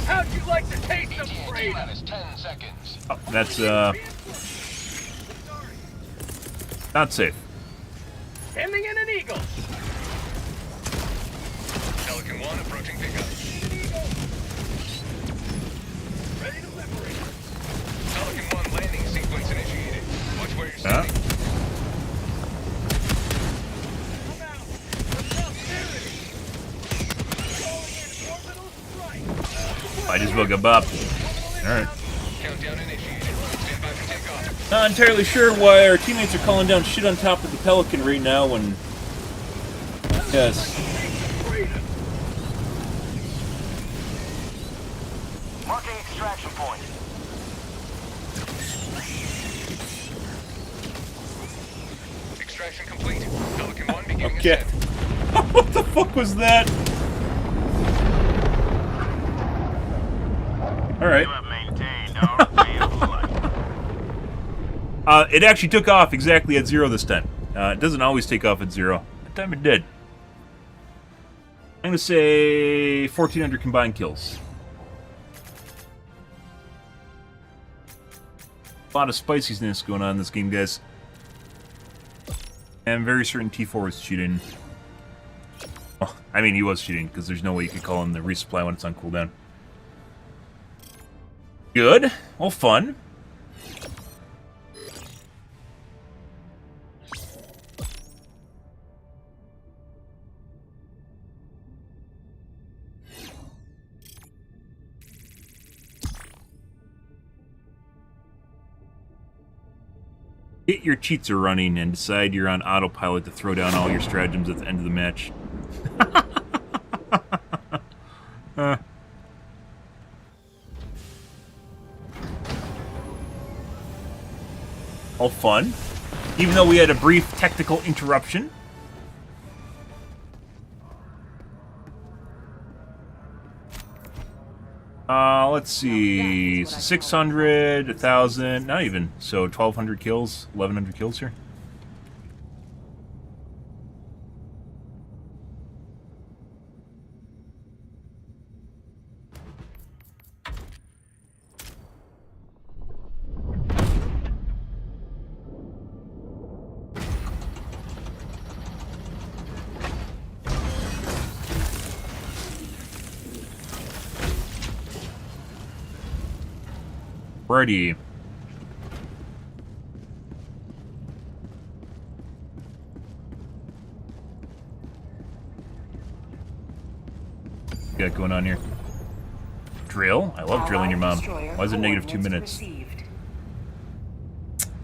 How'd you like to taste of ETA freedom? T-minus 10 seconds. Oh, that's not safe. Sending in an eagle. Pelican 1 approaching pickup. Ready to liberate. Pelican 1 landing sequence initiated. Watch where you're Huh? standing. I'm out. Prosperity. Calling in orbital strike. Might as well go bop. Alright. Countdown initiated. Stand by for takeoff. Not entirely sure why our teammates are calling down shit on top of the Pelican right now when... Yes. Freedom. Marking extraction point. Extraction complete. Pelican 1 beginning Okay. ascent. What the fuck was that? Alright. You have maintained our way of life. It actually took off exactly at 0 this time. It doesn't always take off at 0. That time it did. I'm gonna say 1,400 combined kills. A lot of spiciness going on in this game, guys. And I'm very certain T4 was cheating. Well, I mean, he was cheating, because there's no way you could call him the resupply when it's on cooldown. Good. Well, fun. Get your cheats are running and decide you're on autopilot to throw down all your stratagems at the end of the match. All fun. Even though we had a brief technical interruption. Let's see. So 600, 1,000, not even. So 1,200 kills, 1,100 kills here. Righty. What got going on here? Drill? I love drilling your mom. Why is it negative 2 minutes?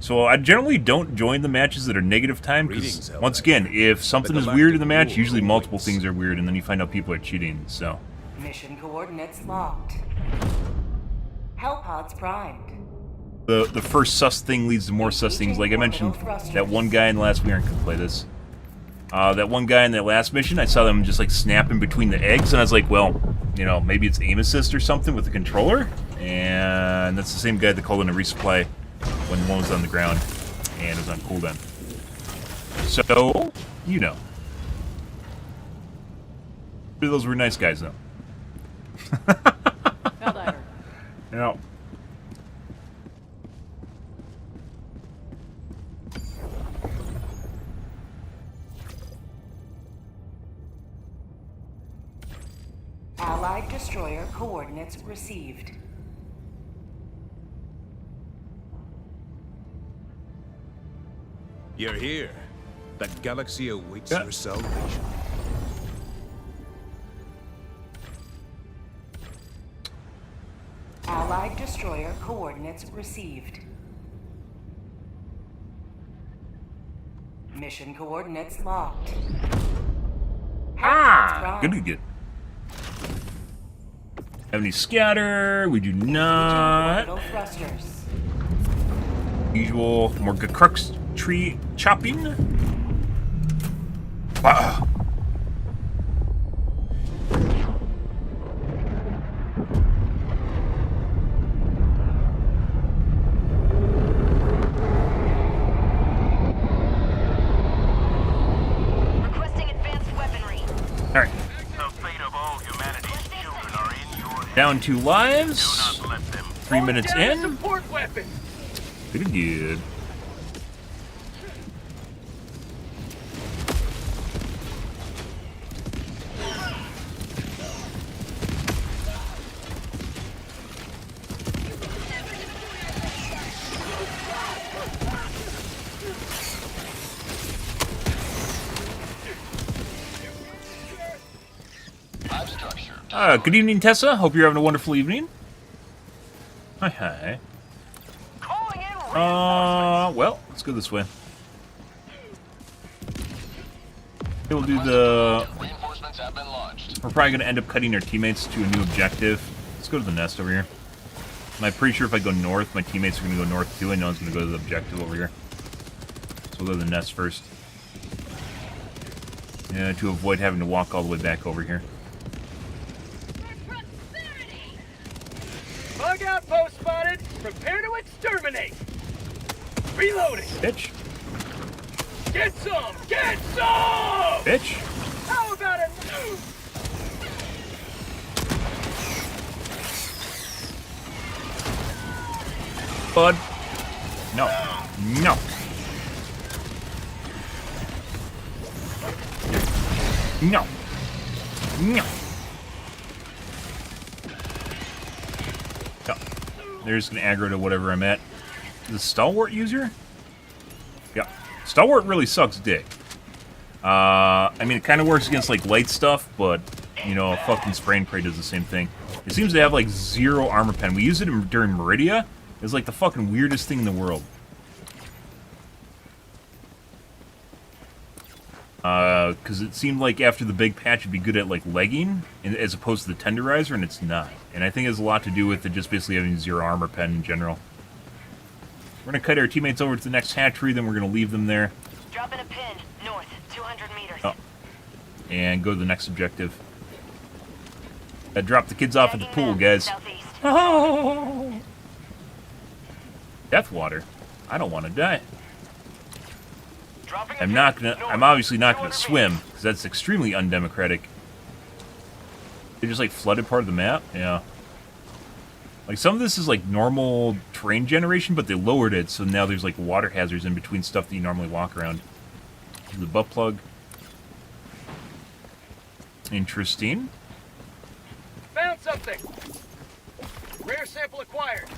So I generally don't join the matches that are negative time because, once again, if something is weird in the match, usually multiple things are weird, and then you find out people are cheating, so. Mission coordinates locked. Hellpods primed. The first sus thing leads to more sus things. Like I mentioned, that one guy in the last... We aren't going to play this. That one guy in that last mission, I saw them just, like, snapping between the eggs, and I was like, well, you know, maybe it's aim assist or something with the controller? And that's the same guy that called in a resupply when one was on the ground and was on cooldown. So, you know. Those were nice guys, though. Helldiver. Yeah. Allied destroyer coordinates received. You're here. The galaxy awaits Yeah. your salvation. Allied destroyer coordinates received. Mission coordinates locked. Ah! Good, good, good. Have any scatter? We do not. Orbital thrusters. Usual more good crux tree chopping. Ah. Requesting advanced weaponry. Alright. The fate of all humanity's children are in your hands. Down 2 lives. Do not let them 3 minutes Down a in. support weapon. Pretty good. Live structure. Good evening, Tessa. Hope you're having a wonderful evening. Hi, hi. Calling in Well, let's go this way. We'll do the... Reinforcements have been launched. We're probably going to end up cutting our teammates to a new objective. Let's go to the nest over here. I'm pretty sure if I go north, my teammates are going to go north too. I know it's going to go to the objective over here. So we'll go to the nest first. Yeah, to avoid having to walk all the way back over here. Bug outpost spotted. Prepare to exterminate. Reloading. Bitch. Get some. Get some. Bitch. How about a Bud. No. No. No. No. No. They're just gonna aggro to whatever I'm at. The stalwart user? Yeah. Stalwart really sucks dick. I mean, it kind of works against, like, light stuff, but, you know, fucking spray and pray does the same thing. It seems to have, like, 0 armor pen. We use it during Meridia. It's, like, the fucking weirdest thing in the world. Because it seemed like after the big patch it'd be good at, like, legging, as opposed to the tenderizer, and it's not. And I think it has a lot to do with it just basically having 0 armor pen in general. We're going to cut our teammates over to the next hatchery, then we're going to leave them there. Dropping a pin. North. 200 meters. Oh. And go to the next objective. Drop the kids off at the pool, guys. Southeast. Oh. Death water. I don't want to die. dropping a I'm pin. not gonna. North. I'm obviously not gonna 200 swim meters. because that's extremely undemocratic. They just like flooded part of the map. Yeah. Like some of this is like normal terrain generation, but they lowered it, so now there's like water hazards in between stuff that you normally walk around. The butt plug. Interesting. Found something. Rare sample acquired.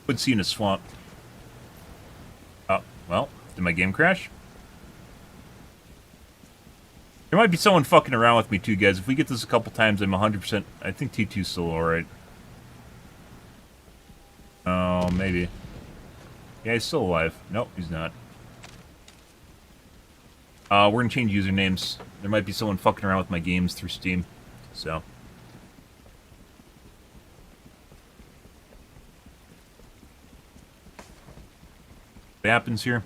Would see in a swamp. Oh, well, did my game crash? There might be someone fucking around with me too, guys. If we get this a couple times, I'm 100%... I think T2's still alright. Oh, maybe. Yeah, he's still alive. Nope, he's not. We're gonna change usernames. There might be someone fucking around with my games through Steam. So... what happens here?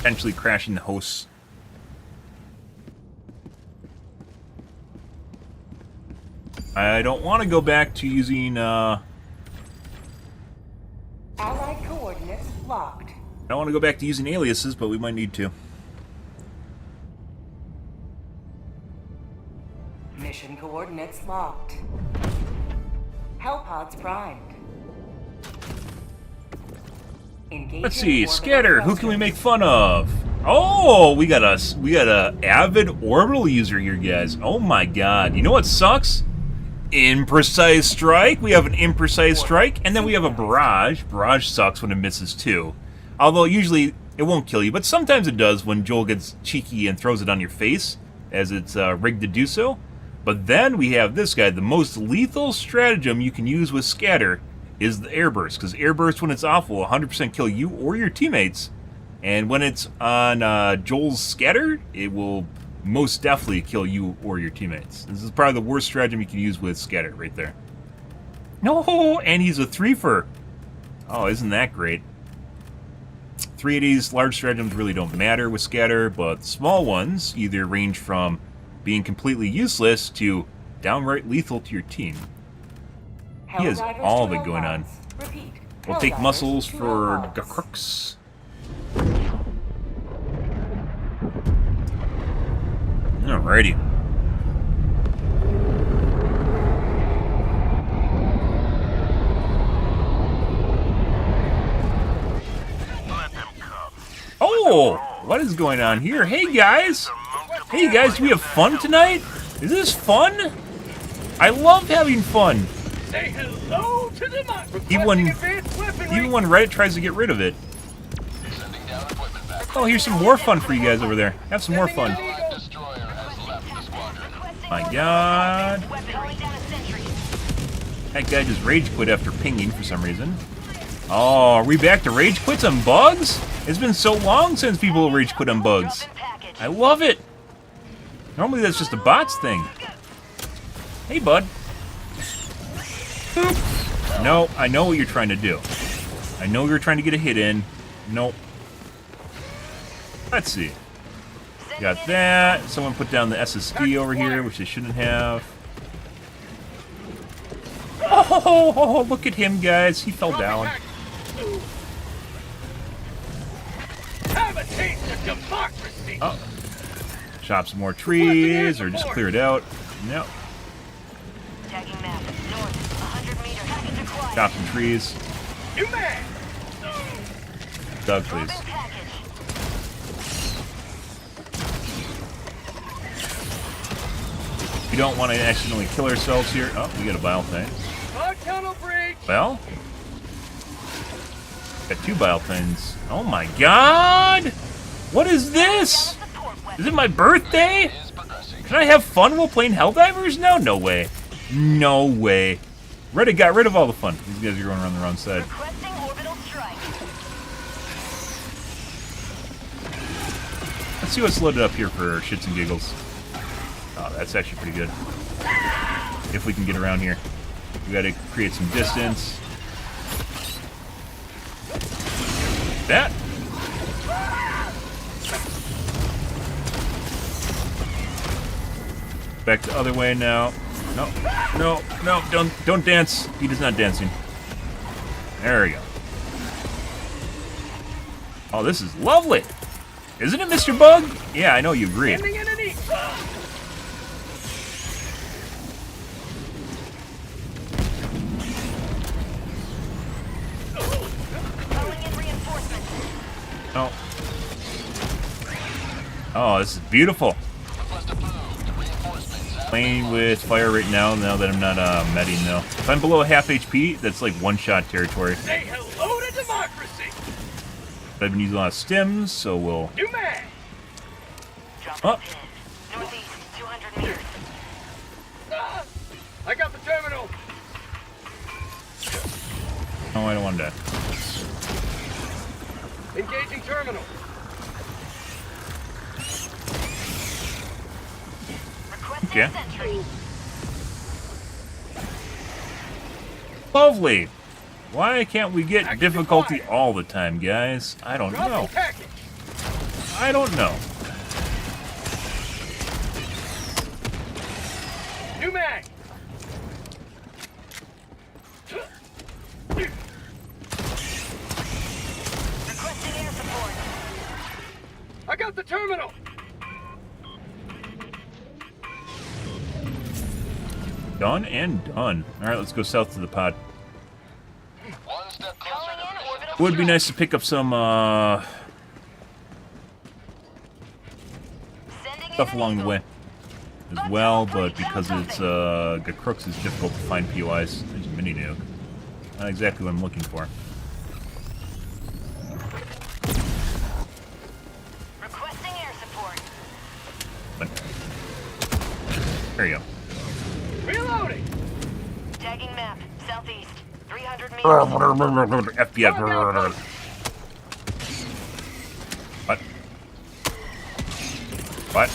potentially crashing the hosts. I don't want to go back to using, Allied coordinates locked. I don't want to go back to using aliases, but we might need to. Mission coordinates locked. Hellpods primed. Engaging Let's see, orbital Scatter, who can we thrusters. make fun of? Oh, we got a avid orbital user here, guys. Oh my god. You know what sucks? Imprecise strike. We have an imprecise strike, and then we have a barrage. Barrage sucks when it misses too. Although usually it won't kill you, but sometimes it does when Joel gets cheeky and throws it on your face, as it's rigged to do so. But then we have this guy. The most lethal stratagem you can use with Scatter is the airburst, because airburst, when it's off, will 100% kill you or your teammates. And when it's on Joel's Scatter, it will most definitely kill you or your teammates. This is probably the worst stratagem you can use with Scatter right there. No, and he's a 3-fer. Oh, isn't that great? 380's large stratagems really don't matter with Scatter, but small ones either range from being completely useless to downright lethal to your team. He has Helldivers all of to it going on. Hellpods. Repeat. We'll take Helldivers muscles to for Hellpods. Gakrux. Alrighty. Oh, what is going on here? Hey guys! Hey guys, do we have fun tonight? Is this fun? I love having fun. Say hello to democracy. Even when Advanced weaponry. Even when Reddit tries to get rid of it. Sending down equipment back. Oh, here's some more fun for you guys over there. Have some more fun. Allied destroyer has left the squadron. My god. Calling down a sentry. That guy just rage quit after pinging for some reason. Oh, are we back to rage quits on bugs? It's been so long since people rage quit on bugs. Dropping package. I love it. Normally that's just a bots thing. Hey, bud. Boop. No, I know what you're trying to do. I know you're trying to get a hit in. Nope. Let's see. Got that. Someone put down the SSD over here, which they shouldn't have. Oh, look at him, guys. He fell down. Have a taste of democracy. Oh. Chop some more trees, or just clear it out. Nope. Tagging map. North. 100 meters. Package acquired. Chop some trees. New man. Doug, please. Dropping package. We don't want to accidentally kill ourselves here. Oh, we got a bile thing. Guard tunnel breach. Well, got 2 bile things. Oh my god! What is this? Is it my birthday? Is progressing. Can I have fun while playing Helldivers now? No way. No way. Reddit got rid of all the fun. These guys are going around the wrong side. Requesting orbital strike. Let's see what's loaded up here for shits and giggles. Oh, that's actually pretty good. If we can get around here. We gotta create some distance. That. Back the other way now. No, no, no, don't dance. He is not dancing. There we go. Oh, this is lovely. Isn't it, Mr. Bug? Yeah, I know you agree. Sending in an E. Calling in reinforcements. Oh. Oh, this is beautiful. Request approved. Reinforcements. Playing with fire right now that I'm not medding though. If I'm below half HP, that's like one-shot territory. Say hello to democracy. But I've been using a lot of stims, so we'll... New man. Dropping Oh. pin. Northeast. 200 meters. Ah, I got the terminal. Oh, I don't want that. Engaging terminal. Requesting Okay. sentry. Lovely. Why can't we get difficulty all the time, guys? I don't know. Dropping package. I don't know. New mag! Requesting air support. I got the terminal! Done and done. Alright, let's go south to the pod. One step Calling closer to in orbital It would be strike. nice to pick up some Sending in stuff an along the eagle. way as well, but because it's got crooks, it's difficult to find POIs. There's a mini nuke. Not exactly what I'm looking for. Requesting air support. But there you go. Reloading! Tagging map. Southeast. 300 meters. FBI. What? What?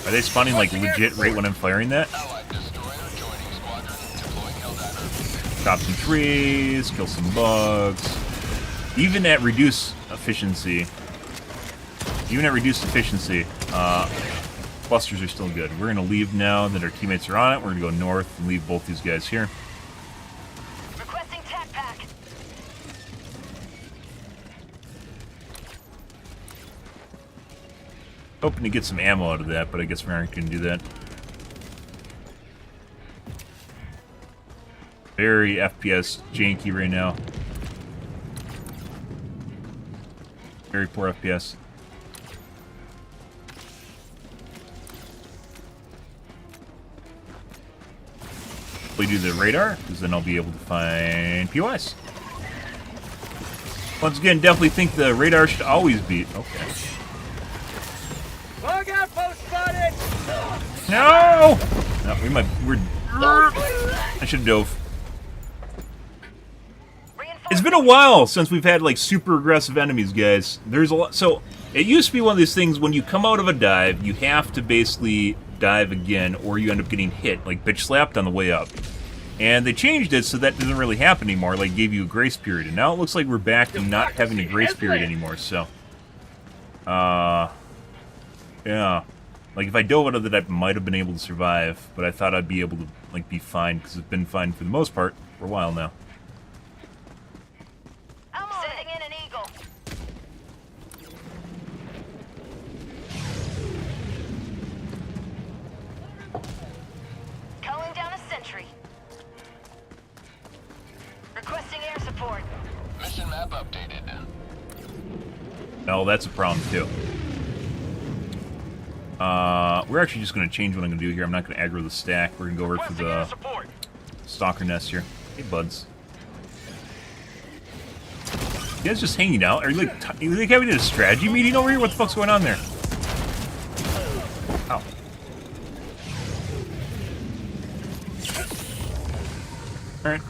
Are they spawning like legit right when I'm firing that? Allied destroyer joining squadron, deploying Helldiver. Chop some trees, kill some bugs. Even at reduced efficiency, clusters are still good. We're gonna leave now that our teammates are on it. We're gonna go north and leave both these guys here. Requesting tac pack. Hoping to get some ammo out of that, but I guess we aren't gonna do that. Very FPS janky right now. Very poor FPS. We do the radar, because then I'll be able to find POIs. Once again, definitely think the radar should always be... Okay. Bug outpost spotted! No! No, we might... We're... I should have dove. It's been a while since we've had, like, super aggressive enemies, guys. There's a lot... So, it used to be one of these things, when you come out of a dive, you have to basically dive again, or you end up getting hit, like bitch slapped on the way up. And they changed it so that doesn't really happen anymore, like gave you a grace period. And now it looks like we're back to not having a grace period anymore, so... yeah. Like, if I dove out of it, I might have been able to survive, but I thought I'd be able to, like, be fine, because it's been fine for the most part for a while now. I'm sending in an eagle. Calling down a sentry. Requesting air support. Mission map updated. No, that's a problem, too. We're actually just going to change what I'm going to do here. I'm not going to aggro the stack. We're going to go over to the stalker nest here. Hey, buds. You guys just hanging out? Are you like having a strategy meeting over here? What the fuck's going on there? Ow. Alright.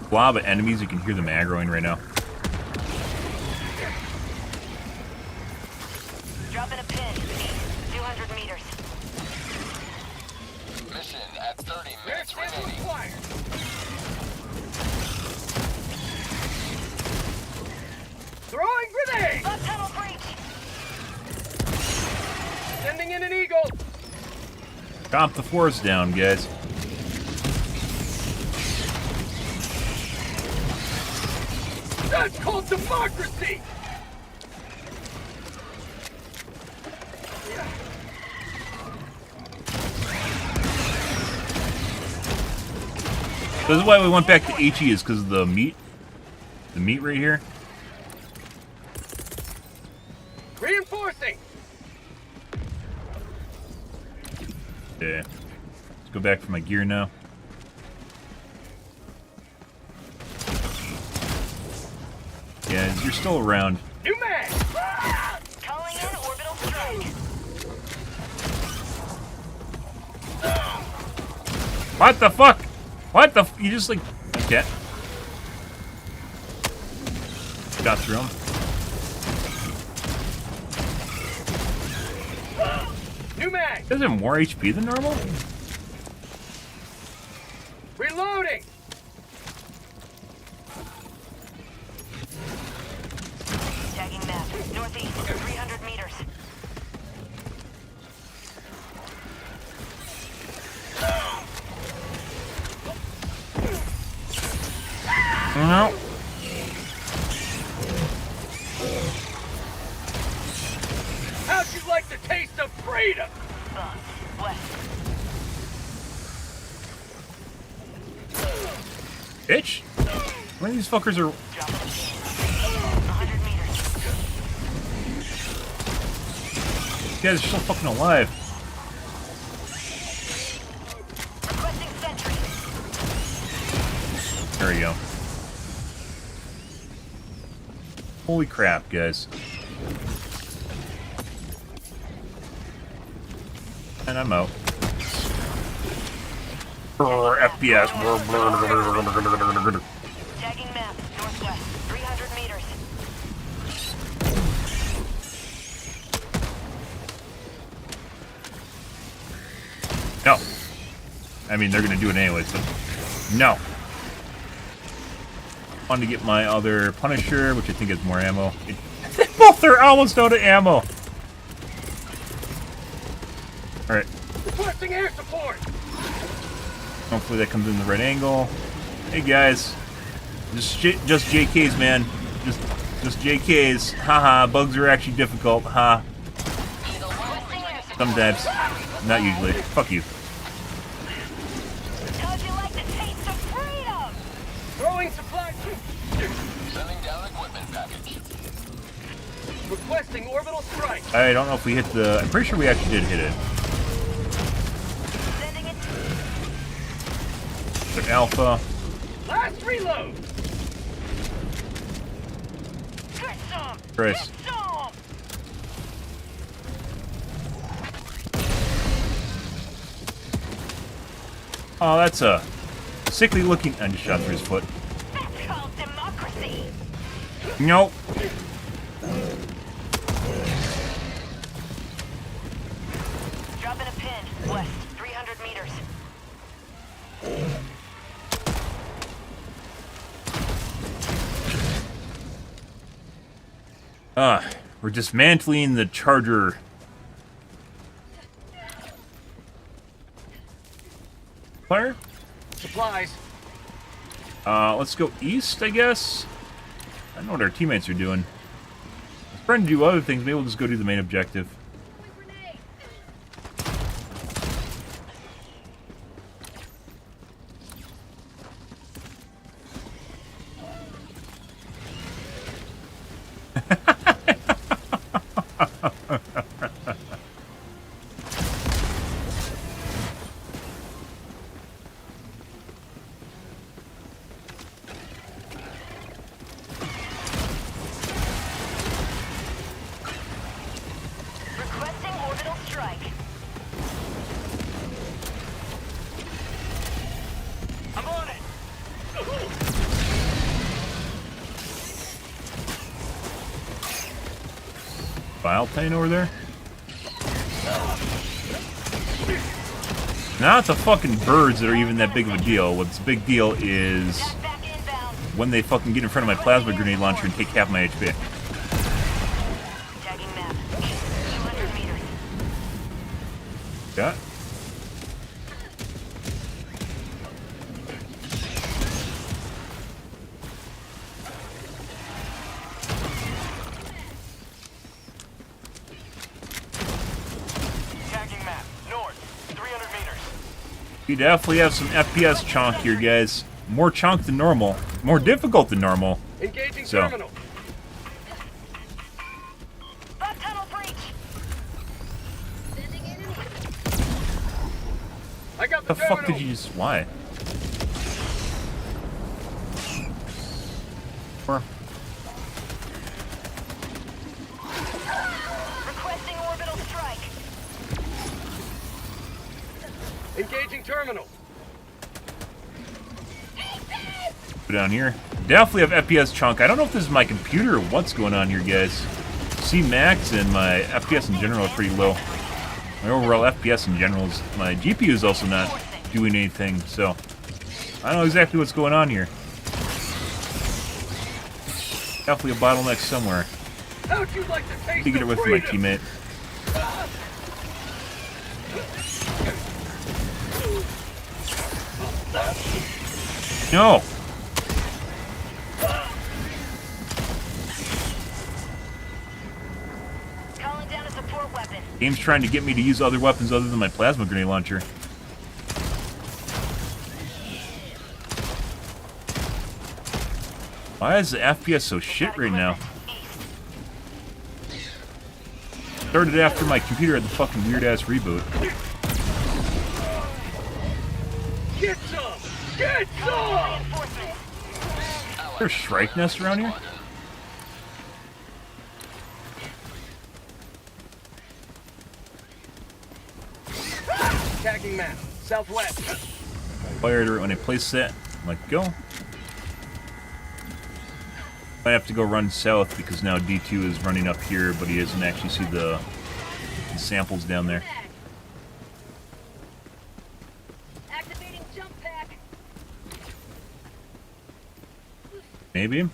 Blob of enemies, you can hear them aggroing right now. Dropping a pin. 200 meters. Mission at 30 Air minutes sample remaining. acquired! Throwing grenade! Bug tunnel breach. Sending in an eagle! Chomp the forest down, guys. That's called democracy! This is why we went back to HE, is because of the meat. The meat right here. Reinforcing! Yeah. Let's go back for my gear now. Yeah, you're still around. New mag! Calling in orbital strike. What the fuck? What the f- You just like... Okay. Got through him. New mag! Does it have more HP than normal? Reloading! Tagging map. No. How'd you like the taste of freedom? West. Bitch. How many of these fuckers are... 100 meters. These guys are still fucking alive. Requesting sentry. There we go. Holy crap, guys. And I'm out. FPS. Tagging map. Northwest. 300 meters. No. I mean, they're gonna do it anyways, but no. Want to get my other Punisher, which I think has more ammo. Both are almost out of ammo. Alright. Requesting air support. Hopefully that comes in the right angle. Hey guys. Just JKs, man. Just JKs. Haha, bugs are actually difficult. Ha. Sometimes. Not usually. Fuck you. How'd you like the taste of freedom? Throwing supply. Sending down equipment package. Requesting orbital strike. I don't know if we hit the... I'm pretty sure we actually did hit it. Sending it. The Alpha. Last reload. Get some. Chris. Get some. Oh, that's a sickly looking... I just shot through his foot. That's called democracy. Nope. Dropping a pin. West. 300 meters. We're dismantling the Charger. Fire? Supplies. Let's go east, I guess. I don't know what our teammates are doing. We're trying to do other things. Maybe we'll just go do the main objective. Requesting orbital strike. I'm on it. File plane over there? Now it's the fucking birds that are even that big of a deal. What's the big deal is Back inbound. when they fucking get in front of my plasma grenade launcher and take half my HP. Tagging map. 200 meters. Yeah. Tagging map. North. 300 meters. We definitely have some FPS chonk here, guys. More chonk than normal. More difficult than normal. Engaging So. terminal. Bug tunnel breach. I got The the fuck terminal. did you just... Why? Or... Requesting orbital strike. Engaging terminal. Go down here. Definitely have FPS chunk. I don't know if this is my computer or what's going on here, guys. C max and my FPS in general are pretty low. My overall FPS in general is... My GPU is also not doing anything, so... I don't know exactly what's going on here. Definitely a bottleneck somewhere. How'd you like the taste To get of away from my freedom? teammate. No! Game's trying to get me to use other weapons other than my plasma grenade launcher. Why is the FPS so shit right now? Started after my computer had the fucking weird-ass reboot. Get some! Get some! Is there a Shrike nest around here? Tagging map, southwest. Fired when I place that. Let go. I have to go run south because now D2 is running up here, but he doesn't actually see the samples down there. Activating jump pack. Maybe.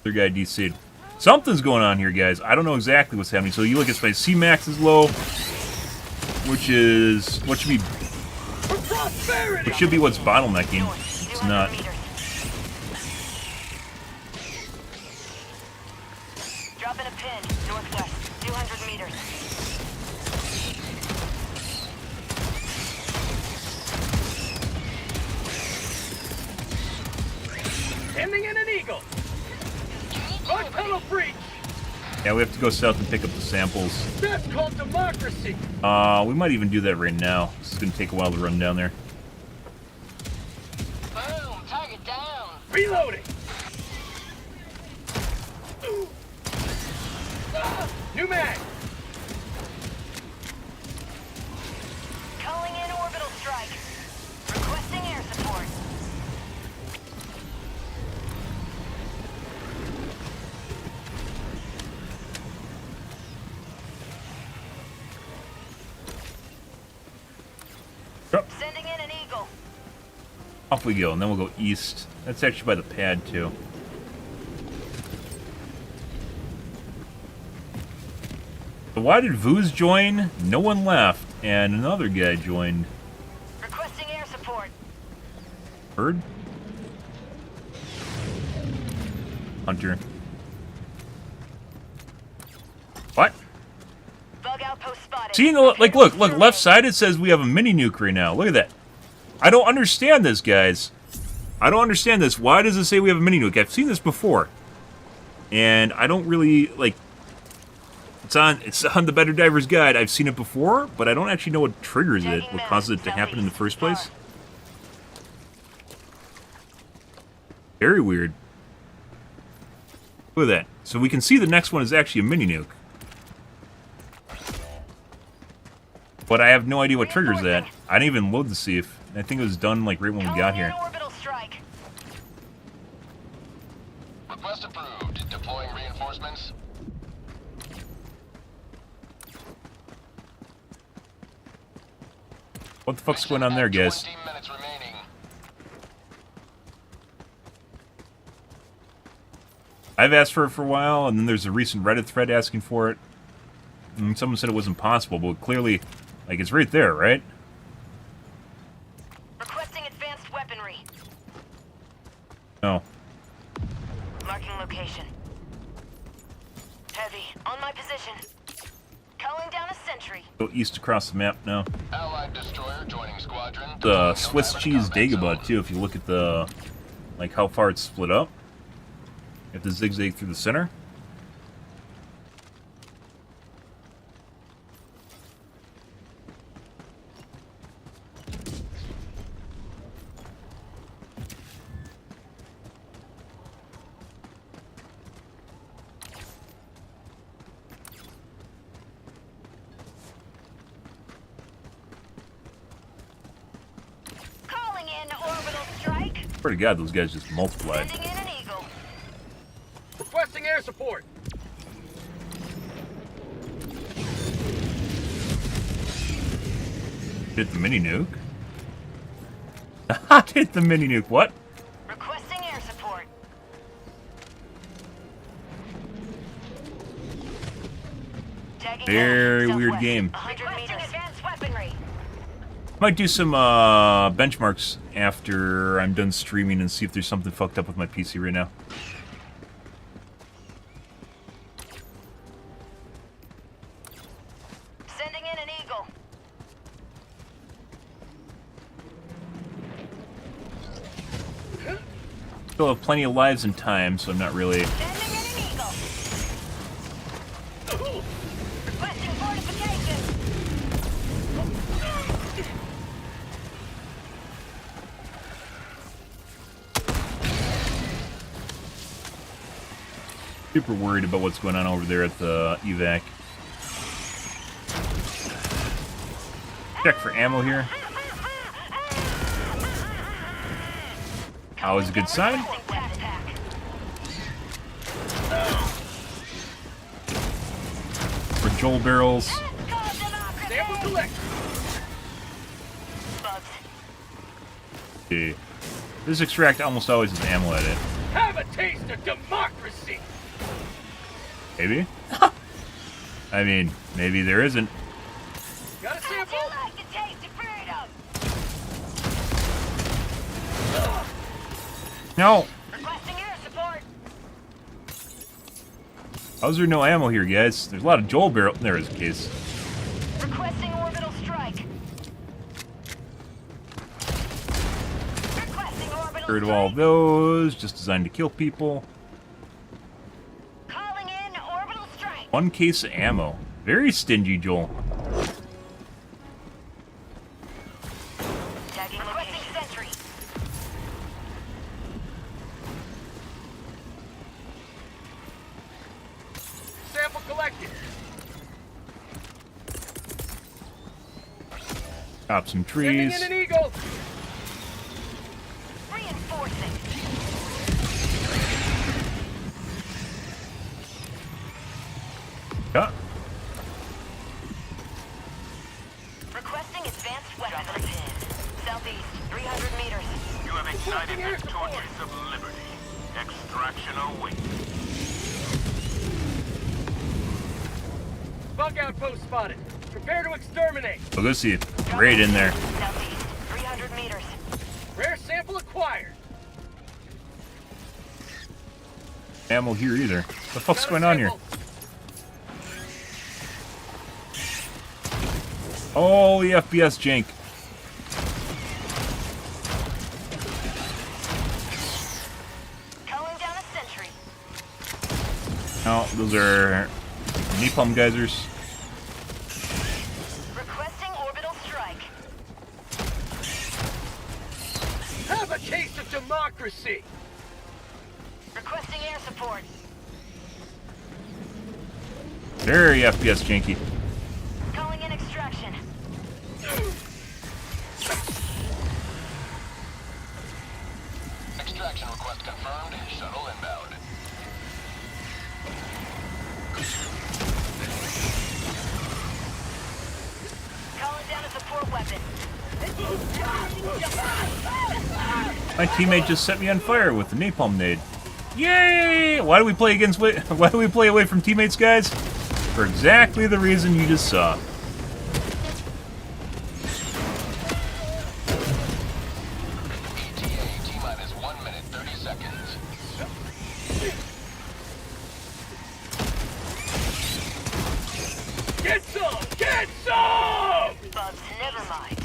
Other guy DC'd. Something's going on here, guys. I don't know exactly what's happening. So you look at my C-Max is low, which is what should be. It should be what's bottlenecking. It's not. Dropping a pin, northwest, 200 meters. Sending in an eagle. Rock tunnel breach. Yeah, we have to go south and pick up the samples. That's called democracy. We might even do that right now. This is gonna take a while to run down there. Boom, target down. Reloading. New mag. Calling in orbital strike. Requesting air support. Yep. Sending in an eagle. Off we go, and then we'll go east. That's actually by the pad, too. So why did Vooz join? No one left, and another guy joined. Requesting air support. Bird? Hunter. What? Bug outpost spotted. See, like, look, left side it says we have a mini nuke right now. Look at that. I don't understand this, guys. I don't understand this. Why does it say we have a mini nuke? I've seen this before. And I don't really, like... It's on the Better Divers Guide. I've seen it before, but I don't actually know what triggers it, what causes it to happen in the first place. Very weird. Look at that. So we can see the next one is actually a mini nuke. But I have no idea what triggers that. I didn't even load to see if... I think it was done, like, right when we got here. Orbital strike. Request approved. Deploying reinforcements. What the fuck's going on there, guys? 20 minutes remaining. I've asked for it for a while, and then there's a recent Reddit thread asking for it. And someone said it was impossible, but clearly, like, it's right there, right? Requesting advanced weaponry. No. Marking location. Heavy. On my position. Calling down a sentry. Go east across the map now. Allied destroyer joining squadron. The Swiss cheese Dagobah, too, if you look at the... like, how far it's split up. You have to zigzag through the center. Calling in orbital strike. Swear to God, those guys just multiplied. Sending in an eagle. Requesting air support. Hit the mini nuke. Hit the mini nuke. What? Requesting air support. Tagging Very down, weird southwest, game. 100 meters. Advanced weaponry. Might do some benchmarks after I'm done streaming and see if there's something fucked up with my PC right now. Still have plenty of lives and time, so I'm not really... Sending in an eagle. Requesting fortification. Super worried about what's going on over there at the evac. Check for ammo here. Always a good sign. For Joel barrels. Sample collect. Okay. This extract almost always has ammo at it. Have a taste of democracy. Maybe? I mean, maybe there isn't. Got a sample? Like the taste of freedom. No! Requesting air support. How's there no ammo here, guys? There's a lot of Joel barrel. There is a case. Requesting orbital strike. Requesting orbital Heard of all of those. Just designed to kill people. Calling in orbital strike. 1 case of ammo. Very stingy, Joel. Tagging requesting sentry. Sample collected. Chop some Sending trees. in an eagle. Reinforcing. Yeah. Requesting advanced weapons. Southeast, 300 meters. You have ignited the torches of liberty. Extraction awaits. Bug outpost spotted. Prepare to exterminate. We'll go see it. Right in there. Southeast, 300 meters. Rare sample acquired. Ammo here either. What the fuck's Got a going on here? sample. Holy FPS jank. Calling down a sentry. No, those are napalm geysers. Requesting orbital strike. Have a taste of democracy. Requesting air support. Very FPS janky. Calling in extraction. Extraction request confirmed. Shuttle inbound. Calling down a support weapon. My teammate just set me on fire with the napalm nade. Yay! Why do we play against? Why do we play away from teammates, guys? For exactly the reason you just saw. ETA T-minus 1 minute 30 seconds. Get some! Get some! Bugs, never mind.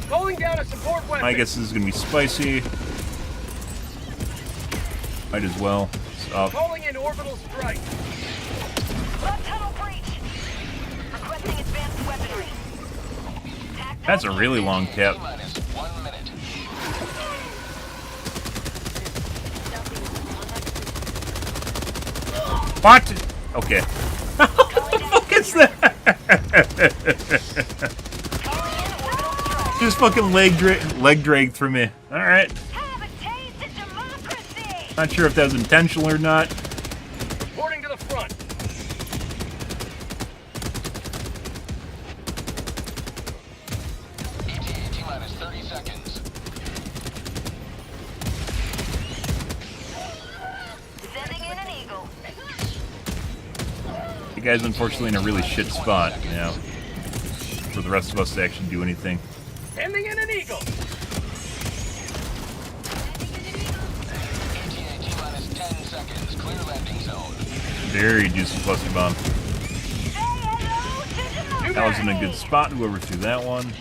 Calling down a support weapon. I guess this is gonna be spicy. Might as well. It's up. Calling in orbital strike. Left tunnel breach. Requesting advanced weaponry. That's a really long tap. T-minus 1 minute. What? Okay. What the fuck is that? Just fucking leg drag through me. All right. Have a taste of democracy. Not sure if that was intentional or not. Reporting to the front. ETA T-minus 30 seconds. Sending in an eagle. You guys, unfortunately, in a really shit spot. Yeah. For the rest of us to actually do anything. Sending in an eagle. ETA T-minus 10 seconds. Clear landing zone. Very juicy cluster bomb. Say hello to democracy. That was in a good spot. Whoever threw that one.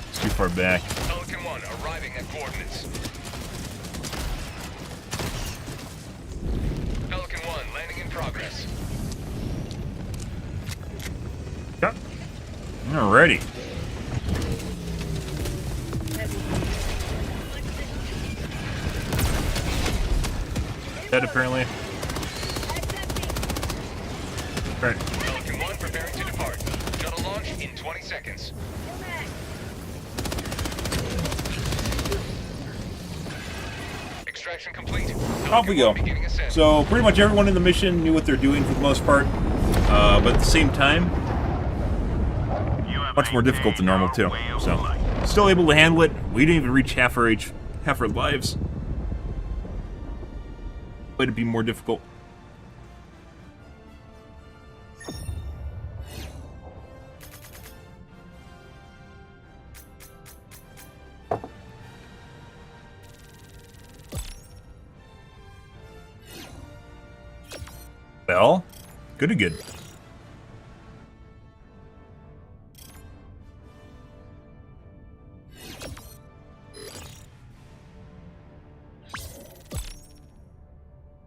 It's too far back. Pelican 1 arriving at coordinates. Pelican 1 landing in progress. Yep. Alrighty. Dead apparently. Right. Pelican 1 preparing to depart. Shuttle launch in 20 seconds. Extraction complete. Off we go. So pretty much everyone in the mission knew what they're doing for the most part, but at the same time, much more difficult than normal too. So still able to handle it. We didn't even reach half our lives. Way to be more difficult. Well, good.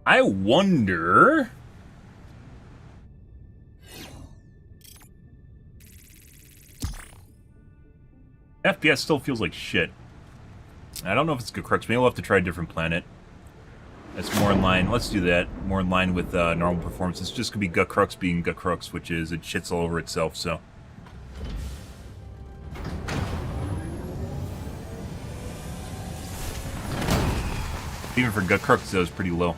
I wonder... FPS still feels like shit. I don't know if it's good crux. Maybe we'll have to try a different planet. That's more in line. Let's do that. More in line with normal performance. It's just gonna be Gut Crux being Gut Crux, which is it shits all over itself. So. Even for Gut Crux, that was pretty low.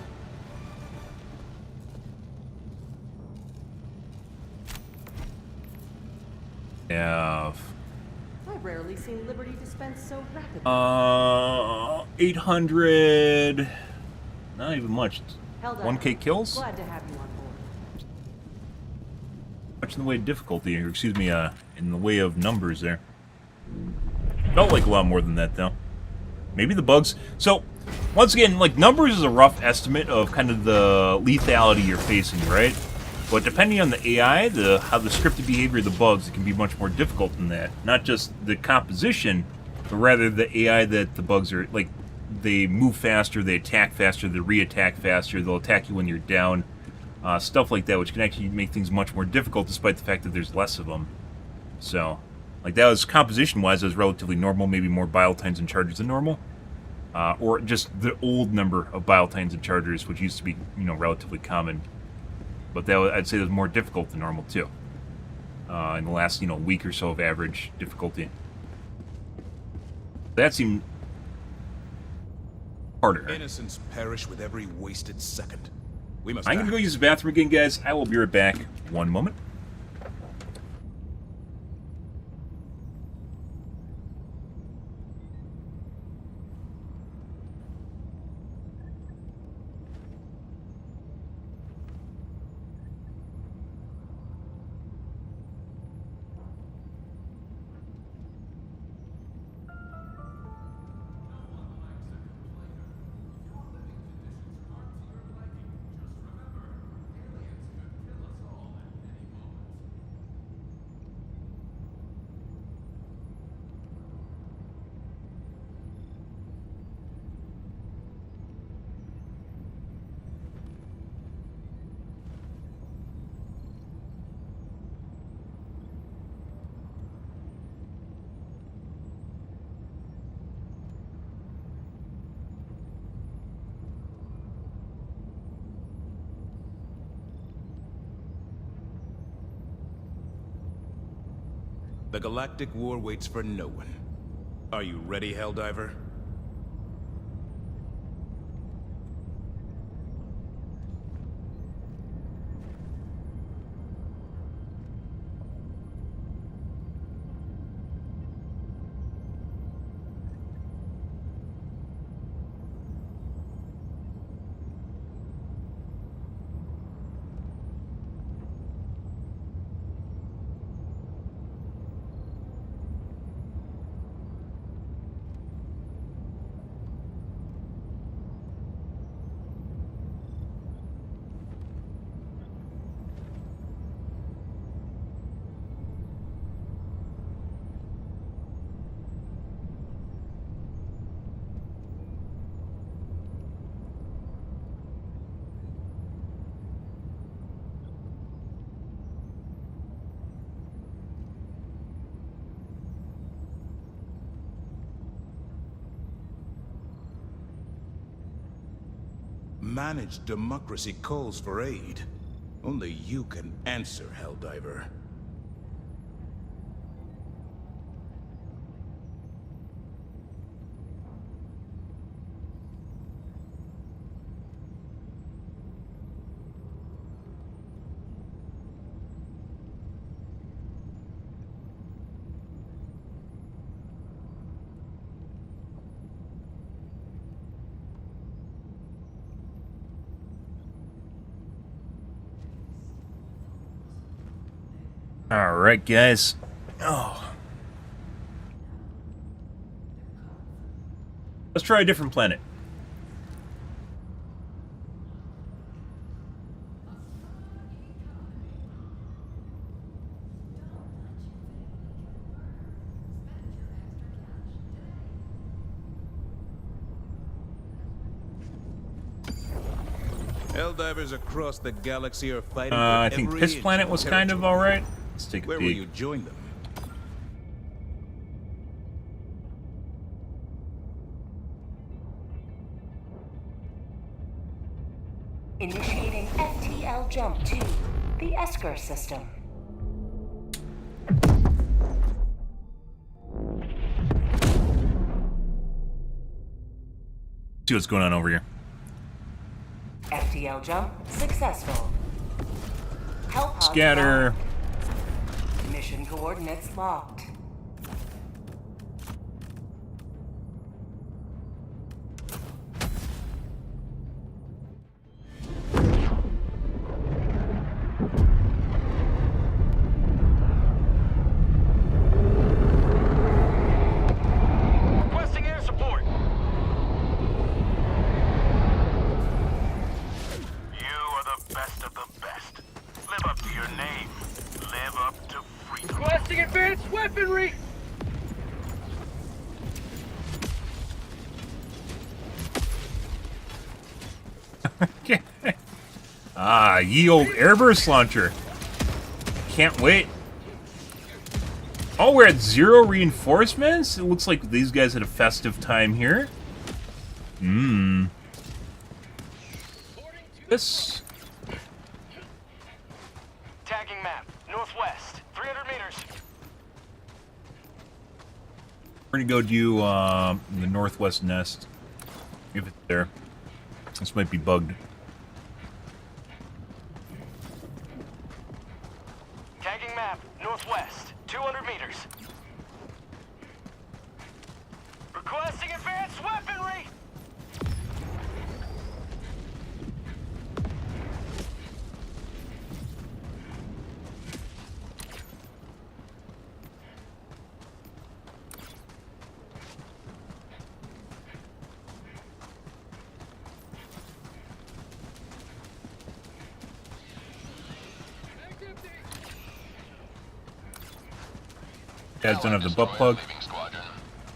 Yeah. I've rarely seen liberty dispensed so rapidly. 800. Not even much. 1K kills? Glad to have you on board. Much in the way of difficulty, or excuse me, in the way of numbers there. Felt like a lot more than that, though. Maybe the bugs. So, once again, like, numbers is a rough estimate of kind of the lethality you're facing, right? But depending on the AI, how the scripted behavior of the bugs, it can be much more difficult than that. Not just the composition, but rather the AI that the bugs are, like, they move faster, they attack faster, they re-attack faster, they'll attack you when you're down, stuff like that, which can actually make things much more difficult despite the fact that there's less of them. So, like, that was, composition-wise, that was relatively normal, maybe more Biotines and Chargers than normal. Or just the old number of Biotines and Chargers, which used to be, you know, relatively common. But that I'd say that was more difficult than normal, too. In the last, you know, week or so of average difficulty. That seemed harder. Innocents perish with every wasted second. We must I'm going to go use the bathroom again, guys. I will be right back. One moment. The galactic war waits for no one. Are you ready, Helldiver? managed democracy calls for aid. Only you can answer, Helldiver. Alright, guys. Oh. Let's try a different planet. Helldivers across the galaxy are fighting I for think every Piss inch Planet of was kind of territory. alright. Let's take a Where will peek. you join them? Initiating FTL jump to the Esker system. See what's going on over here. FTL jump successful. Help pod Scatter. found. Mission coordinates locked. Requesting air support. You are the best of the best. Live up to your name. Live up to freedom. Requesting advanced weaponry. Ah, ye old airburst launcher. Can't wait. Oh, we're at 0 reinforcements? It looks like these guys had a festive time here. This. Tagging map. Northwest. 300 meters. We're gonna go do the northwest nest. If it's there. This might be bugged. Tagging map. Northwest. 200 meters. Requesting advanced weaponry. Guys don't have the butt plug. Leaving squadron.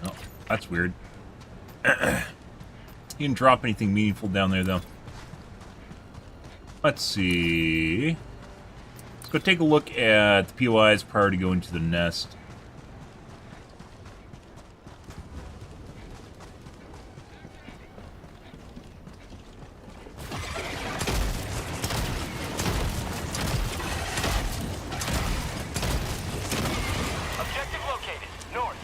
Oh, that's weird. You didn't drop anything meaningful down there, though. Let's see. Let's go take a look at the POIs prior to going to the nest. Objective located. North.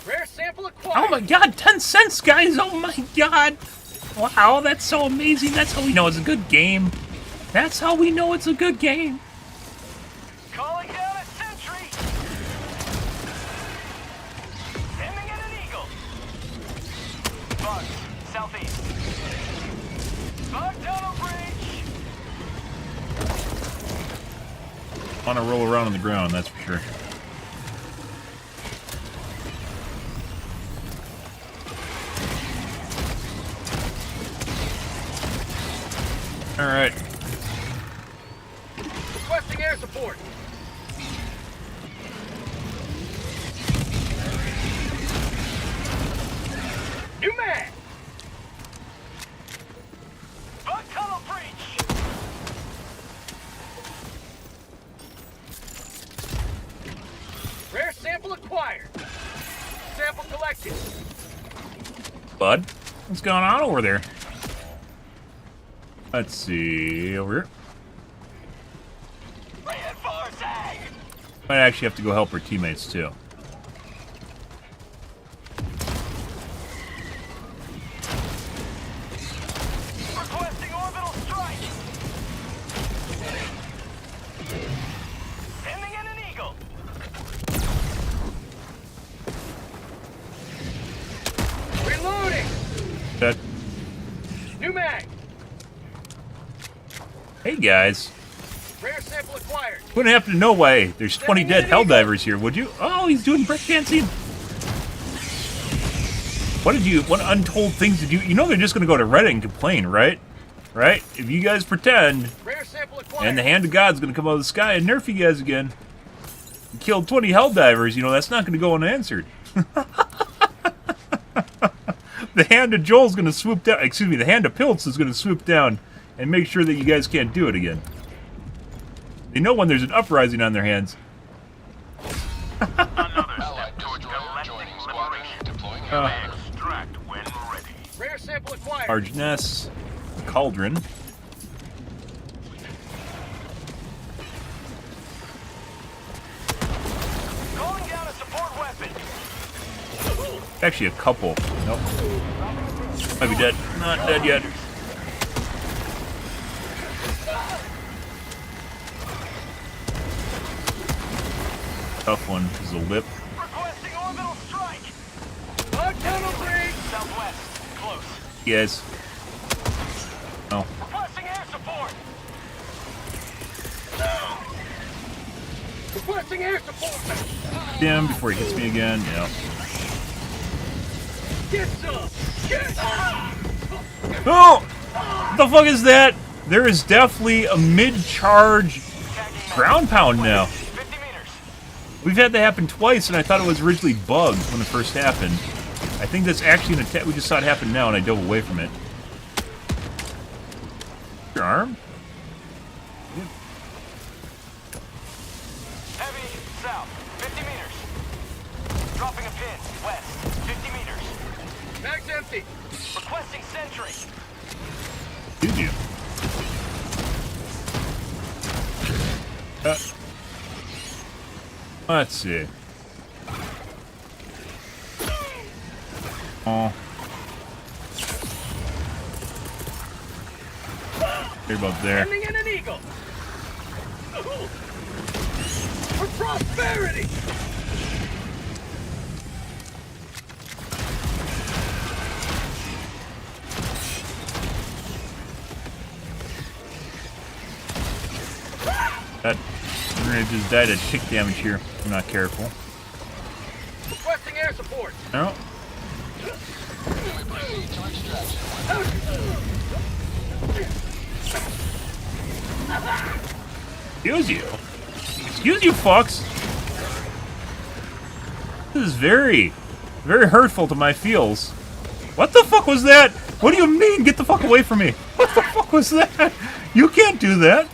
Rare sample acquired. Oh my god, 10 cents, guys! Oh my god! Wow, that's so amazing. That's how we know it's a good game. That's how we know it's a good game. Calling down a sentry. Sending in an eagle. Bug. Southeast. Bug tunnel bridge. Want to roll around on the ground, that's for sure. Alright. Requesting air support. New man. Bug tunnel breach. Rare sample acquired. detected. Bud, what's going on over there? Let's see, over here. Reinforcing! Might actually have to go help our teammates too. Requesting orbital strike. Sending in an eagle. Reloading. That. New mag. Hey guys. Rare sample acquired. Wouldn't happen to know why there's 20 dead Helldivers here, would you? Oh, he's doing breakdancing. What untold things did you... You know they're just going to go to Reddit and complain, right? Right? If you guys pretend, Rare sample acquired. and the hand of God's going to come out of the sky and nerf you guys again. You killed 20 Helldivers, you know, that's not going to go unanswered. The hand of Joel's going to swoop down... Excuse me, the hand of Piltz is going to swoop down and make sure that you guys can't do it again. They know when there's an uprising on their hands. Allied destroyer joining squadron. Deploying Helldiver. Extract when ready. Rare sample acquired. Large Ness, Cauldron. Calling down a support weapon. Actually, a couple. Nope. Might be dead. Not dead yet. Tough one is the lip. Requesting orbital strike. On tunnel breach. Southwest. Close. Yes. Oh. Requesting air support. Requesting air support. Damn, before he hits me again. Yeah. Get some. Get some. Oh! What the fuck is that? There is definitely a mid-charge ground pound now. 50 meters. We've had that happen twice, and I thought it was originally bugged when it first happened. I think that's actually an attack. We just saw it happen now, and I dove away from it. Your arm? Heavy south. 50 meters. Dropping a pin. West. 50 meters. Mag's empty. Requesting sentry. Did you? Let's see. Oh. They're about there. Sending in an eagle. For prosperity. That grenade just died of tick damage here. If I'm not careful. Requesting air support. No. We proceed to extraction. Excuse you. Excuse you, fucks. This is very, very hurtful to my feels. What the fuck was that? What do you mean? Get the fuck away from me. What the fuck was that? You can't do that.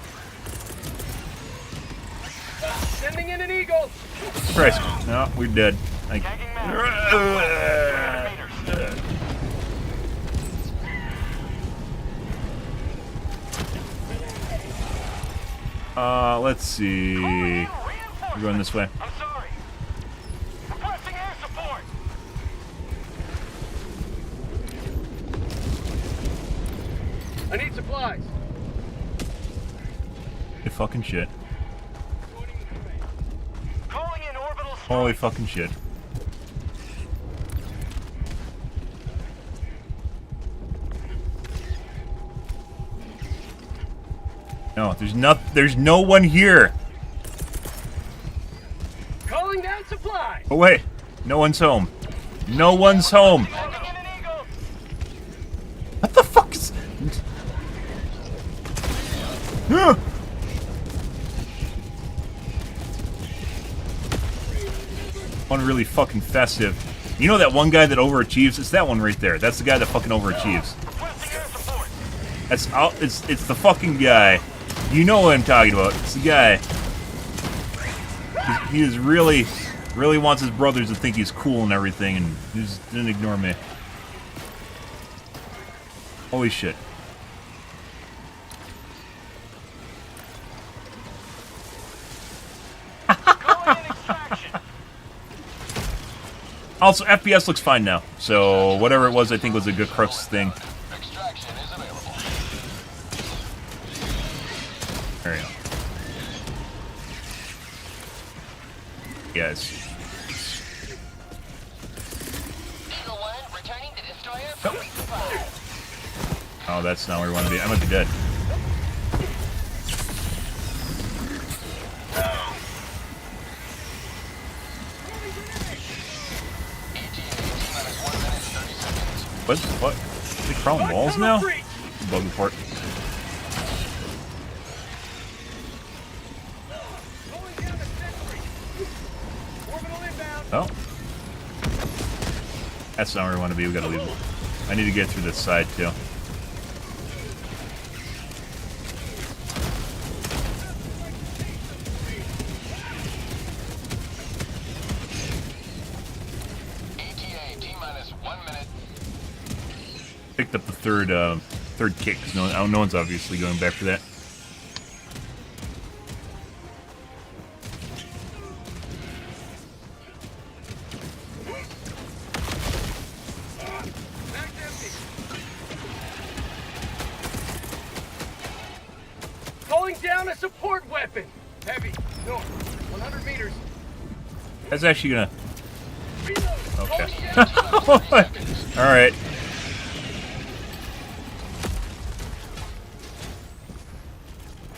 Sending in an eagle. Christ. No, we're dead. Tagging map. Let's see. We're going this way. I'm sorry. Requesting air support. I need supplies. Holy fucking shit. Calling in orbital strike. Holy fucking shit. No, there's no one here. Calling down supplies. Oh wait, no one's home. No one's home. Sending in an eagle. What the fuck is... One really fucking festive. You know that one guy that overachieves? It's that one right there. That's the guy that fucking overachieves. Requesting air support. It's the fucking guy. You know what I'm talking about. It's the guy. He is really Really wants his brothers to think he's cool and everything, and he just didn't ignore me. Holy shit. Also, FPS looks fine now. So, whatever it was, I think was a good crux thing. Extraction is available. There we go. Yes. Eagle 1, returning to destroyer for resupply. Oh, that's not where we want to be. I might be dead. What? They crawling walls now? Bug report. Oh. That's not where we want to be. We gotta leave. I need to get through this side too. Picked up the third kick, because no one's obviously going back for that. Calling down a support weapon. Heavy, north, 100 meters. That's actually gonna... Reload. Okay. Alright.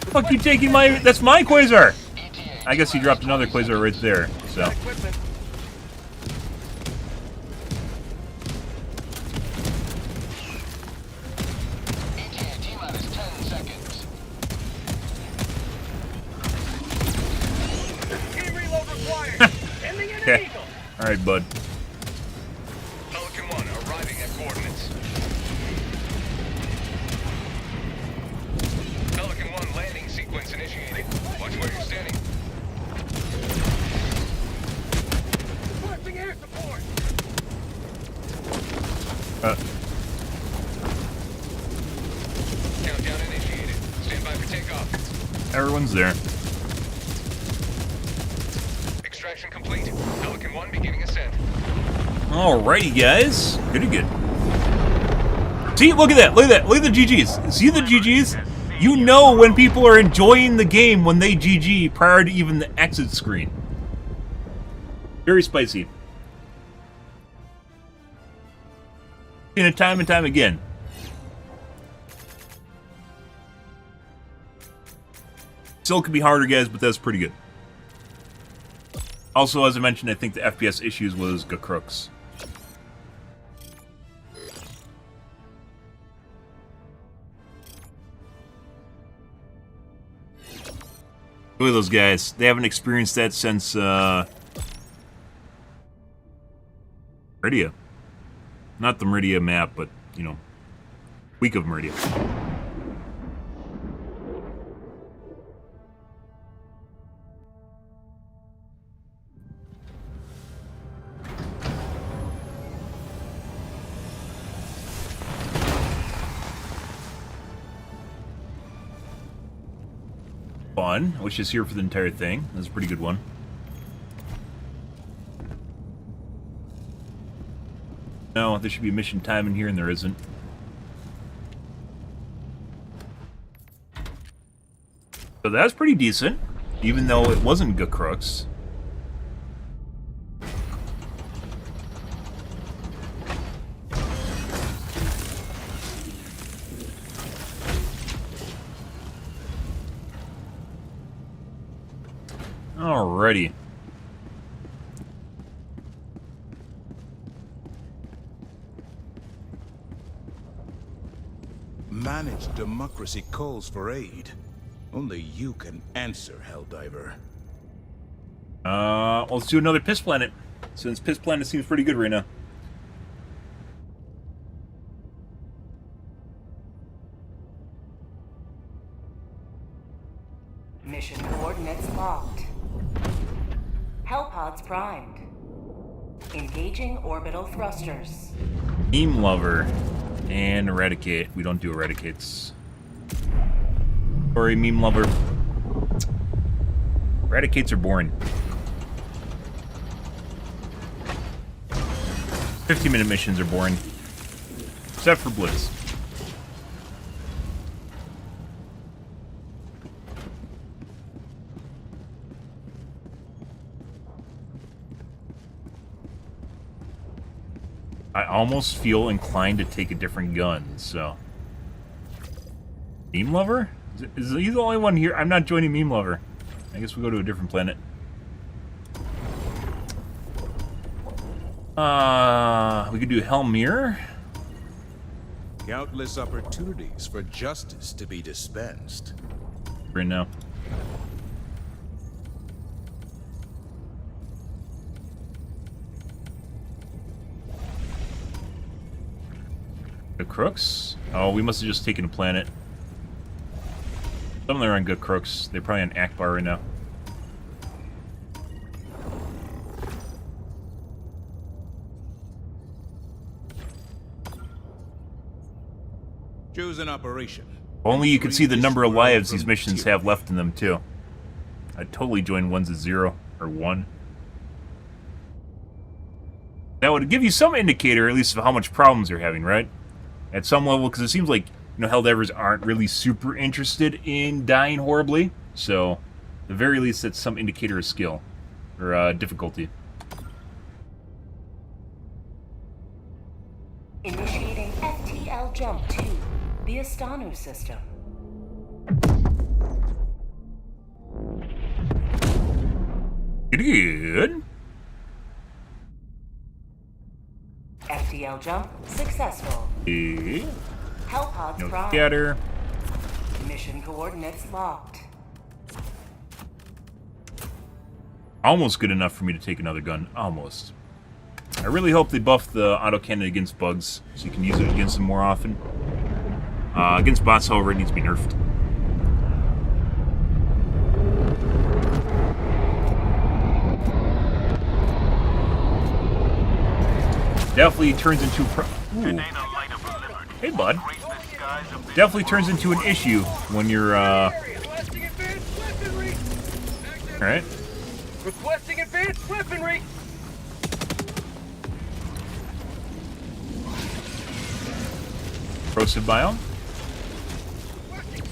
Fuck you taking my... That's my Quasar! I guess he dropped another Quasar right there, so... Okay. Alright, bud. Pelican 1 arriving at coordinates. Pelican 1 landing sequence initiated. Watch where you're standing. Requesting air support. Countdown initiated. Stand by for takeoff. Everyone's there. Extraction complete. Pelican 1 beginning ascent. Alrighty, guys. Pretty good. See, look at that. Look at that. Look at the GGs. See the GGs? You know when people are enjoying the game when they GG prior to even the exit screen. Very spicy. Seen it time and time again. Still could be harder, guys, but that's pretty good. Also, as I mentioned, I think the FPS issues was Gakrooks. Look at those guys. They haven't experienced that since, Meridia. Not the Meridia map, but, you know, week of Meridia. Fun, which is here for the entire thing. That's a pretty good one. No, there should be mission time in here, and there isn't. So that's pretty decent, even though it wasn't Gakrooks. Alrighty. Managed democracy calls for aid. Only you can answer, Helldiver. Let's do another Piss Planet, since Piss Planet seems pretty good right now. Mission coordinates locked. Hellpods primed. Engaging orbital thrusters. Beam Lover and Eradicate. We don't do Eradicates. Sorry, Meme Lover. Eradicates are boring. 15-minute missions are boring. Except for Blitz. I almost feel inclined to take a different gun, so... Meme Lover? Is he the only one here? I'm not joining Meme Lover. I guess we'll go to a different planet. We could do Hell Mirror. Countless opportunities for justice to be dispensed. Right now. The Crooks? Oh, we must have just taken a planet. Some of them are on good Crooks. They're probably on Akbar right now. Choose an operation. Only you could see the number of lives these missions have left in them, too. I'd totally join ones at 0 or 1. That would give you some indicator, at least, of how much problems you're having, right? At some level, because it seems like, you know, Helldivers aren't really super interested in dying horribly. So, at the very least, that's some indicator of skill. Or, difficulty. Initiating FTL jump to the Astanu system. Good. FTL jump successful. Okay. Hellpods No prime. scatter. Mission coordinates locked. Almost good enough for me to take another gun. Almost. I really hope they buff the autocannon against bugs, so you can use it against them more often. Against bots, however, it needs to be nerfed. Definitely turns into Ooh. Hey, bud. Definitely turns into an issue when you're, Alright. Requesting advanced weaponry. Corrosive biome.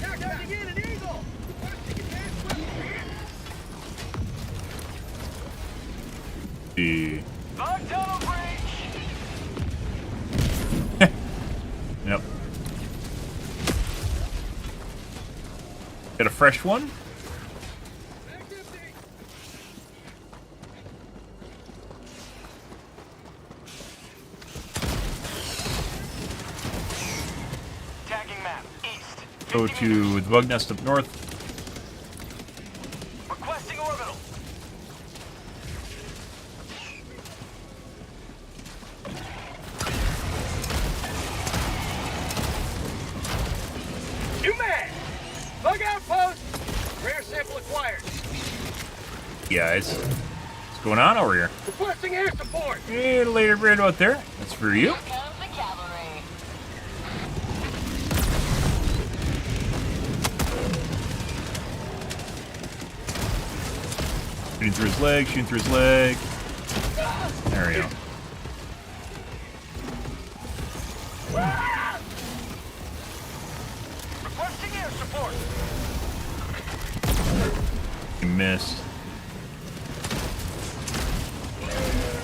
Tacticing in an eagle. Requesting advanced weaponry. The... Bug tunnel breach. Yep. Got a fresh one. Tagging map east. Go to the bug nest up north. Requesting orbital. New man. Bug outpost. Rare sample acquired. Guys, what's going on over here? Requesting air support. Hey, later bird out there. That's for you. Here comes the cavalry. Shooting through his leg, shooting through his leg. There we go. Requesting air support. You missed.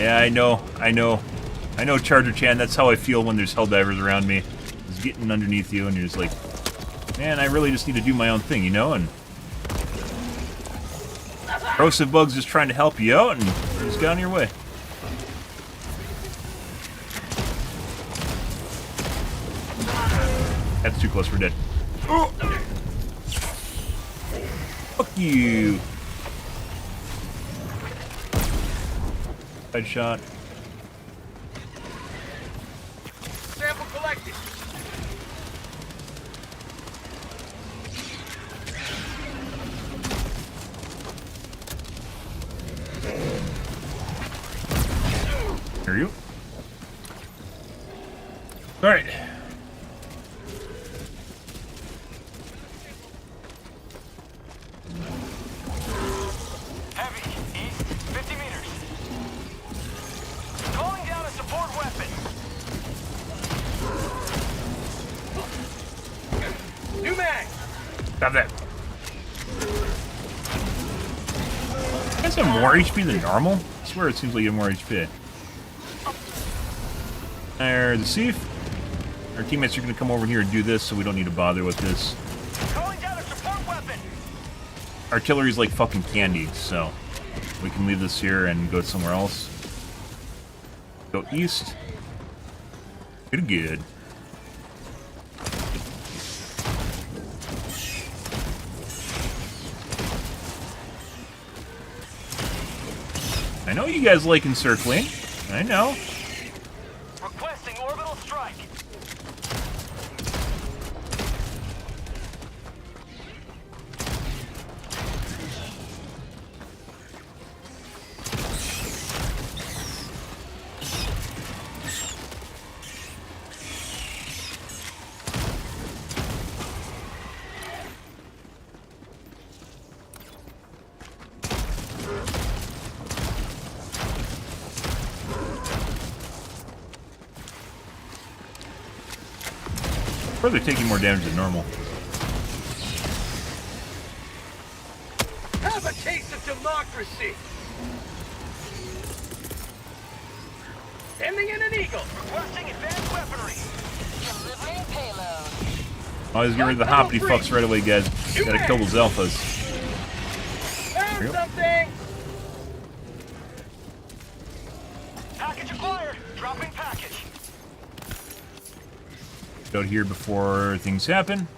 Yeah, I know, Charger Chan. That's how I feel when there's Helldivers around me. It's getting underneath you, and you're just like, man, I really just need to do my own thing, you know? And corrosive bugs just trying to help you out, and you just got on your way. That's too close. We're dead. Oh! Fuck you. Headshot. Sample collected. There you go. Alright. Heavy, east, 50 meters. Calling down a support weapon. New mag. Stop that. You guys have more HP than normal? I swear it seems like you have more HP. There's the Thief. Our teammates are going to come over here and do this, so we don't need to bother with this. Calling down a support weapon. Artillery's like fucking candy, so we can leave this here and go somewhere else. Go east. Good, good. I know you guys like encircling. I know. Requesting orbital strike. Or they're taking more damage than normal. Have a taste of democracy. Sending in an eagle. Requesting advanced weaponry. Delivering payload. Always get rid of the hoppity fucks right away, guys. Gotta kill those alphas. Found something. Package acquired. Dropping package. Out here before things happen.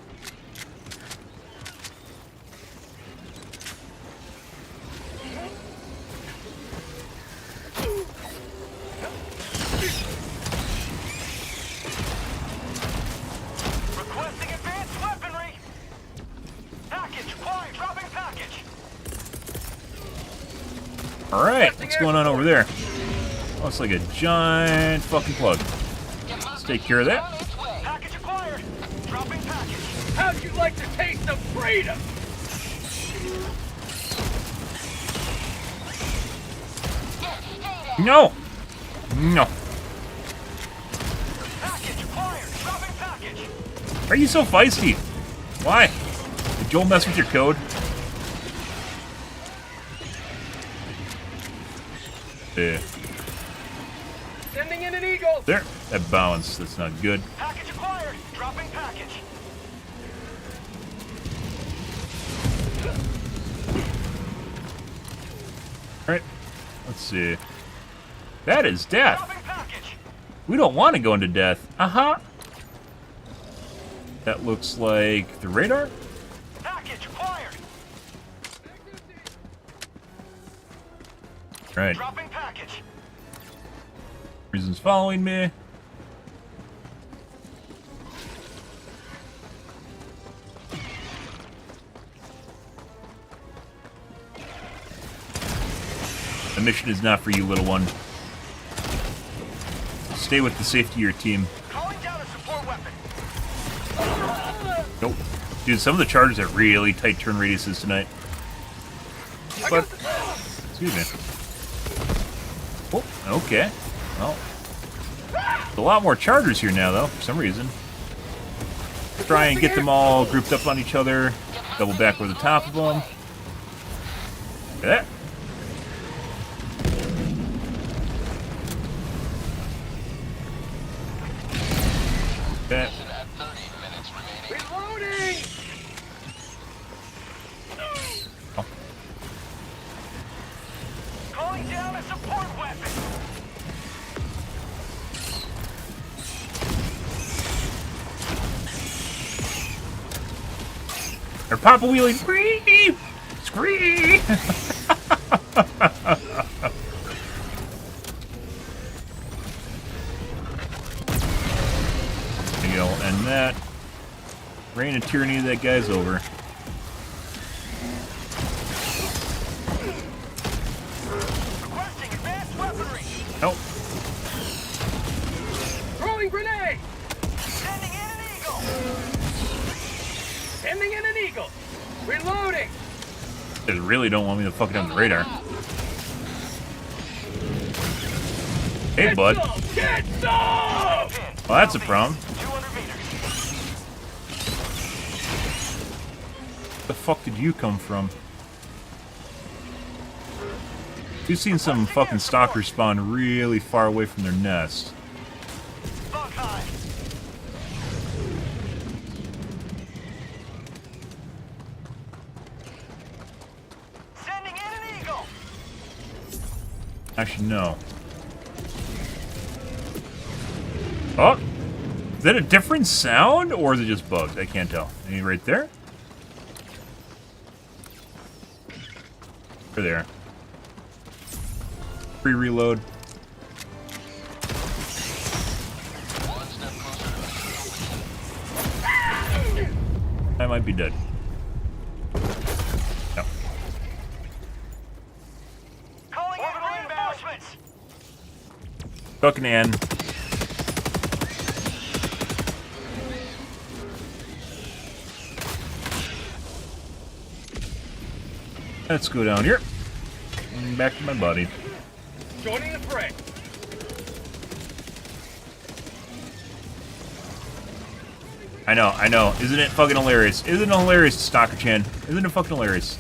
Requesting advanced weaponry. Package acquired. Dropping package. Alright, what's going on over there? Looks like a giant fucking plug. Let's take care of that. Package acquired. Dropping package. How'd you like to taste of freedom? No! No. Package acquired. Dropping package. Why are you so feisty? Why? Did Joel mess with your code? Yeah. Sending in an eagle. There. That balance. That's not good. Package acquired. Dropping package. Alright. Let's see. That is death. Dropping package. We don't want to go into death. Uh-huh. That looks like the radar. Package acquired. Right. Dropping package. Reasons following me. The mission is not for you, little one. Stay with the safety of your team. Calling down a support weapon. Nope. Dude, some of the chargers have really tight turn radiuses tonight. But, excuse me. Oh, okay. Well, there's a lot more chargers here now, though, for some reason. Try and get them all grouped up on each other. Double back over the top of them. Look at that. Okay. Reloading. Oh. Calling down a support weapon. They're papa wheeling. Scream! Scream! And that reign of tyranny, that guy's over. Requesting advanced weaponry. Nope. Throwing grenade! Sending in an eagle! Sending in an eagle! Reloading! They really don't want me to fucking on the radar. Hey, Get bud. some! Get some! Well, that's a problem. 200 meters. Where the fuck did you come from? We've seen some fucking stalkers spawn really far away from their nest. Bug high. Sending in an eagle! Actually, no. Oh! Is that a different sound, or is it just bugs? I can't tell. Any right there? Or there. Free reload. One step closer to I might be dead. No. Calling in reinforcements! Fucking Ann. Let's go down here. And back to my body. Joining the fray. I know. Isn't it fucking hilarious? Isn't it hilarious, Stalker Chan? Isn't it fucking hilarious?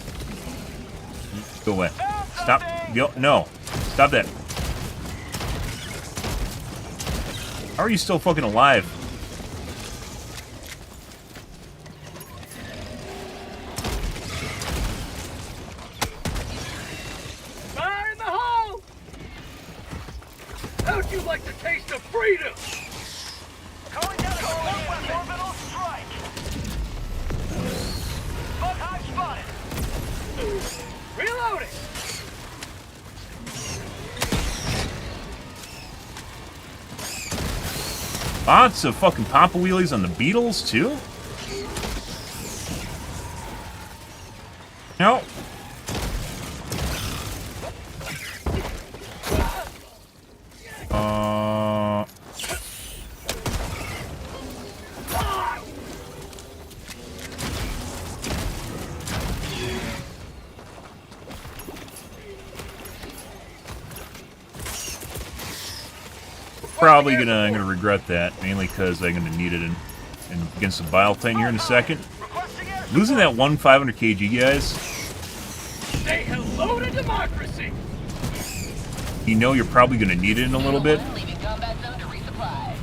Go away. Stop. Go. No. Stop that. How are you still fucking alive? Fire in the hole! How'd you like the taste of freedom? Calling down a orbital strike! Bug high spotted! Reloading! Lots of fucking Papa Wheelies on the Beatles, too? No. I'm gonna regret that, mainly because I'm gonna need it in against the Bile Titan here in a second. Losing that 500 kg, guys. Say hello to democracy! You know you're probably gonna need it in a little bit. Leaving combat zone to resupply.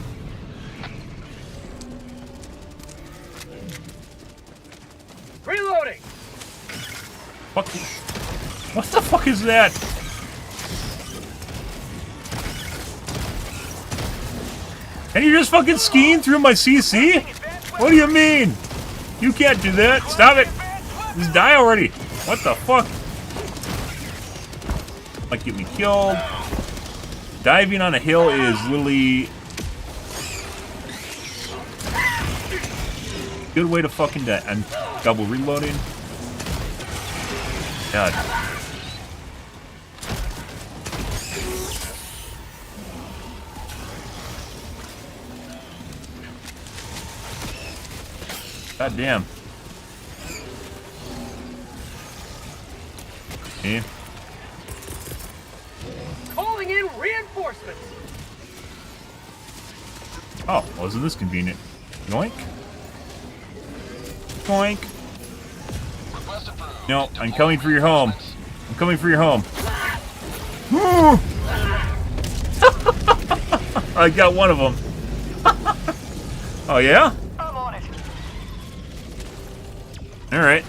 Reloading! What the fuck is that? And you're just fucking skiing through my CC? What do you mean? You can't do that. Stop it. Just die already. What the fuck? Might get me killed. Diving on a hill is literally good way to fucking die. I'm double reloading. God. God damn. Yeah. Calling in reinforcements! Oh, wasn't this convenient? Yoink. Yoink. request approved. No, I'm coming for your home. I'm coming for your home. I got one of them. Oh, yeah? I'm on it. Alright.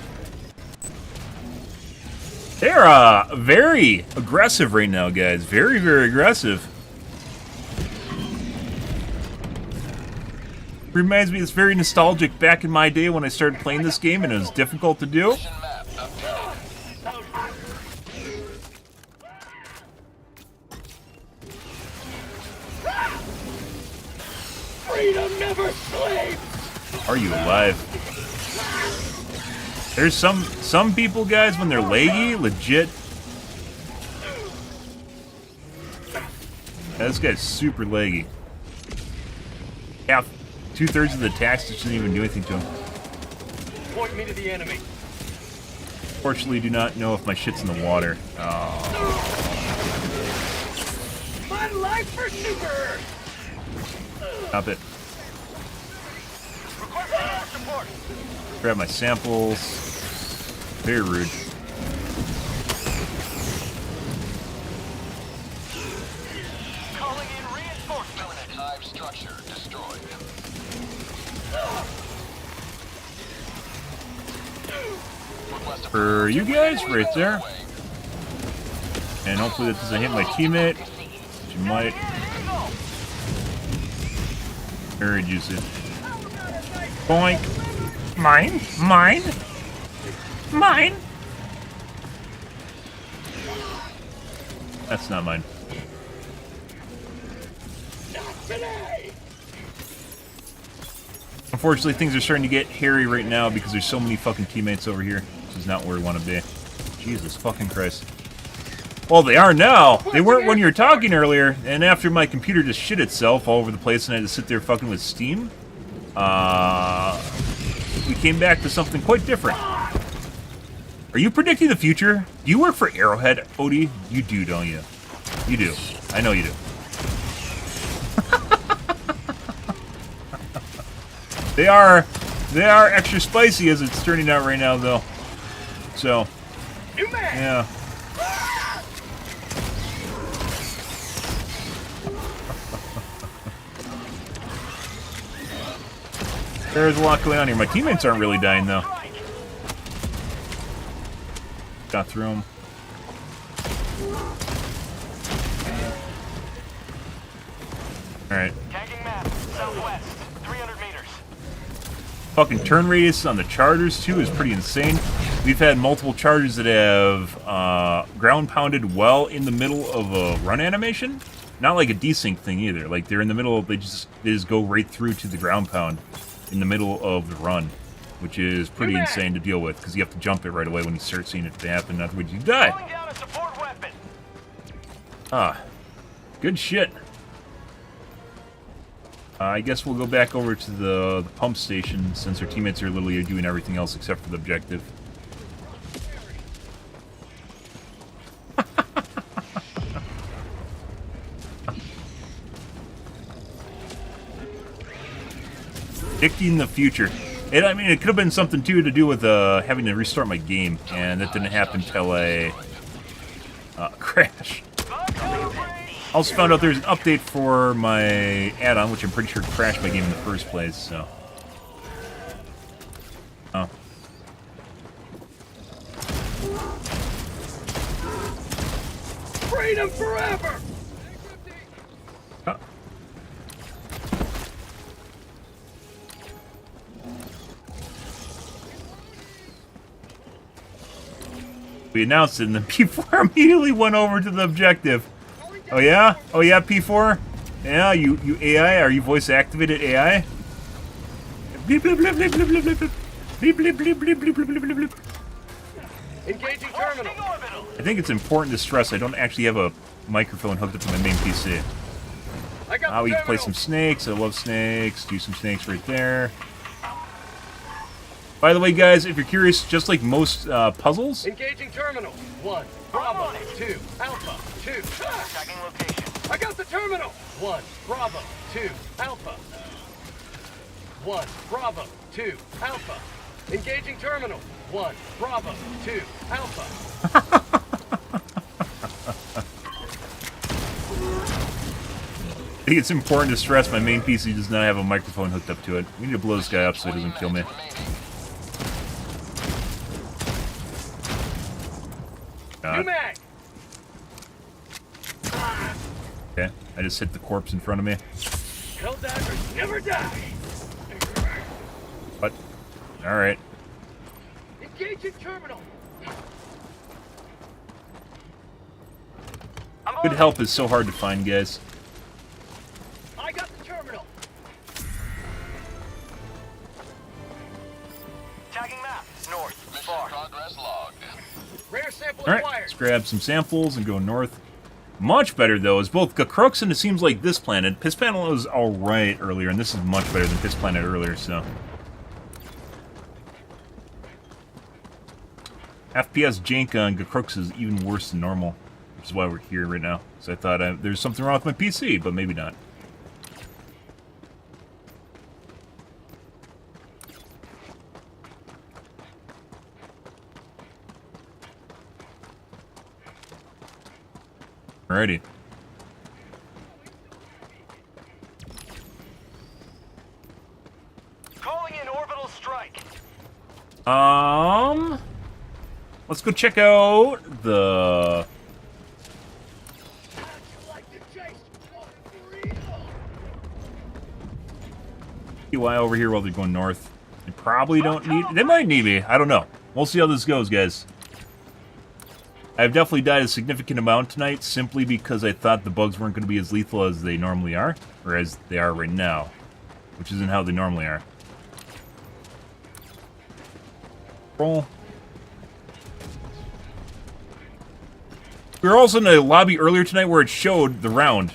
They're very aggressive right now, guys. Very, very aggressive. Reminds me, it's very nostalgic back in my day when I started playing this game and it was difficult to do. Mission map updated. Freedom never sleeps! Are you alive? There's some people, guys, when they're laggy, legit. Yeah, this guy's super laggy. 2/3 of the attacks just didn't even do anything to him. Point me to the enemy. Fortunately, do not know if my shit's in the water. Oh. My life for super! Stop it. Requesting air support. Grab my samples. Very rude. Calling in reinforcements. Hive structure destroyed. For you guys, right there. And hopefully that doesn't hit my teammate. Which it might. Or use it. Boink. Mine. Mine. Mine. That's not mine. Unfortunately, things are starting to get hairy right now because there's so many fucking teammates over here. Which is not where we want to be. Jesus fucking Christ. Well, they are now. They weren't when you were talking earlier. And after my computer just shit itself all over the place and I had to sit there fucking with Steam, we came back to something quite different. Are you predicting the future? Do you work for Arrowhead, Odie? You do, don't you? You do. I know you do. They are extra spicy as it's turning out right now, though. So, yeah. There's a lot going on here. My teammates aren't really dying, though. Got through them. Alright. Tagging map, southwest, 300 meters. Fucking turn radius on the chargers, too, is pretty insane. We've had multiple chargers that have ground pounded well in the middle of a run animation. Not like a desync thing, either. Like, they're in the middle, they just go right through to the ground pound in the middle of the run, which is pretty insane to deal with, because you have to jump it right away when you start seeing it happen, otherwise you die. Down a support weapon. Ah, good shit. I guess we'll go back over to the pump station, since our teammates are literally doing everything else except for the objective. Predicting the future. And I mean, it could have been something too to do with having to restart my game, and that didn't happen till I crashed. Also found out there's an update for my add-on, which I'm pretty sure crashed my game in the first place. So, oh. Freedom forever. Oh. We announced it, and then P4 immediately went over to the objective. Oh yeah? Oh yeah, P4? Yeah, you AI? Are you voice activated AI? Bleep, bleep, bleep, bleep, bleep, bleep, bleep. Bleep, bleep, bleep, bleep, bleep, bleep, bleep, bleep. Engaging terminal. I think it's important to stress I don't actually have a microphone hooked up to my main PC. We can play some snakes. I love snakes. Do some snakes right there. By the way, guys, if you're curious, just like most puzzles... Engaging terminal. 1, Bravo, 2, Alpha, 2. Tracking location. I got the terminal. 1, Bravo, 2, Alpha. 1, Bravo, 2, Alpha. Engaging terminal. 1, Bravo, 2, Alpha. I think it's important to stress my main PC does not have a microphone hooked up to it. We need to blow this guy up so he doesn't kill me. God. Okay, I just hit the corpse in front of me. Helldivers never die. What? Alright. Engaging terminal. Good help is so hard to find, guys. I got the terminal. Tagging map. North. Mission progress logged. Rare sample Alright, acquired. let's grab some samples and go north. Much better, though, is both Crooks and it seems like this planet. Piss Planet was alright earlier, and this is much better than Piss Planet earlier, so. FPS jank on Crooks is even worse than normal, which is why we're here right now. So I thought there's something wrong with my PC, but maybe not. Alrighty. Calling in orbital strike. Let's go check out the... UI over here while they're going north. They probably don't need... They might need me. I don't know. We'll see how this goes, guys. I've definitely died a significant amount tonight simply because I thought the bugs weren't going to be as lethal as they normally are. Or as they are right now. Which isn't how they normally are. Roll. We were also in a lobby earlier tonight where it showed the round.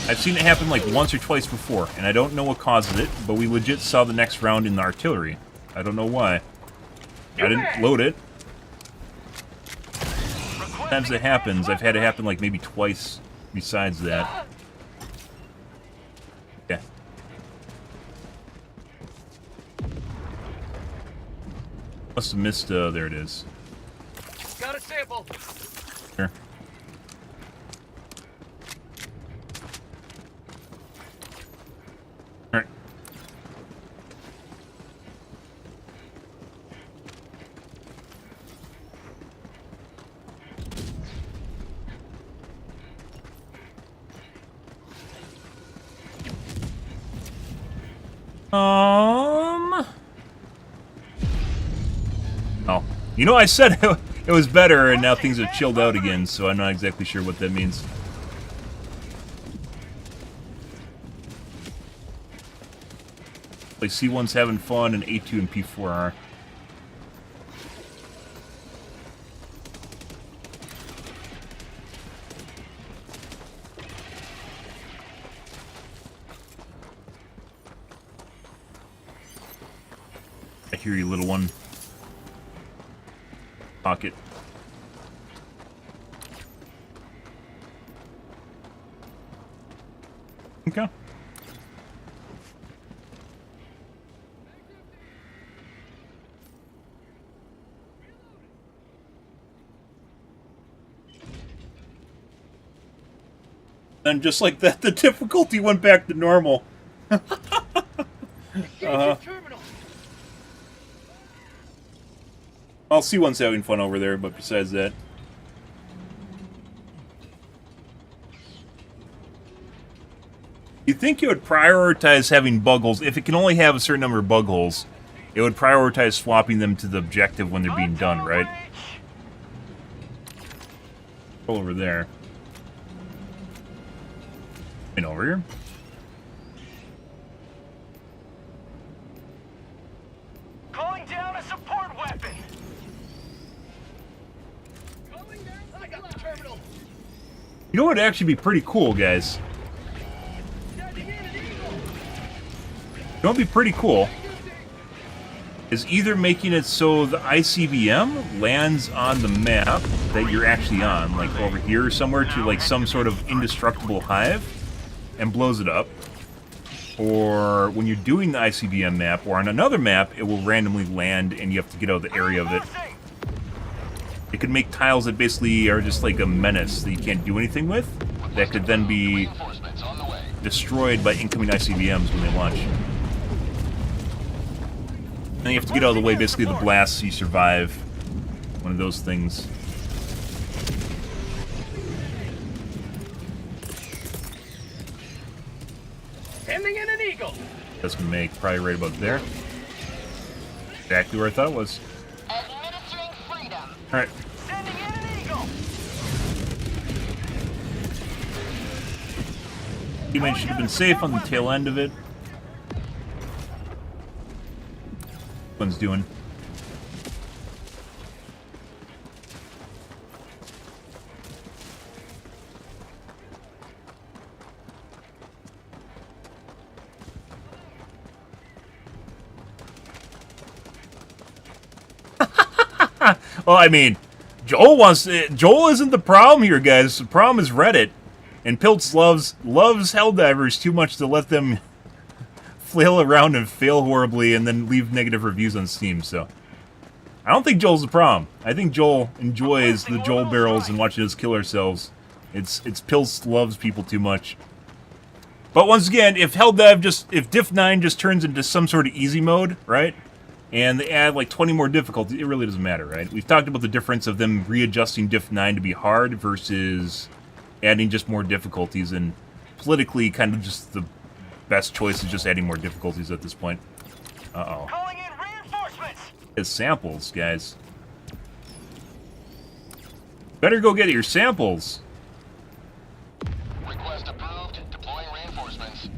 I've seen it happen like once or twice before, and I don't know what causes it, but we legit saw the next round in the artillery. I don't know why. I didn't load it. Sometimes it happens. I've had it happen like maybe twice besides that. Yeah. Must have missed, there it is. Got a sample. Here. Alright. Oh. You know, I said it was better, and now things have chilled out again, so I'm not exactly sure what that means. Like, C1's having fun, and A2 and P4 are. I hear you, little one. Pocket. Okay. And just like that, the difficulty went back to normal. I'll see one's having fun over there, but besides that... You'd think it would prioritize having bug holes. If it can only have a certain number of bug holes, it would prioritize swapping them to the objective when they're being done, right? Over there. And over here. Calling down a support weapon. I got the terminal. You know what would actually be pretty cool, guys? You know what would be pretty cool? Is either making it so the ICBM lands on the map that you're actually on, like over here somewhere to like some sort of indestructible hive, and blows it up. Or when you're doing the ICBM map, or on another map, it will randomly land and you have to get out of the area of it. It could make tiles that basically are just like a menace that you can't do anything with, that could then be destroyed by incoming ICBMs when they launch. And you have to get out of the way, basically, the blasts, so you survive one of those things. Sending in an eagle. That's gonna make probably right about there. Exactly where I thought it was. Administering freedom. Alright. Sending in an eagle. Teammate should have been safe on the tail end of it. One's doing. Well, I mean, Joel isn't the problem here, guys. The problem is Reddit. And Piltz loves Helldivers too much to let them flail around and fail horribly and then leave negative reviews on Steam, so... I don't think Joel's the problem. I think Joel enjoys the Joel barrels and watching us kill ourselves. It's Piltz loves people too much. But once again, if if Diff 9 just turns into some sort of easy mode, right? And they add like 20 more difficulties, it really doesn't matter, right? We've talked about the difference of them readjusting Diff 9 to be hard versus adding just more difficulties, and politically kind of just the best choice is just adding more difficulties at this point. Uh-oh. Calling in reinforcements. It's samples, guys. Better go get your samples. Request approved. Deploying reinforcements.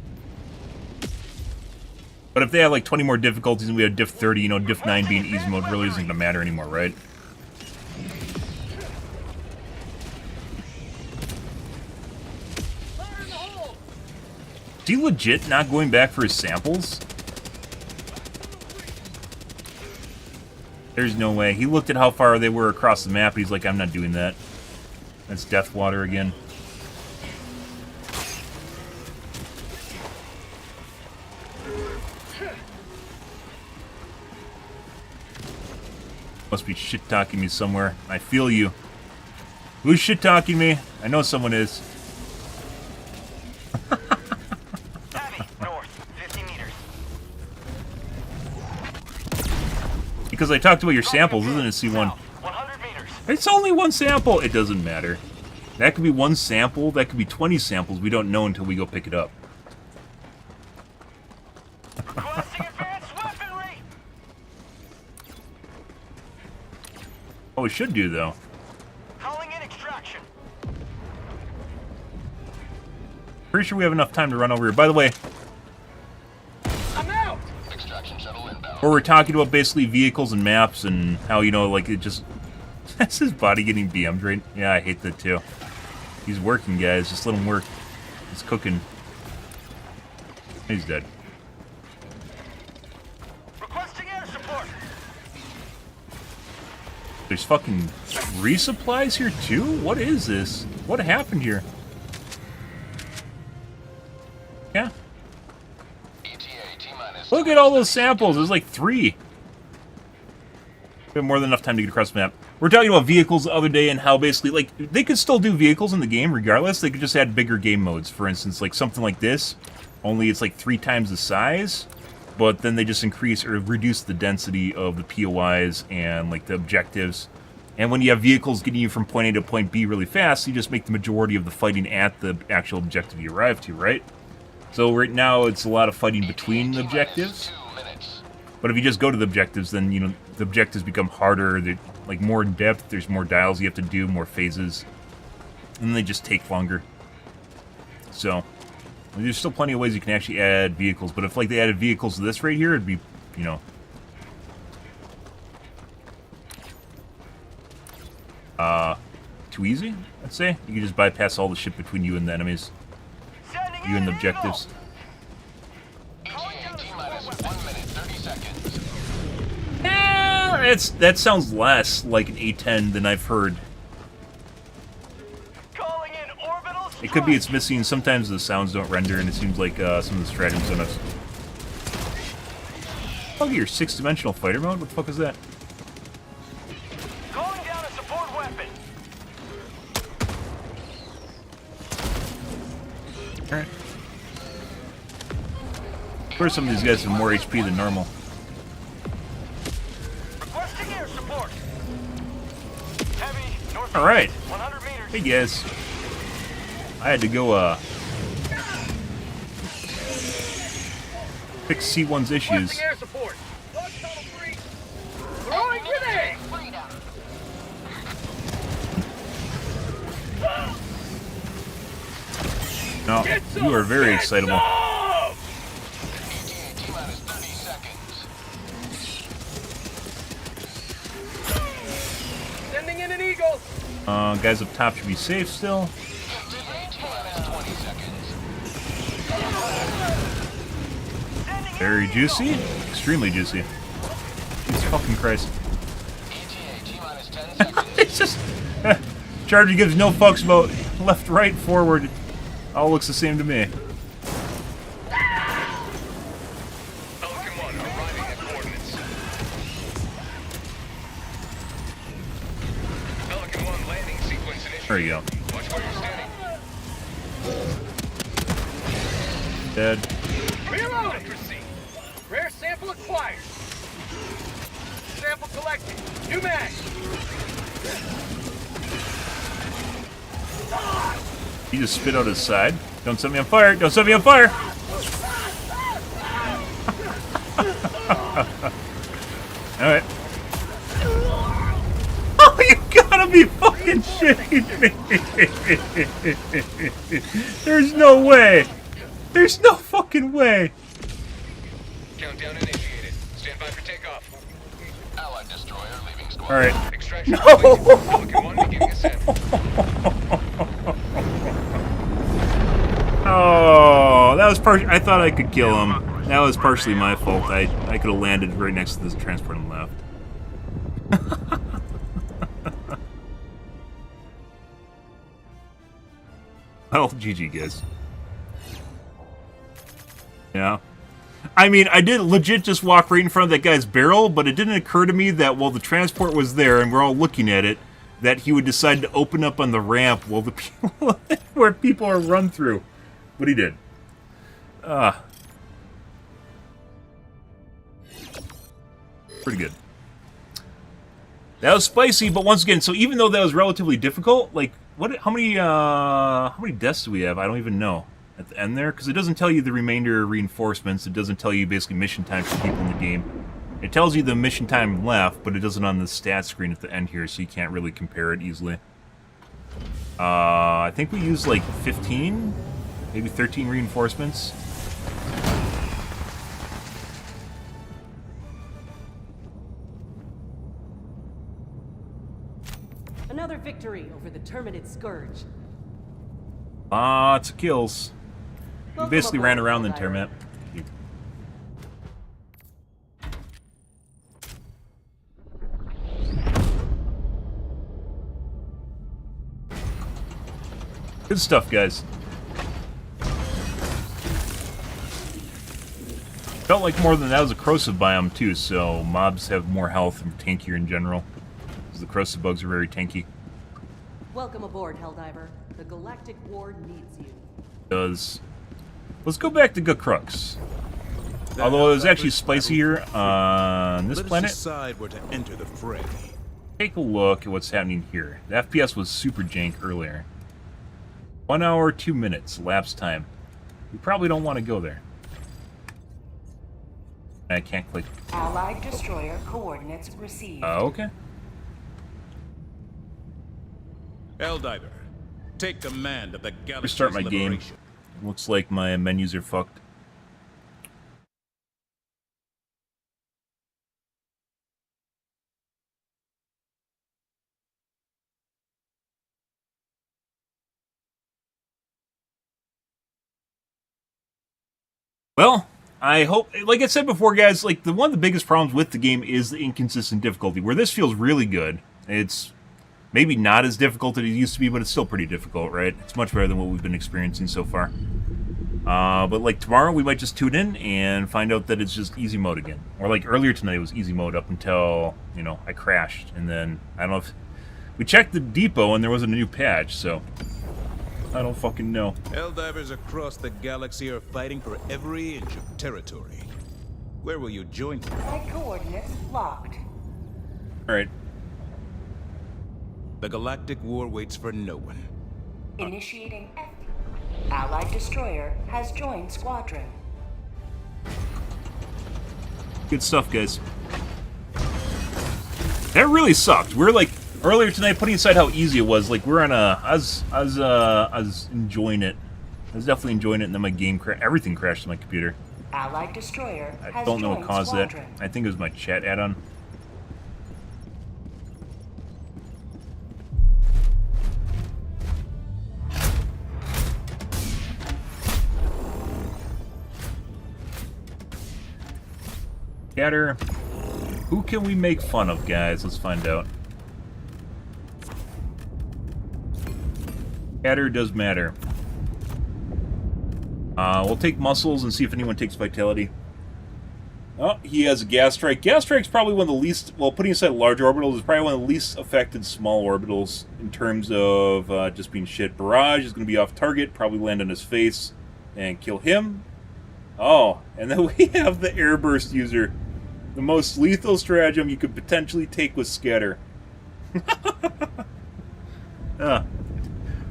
But if they had like 20 more difficulties and we had Diff 30, you know, Diff 9 being easy mode really isn't gonna matter anymore, right? Is he legit not going back for his samples? There's no way. He looked at how far they were across the map, and he's like, I'm not doing that. That's Death Water again. Must be shit-talking me somewhere. I feel you. Who's shit-talking me? I know someone is. Because I talked about your samples, isn't it, C1? It's only one sample! It doesn't matter. That could be one sample, that could be 20 samples. We don't know until we go pick it up. Oh, we should do, though. Calling in extraction. Pretty sure we have enough time to run over here. By the way, I'm out. Extraction shuttle inbound. where we're talking about basically vehicles and maps and how, you know, like, it just... That's his body getting BM'd, right? Yeah, I hate that, too. He's working, guys. Just let him work. He's cooking. He's dead. Requesting air support. There's fucking resupplies here, too? What is this? What happened here? Yeah. Look at all those samples. There's like 3. We have more than enough time to get across the map. We're talking about vehicles the other day and how basically, like, they could still do vehicles in the game regardless. They could just add bigger game modes. For instance, like something like this. Only it's like 3 times the size. But then they just increase or reduce the density of the POIs and, like, the objectives. And when you have vehicles getting you from point A to point B really fast, you just make the majority of the fighting at the actual objective you arrive to, right? So right now, it's a lot of fighting between the objectives. But if you just go to the objectives, then, you know, the objectives become harder. They're, like, more in depth. There's more dials you have to do, more phases. And then they just take longer. So, there's still plenty of ways you can actually add vehicles. But if, like, they added vehicles to this right here, it'd be, you know... too easy, I'd say. You can just bypass all the shit between you and the enemies. You and the objectives. That sounds less like an A10 than I've heard. It could be it's missing. Sometimes the sounds don't render, and it seems like some of the stratagems don't have. Look at your 6-dimensional fighter mode. What the fuck is that? Calling down a support weapon. Alright. Of course, some of these guys have more HP than normal. Requesting air support. Heavy, north. Alright. 100 meters. Hey guys. I had to go, fix C1's issues. Requesting air support. Throwing grenade. No, you are very excitable. Sending in an eagle. Guys up top should be safe still. Very juicy. Extremely juicy. Jesus fucking Christ. It's just Charger gives no fucks about left, right, forward. All looks the same to me. Pelican 1 arriving at coordinates. Pelican 1 landing sequence initiated. There you go. Watch where you're standing. Dead. Reloading! Rare sample acquired. Sample collected. New mag. He just spit out his side. Don't set me on fire! Don't set me on fire! Alright. Oh, you gotta be fucking shitting me! There's no way! There's no fucking way! Countdown initiated. Stand by for takeoff. Allied destroyer leaving squad. Alright. Extraction complete. Pelican 1 beginning ascent. Oh, that was I thought I could kill him. That was partially my fault. I could have landed right next to this transport and left. Well, GG, guys. Yeah. I mean, I did legit just walk right in front of that guy's barrel, but it didn't occur to me that while the transport was there and we're all looking at it, that he would decide to open up on the ramp while the people where people are run through. But he did. Pretty good. That was spicy, but once again, so even though that was relatively difficult, like, how many deaths do we have? I don't even know at the end there, because it doesn't tell you the remainder reinforcements. It doesn't tell you basically mission time for people in the game. It tells you the mission time left, but it doesn't on the stat screen at the end here, so you can't really compare it easily. I think we used like 15, maybe 13 reinforcements. Another victory over the Terminid Scourge. Lots of kills. We basically ran around the entire map. Good stuff, guys. Felt like more than that was a corrosive biome too, so mobs have more health and tankier in general. Because the corrosive bugs are very tanky. Welcome aboard, Helldiver. The Galactic War needs you. Does. Let's go back to Gukrux. Although it was actually spicy here on this planet. Decide where to enter the fray. Take a look at what's happening here. The FPS was super jank earlier. 1 hour, 2 minutes lapse time. We probably don't want to go there. I can't click. Allied destroyer coordinates received. Okay. Helldiver, take command of the galaxy's Restart my game. liberation. Looks like my menus are fucked. Well, I hope, like I said before, guys, like one of the biggest problems with the game is the inconsistent difficulty, where this feels really good. It's maybe not as difficult as it used to be, but it's still pretty difficult, right? It's much better than what we've been experiencing so far. But like tomorrow, we might just tune in and find out that it's just easy mode again. Or like earlier tonight, it was easy mode up until, you know, I crashed. And then, I don't know if... We checked the depot and there wasn't a new patch, so... I don't fucking know. Helldivers across the galaxy are fighting for every inch of territory. Where will you join them? My coordinates locked. Alright. The Galactic War waits for no one. Initiating Allied destroyer has joined squadron. Good stuff, guys. That really sucked. We're like... Earlier tonight, putting aside how easy it was, like, we're on a... I was enjoying it. I was definitely enjoying it, and then my game everything crashed on my computer. Allied destroyer has I don't know what joined caused squadron. that. I think it was my chat add-on. Scatter. Who can we make fun of, guys? Let's find out. Scatter does matter. We'll take muscles and see if anyone takes vitality. Oh, he has a gas strike. Gas strike's probably one of the least, well, putting aside large orbitals, is probably one of the least affected small orbitals in terms of just being shit. Barrage is going to be off target, probably land on his face and kill him. Oh, and then we have the airburst user. The most lethal stratagem you could potentially take with scatter.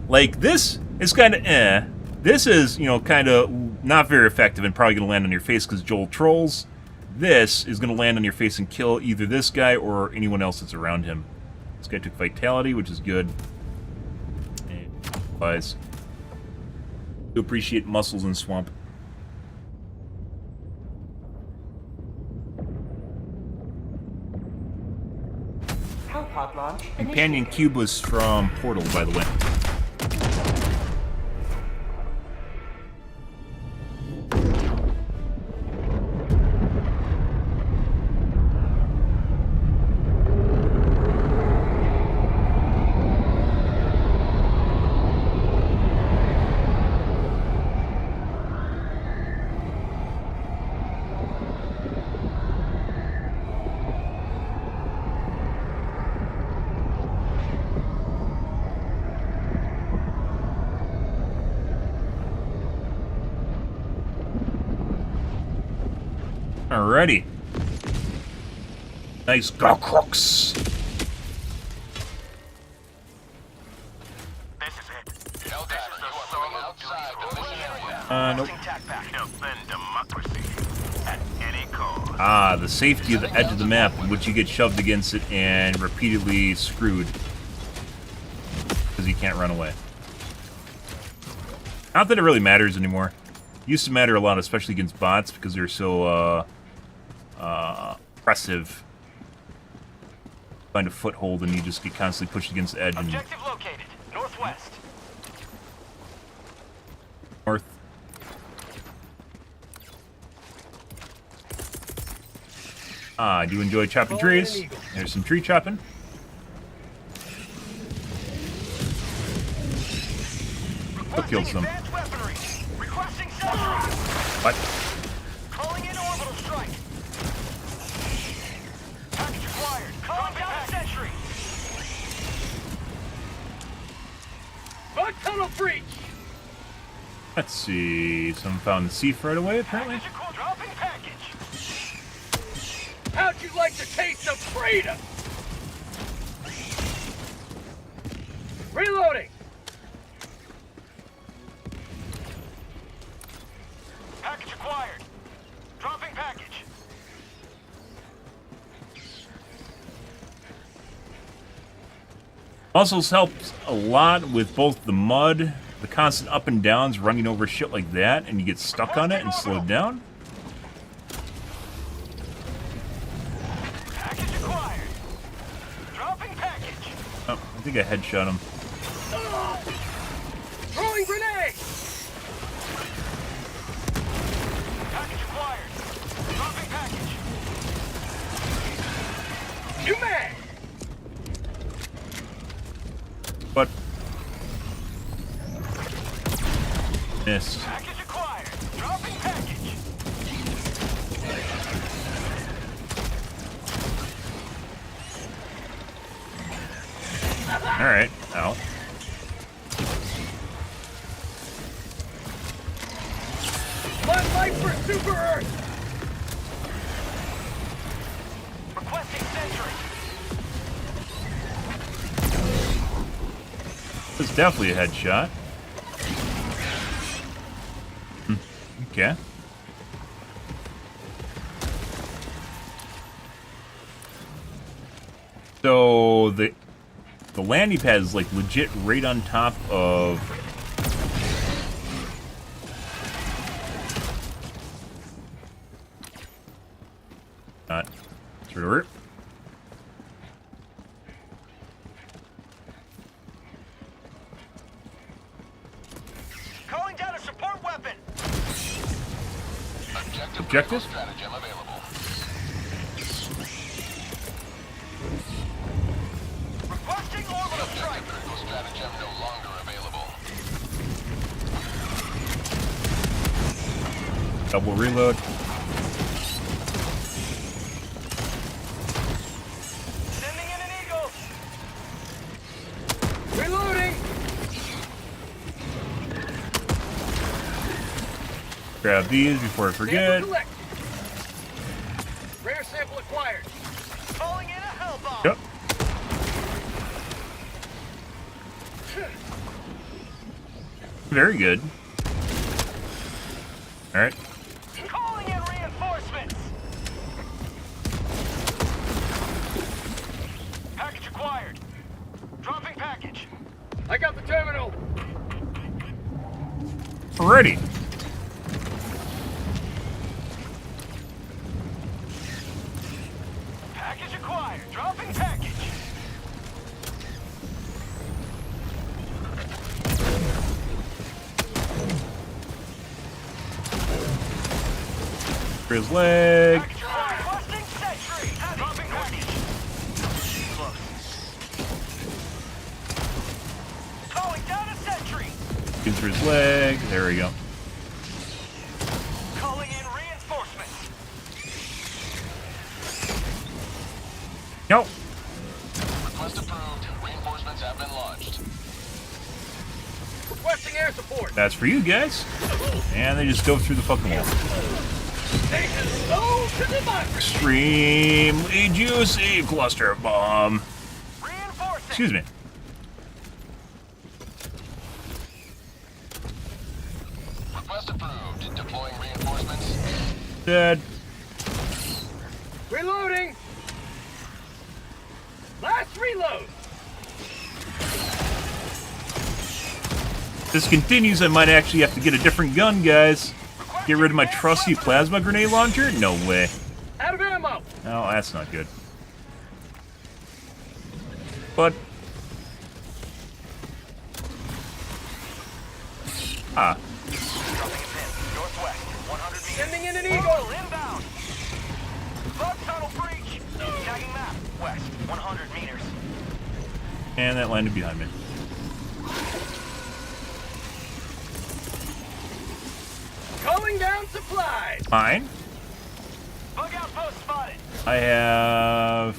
Like, this is kind of eh. This is, you know, kind of not very effective and probably going to land on your face because Joel trolls. This is going to land on your face and kill either this guy or anyone else that's around him. This guy took vitality, which is good. And otherwise, you appreciate muscles in swamp. Hellpod launch Companion initiated. cube was from Portal, by the way. Alrighty. Nice crooks. This is it. Helldiver, you are moving outside the mission area. Nope. Defend democracy at any cost. Ah, the safety of the edge of the map in which you get shoved against it and repeatedly screwed. Because you can't run away. Not that it really matters anymore. It used to matter a lot, especially against bots, because they're so, oppressive. Find a foothold and you just get constantly pushed against the edge and Objective located. Northwest. north. Ah, I do enjoy chopping trees. There's some tree chopping. What kills them? What? Calling in orbital strike. Package acquired. Calling down a sentry. Bug tunnel breach. Let's see. Someone found the Thief right away, apparently. Dropping package. How'd you like the taste of freedom? Reloading. Package acquired. Dropping package. Muscles helps a lot with both the mud, the constant up and downs, running over shit like that, and you get stuck on it and slowed down. Package acquired. Dropping package. Oh, I think I headshot him. Throwing grenade. Package acquired. Dropping package. You man. But missed. Package acquired. Dropping package. Alright, ow. One life for Super Earth. Requesting sentry. This is definitely a headshot. Okay. So the landing pad is like legit right on top of not sort of. Calling down a support weapon. Objective? Stratagem available. Requesting orbital strike. Critical stratagem no longer available. Double reload. Sending in an eagle. Reloading. Grab these before I forget. Sample collected. Rare sample acquired. Calling in a hell bomb. Yep. Very good. Alright. Calling in reinforcements. Package acquired. Dropping package. I got the terminal. Ready. Package acquired. Dropping package. For his leg. Package acquired. Requesting sentry. Dropping package. Close. Calling down a sentry. Gives for his leg. There we go. Calling in reinforcements. Nope. Request approved. Reinforcements have been launched. Requesting air support. That's for you guys. And they just go through the fucking wall. Station slow to democracy. Extremely juicy cluster bomb. Reinforcing. Excuse me. Request approved. Deploying reinforcements. Dead. Reloading. Last reload. If this continues, I might actually have to get a different gun, guys. Get rid of my trusty plasma grenade launcher? No way. Out of ammo. No, that's not good. But... Ah. Northwest, 100 meters. Sending in an eagle. Inbound. Bug tunnel breach. Tagging map. West, 100 meters. And that landed behind me. Calling down supplies. Fine. Bug outpost spotted. I have...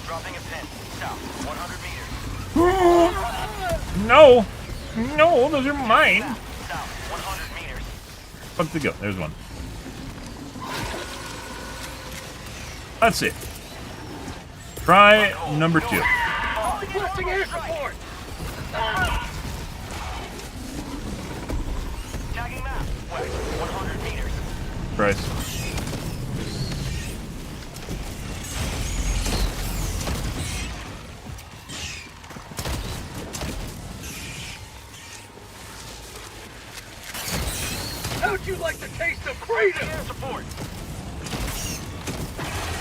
Dropping a pin. South, 100 meters. No! No, those are mine! South, 100 meters. Fuck to go. There's one. Let's see. Try number 2. Requesting air support. Tagging map. West, 100 meters. Price. How'd you like the taste of freedom? Air support.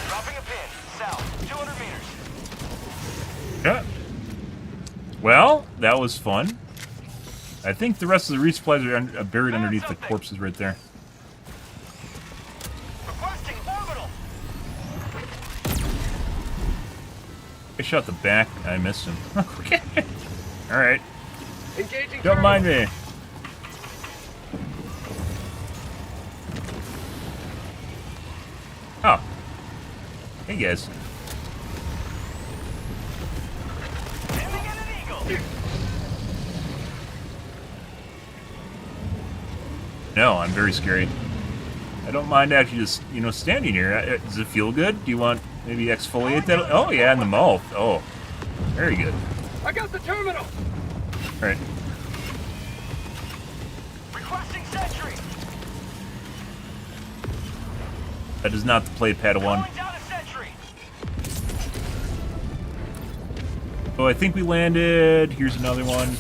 Dropping a pin. South, 200 meters. Yeah. Well, that was fun. I think the rest of the resupplies are buried underneath the corpses right there. Requesting orbital. I shot the back. I missed him. Okay. Alright. Engaging. Don't mind me. Oh. Hey, guys. Sending in an eagle. No, I'm very scary. I don't mind actually just, you know, standing here. Does it feel good? Do you want maybe exfoliate that? Oh, yeah, in the mouth. Oh, very good. I got the terminal. All right. Requesting sentry. That is not the play Padawan. Calling down a sentry. So I think we landed. Here's another one.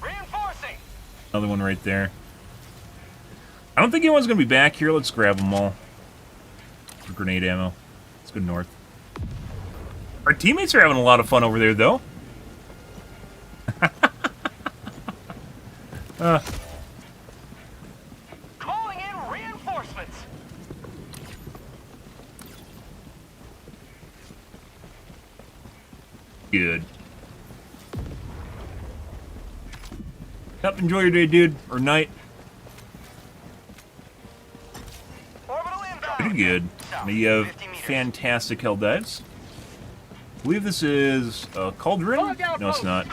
Reinforcing. Another one right there. I don't think anyone's going to be back here. Let's grab them all. For grenade ammo. Let's go north. Our teammates are having a lot of fun over there, though. Calling in reinforcements. Yep, enjoy your day, dude. Or night. Pretty good. Now you have fantastic hell dives. I believe this is a cauldron? No, it's not.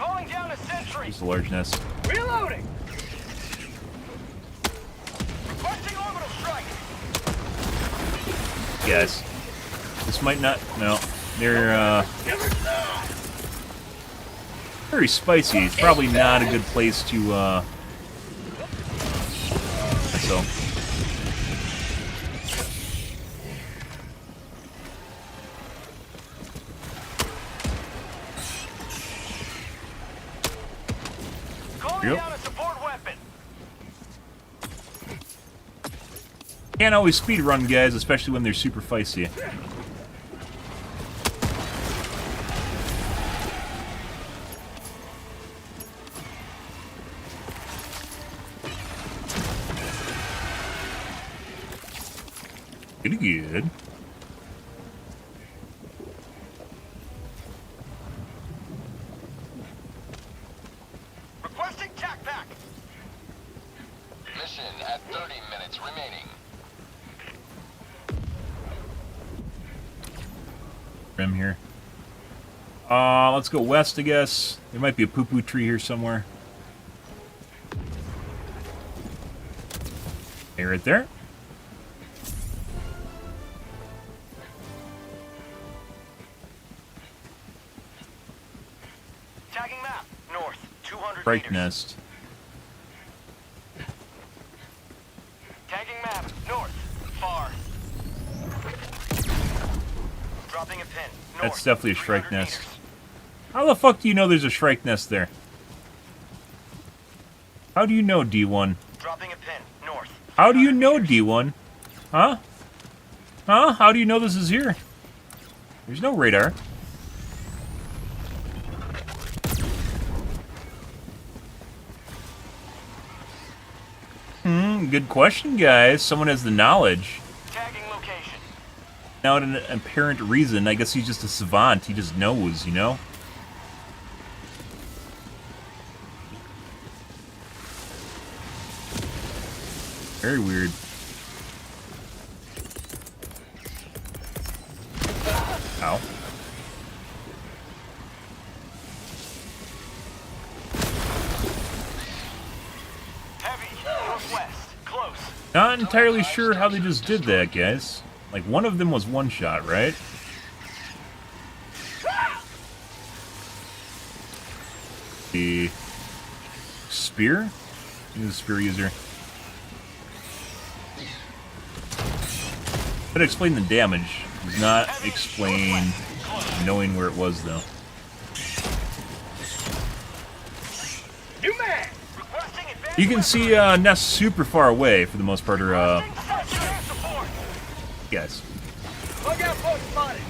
Just a large nest. Reloading. Requesting orbital strike. Guys, this might not. No, they're very spicy. It's probably not a good place to. So. Yep. Can't always speed run, guys, especially when they're super feisty. Pretty good. Requesting tac pack. Mission at 30 minutes remaining. Rim here. Let's go west, I guess. There might be a poo-poo tree here somewhere. Hey, right there. Tagging map. North. 200 Strike meters. nest. Tagging map. North. Far. Dropping a pin. North. That's definitely a strike 300 nest. meters. How the fuck do you know there's a strike nest there? How do you know, D1? Dropping a pin. North. How do you know, D1? Huh? Huh? How do you know this is here? There's no radar. Good question, guys. Someone has the knowledge. Tagging location. Without an apparent reason, I guess he's just a savant. He just knows, you know? Very weird. Ow. Heavy. Northwest. Close. Not entirely sure how they just did that, guys. Like, one of them was one shot, right? The spear? He's a spear user. But explain the damage. Does not explain knowing where it was, though. New man. Requesting advance. You can see nests super far away for the most part, or guys. Bug out post spotted.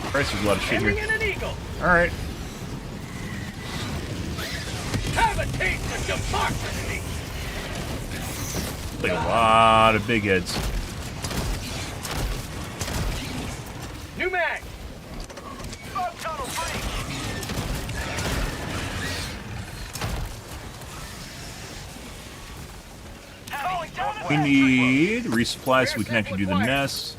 Christ, there's a lot of shit Aiming here. in an eagle. Alright. Have a taste of democracy. Like a lot of big heads. New mag. Bug tunnel breach. Calling down We need resupply so we can actually do the nest.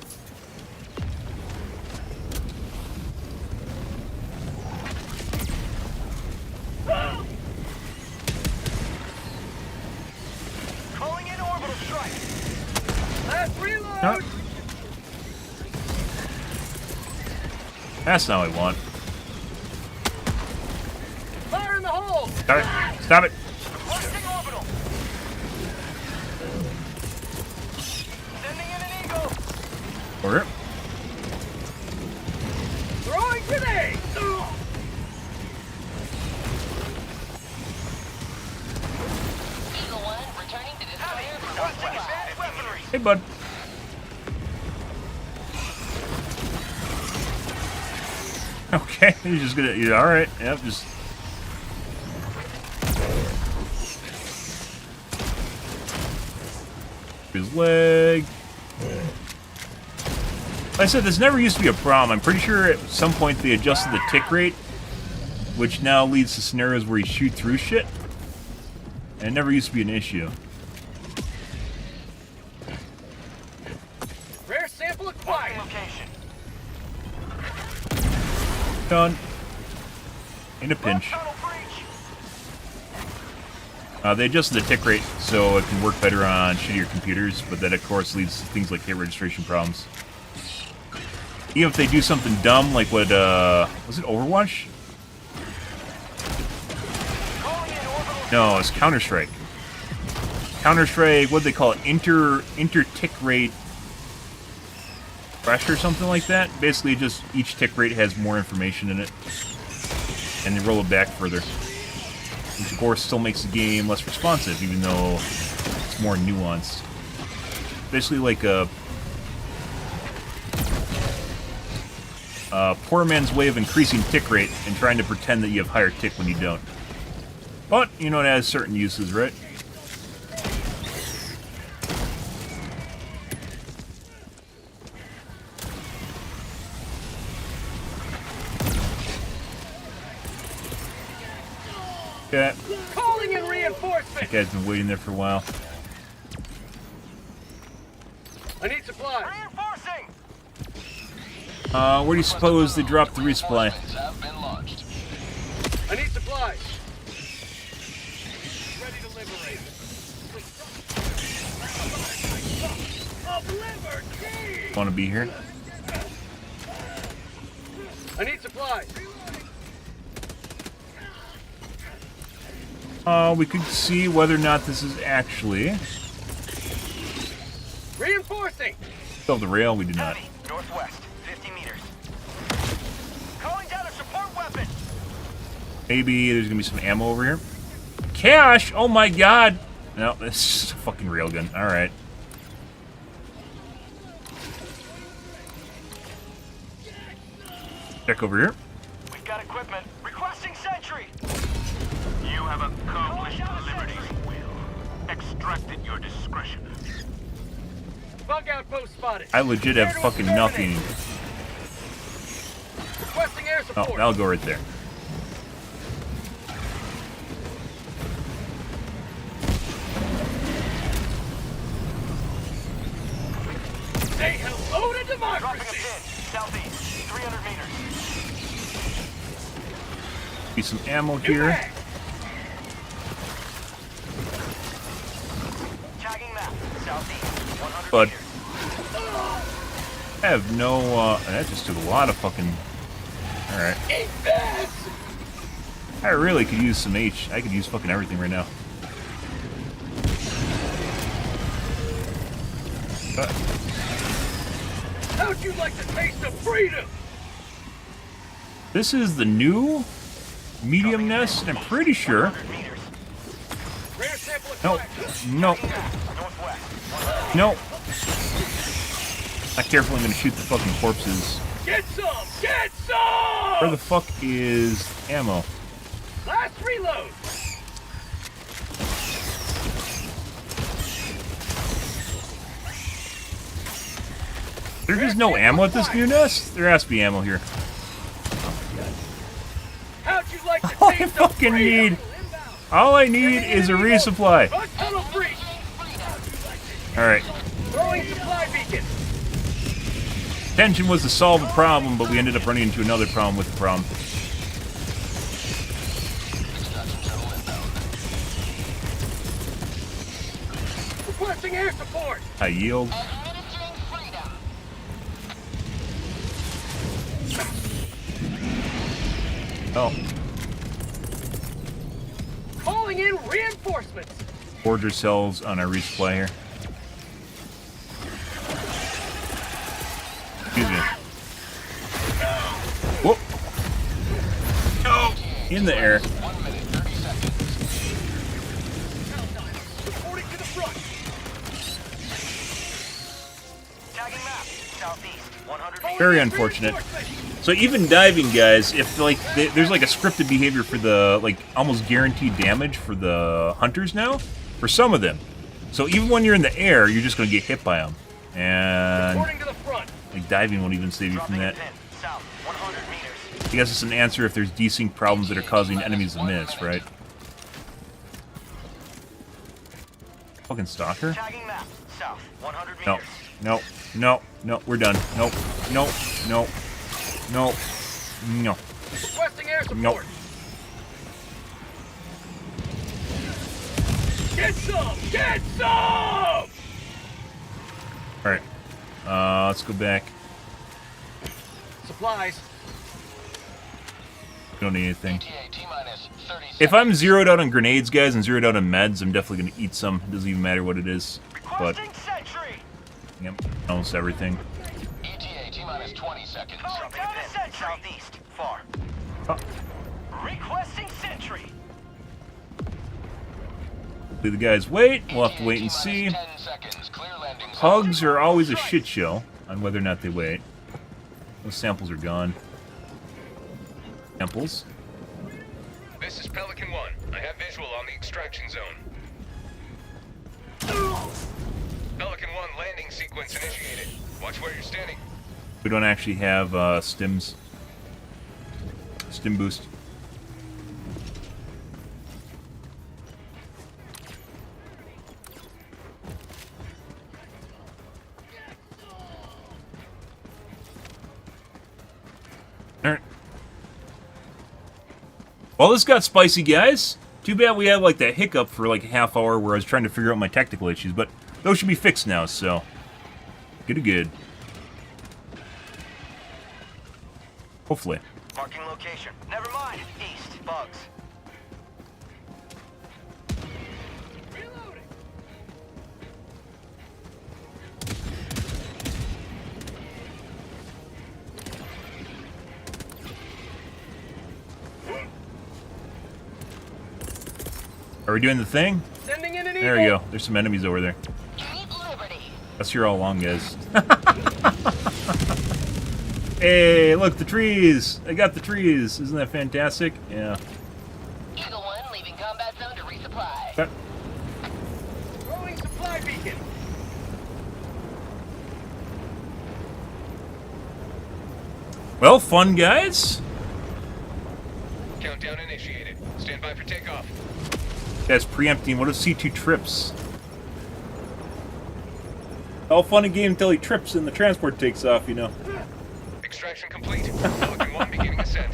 Calling in orbital strike. Last reload. Huh? That's not what I want. Fire in the hole. Stop it. Stop it. Requesting orbital. Sending in an eagle. Order. Throwing grenade. Eagle 1 returning to destroyer from Requesting northwest. advanced weaponry. Hey, bud. Okay, you're just gonna. You're all right. Yep, just. His leg. Like I said, this never used to be a problem. I'm pretty sure at some point they adjusted the tick rate, which now leads to scenarios where you shoot through shit. And it never used to be an issue. Rare sample acquired. Location. Done. In a pinch. They adjusted the tick rate so it can work better on shittier computers, but that of course leads to things like hit registration problems. Even if they do something dumb like what, was it Overwatch? No, it's Counter-Strike. Counter-Strike, what do they call it? Inter-tick rate crash or something like that? Basically, just each tick rate has more information in it. And they roll it back further. Which, of course, still makes the game less responsive, even though it's more nuanced. Basically like a poor man's way of increasing tick rate and trying to pretend that you have higher tick when you don't. But, you know, it has certain uses, right? Okay. Calling in reinforcements. That guy's been waiting there for a while. I need supplies. Reinforcing. Where do you suppose they dropped the resupply? I need supplies. Ready to liberate. Want to be here? I need supplies. We could see whether or not this is actually... Reinforcing! Still the rail, we do not. Northwest, 50 meters. Calling down a support weapon! Maybe there's gonna be some ammo over here. Cash! Oh my god! No, this is just a fucking railgun. Alright. Check over here. We've got equipment. Requesting sentry! You have accomplished liberty's will. Extract at your discretion. Bug outpost spotted. I legit have fucking nothing. Requesting air support. Oh, that'll go right there. Say hello to democracy! Dropping a pin. Southeast, 300 meters. Be some ammo here. Tagging map, southeast, 100 But meters. I have no, that just took a lot of fucking... Alright. I really could use some H. I could use fucking everything right now. How'd you like the taste of freedom? This is the new medium nest, and I'm pretty sure... No. No. No. Not careful, I'm gonna shoot the fucking corpses. Get some! Get some! Where the fuck is ammo? Last reload! There's just no ammo at this new nest? There has to be ammo here. How'd you like the All I taste of fucking freedom? need... All I need is a resupply. Bug tunnel breach! Alright. Throwing supply beacon! Intention was to solve a problem, but we ended up running into another problem with the problem. Requesting air support! I yield. Oh. Calling in reinforcements! Forge ourselves on our resupply here. Excuse me. Whoop. No! In the air. 1 minute, 30 seconds. Reporting to the front. Tagging map, southeast, 100 meters. Very unfortunate. So even diving, guys, if like there's like a scripted behavior for the like almost guaranteed damage for the hunters now, for some of them. So even when you're in the air, you're just gonna get hit by them, and Reporting to the front. like diving won't even save you from that. South, 100 meters. I guess it's an answer if there's desync problems that are causing enemies to miss, right? Fucking stalker. Tagging map. South. 100 No. meters. No. No. No. We're done. Nope. Nope. Nope. Nope. No. Requesting air support. Nope. Get some! Get some! Alright. Let's go back. Supplies. Don't need anything. ETA T-minus 30 seconds. If I'm zeroed out on grenades, guys, and zeroed out on meds, I'm definitely going to eat some. It doesn't even matter what it is. But, Requesting sentry. yep, almost everything. ETA T-minus 20 seconds. Calling down a sentry. Southeast. Far. Oh, Requesting sentry. do the guys wait? We'll have to wait and see. 10 seconds. Clear landing zone. Hugs are always a shit show on whether or not they wait. Those samples are gone. Samples. This is Pelican 1. I have visual on the extraction zone. Pelican 1 landing sequence initiated. Watch where you're standing. We don't actually have stims. Stim boost. Alright. Well, this got spicy, guys. Too bad we had like that hiccup for like a half hour where I was trying to figure out my technical issues, but those should be fixed now, so good. Hopefully. Marking location. Never mind. East. Bugs. Reloading. Are we doing the thing? Sending in an There we go. There's some enemies over there. Keep liberty. That's here all along, guys. Hey, look, the trees! I got the trees. Isn't that fantastic? Yeah. Eagle 1 leaving combat zone to resupply. Okay. Throwing supply beacon. Well, fun, guys. Countdown initiated. Stand by for takeoff. Guys, preempting. What are C2 trips? All fun and game until he trips and the transport takes off, you know. Extraction complete. Pelican 1 beginning ascent.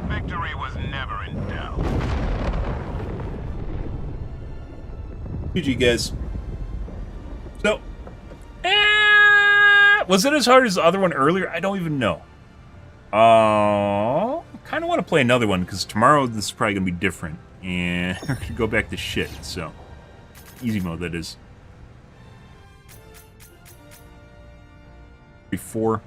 Victory was never in doubt. GG, guys. So, was it as hard as the other one earlier? I don't even know. Kind of want to play another one because tomorrow this is probably gonna be different, and we're gonna go back to shit. So, easy mode that is. 4.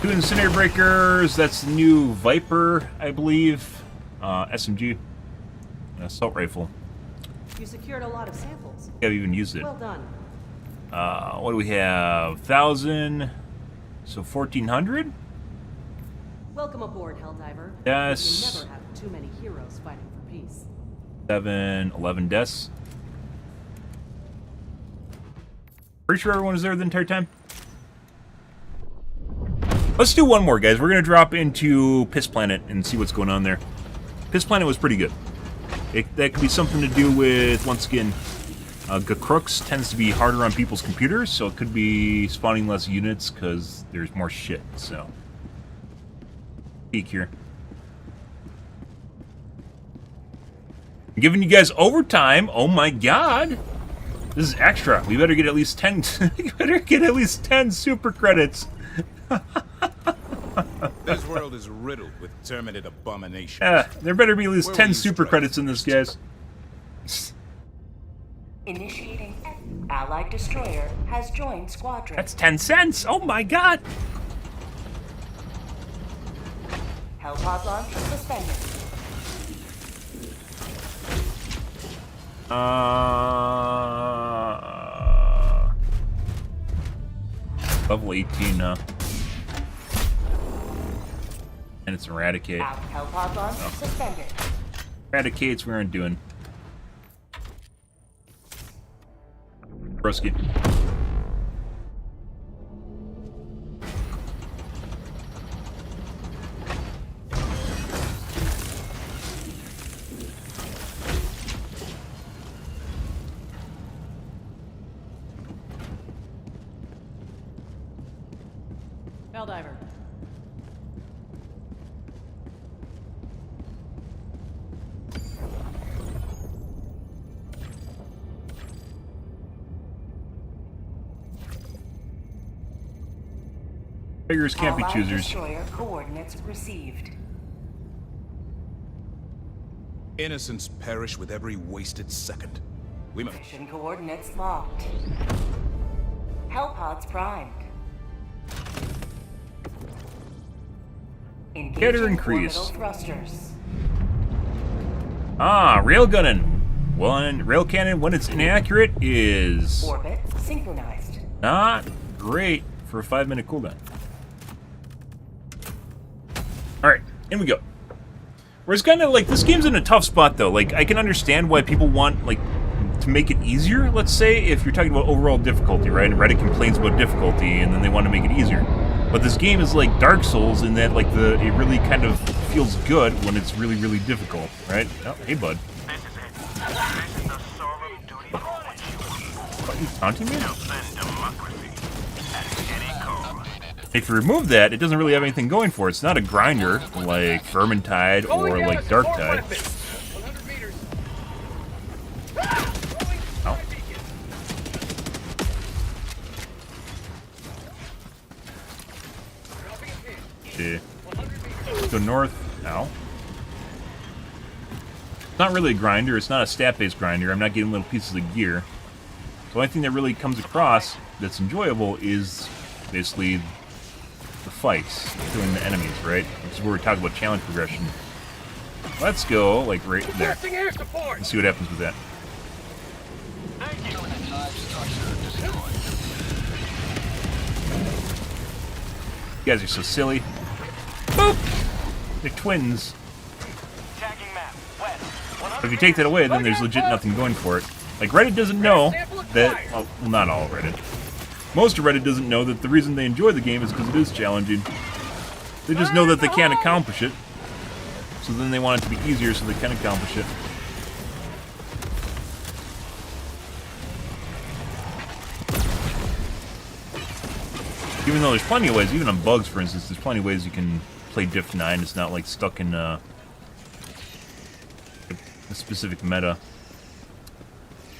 Two incinerator breakers. That's the new Viper, I believe. SMG. Assault rifle. You secured a lot of samples. I've even used it. Well done. What do we have? 1,000. So 1,400? Welcome aboard, Helldiver. Yes. You never have too many heroes fighting for peace. 7, 11 deaths. Pretty sure everyone was there the entire time. Let's do one more, guys. We're going to drop into Piss Planet and see what's going on there. Piss Planet was pretty good. That could be something to do with, once again, Crooks tends to be harder on people's computers, so it could be spawning less units because there's more shit, so. Peek here. I'm giving you guys overtime. Oh my god. This is extra. We better get at least 10. We better get at least 10 super credits. This world is riddled with terminate abominations. There better be at least Where 10 will you super strike credits in this, guys. Initiating Allied destroyer has joined squadron. That's 10 cents. Oh my god. Hellpod launch suspended. Level 18 now. And it's eradicate. Hellpod launch suspended. Eradicates we aren't doing. Broski. Helldiver. Beggars can't be Allied choosers. Destroyer coordinates received. Innocents perish with every wasted second. We must... Mission coordinates locked. Hellpods primed. Getter Engaging increased. orbital thrusters. Ah, railgunning. One rail cannon when it's inaccurate is Orbit synchronized. not great for a 5-minute cooldown. Alright, in we go. Whereas kind of like, this game's in a tough spot though. Like, I can understand why people want, like, to make it easier, let's say, if you're talking about overall difficulty, right? And Reddit complains about difficulty, and then they want to make it easier. But this game is like Dark Souls in that, like, it really kind of feels good when it's really, really difficult, right? Oh, hey, bud. This is it. This is the solemn duty for which you Are you taunting me? defend democracy at any cost. If you remove that, it doesn't really have anything going for it. It's not a grinder like Vermintide or like Darktide. 100 meters. Ow. Yeah. Go north. Ow. It's not really a grinder. It's not a stat-based grinder. I'm not getting little pieces of gear. The only thing that really comes across that's enjoyable is basically the fights, killing the enemies, right? This is where we talk about challenge progression. Let's go, like, right there. Requesting air support. Let's see what happens with that. You guys are so silly. Boop! They're twins. Tagging map. West. But if you take that away, then there's legit nothing going for it. Like, Reddit doesn't know that... Well, not all of Reddit. Most of Reddit doesn't know that the reason they enjoy the game is because it is challenging. They just know that they can't accomplish it. So then they want it to be easier so they can accomplish it. Even though there's plenty of ways, even on bugs, for instance, there's plenty of ways you can play Diff 9. It's not like stuck in a specific meta.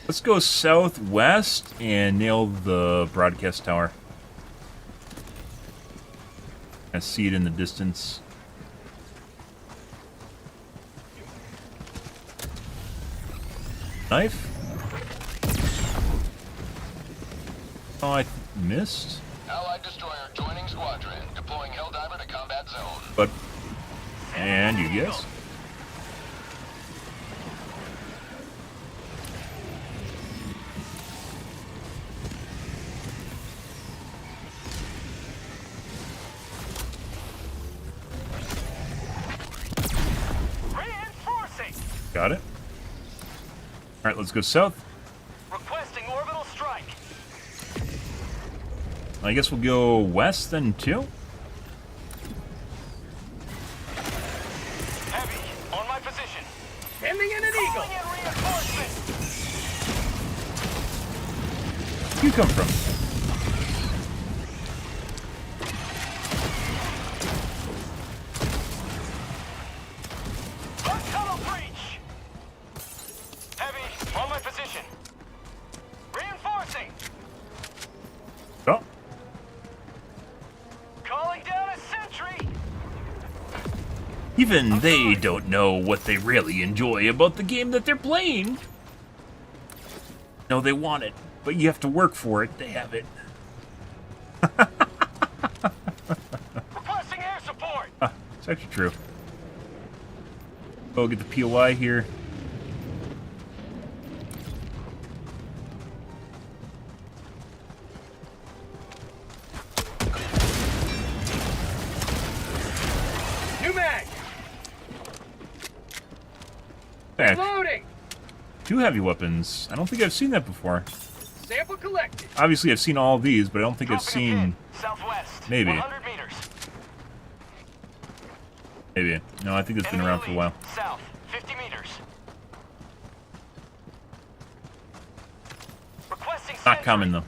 Let's go southwest and nail the broadcast tower. I see it in the distance. Knife? Oh, I missed? Allied destroyer joining squadron. Deploying Helldiver to combat zone. But... And you guess? Reinforcing. Got it. Alright, let's go south. Requesting orbital strike. I guess we'll go west then, too? Heavy. On my position. Sending in an eagle. Calling in reinforcement. Where you come from? Tunnel breach. Heavy. On my position. Reinforcing. Oh. Calling down a sentry. Even they don't know what they really enjoy about the game that they're playing. No, they want it, but you have to work for it. They have it. Requesting air support. Ah, it's actually true. Oh, get the POI here. New mag. Back. Loading. 2 heavy weapons. I don't think I've seen that before. Sample collected. Obviously, I've seen all of these, but I don't think I've Dropping a seen... pin. Southwest. Maybe. 100 meters. Maybe. No, I think it's been Enemy around for a lead. while. South. 50 meters. Requesting Not sentry. common, though.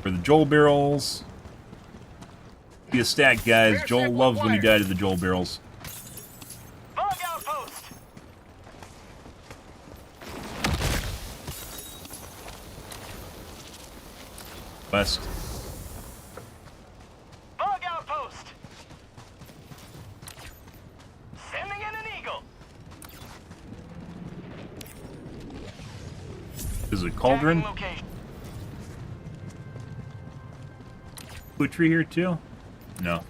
For the Joel barrels. Be a stat, guys. Joel loves when you die to the Joel barrels. Bug outpost. West. Bug outpost. Sending in an eagle. Is it Cauldron? Tagging location. Blue tree here, too? No.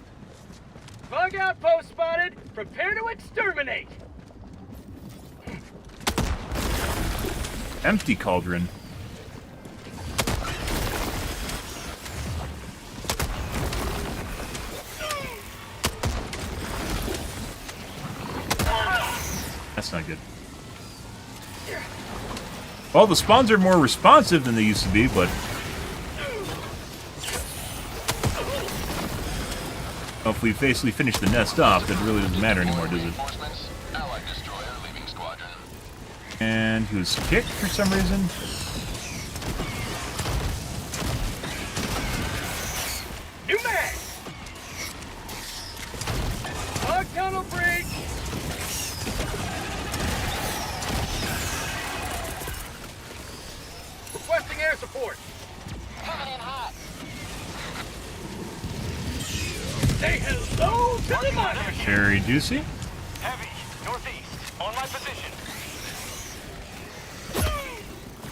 Bug outpost spotted. Prepare to exterminate. Empty Cauldron. That's not good. Well, the spawns are more responsive than they used to be, but... Well, if we basically finish the nest off, that really doesn't matter anymore, does it? Reinforcements. Allied destroyer leaving squadron. And he was kicked for some reason. New mag. Bug tunnel breach. Requesting air support. Coming in hot. Say hello to the monitor. Very juicy. Heavy, northeast, on my position.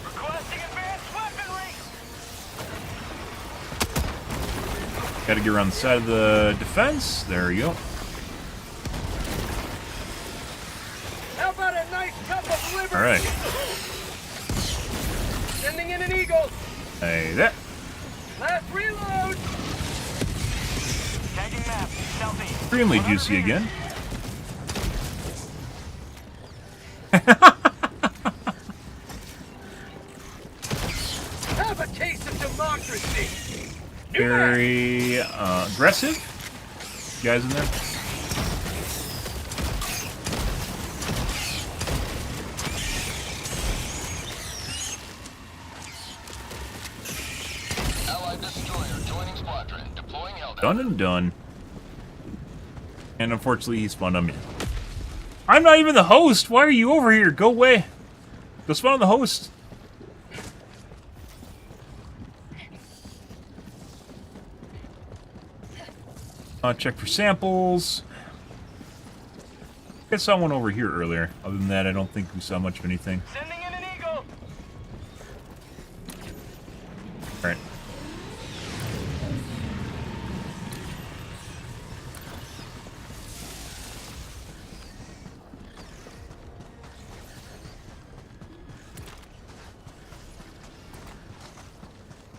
Requesting advanced weaponry. Gotta get around the side of the defense. There we go. How about a nice cup of liberty? Alright. Sending in an eagle. Hey, that. Last reload. Tagging map, southeast. Extremely juicy again. Have a taste of democracy. New mag. Very aggressive. Guys in there. Allied destroyer joining squadron. Deploying Helldiver. Done and done. And unfortunately, he spawned on me. I'm not even the host. Why are you over here? Go away. Go spawn on the host. Check for samples. I saw one over here earlier. Other than that, I don't think we saw much of anything. Sending in an eagle. Alright.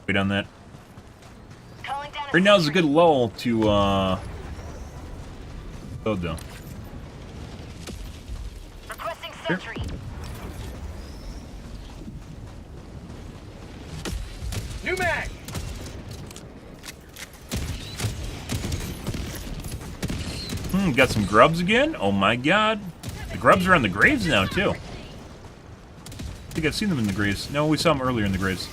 Wait on that. Calling down Right now is a good lull to, load though. Requesting sentry. New mag. Got some grubs again? Oh my god. The grubs are on the graves now, too. I think I've seen them in the graves. No, we saw them earlier in the graves.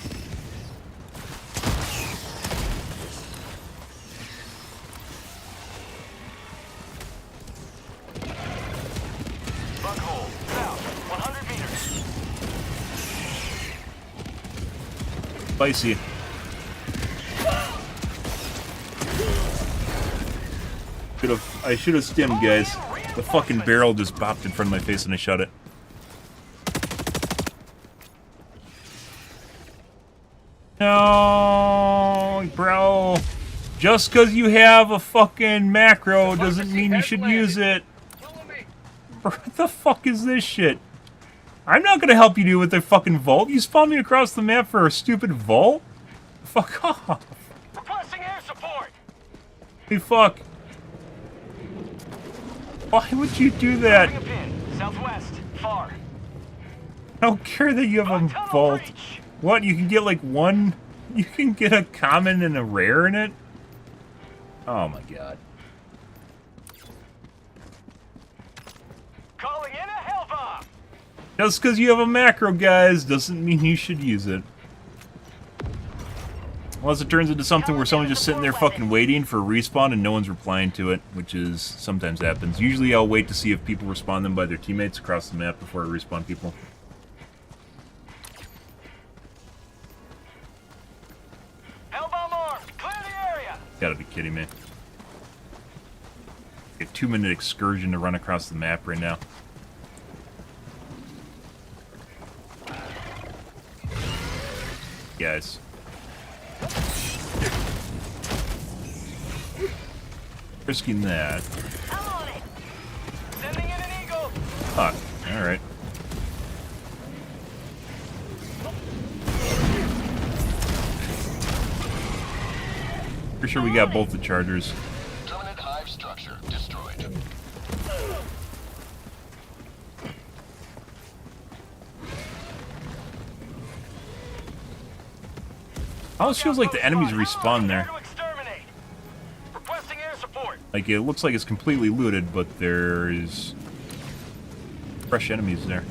Bug hole, south, 100 meters. Spicy. I should have stemmed, guys. The fucking barrel just bopped in front of my face and I shot it. No, bro. Just because you have a fucking macro doesn't mean you should use it. Bro, what the fuck is this shit? I'm not gonna help you do with the fucking vault. You spawned me across the map for a stupid vault? Fuck off. Requesting air support. Hey, fuck. Why would you do that? Moving a pin. Southwest. Far. I don't care that you have a vault. What, you can get like one... You can get a common and a rare in it? Oh my god. Calling in a hell bomb. Just because you have a macro, guys, doesn't mean you should use it. Unless it turns into something where someone's just sitting there fucking waiting for a respawn and no one's replying to it, which is sometimes happens. Usually I'll wait to see if people respond them by their teammates across the map before I respawn people. Hellbomb armed. Clear the area. Gotta be kidding me. A 2-minute excursion to run across the map right now. Guys. Risking that. I'm on it. Sending in an eagle. Fuck. Alright. Pretty sure we got both the chargers. Terminate hive structure destroyed. Almost feels like the enemies respawn there. Requesting air support. Like, it looks like it's completely looted, but there's fresh enemies there.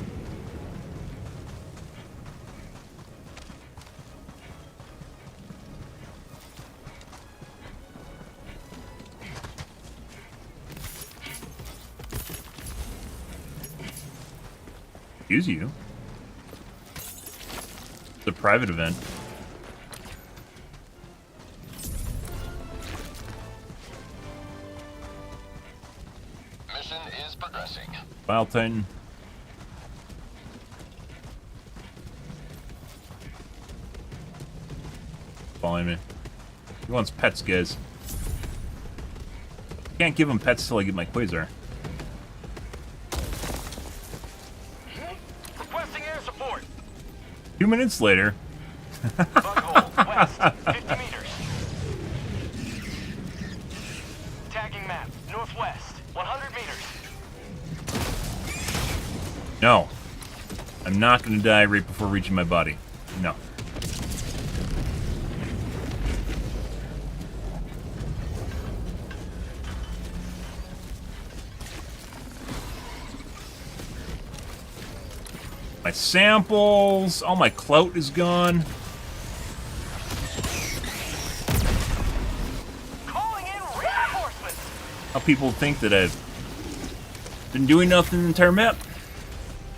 Excuse you. It's a private event. Mission is progressing. File Titan. Following me. He wants pets, guys. Can't give him pets till I get my Quasar. Requesting air support. 2 minutes later. Bunghole, west, 50 meters. Tagging map, northwest, 100 meters. No. I'm not going to die right before reaching my body. No. My samples, all my clout is gone. Calling in reinforcements. How people think that I've been doing nothing the entire map.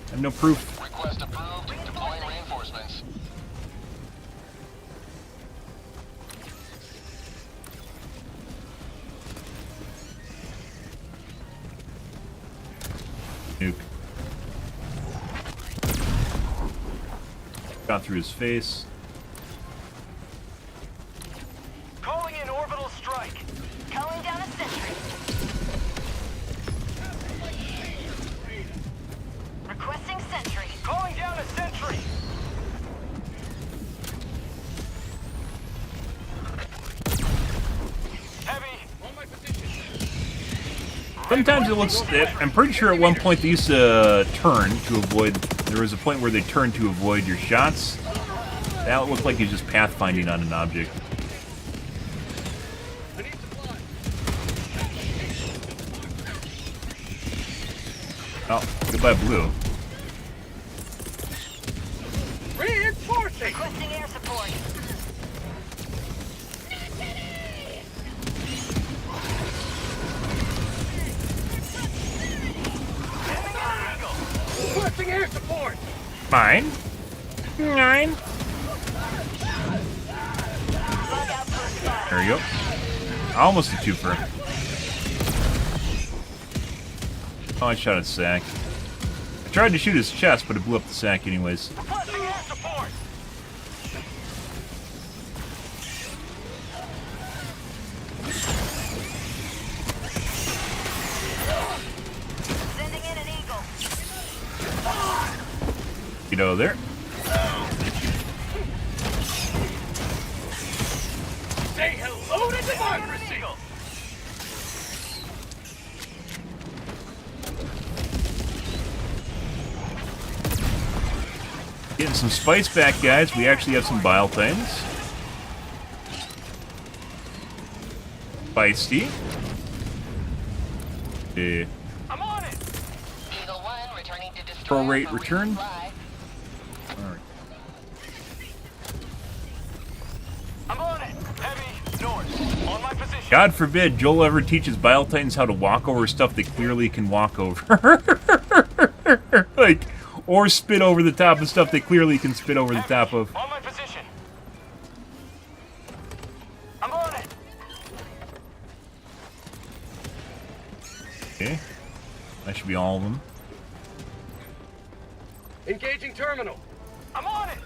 I have no proof. Request approved. Deploying reinforcements. Nuke. Got through his face. Calling in orbital strike. Calling down a sentry. Requesting sentry. Calling down a sentry. Heavy. On my position. Sometimes it looks... I'm pretty sure at one point they used to turn to avoid... There was a point where they turned to avoid your shots. That looked like you're just pathfinding on an object. Oh, goodbye, blue. Reinforcing. Requesting air support. Requesting air support. Mine. Mine. There you go. Almost a twofer. Oh, I shot his sack. I tried to shoot his chest, but it blew up the sack anyways. Requesting air support. Get out of there. Say hello to democracy! Getting some spice back, guys. We actually have some bile things. Feisty. I'm on it! Eagle 1 returning to destroy. Prorate return. Alright. I'm on it! Heavy, north, on my position. God forbid Joel ever teaches Bile Titans how to walk over stuff they clearly can walk over. Like, or spit over the top of stuff they clearly can spit over the top of. On my position. I'm on it! Okay. That should be all of them. Engaging terminal. I'm on it!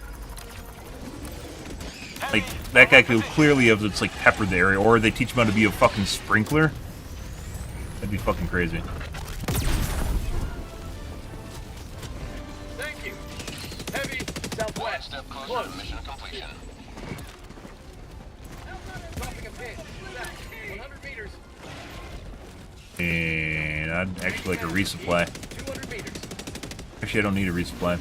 Like, that guy could clearly have just, like, peppered the area, or they teach him how to be a fucking sprinkler. That'd be fucking crazy. Thank you. Heavy, southwest. One step closer to mission completion. Dropping a pin. South, 100 meters. And I'd actually like a resupply. 200 meters. Actually, I don't need a resupply.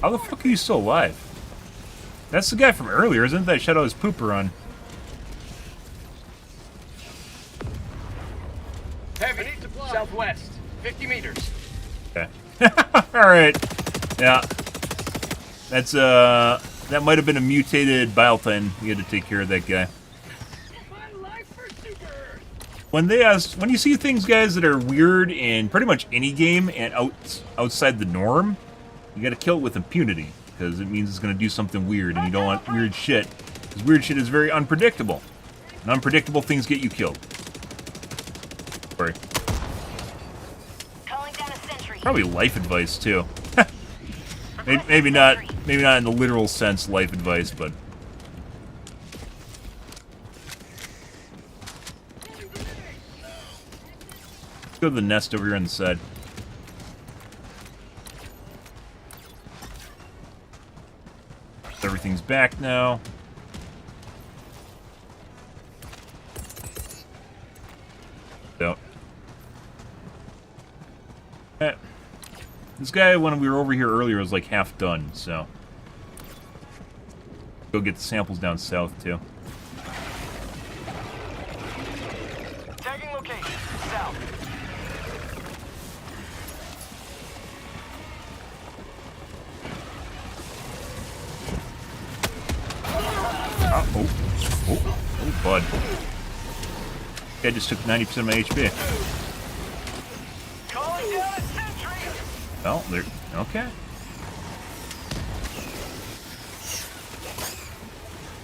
How the fuck are you still alive? That's the guy from earlier, isn't it? That shut out his pooper on. Heavy, southwest. 50 meters. Okay. Alright. Yeah. That's, that might have been a mutated Bileton. We had to take care of that guy. My life for Super. When you see things, guys, that are weird in pretty much any game and outside the norm, you gotta kill it with impunity, because it means it's gonna do something weird, and you don't want weird shit. Because weird shit is very unpredictable. And unpredictable things get you killed. Sorry. Calling down a sentry. Probably life advice, too. maybe not in the literal sense life advice, but... Let's go to the nest over here on the side. Everything's back now. So. This guy, when we were over here earlier, was like half done, so. Go get the samples down south, too. Tagging location. South. Oh, bud. Guy just took 90% of my HP. Calling down a sentry. Well, there. Okay.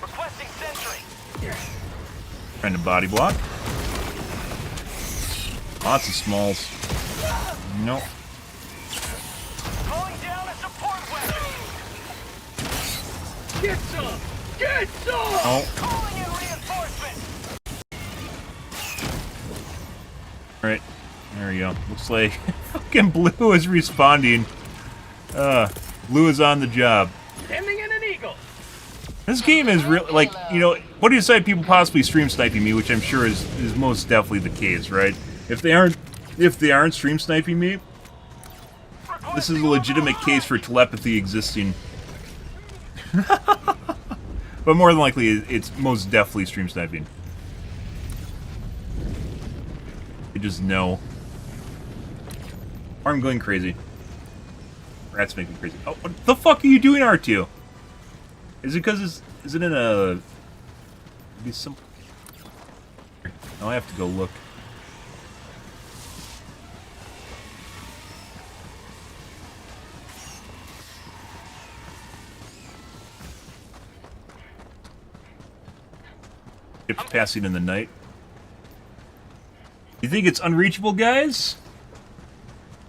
Requesting sentry. Trying to body block. Lots of smalls. Nope. Calling down a support weapon. Get some. Get some. Oh. Calling in reinforcements. Alright. There we go. Looks like fucking Blue is responding. Blue is on the job. Sending in an eagle. This game is real, like, you know, what do you say people possibly stream sniping me, which I'm sure is most definitely the case, right? If they aren't stream sniping me, this is a legitimate case for telepathy existing. But more than likely, it's most definitely stream sniping. You just know. Or I'm going crazy. Rats make me crazy. Oh, what the fuck are you doing, R2? Is it because is it in a... Maybe some... Now I have to go look. Ships passing in the night. You think it's unreachable, guys?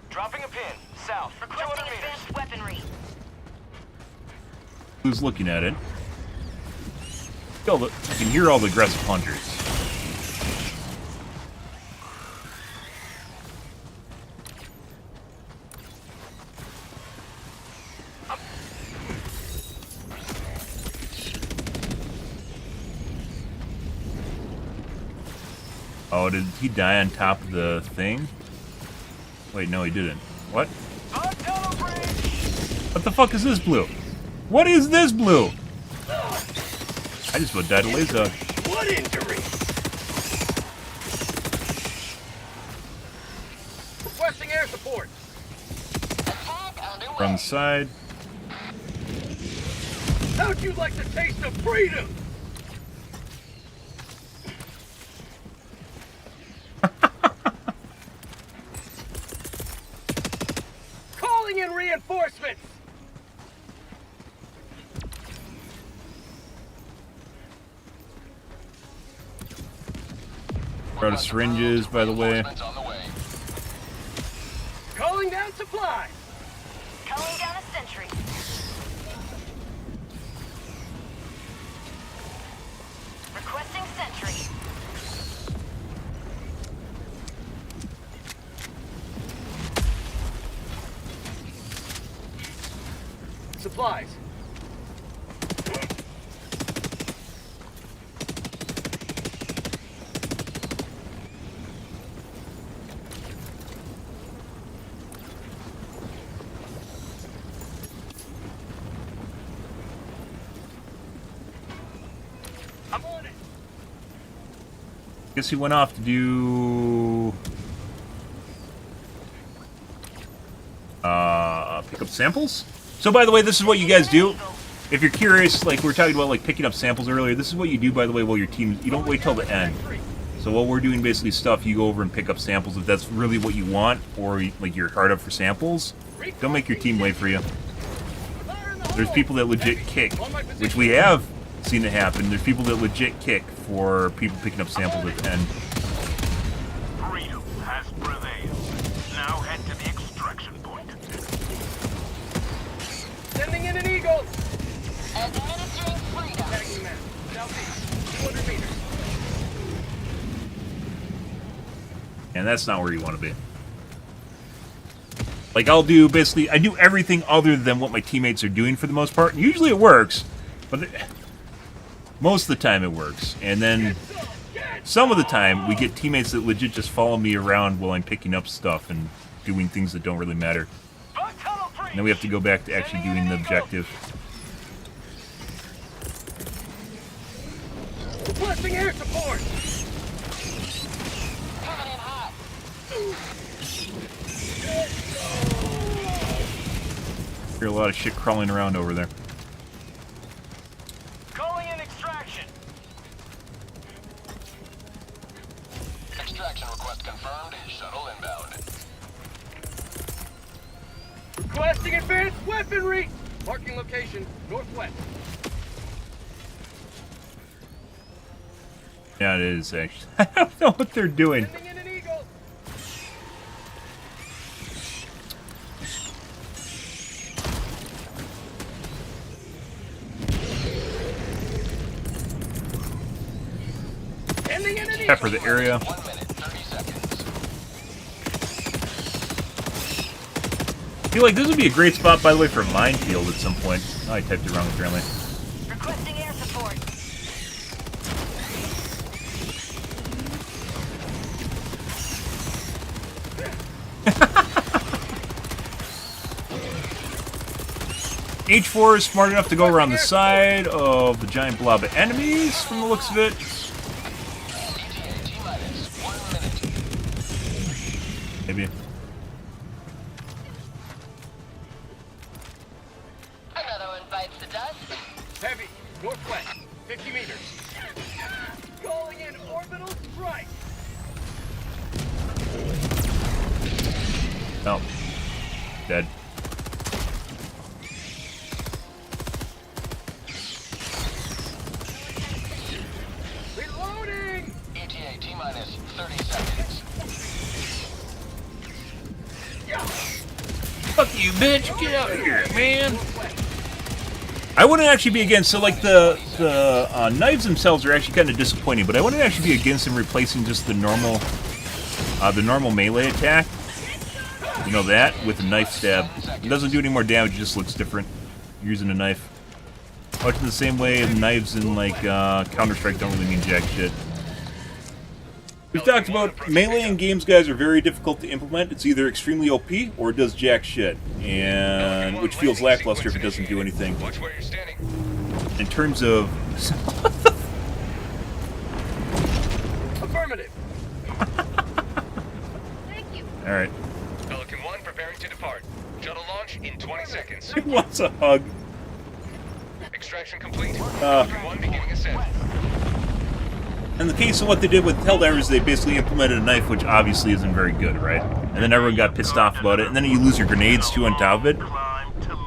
Dropping a pin. South. Requesting advanced weaponry. Who's looking at it? You can hear all the aggressive hunters. Oh, did he die on top of the thing? Wait, no, he didn't. What? What the fuck is this blue? What is this blue? I just about died of laser. What injury? Requesting air support. From the side. How'd you like the taste of freedom? Calling in reinforcements. We're out of syringes, by the way. Calling down supplies. Calling down a sentry. Requesting sentry. Supplies. I'm on it. Guess he went off to do... pick up samples? So by the way, this is what you guys do. If you're curious, like we were talking about like picking up samples earlier, this is what you do, by the way, while your team... You don't wait till the end. So while we're doing basically stuff, you go over and pick up samples if that's really what you want, or like you're hard up for samples. Don't make your team wait for you. There's people that legit kick, which we have seen it happen. There's people that legit kick for people picking up samples at the end. Freedom has prevailed. Now head to the extraction point. Sending in an eagle. Administering freedom. Tagging map. Southeast. 200 meters. And that's not where you want to be. Like, I do everything other than what my teammates are doing for the most part. And usually it works, but most of the time it works. And then some of the time we get teammates that legit just follow me around while I'm picking up stuff and doing things that don't really matter. And then we have to go back to actually doing the objective. Requesting air support. Hear a lot of shit crawling around over there. Calling in extraction. Extraction request confirmed. Shuttle inbound. Requesting advanced weaponry. Marking location, northwest. Yeah, it is actually. I don't know what they're doing. Sending in an eagle. Sending in an eagle. Pepper the area. 1 minute, 30 seconds. I feel like this would be a great spot, by the way, for a minefield at some point. Oh, I typed it wrong apparently. Requesting air support. H4 is smart enough to go around the side of the giant blob of enemies, from the looks of it. ETA T-minus 1 minute. Maybe. Another one bites the dust. Heavy, northwest, 50 meters. Calling in orbital strike. No. Dead. Reloading. ETA T-minus 30 seconds. Fuck you, bitch! Get out of here, man! I wouldn't actually be against, so like the knives themselves are actually kind of disappointing, but I wouldn't actually be against them replacing just the normal melee attack. You know that, with a knife stab. It doesn't do any more damage, it just looks different. You're using a knife. Much in the same way knives in like Counter-Strike don't really mean jack shit. We've talked about melee in games, guys, are very difficult to implement. It's either extremely OP or it does jack shit, and which feels lackluster if it doesn't do anything. Watch where you're standing. In terms of... Affirmative. Thank you. Alright. Pelican 1 preparing to depart. Shuttle launch in 20 seconds. He wants a hug. Extraction complete. Pelican 1 beginning ascent. In the case of what they did with Helldivers, they basically implemented a knife, which obviously isn't very good, right? And then everyone got pissed off about it, and then you lose your grenades too on top of it.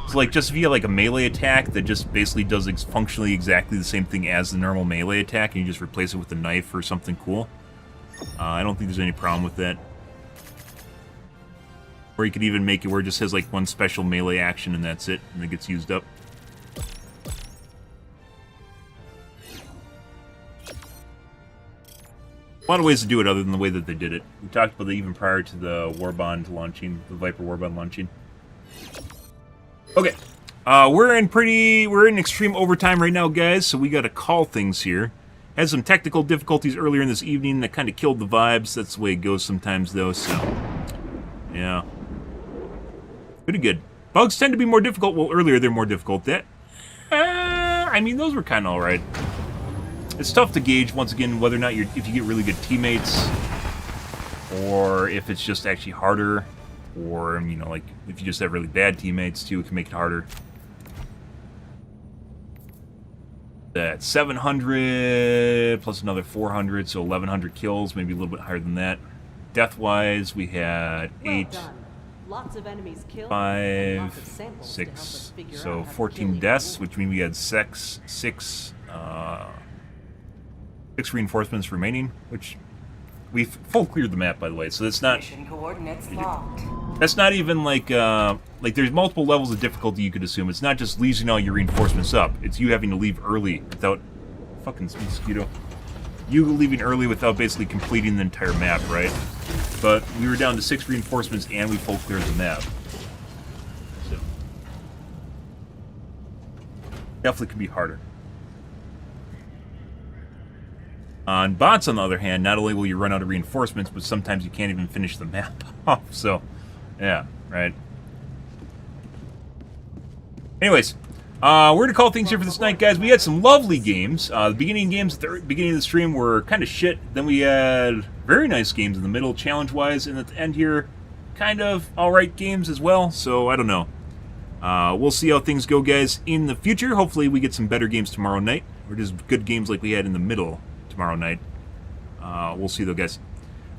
So like, just if you have like a melee attack that just basically does functionally exactly the same thing as the normal melee attack, and you just replace it with a knife or something cool, I don't think there's any problem with that. Or you could even make it where it just has like one special melee action and that's it, and it gets used up. A lot of ways to do it other than the way that they did it. We talked about it even prior to the Warbond launching, the Viper Warbond launching. Okay, we're in extreme overtime right now, guys, so we got to call things here. Had some technical difficulties earlier in this evening that kind of killed the vibes. That's the way it goes sometimes, though, so... yeah. Pretty good. Bugs tend to be more difficult. Well, earlier they're more difficult. I mean, those were kind of alright. It's tough to gauge, once again, whether or not if you get really good teammates, or if it's just actually harder, or, you know, like, if you just have really bad teammates, too, it can make it harder. That's 700, plus another 400, so 1,100 kills, maybe a little bit higher than that. Death-wise, we had 8, Lots of enemies killed, 5, 6, so 14 deaths, which means we had 6 reinforcements remaining, which we've full cleared the map, by the way, so that's not... Mission coordinates locked. That's not even like there's multiple levels of difficulty you could assume. It's not just losing all your reinforcements up. It's you having to leave early without... fucking mosquito. You leaving early without basically completing the entire map, right? But we were down to 6 reinforcements and we full cleared the map. So... definitely could be harder. On bots, on the other hand, not only will you run out of reinforcements, but sometimes you can't even finish the map off, so... yeah, right. Anyways, we're going to call things here for this night, guys. We had some lovely games. The beginning games at the beginning of the stream were kind of shit. Then we had very nice games in the middle, challenge-wise. And at the end here, kind of alright games as well. So, I don't know. We'll see how things go, guys, in the future. Hopefully we get some better games tomorrow night. Or just good games like we had in the middle tomorrow night. We'll see, though, guys.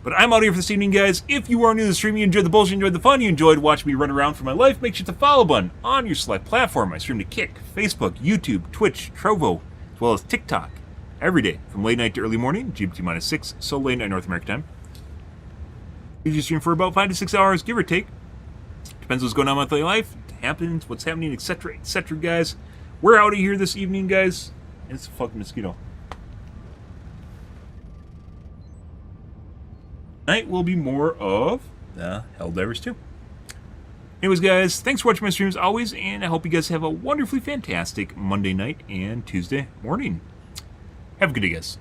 But I'm out here for this evening, guys. If you are new to the stream, you enjoyed the bullshit, you enjoyed the fun, you enjoyed watching me run around for my life, make sure to follow button on your select platform. I stream to Kick, Facebook, YouTube, Twitch, Trovo, as well as TikTok. Every day, from late night to early morning, GMT-6, so late night North American time. Usually stream for about 5 to 6 hours, give or take. Depends what's going on with my life, happens, what's happening, etc., guys. We're out of here this evening, guys. It's a fucking mosquito. Tonight will be more of the Helldivers 2. Anyways, guys, thanks for watching my streams always, and I hope you guys have a wonderfully fantastic Monday night and Tuesday morning. Have a good day, guys.